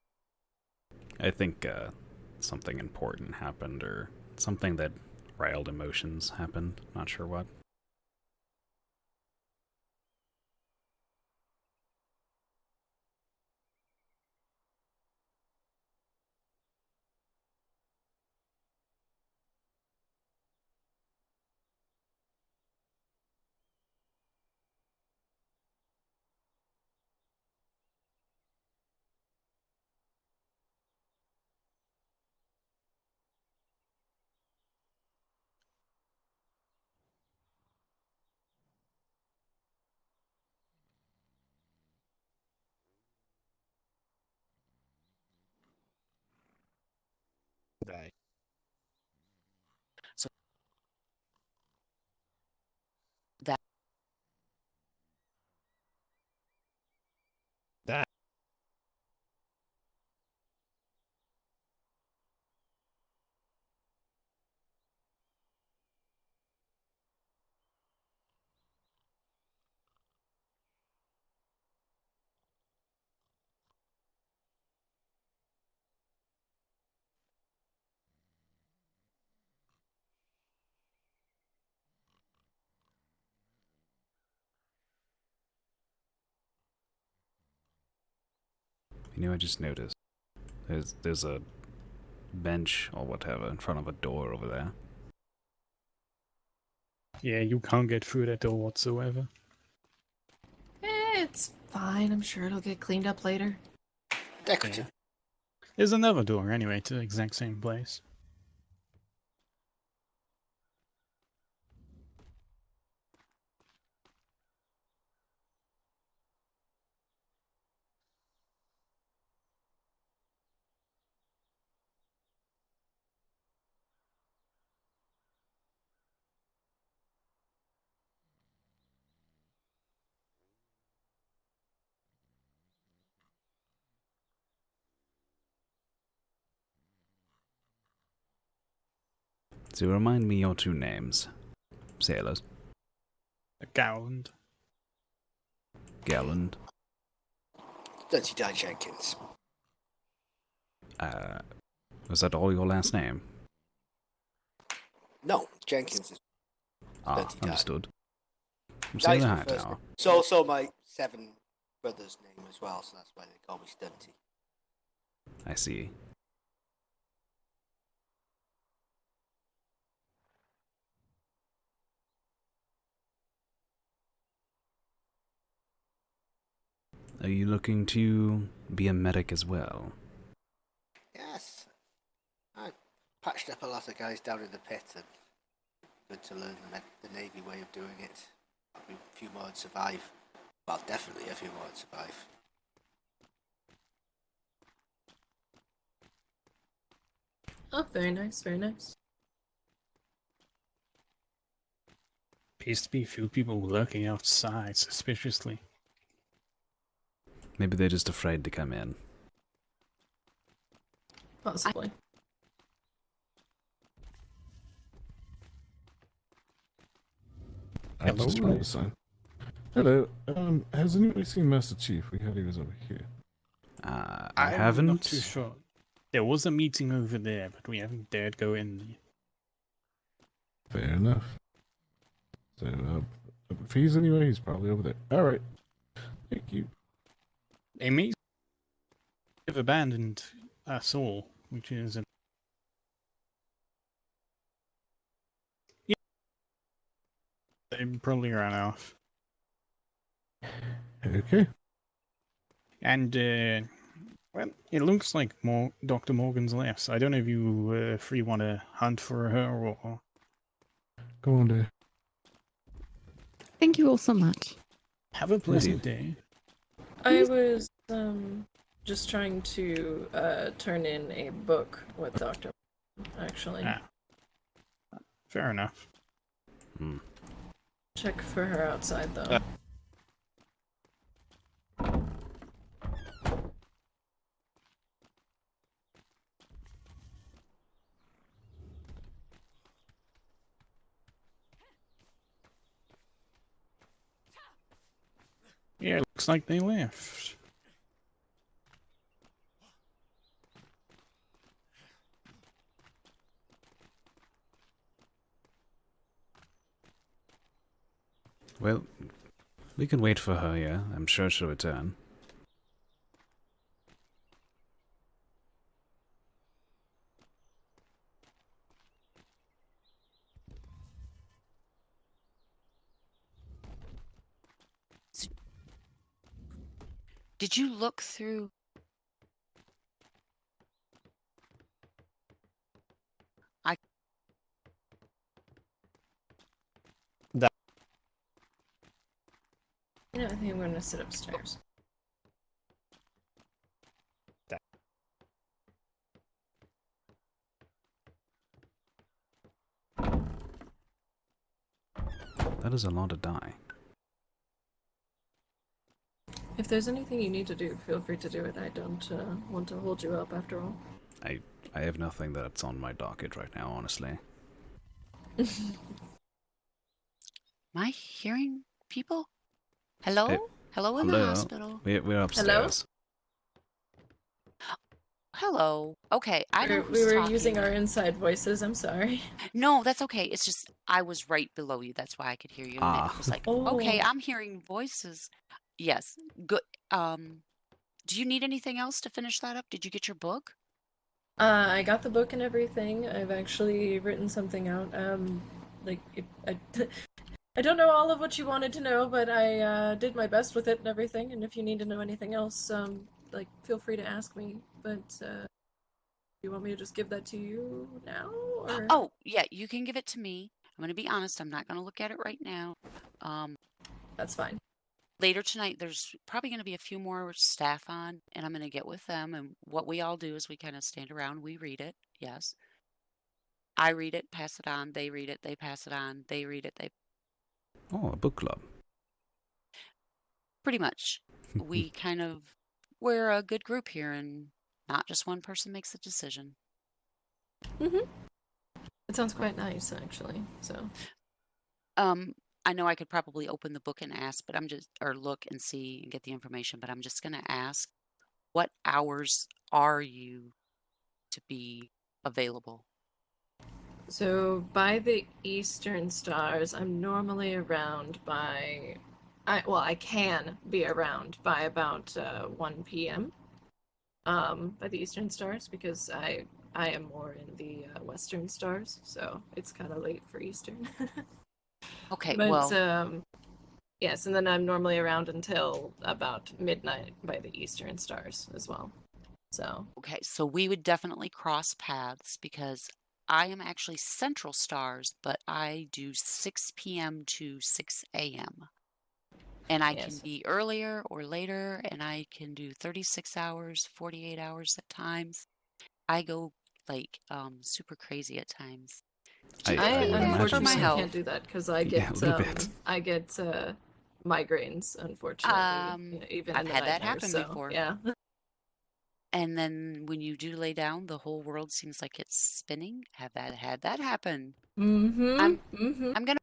I think something important happened, or something that riled emotions happened. Not sure what. Right. So that that You know, I just noticed there's a bench or whatever in front of a door over there. Yeah, you can't get through that door whatsoever. It's fine. I'm sure it'll get cleaned up later. Decorative. There's another door anyway to the exact same place. So remind me your two names, sailors. Gowland. Galland. Dirty Di Jenkins. Was that all your last name? No, Jenkins is Ah, Dirty Di. understood. I'm Di's Sailor my first Hightower. name. It's also my 7 brother's name as well, so that's why they call me Stunty. I see. Are you looking to be a medic as well? Yes. I patched up a lot of guys down in the pit, and good to learn the Navy way of doing it. A few more would survive. Well, definitely a few more would survive. Oh, very nice, very nice. Appears to be a few people lurking outside suspiciously. Maybe they're just afraid to come in. Possibly. I just read the sign. Hello. Has anybody seen Master Chief? We heard he was over here. I I'm haven't. not too sure. There was a meeting over there, but we haven't dared go in. Fair enough. So, if he's anyway, he's probably over there. All right. Thank you. They may have abandoned us all, which is a... Yeah. They probably ran off. Okay. And, well, it looks like Dr. Morgan's left, so I don't know if you three want to hunt for her or... Go on, dear. Thank you all so much. Have a pleasant day. I was just trying to turn in a book with Dr. actually. Ah. Fair enough. Check for her outside though. Yeah, it looks like they left. Well, we can wait for her, yeah. I'm sure she'll return. Did you look through? I You know, I think I'm going to sit upstairs. That is a lot to die. If there's anything you need to do, feel free to do it. I don't want to hold you up after all. I have nothing that's on my docket right now, honestly. Am I hearing people? Hello? Hey, Hello in the hello. hospital. We're upstairs. Hello. Okay, I know who's We were talking. using our inside voices. I'm sorry. No, that's okay. It's just I was right below you. That's why I could hear you. And Ah. it was like, Oh. okay, I'm hearing voices. Yes. Good. Do you need anything else to finish that up? Did you get your book? I got the book and everything. I've actually written something out. I don't know all of what you wanted to know, but I did my best with it and everything. And if you need to know anything else, feel free to ask me. But you want me to just give that to you now, or? Oh, yeah, you can give it to me. I'm going to be honest. I'm not going to look at it right now. That's fine. Later tonight, there's probably going to be a few more staff on, and I'm going to get with them. And what we all do is we kind of stand around. We read it. Yes. I read it, pass it on. They read it. They pass it on. They read it. They. Oh, a book club. Pretty much. We're a good group here, and not just one person makes the decision. Mm-hmm. It sounds quite nice, actually. So. I know I could probably open the book and ask, or look and see and get the information, but I'm just going to ask, what hours are you to be available? So by the Eastern Stars, I'm normally around by, I can be around by about 1 p.m. By the Eastern Stars, because I am more in the Western Stars, so it's kind of late for Eastern. Okay, but, well. Yes, and then I'm normally around until about midnight by the Eastern Stars as well. So. Okay, so we would definitely cross paths because I am actually Central Stars, but I do 6 p.m. to 6 a.m. And I can be earlier or later, and I can do 36 hours, 48 hours at times. I go super crazy at times. I unfortunately can't do that because I get I get migraines, unfortunately. Even I've in the had that nightmares, happen so, before. Yeah. And then when you do lay down, the whole world seems like it's spinning. Had that happen. Mm-hmm. I'm gonna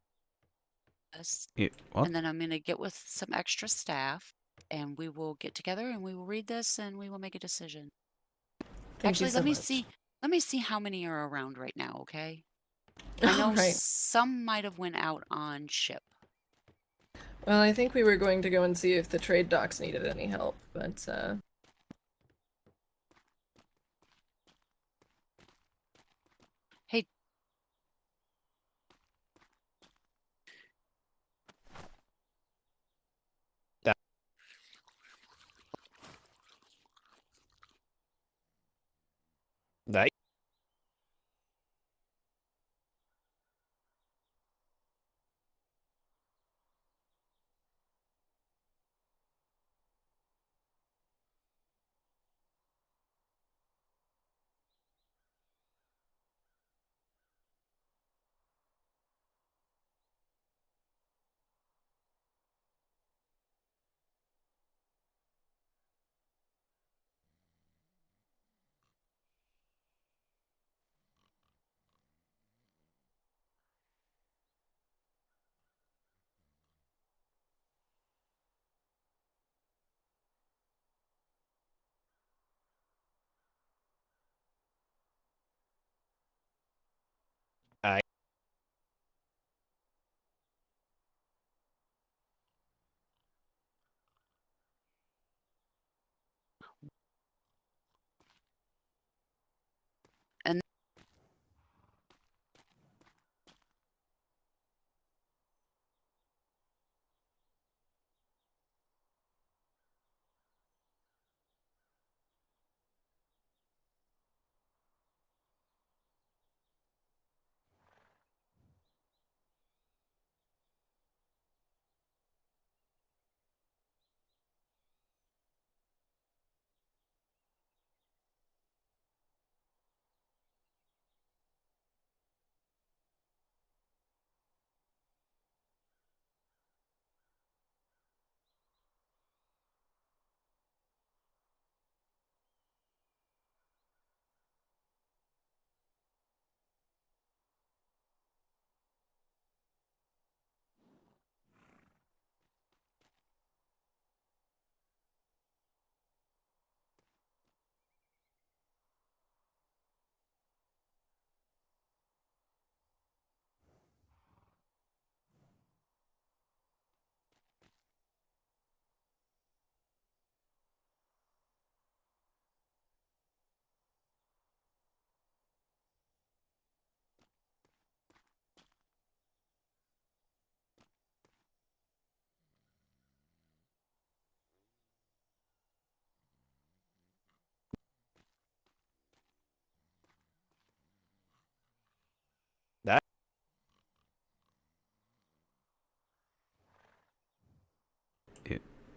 what? and then I'm gonna get with some extra staff, and we will get together and we will read this and we will make a decision. Thank you Actually, so much. let me see how many are around right now. Okay. I know some might have went out on ship. Well, I think we were going to go and see if the trade docks needed any help, but Hey. Right.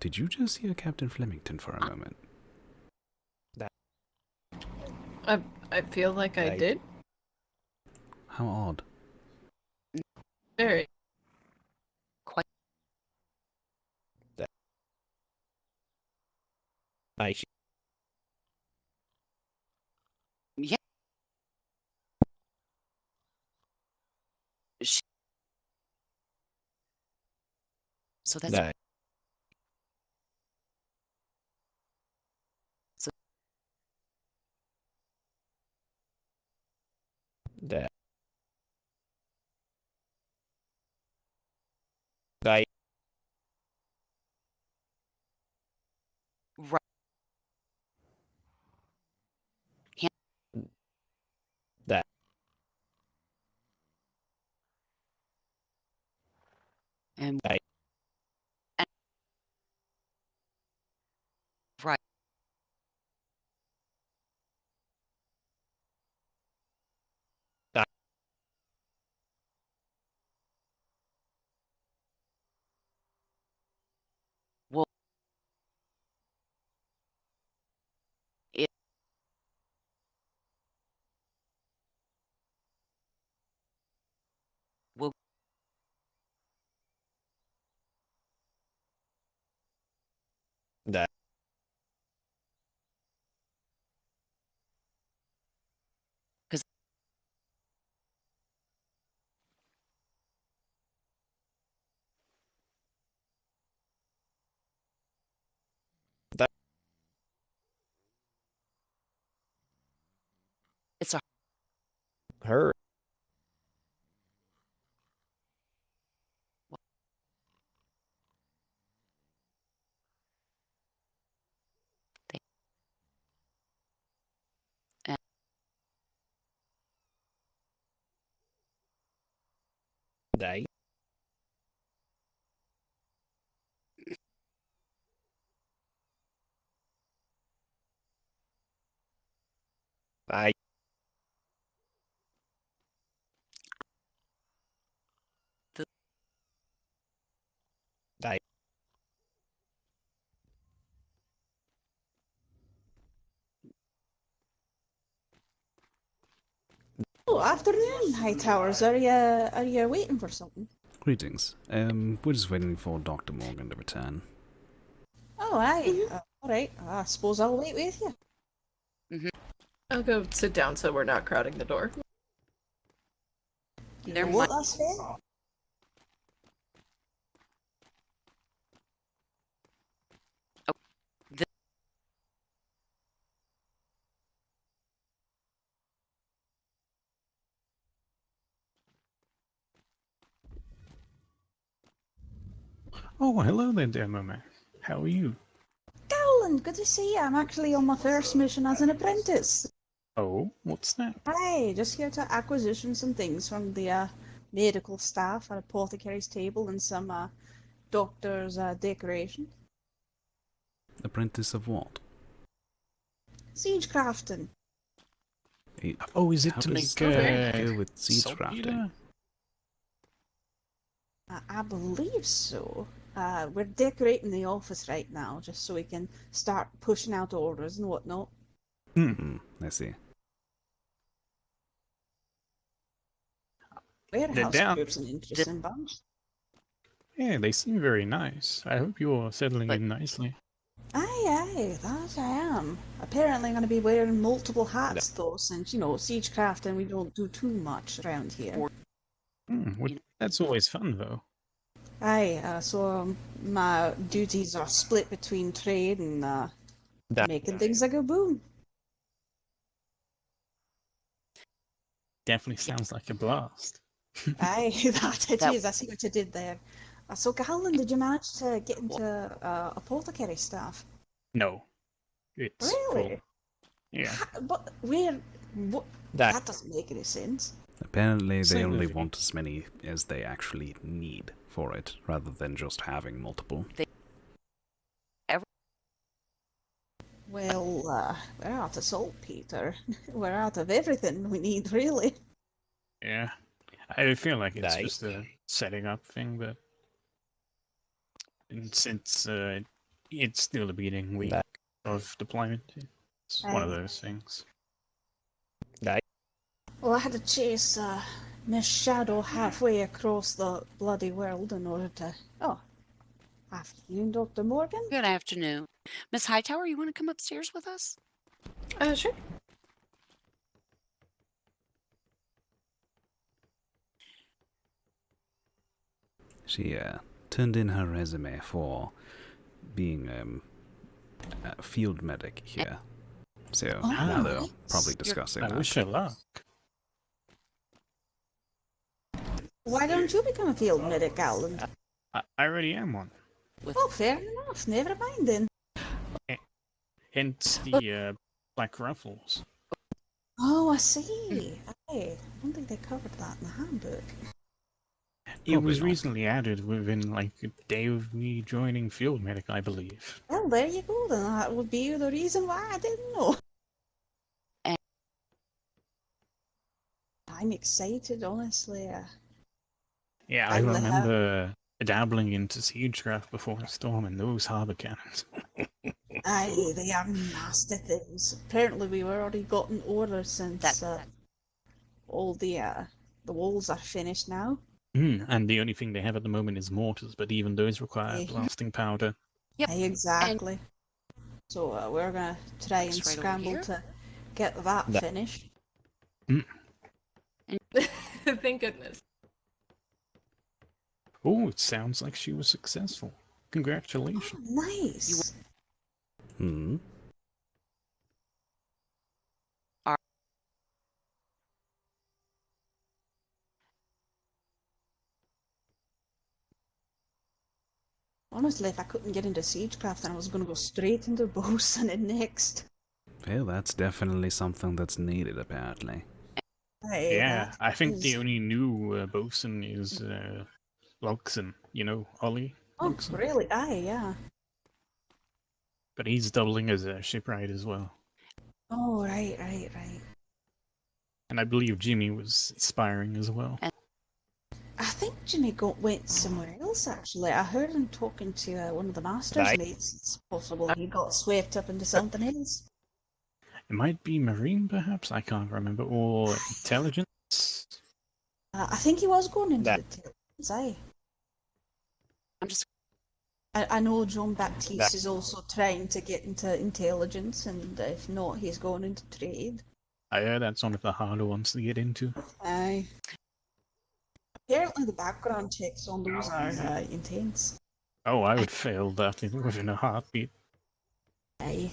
Did you just hear Captain Flemington for a moment? I feel like I did. How odd. Very. Quite. Yeah. So that's. So. That. Right. That. And. Right. Right. Well, it. Will. That. Because. That. It's a. Her. Đấy. Đấy. Đấy. Oh, afternoon, Hightowers. Are you waiting for something? Greetings. We're just waiting for Dr. Morgan to return. Oh, aye. All right. I suppose I'll wait with you. I'll go sit down so we're not crowding the door. You know what? That's fair. Oh, hello there, dear Merman. How are you? Gowland, good to see you. I'm actually on my first mission as an apprentice. Oh, what's that? Hi, just here to acquisition some things from the medical staff at apothecary's table and some doctor's decoration. Apprentice of what? Siege crafting. Oh, is it How to does make that go with siege saltpeter? crafting? I believe so. We're decorating the office right now, just so we can start pushing out orders and whatnot. I see. Warehouse down. group's an interesting bunch. Yeah, they seem very nice. I hope you're settling in nicely. Aye, that I am. Apparently I'm going to be wearing multiple hats though, since, you know, siege crafting we don't do too much around here. That's always fun, though. Aye, so my duties are split between trade and making things that go boom. Definitely sounds like a blast. Aye, that it is. I see what you did there. So, Galen, did you manage to get into apothecary staff? No. It's Really? full. Yeah. But where? What? That doesn't make any sense. Apparently they Same only with want as many as they actually need for it, rather than just having multiple. Well, we're out of saltpeter. We're out of everything we need, really. Yeah. I feel like it's just a setting up thing, but since it's still the beginning week of deployment. It's one of those things. Well, I had to chase Miss Shadow halfway across the bloody world in order to... Oh, afternoon, Dr. Morgan. Good afternoon. Miss Hightower, you want to come upstairs with us? Sure. She turned in her resume for being a field medic here. So now they're probably discussing that. I wish her luck. Why don't you become a field medic, Alan? I already am one. Oh, fair enough. Never mind then. Hence the black ruffles. Oh, I see. I don't think they covered that in the handbook. It was recently added within like a day of me joining field medic, I believe. Well, there you go then. That would be the reason why I didn't know. I'm excited, honestly. Yeah, I remember dabbling into siegecraft before a storm and those harbor cannons. Aye, they are nasty things. Apparently we were already gotten orders since all the walls are finished now. And the only thing they have at the moment is mortars, but even those require blasting powder. Yep. Aye, exactly. So we're gonna try and Right scramble to get that finished. Thank goodness. Oh, it sounds like she was successful. Congratulations. Oh, nice. Honestly, if I couldn't get into siegecraft, then I was going to go straight into bosun next. Well, that's definitely something that's needed, apparently. Hey, yeah, I think the only new bosun is Logson, you know, Ollie. Oh, Logson. really? Aye, yeah. But he's doubling as a shipwright as well. Oh, right. And I believe Jimmy was aspiring as well. I think Jimmy went somewhere else, actually. I heard him talking to one of the master's mates. It's possible he got swept up into something else. It might be marine, perhaps? I can't remember. Or intelligence? I think he was going into intelligence, aye. I know John Baptiste is also trying to get into intelligence, and if not, he's going into trade. I heard that's one of the harder ones to get into. Aye. Apparently the background checks on those are intense. Oh, I would fail that within a heartbeat. Aye.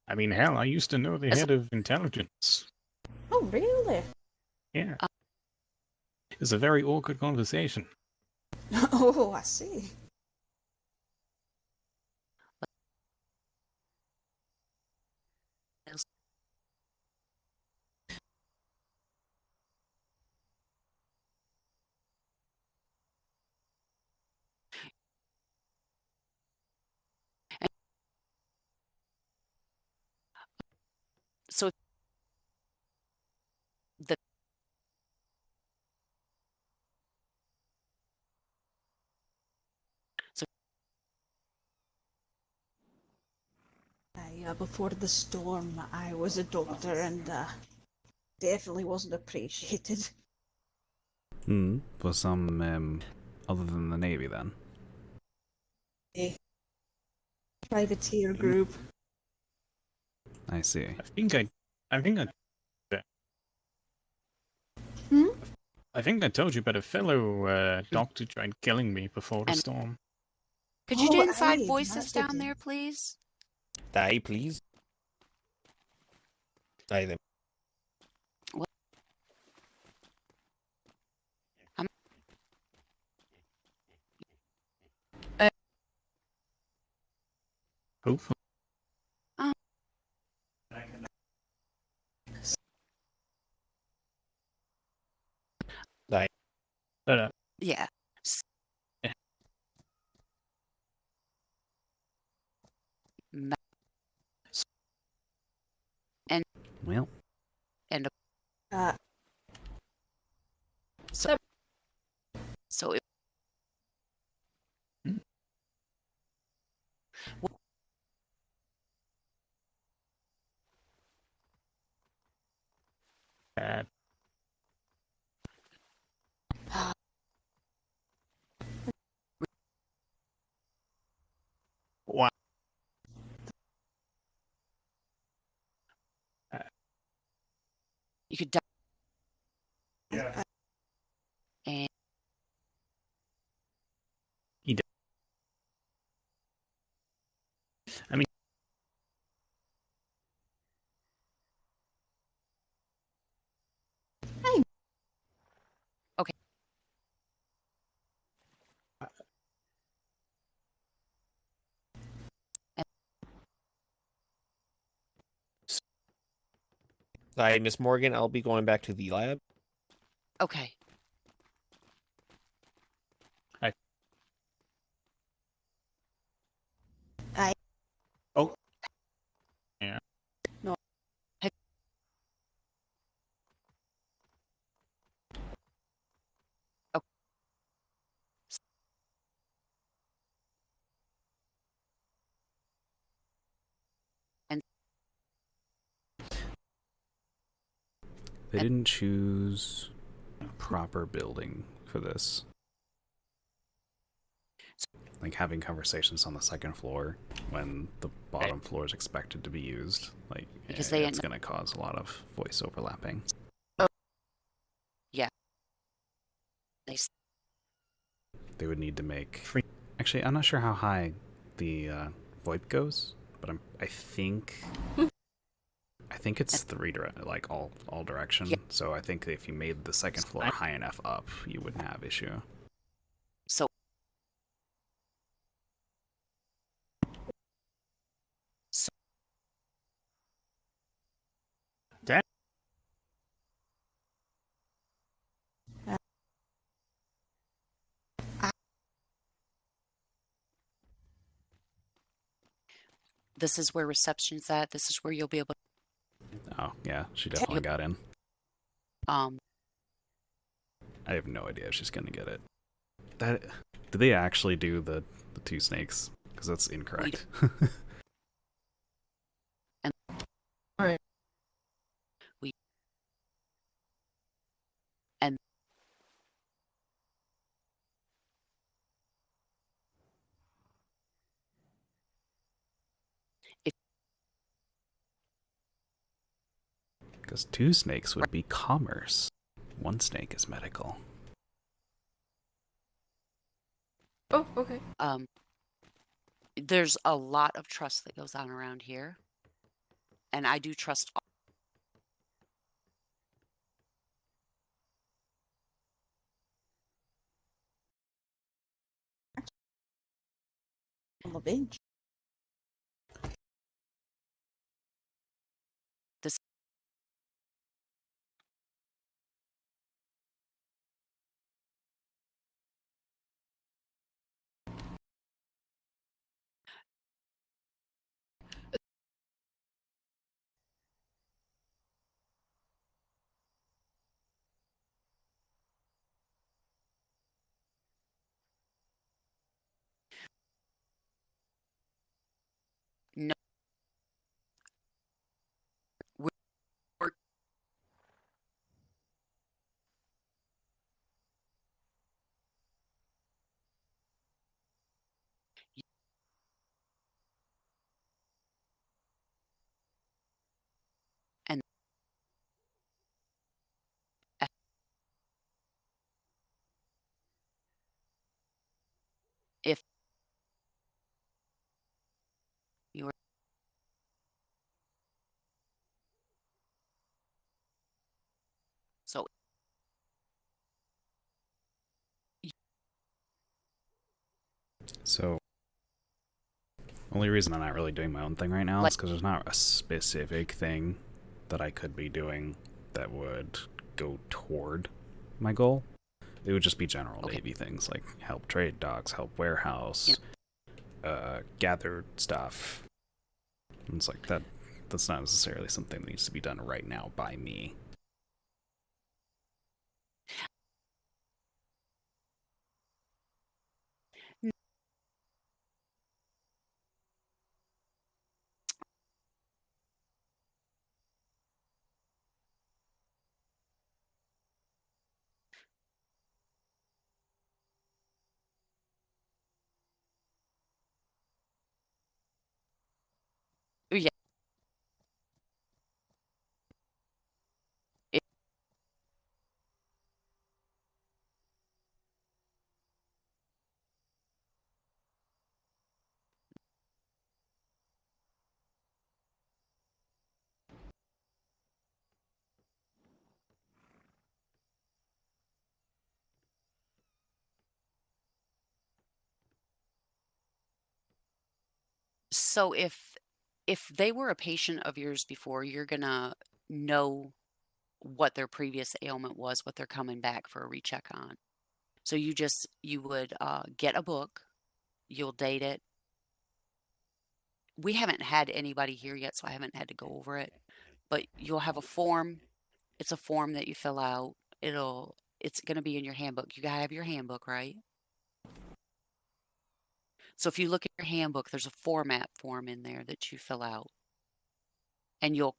I mean, hell, I used to know the head of intelligence. Oh, really? Yeah. It was a very awkward conversation. Oh, I see. So the Before the storm, I was a doctor and definitely wasn't appreciated. For some other than the Navy, then. A privateer group. I see. I think I told you, but a fellow doctor tried killing me before the storm. Could you do inside voices down there, please? Die, please. Die them. Hopefully. Die. Yeah. And well, and so it, Hi, Miss Morgan. I'll be going back to the lab. Okay. Oh. Yeah. No. Oh. And They didn't choose a proper building for this. Like having conversations on the second floor when the bottom floor is expected to be used. Like, because it's going to cause a lot of voice overlapping. Yeah. They would need to make. Actually, I'm not sure how high the VoIP goes, but I think it's like all direction. Yeah. So I think if you made the second floor high enough up, you wouldn't have issue. So. That. This is where reception's at. This is where you'll be able Oh, yeah, she definitely got in. I have no idea if she's gonna get it. Did they actually do the two snakes? Because that's incorrect. and Alright. We and Because two snakes would be commerce. One snake is medical. Oh, okay. There's a lot of trust that goes on around here, and I do trust. On the bench. This. No. We're and if you were so So, only reason I'm not really doing my own thing right now is because there's not a specific thing that I could be doing that would go toward my goal. It would just be general Navy things like help trade docks, help warehouse, gather stuff. And it's like that. That's not necessarily something that needs to be done right now by me. yeah. So if they were a patient of yours before, you're gonna know what their previous ailment was, what they're coming back for a recheck on. So you would get a book, you'll date it. We haven't had anybody here yet, so I haven't had to go over it. But you'll have a form. It's a form that you fill out. It's going to be in your handbook. You gotta have your handbook, right? So if you look at your handbook, there's a format form in there that you fill out. And you'll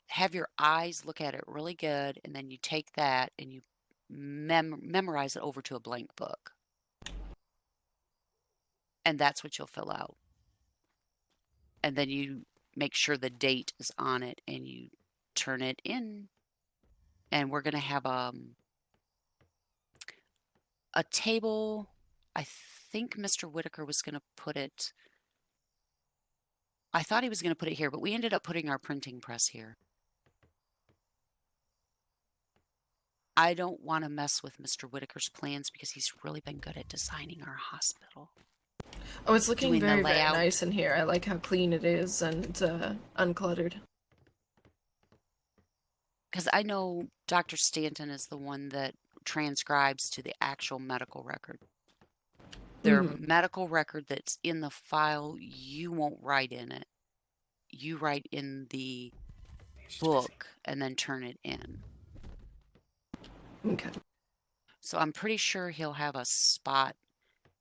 have your eyes look at it really good, and then you take that and you memorize it over to a blank book. And that's what you'll fill out. And then you make sure the date is on it and you turn it in. And we're going to have a table. I think Mr. Whitaker was going to put it. I thought he was going to put it here, but we ended up putting our printing press here. I don't want to mess with Mr. Whitaker's plans because he's really been good at designing our hospital. Oh, it's looking very, very layout. nice in here. I like how clean it is and uncluttered. Because I know Dr. Stanton is the one that transcribes to the actual medical record. Their medical record that's in the file, you won't write in it. You write in the book and then turn it in. Okay. So I'm pretty sure he'll have a spot,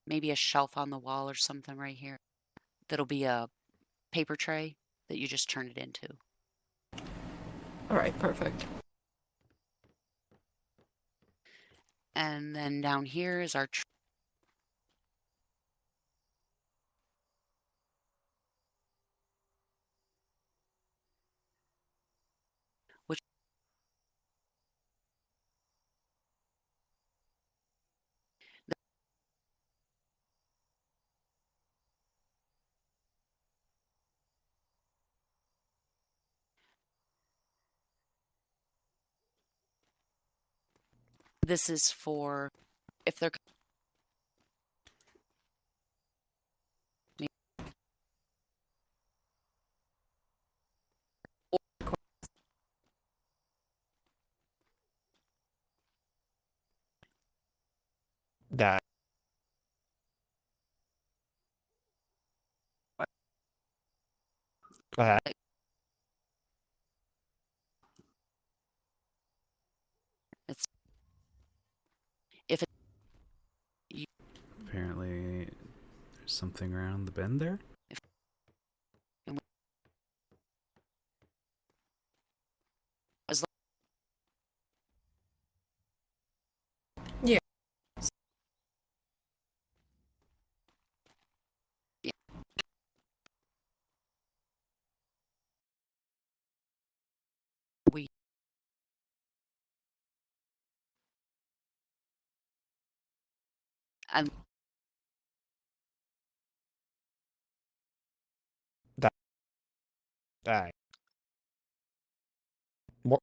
maybe a shelf on the wall or something right here. That'll be a paper tray that you just turn it into. All right, perfect. And then down here is our this is for if they're That. Go ahead. It's if it, Apparently, there's something around the bend there. Yeah. We and That. More.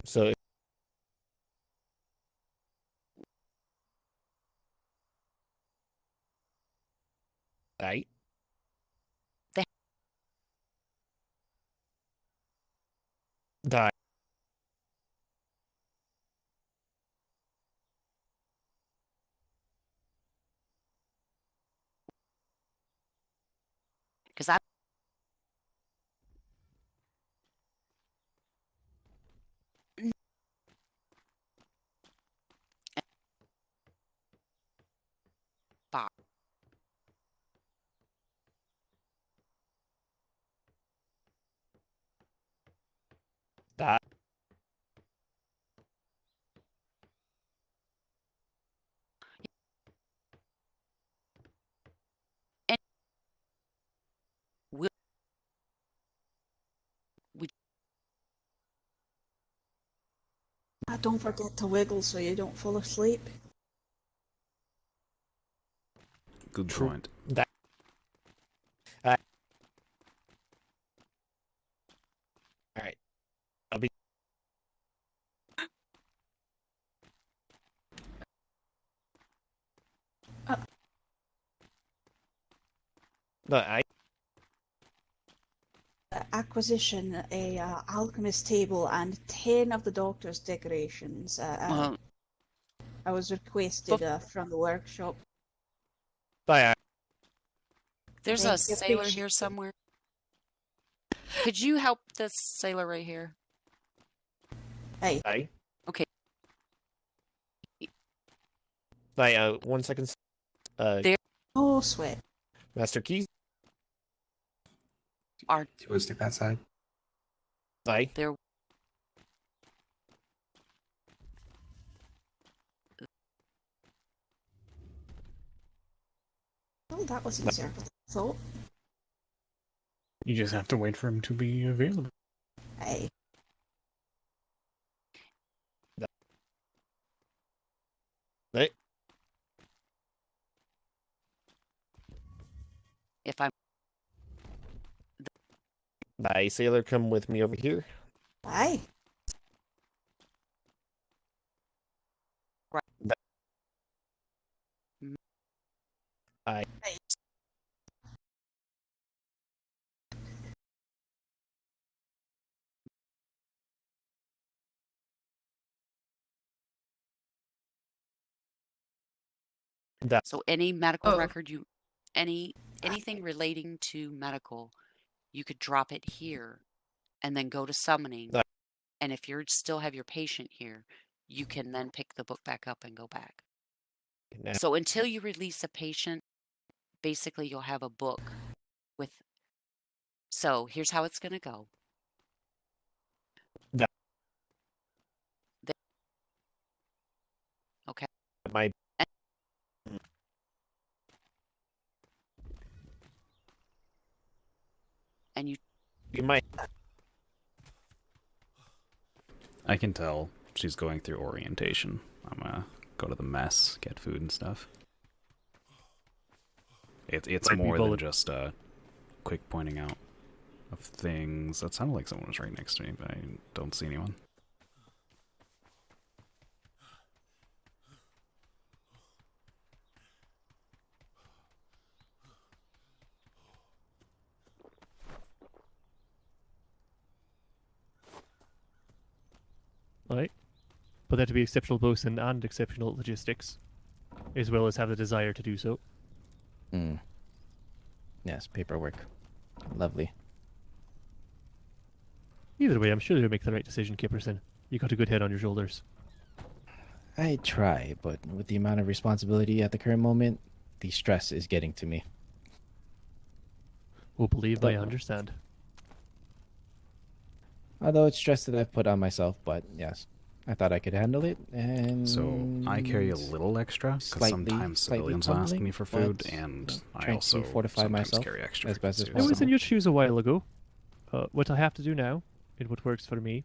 So. Right. That. because I That. and we Don't forget to wiggle so you don't fall asleep. Good point. That. All right. I'll be. I Acquisition, a alchemist table, and 10 of the doctor's decorations. I was requested from the workshop. There's a sailor here somewhere. Could you help this sailor right here? Hey. Aye. Okay. Aye, 1 second. There. Oh, sweat. Master Keys. Are. Do you want to step outside? Aye. There. Oh, that was easier than I thought. You just have to wait for him to be available. Hey. Hey. If I'm. Aye, sailor, come with me over here. Aye. Right. Aye. So any medical record anything relating to medical, you could drop it here and then go to summoning. And if you still have your patient here, you can then pick the book back up and go back. So until you release a patient, basically you'll have a book with. So here's how it's going to go. Okay. And you might. I can tell she's going through orientation. I'm gonna go to the mess, get food and stuff. It's more than just quick pointing out of things. That sounded like someone was right next to me, but I don't see anyone. Right. But there to be exceptional bosun and exceptional logistics, as well as have the desire to do so. Yes, paperwork. Lovely. Either way, I'm sure you'll make the right decision, Kipperson. You got a good head on your shoulders. I try, but with the amount of responsibility at the current moment, the stress is getting to me. Well, believe I understand. Although it's stress that I've put on myself, but yes, I thought I could handle it, and so I carry a little extra because sometimes civilians will ask me for food, and I also fortify myself carry extra. as best as I possible. was in your shoes a while ago. What I have to do now, and what works for me,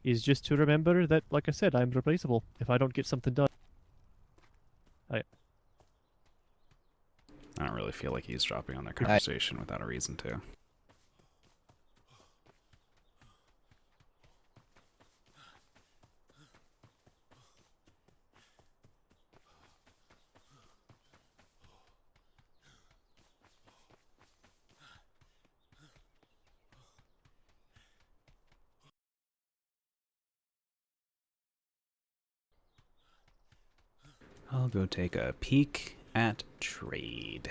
is just to remember that, like I said, I'm replaceable if I don't get something done. I don't really feel like he's dropping on their conversation without a reason to. I'll go take a peek at trade.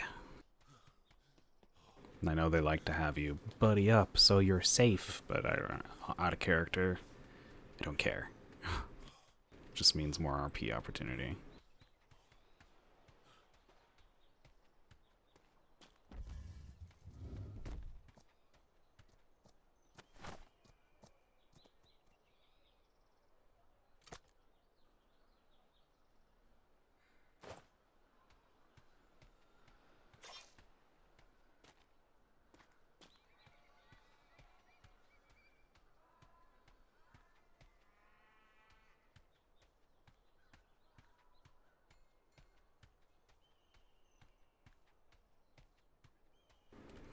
I know they like to have you buddy up so you're safe, but out of character, I don't care. Just means more RP opportunity.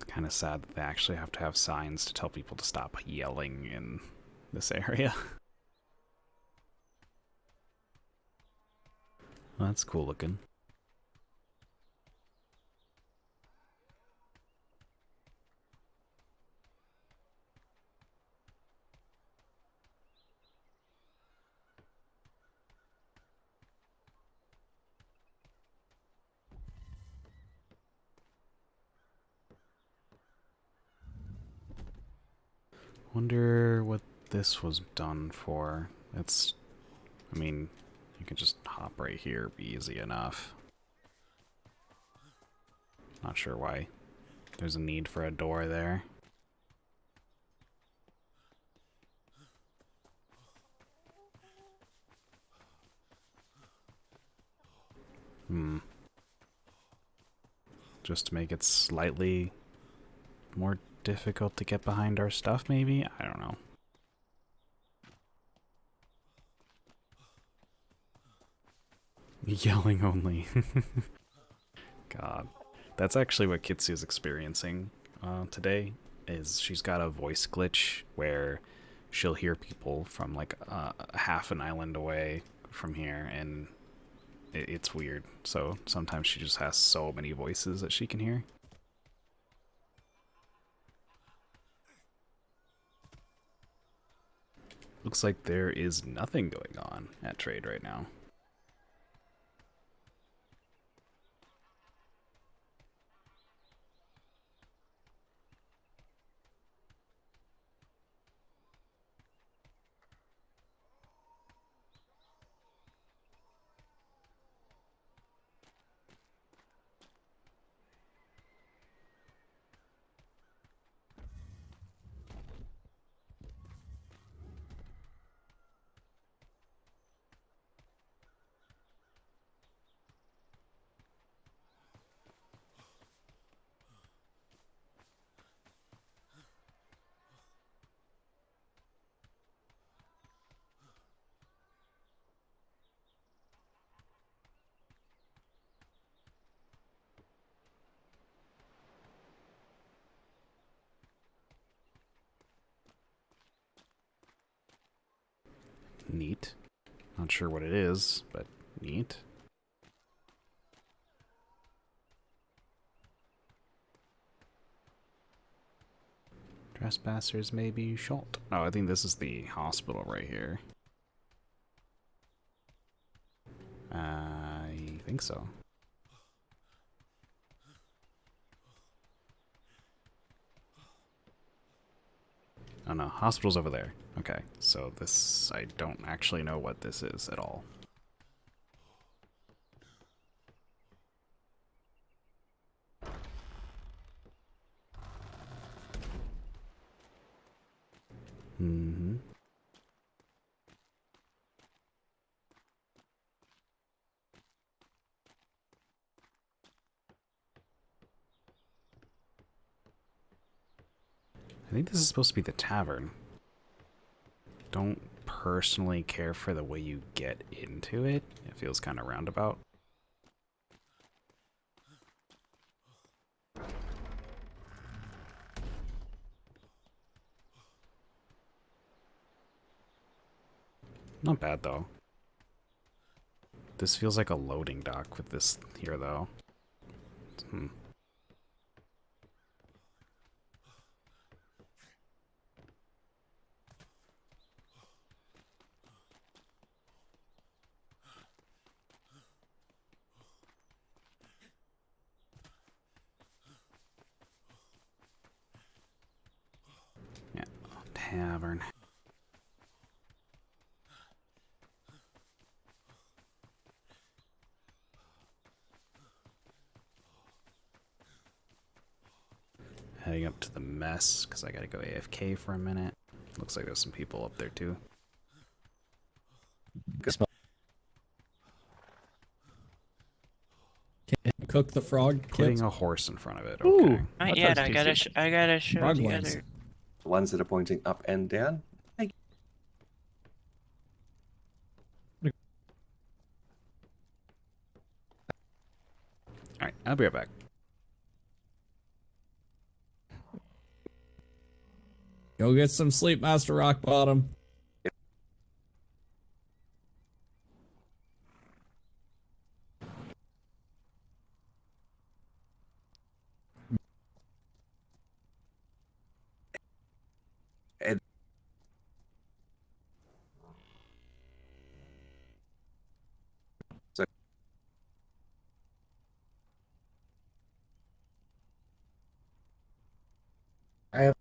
Kind of sad that they actually have to have signs to tell people to stop yelling in this area. Well, that's cool looking. Wonder what this was done for. It's, I mean, you can just hop right here, be easy enough. Not sure why there's a need for a door there. Just to make it slightly more difficult to get behind our stuff, maybe? I don't know. Yelling only. God. That's actually what Kitsu's experiencing today, is she's got a voice glitch where she'll hear people from like half an island away from here, and it's weird. So sometimes she just has so many voices that she can hear. Looks like there is nothing going on at trade right now. Neat. Not sure what it is, but neat. Trespassers may be shot. Oh, I think this is the hospital right here. I think so. Oh no, hospital's over there. Okay, so this, I don't actually know what this is at all. Mm-hmm. I think this is supposed to be the tavern. Don't personally care for the way you get into it. It feels kind of roundabout. Not bad though. This feels like a loading dock with this here though. Yeah, tavern. Heading up to the mess because I gotta go AFK for a minute. Looks like there's some people up there too. Cook the frog. Putting a horse in front of it. Ooh, Okay. not yet. I gotta show Frog the legs. other. The ones that are pointing up and down. Alright, I'll be right back. Go get some sleep, Master Rockbottom. And so I have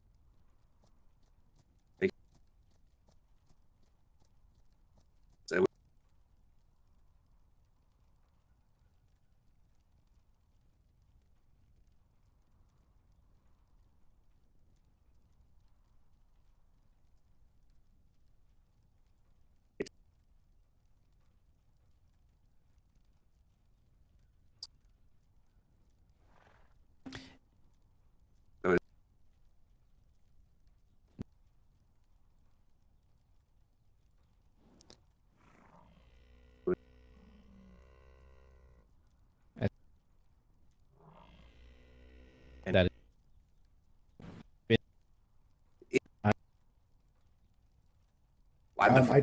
I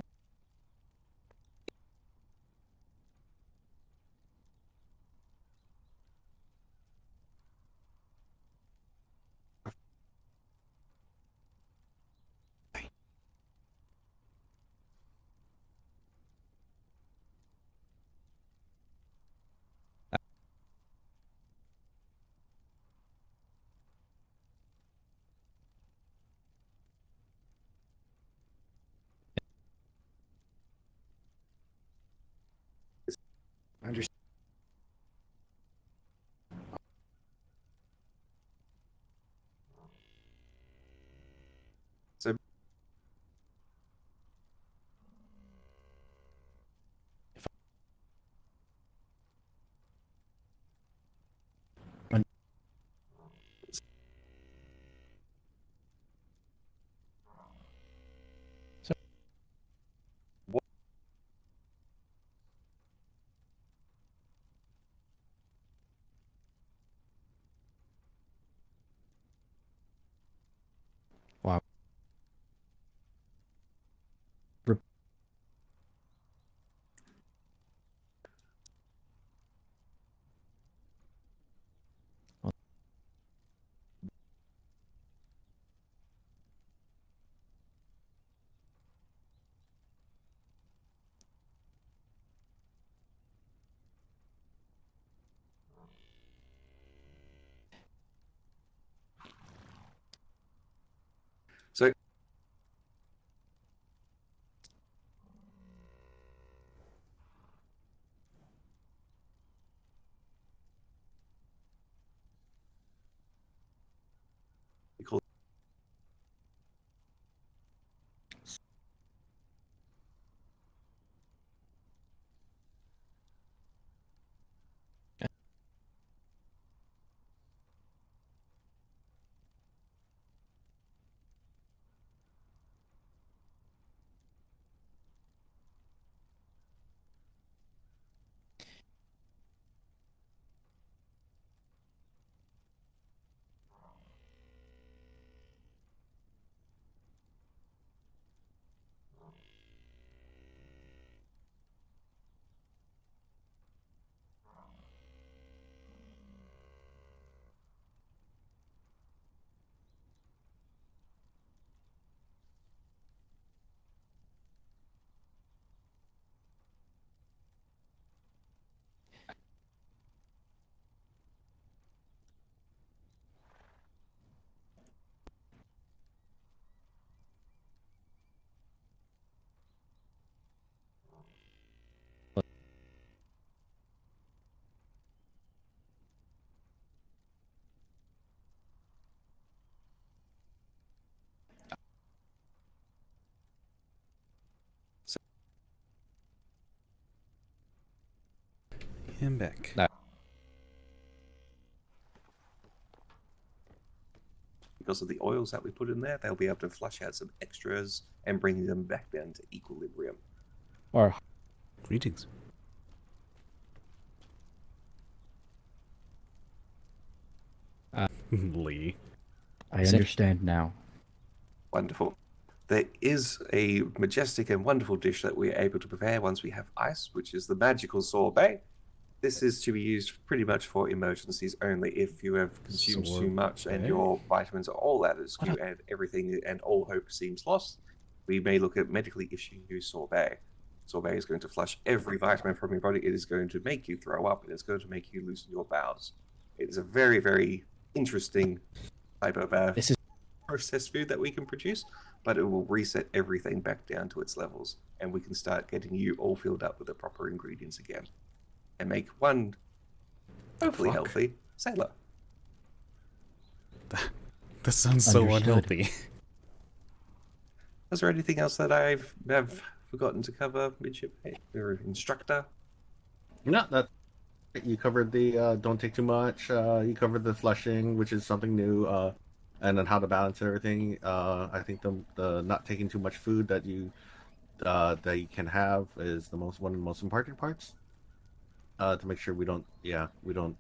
understand. So Wow. So I'm back. because of the oils that we put in there, they'll be able to flush out some extras and bring them back down to equilibrium. Or greetings. Lee. I understand now. Wonderful. There is a majestic and wonderful dish that we're able to prepare once we have ice, which is the magical sorbet. This is to be used pretty much for emergencies only. If you have consumed too much and your vitamins are all out of skew and everything and all hope seems lost, we may look at medically issuing you sorbet. Sorbet is going to flush every vitamin from your body. It is going to make you throw up. And it's going to make you loosen your bowels. It is a very, very interesting type of processed food that we can produce, but it will reset everything back down to its levels, and we can start getting you all filled up with the proper ingredients again, and make one hopefully healthy sailor. That sounds so unhealthy. Is there anything else that I've forgotten to cover, midshipmate or instructor? No, that you covered the don't take too much. You covered the flushing, which is something new, and then how to balance everything. I think the not taking too much food that you can have is one of the most important parts. To make sure we don't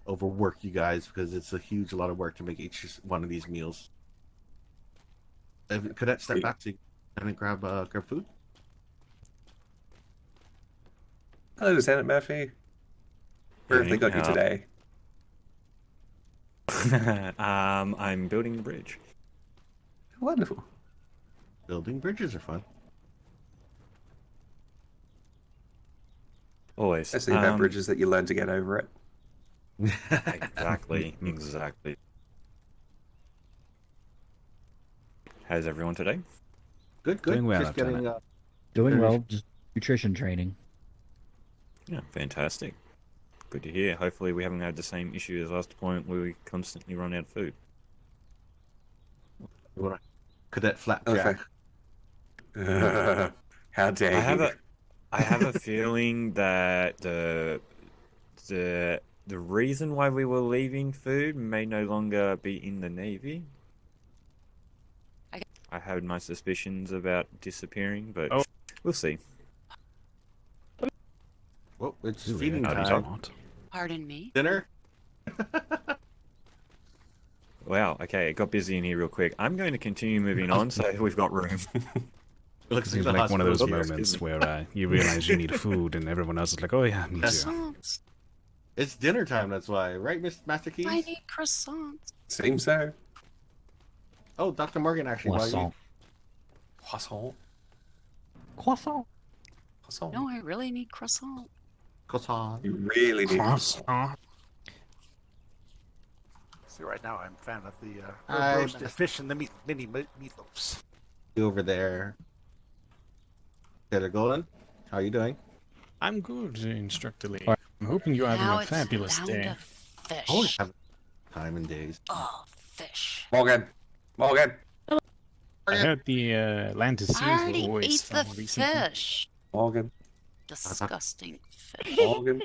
overwork you guys, because it's a lot of work to make each one of these meals. Could I step back to and grab food? Hello, Lieutenant Murphy. Where have they got you today? I'm building a bridge. Wonderful. Building bridges are fun. Always. Especially about bridges that you learn to get over it. Exactly. Exactly. How's everyone today? Good, good. Doing well, Just getting, Lieutenant. Doing well, just nutrition training. Yeah, fantastic. Good to hear. Hopefully we haven't had the same issue as last point where we constantly run out of food. You want a cadet flapjack? How dare you? I have a feeling that the reason why we were leaving food may no longer be in the Navy. I had my suspicions about disappearing, but we'll see. Well, it's Ooh, feeding howdy, time. Tom. Pardon me? Dinner? Wow, okay, it got busy in here real quick. I'm going to continue moving on so we've got room. It seems like one of those moments where you realize you need food and everyone else is like, oh yeah, me too. Croissants. It's dinner time, that's why. Right, Master Keys? I need croissants. Seems so. Oh, Dr. Morgan, actually. Croissant. Croissant. Croissant. Croissant. No, I really need croissant. Croissant. You really need croissant. See, right now I'm a fan of the I- roasted fish and the mini meatloafs. Over there. Taylor Golden, how are you doing? I'm good, Instructor Lee. I'm hoping you're having Now a it's fabulous down day. to fish. Always have time and days. Oh, fish. Morgan. I heard the Atlantis seas I were already always ate the fun recently. fish. Morgan. Disgusting fish. Morgan.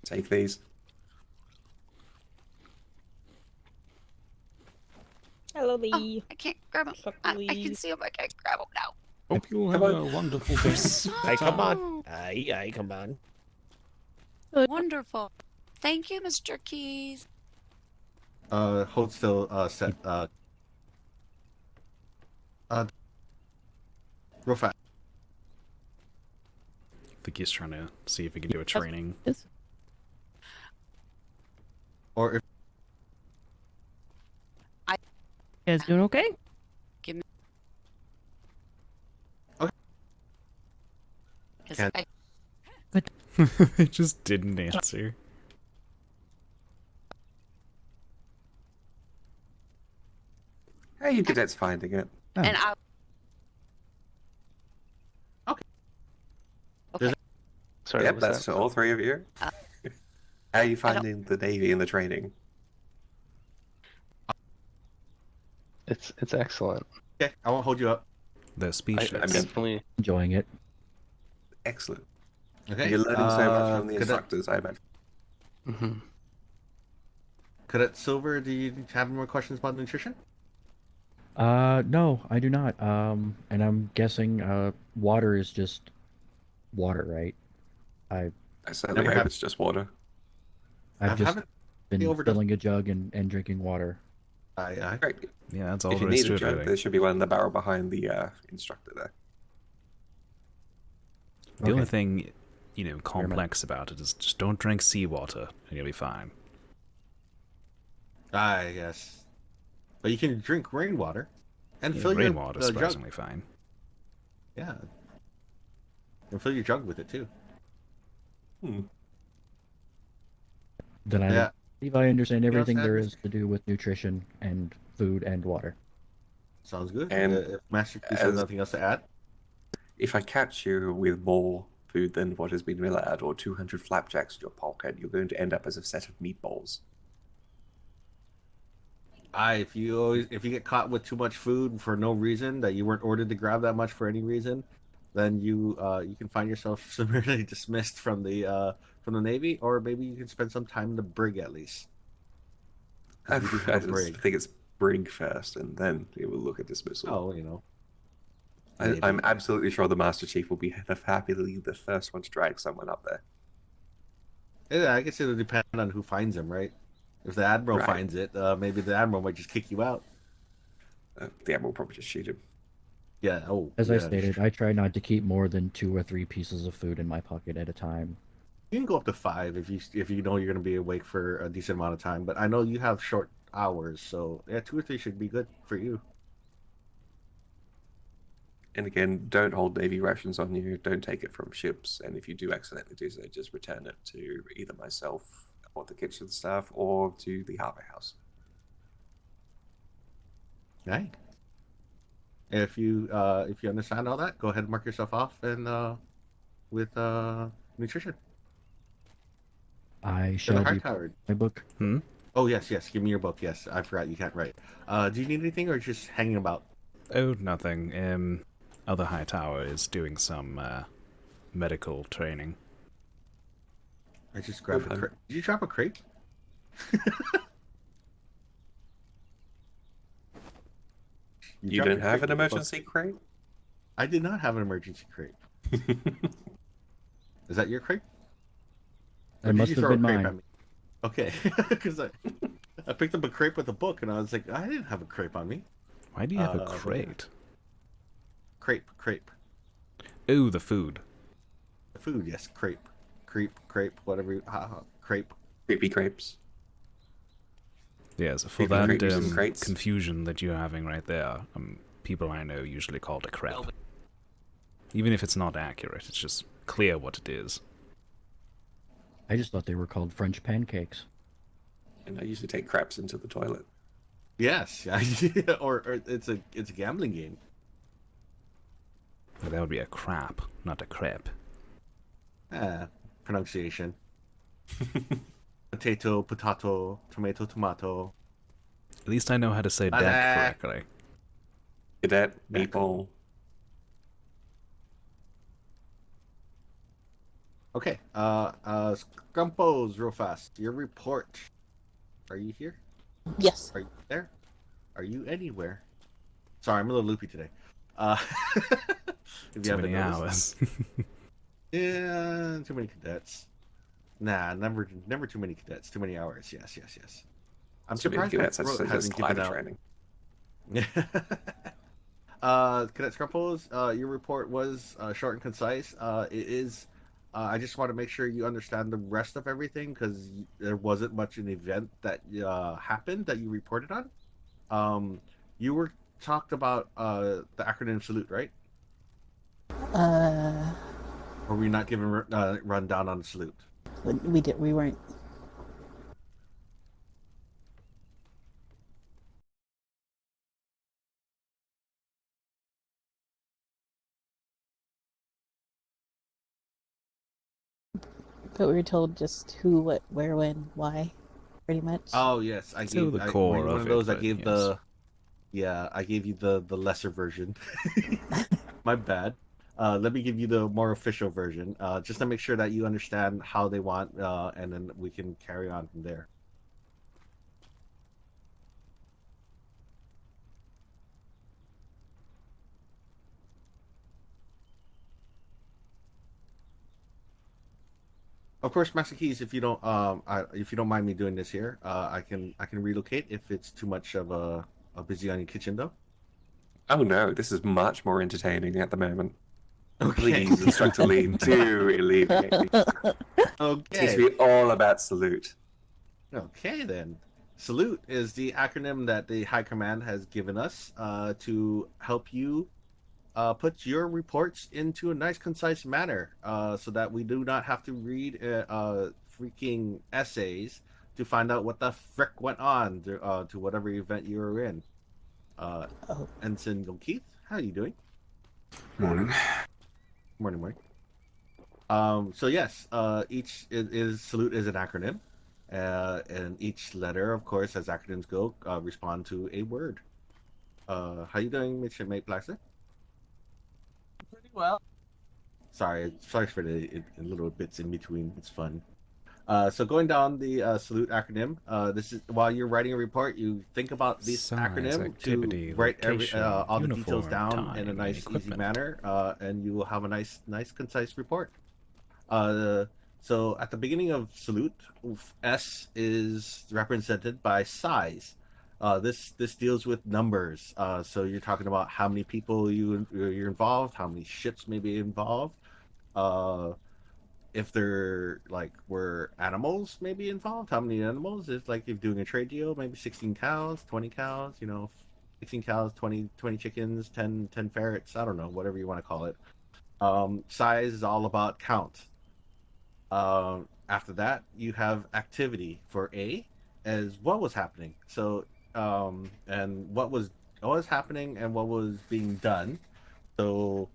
Take these. Hello, Lee. I can't grab them. I can see them. I can't grab them now. Hope you have a wonderful day. Hey, come on. Hey, come on. Wonderful. Thank you, Mr. Keys. Hold still, set, real fast. I think he's trying to see if he can do a training. Or if You guys doing okay? Give me. Okay. 'Cause Can't- I It just didn't answer. How are you cadets finding it? and I. Sorry, Yep, what was that's that? all three of you. How are you finding the Navy and the training? It's excellent. Okay, I won't hold you up. The speech. I'm definitely enjoying it. Excellent. Okay. You're learning so much from the Cadet- instructors, I imagine. Cadet Silver, do you have any more questions about nutrition? No, I do not. And I'm guessing water is just water, right? I certainly Never hope have- it's just water. I've just haven't been overdone- filling a jug and drinking water. Great. Yeah, that's all If you there is need to a it, I joke, think. there should be one in the barrel behind the instructor there. The only thing, complex about it is just don't drink seawater and you'll be fine. Yes. But you can drink rainwater and Yeah, fill your rainwater's jug. surprisingly fine. Yeah. And fill your jug with it too. Then I Yeah. believe I understand You know, everything there sadness- is to do with nutrition and food and water. Sounds good. And If Master Keys has as- nothing else to add, If I catch you with more food than what has been relayed, or 200 flapjacks in your pocket, you're going to end up as a set of meatballs. if you get caught with too much food for no reason that you weren't ordered to grab that much for any reason, then you can find yourself summarily dismissed from the Navy, or maybe you can spend some time in the brig at least. 'Cause we do have a brig. I think it's brig first, and then we will look at dismissal. Oh, you know. I'm absolutely sure the Master Chief will be happily the first one to drag someone up there. Yeah, I guess it'll depend on who finds him, right? If the Admiral Right. finds it, maybe the Admiral might just kick you out. The Admiral will probably just shoot him. Yeah. Oh, As yeah, I stated, I try not to keep more than 2 or 3 pieces of food in my pocket at a time. you can go up to 5 if you know you're going to be awake for a decent amount of time. But I know you have short hours, so yeah, 2 or 3 should be good for you. And again, don't hold Navy rations on you. Don't take it from ships. And if you do accidentally do so, just return it to either myself or the kitchen staff or to the harbor house. Right. If you understand all that, go ahead and mark yourself off and with nutrition. I shall be Hightower. my book. Oh yes, give me your book. Yes, I forgot you can't write. Do you need anything or just hanging about? Oh, nothing. Other Hightower is doing some medical training. I just grabbed a crate. Did you drop a crate? You didn't have an emergency crate? I did not have an emergency crate. Is that your crate? That must have been mine. Okay, because I picked up a crate with a book and I was like, I didn't have a crepe on me. Why do you have a crate? Crepe. Oh, the food. The food, yes, crepe, whatever. Crepe. Creepy crepes. Yeah, so for that confusion that you're having right there, people I know usually call it a crepe. Even if it's not accurate, it's just clear what it is. I just thought they were called French pancakes. And I usually take craps into the toilet. Yes, or it's a gambling game. Well, that would be a crap, not a crepe. Pronunciation. Potato, tomato, tomato. At least I know how to say deck correctly. Cadet, meatball. Okay, Scrumpos, real fast. Your report. Are you here? Yes. Are you there? Are you anywhere? Sorry, I'm a little loopy today. If Too many hours. Yeah, too many cadets. Nah, never too many cadets. Too many hours. Yes. I'm surprised cadets hasn't given out. Training. Cadet Scrumpos, your report was short and concise. It is. I just want to make sure you understand the rest of everything because there wasn't much an event that happened that you reported on. You were talked about the acronym salute, right? Or were you not given rundown on the salute? We weren't. But we were told just who, what, where, when, why, pretty much. Oh yes, I gave the core one of those. I gave yes. I gave you the lesser version. My bad. Let me give you the more official version, just to make sure that you understand how they want, and then we can carry on from there. Of course, Master Keys, if you don't mind me doing this here, I can relocate if it's too much of a busy on your kitchen though. Oh no, this is much more entertaining at the moment. Okay. Please, Instructor Lean, do alleviate me. Okay. Teach me all about salute. Okay then. Salute is the acronym that the High Command has given us to help you put your reports into a nice, concise manner, so that we do not have to read freaking essays to find out what the frick went on to whatever event you were in. Ensign Keith, how are you doing? Morning. Morning. So yes, each is salute is an acronym, and each letter, of course, as acronyms go, respond to a word. How you doing, Mate Blackster? Pretty well. Sorry for the little bits in between. It's fun. So going down the salute acronym, this is while you're writing a report, you think about this acronym activity, to write location, all the details uniform, down time, in a nice, easy equipment. manner, and you will have a nice, concise report. So at the beginning of salute, S is represented by size. This deals with numbers. So you're talking about how many people you're involved, how many ships may be involved. If they're like were animals maybe involved, how many animals? If like if doing a trade deal, maybe 16 cows, 20 cows, 16 cows, 20 chickens, 10 ferrets, I don't know, whatever you want to call it. Size is all about count. After that, you have activity for A as what was happening. So and what was happening and what was being done. So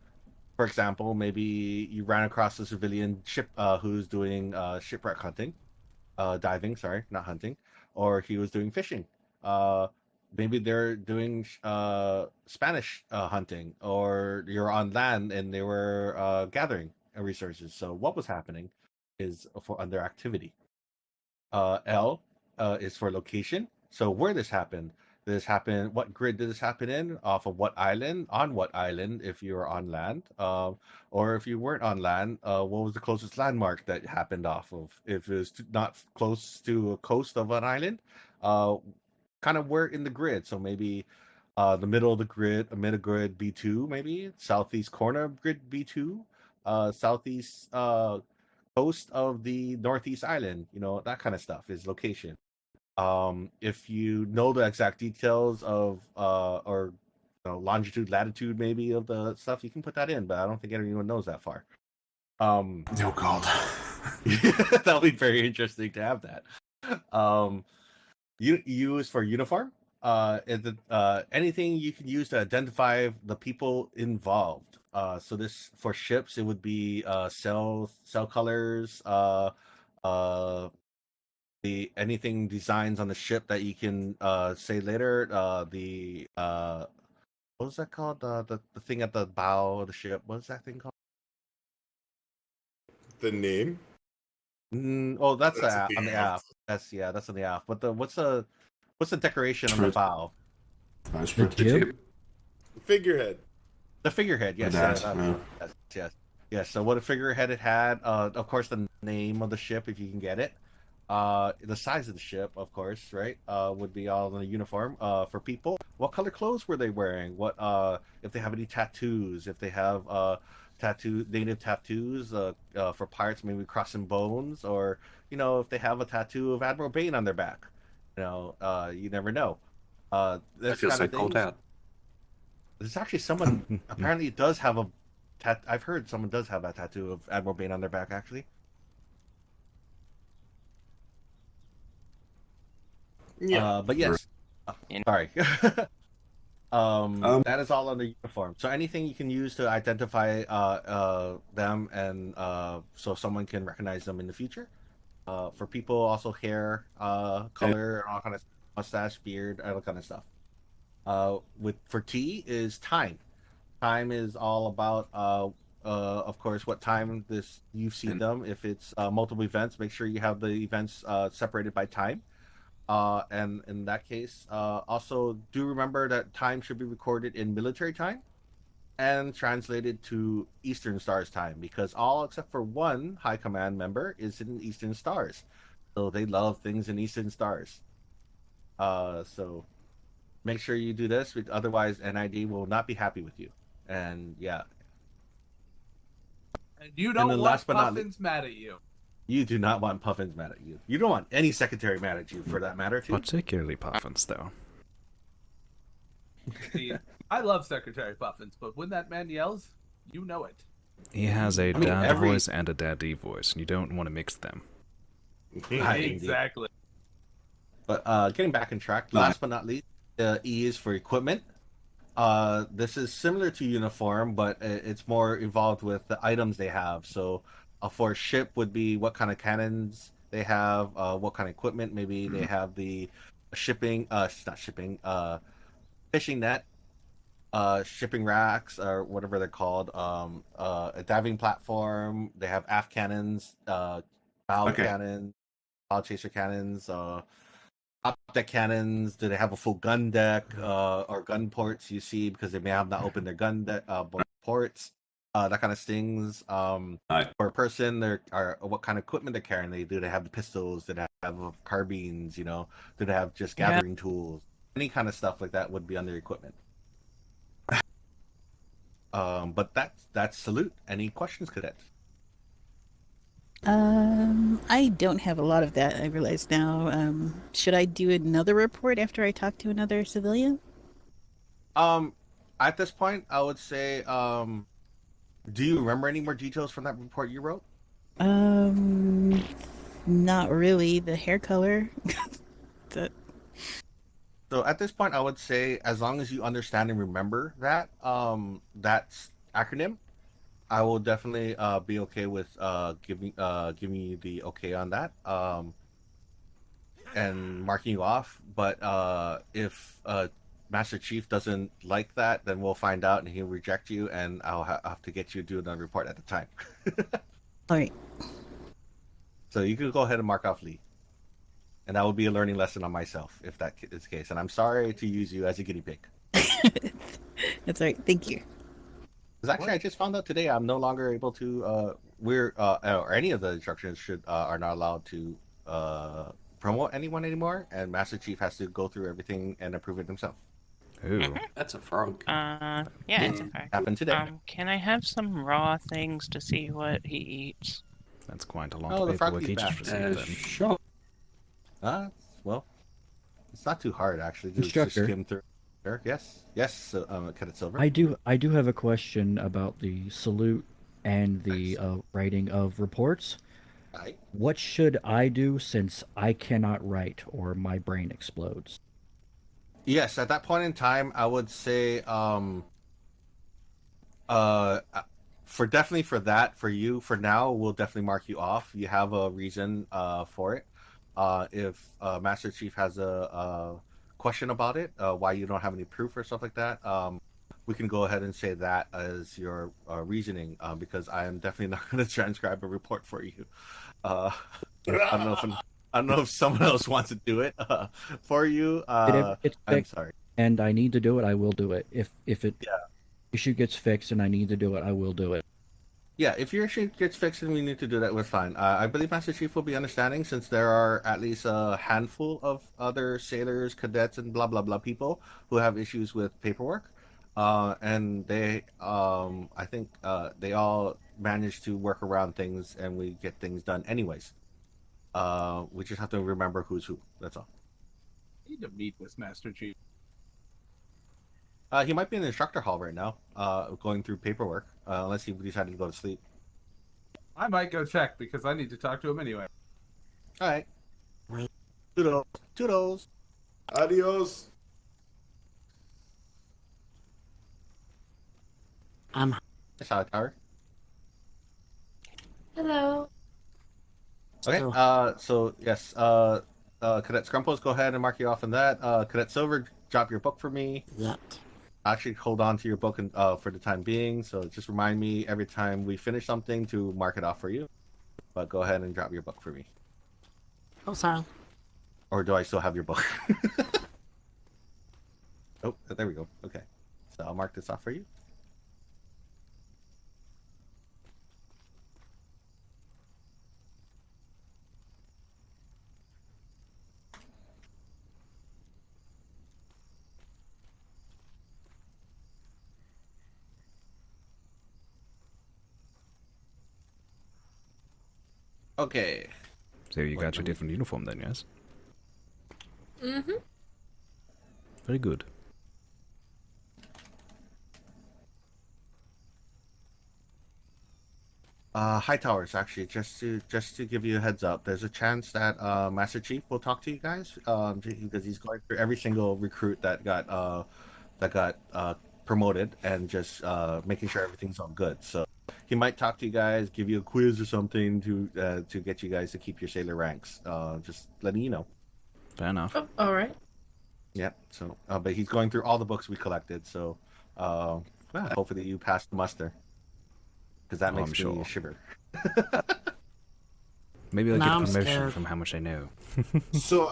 for example, maybe you ran across a civilian ship who's doing shipwreck hunting, diving, sorry, not hunting, or he was doing fishing. Maybe they're doing Spanish hunting, or you're on land and they were gathering resources. So what was happening is for under activity. L is for location. So where this happened. Did this happen? What grid did this happen in? Off of what island? On what island? If you were on land, or if you weren't on land, what was the closest landmark that happened off of? If it was not close to a coast of an island, kind of where in the grid. So maybe the middle of the grid, a middle grid B2, maybe southeast corner of grid B2, southeast coast of the northeast island. That kind of stuff is location. If you know the exact details of or longitude, latitude maybe of the stuff, you can put that in, but I don't think anyone knows that far. Oh god. That'll be very interesting to have that. U is for uniform. Anything you can use to identify the people involved. So this for ships, it would be cell colors, anything designs on the ship that you can say later. What was that called? The thing at the bow of the ship. What is that thing called? The name? That's on the aft. That's on the aft. But what's the decoration on the bow? The jib? The figurehead. The figurehead, yes. Yes. So what a figurehead it had, of course, the name of the ship, if you can get it. The size of the ship, of course, right? Would be all in the uniform. For people, what color clothes were they wearing? What if they have any tattoos? If they have native tattoos for pirates, maybe crossing bones, or if they have a tattoo of Admiral Bane on their back. You never know. I feel so called out. There's actually someone apparently does have a I've heard someone does have a tattoo of Admiral Bane on their back, actually. Yeah. But yes. Sorry. That is all on the uniform. So anything you can use to identify them and so someone can recognize them in the future. For people, also hair, color, and all kind of mustache, beard, all kind of stuff. For T is time. Time is all about of course what time you've seen them. If it's multiple events, make sure you have the events separated by time. And in that case, also do remember that time should be recorded in military time and translated to Eastern Stars time, because all except for one High Command member is in Eastern Stars. So they love things in Eastern Stars. So make sure you do this, otherwise NID will not be happy with you. And yeah. And you don't want Puffins mad at you. You do not want Puffins mad at you. You don't want any secretary mad at you, for that matter, too. Particularly Puffins, though. See, I love Secretary Puffins, but when that man yells, you know it. He has a dad voice and a daddy voice, and you don't want to mix them. Exactly. But getting back on track, last but not least, E is for equipment. This is similar to uniform, but it's more involved with the items they have. So for a ship would be what kind of cannons they have, what kind of equipment. Maybe they have the fishing net, shipping racks, or whatever they're called, a diving platform. They have aft cannons, bow cannons, bow chaser cannons, top deck cannons. Do they have a full gun deck or gun ports? You see, because they may have not opened their gun deck ports. That kind of things. For a person, what kind of equipment they're carrying. Do they have the pistols? Do they have carbines? Do they have just gathering tools? any kind of stuff like that would be under equipment. But that's salute. Any questions, cadets? I don't have a lot of that, I realize now. Should I do another report after I talk to another civilian? At this point, I would say, do you remember any more details from that report you wrote? Not really. The hair color. That. So at this point, I would say, as long as you understand and remember that, that's acronym, I will definitely be okay with giving you the okay on that, and marking you off. But if Master Chief doesn't like that, then we'll find out and he'll reject you, and I'll have to get you to do another report at the time. All right. So you can go ahead and mark off Lee. And that will be a learning lesson on myself, if that is the case. And I'm sorry to use you as a guinea pig. That's all right. Thank you. Because actually, I just found out today I'm no longer able to. Or any of the instructions are not allowed to promote anyone anymore, and Master Chief has to go through everything and approve it himself. Ooh, that's a frog. Yeah, it's a frog. Happened today. Can I have some raw things to see what he eats? That's quite a lot Oh, of the frog paperwork eats each back. received then. Sure. Well, it's not too hard actually to just Instructor. skim through. Sure. Yes, Cadet Silver. I do have a question about the salute and the writing of reports. Aye. What should I do since I cannot write or my brain explodes? Yes, at that point in time, I would say, for that, for you, for now, we'll definitely mark you off. You have a reason for it. If Master Chief has a question about it, why you don't have any proof or stuff like that, we can go ahead and say that as your reasoning, because I am definitely not going to transcribe a report for you. I don't know if someone else wants to do it for you. I'm sorry. And I need to do it, I will do it. If issue gets fixed and I need to do it, I will do it. Yeah, if your issue gets fixed and we need to do that, we're fine. I believe Master Chief will be understanding, since there are at least a handful of other sailors, cadets, and blah blah blah people who have issues with paperwork, and they, I think, they all manage to work around things, and we get things done anyways. We just have to remember who's who. That's all. I need to meet with Master Chief. He might be in the instructor hall right now, going through paperwork, unless he decided to go to sleep. I might go check because I need to talk to him anyway. All right. Toodles. Toodles. Adios. It's Hightower. Hello. Okay. So yes. Cadet Scrumples, go ahead and mark you off on that. Cadet Silver, drop your book for me. Yep. Actually, hold on to your book for the time being. So just remind me every time we finish something to mark it off for you. But go ahead and drop your book for me. Oh, sorry. Or do I still have your book? Oh, there we go. Okay. So I'll mark this off for you. Okay. So you got your different uniform then, yes? Mm-hmm. Very good. Hightowers, actually, just to give you a heads up, there's a chance that Master Chief will talk to you guys, because he's going through every single recruit that got promoted, and just making sure everything's all good. So he might talk to you guys, give you a quiz or something to get you guys to keep your sailor ranks. Just letting you know. Fair enough. Oh, all right. Yeah. So, but he's going through all the books we collected. So, hopefully you pass the muster, because that makes me shiver. Maybe I'll Now get I'm promotion scared. from how much I know. So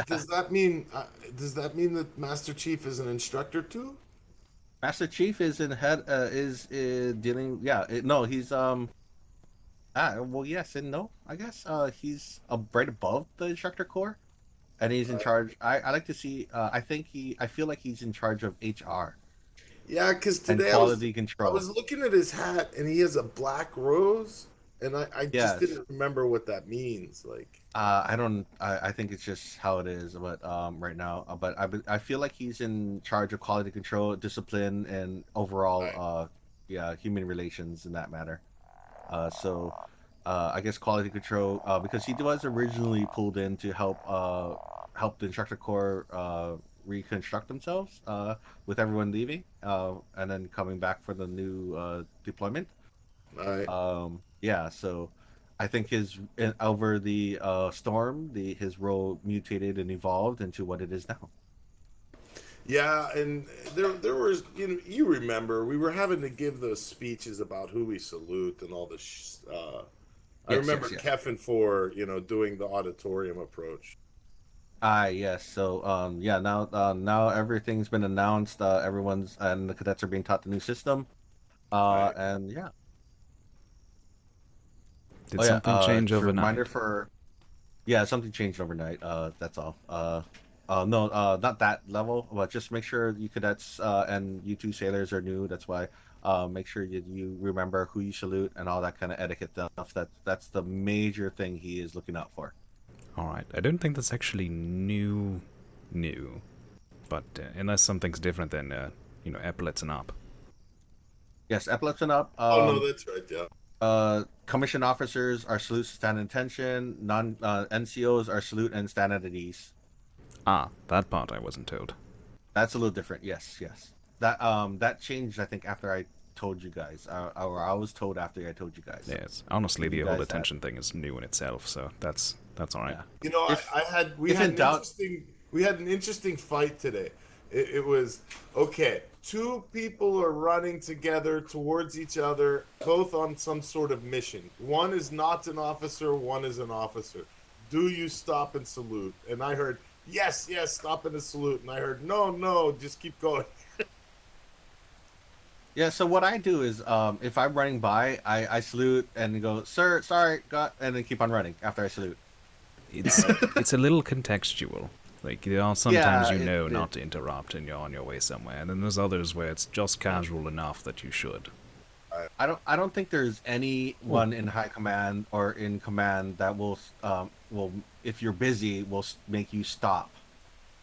does that mean that Master Chief is an instructor too? Master Chief is in head is dealing. Yeah, no, he's well, yes and no. I guess he's right above the instructor corps. and he's in charge. I like to see. I feel like he's in charge of HR Yeah, because and today quality I control. was looking at his hat, and he has a black rose, and I just Yes. didn't remember what that means. Like, I don't. I think it's just how it is. But right now, I feel like he's in charge of quality control, discipline, and overall, human relations in that matter. I guess quality control, because he was originally pulled in to help the instructor corps reconstruct themselves with everyone leaving, and then coming back for the new deployment. Yeah, so I think over the storm, his role mutated and evolved into what it is now. yeah, and there was, you remember we were having to give those speeches about who we salute and all this. I remember Keffin for doing the auditorium approach. Yes. So now everything's been announced. And the cadets are being taught the new system. And yeah. Did something change overnight? Something changed overnight. That's all. No, not that level, but just make sure you cadets and you two sailors are new. That's why. Make sure you remember who you salute and all that kind of etiquette stuff. That's the major thing he is looking out for. All right. I don't think that's actually new, but unless something's different than epaulets and up. Yes, epaulets and up. No, that's right. Yeah. Commissioned officers are salute, stand at attention. NCOs are salute and stand at ease. Ah, that part I wasn't told. That's a little different. Yes. That changed, I think, after I told you guys, or I was told after I told you guys. Yes, honestly, the whole attention thing is new in itself, so that's all right. Yeah. We had an interesting fight today. It was okay. Two people are running together towards each other, both on some sort of mission. One is not an officer, one is an officer. Do you stop and salute? And I heard, yes, stop and salute. And I heard, no, just keep going. Yeah, so what I do is, if I'm running by, I salute and go, sir, sorry, and then keep on running after I salute. It's a little contextual. Like, sometimes not to interrupt and you're on your way somewhere, and then there's others where it's just casual enough that you should. I don't think there's anyone in high command or in command that will if you're busy, will make you stop.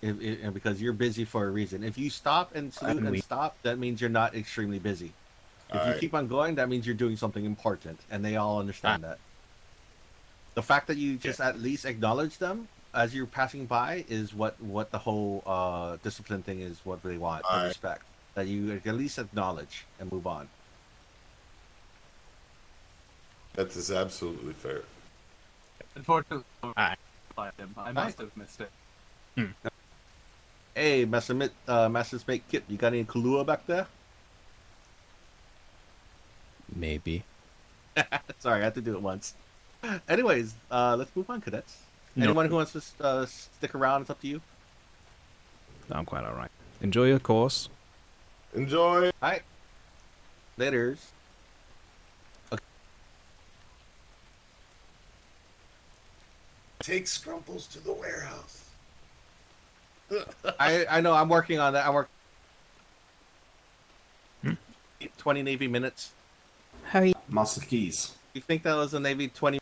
Because you're busy for a reason. If you stop and salute and stop, that means you're not extremely busy. If you keep on going, that means you're doing something important, and they all understand that. The fact that you just at least acknowledge them as you're passing by is what the whole discipline thing is. What they want, the respect that you at least acknowledge and move on. That is absolutely fair. Unfortunately, I must have missed it. Hey, Master's Mate Kip, you got any Kahlua back there? Maybe. Sorry, I had to do it once. Anyways, let's move on, cadets. No. Anyone who wants to stick around, it's up to you. I'm quite alright. Enjoy your course. Enjoy. Alright. Laters. Okay. Take Scrumples to the warehouse. I know, I'm working on that. 20 Navy minutes. How are you? Muscle keys. You think that was a Navy 20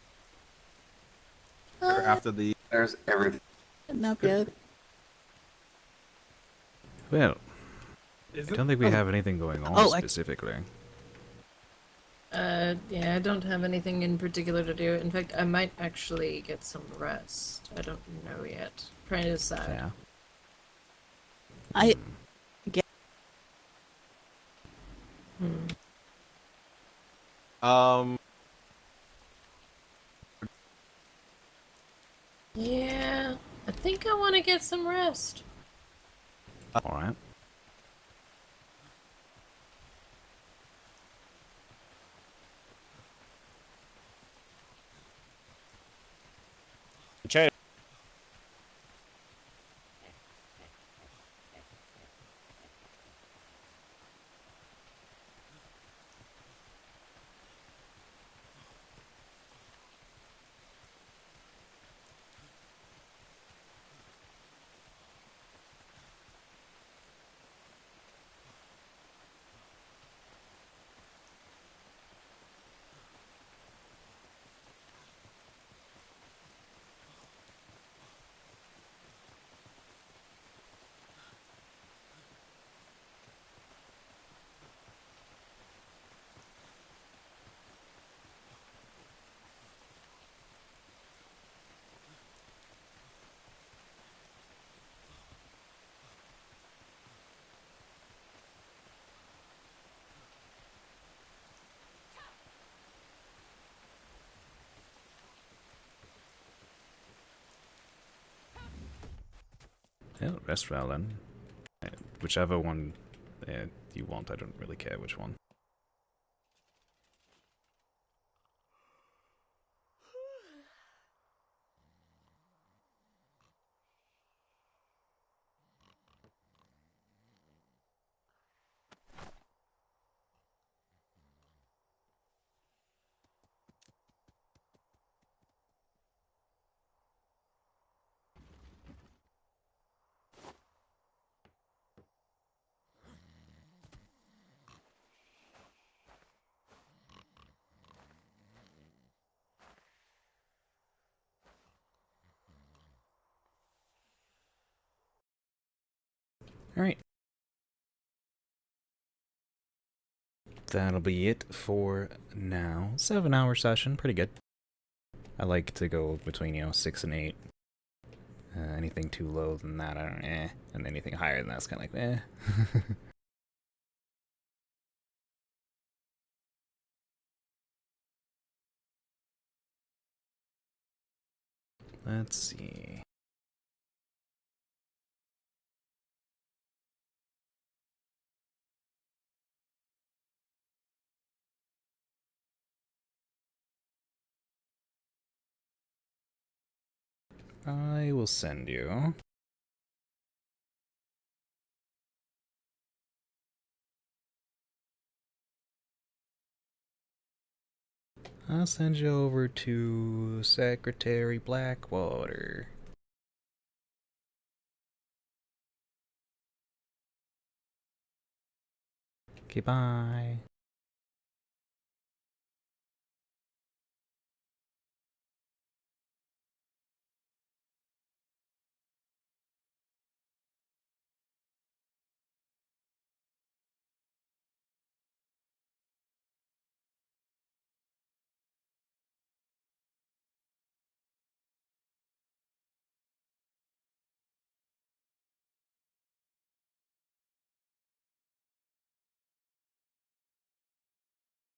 after the... There's everything. Not bad. Well, I don't think we have anything going on specifically. Yeah, I don't have anything in particular to do. In fact, I might actually get some rest. I don't know yet. Trying to decide. Yeah. I get. Yeah, I think I want to get some rest. All right. Okay. Yeah, rest well then. Whichever one you want, I don't really care which one. Alright. That'll be it for now. 7-hour session, pretty good. I like to go between, 6 and 8. Anything too low than that, I don't and anything higher than that's kind of like Let's see. I will send you. I'll send you over to Secretary Blackwater. Okay, bye.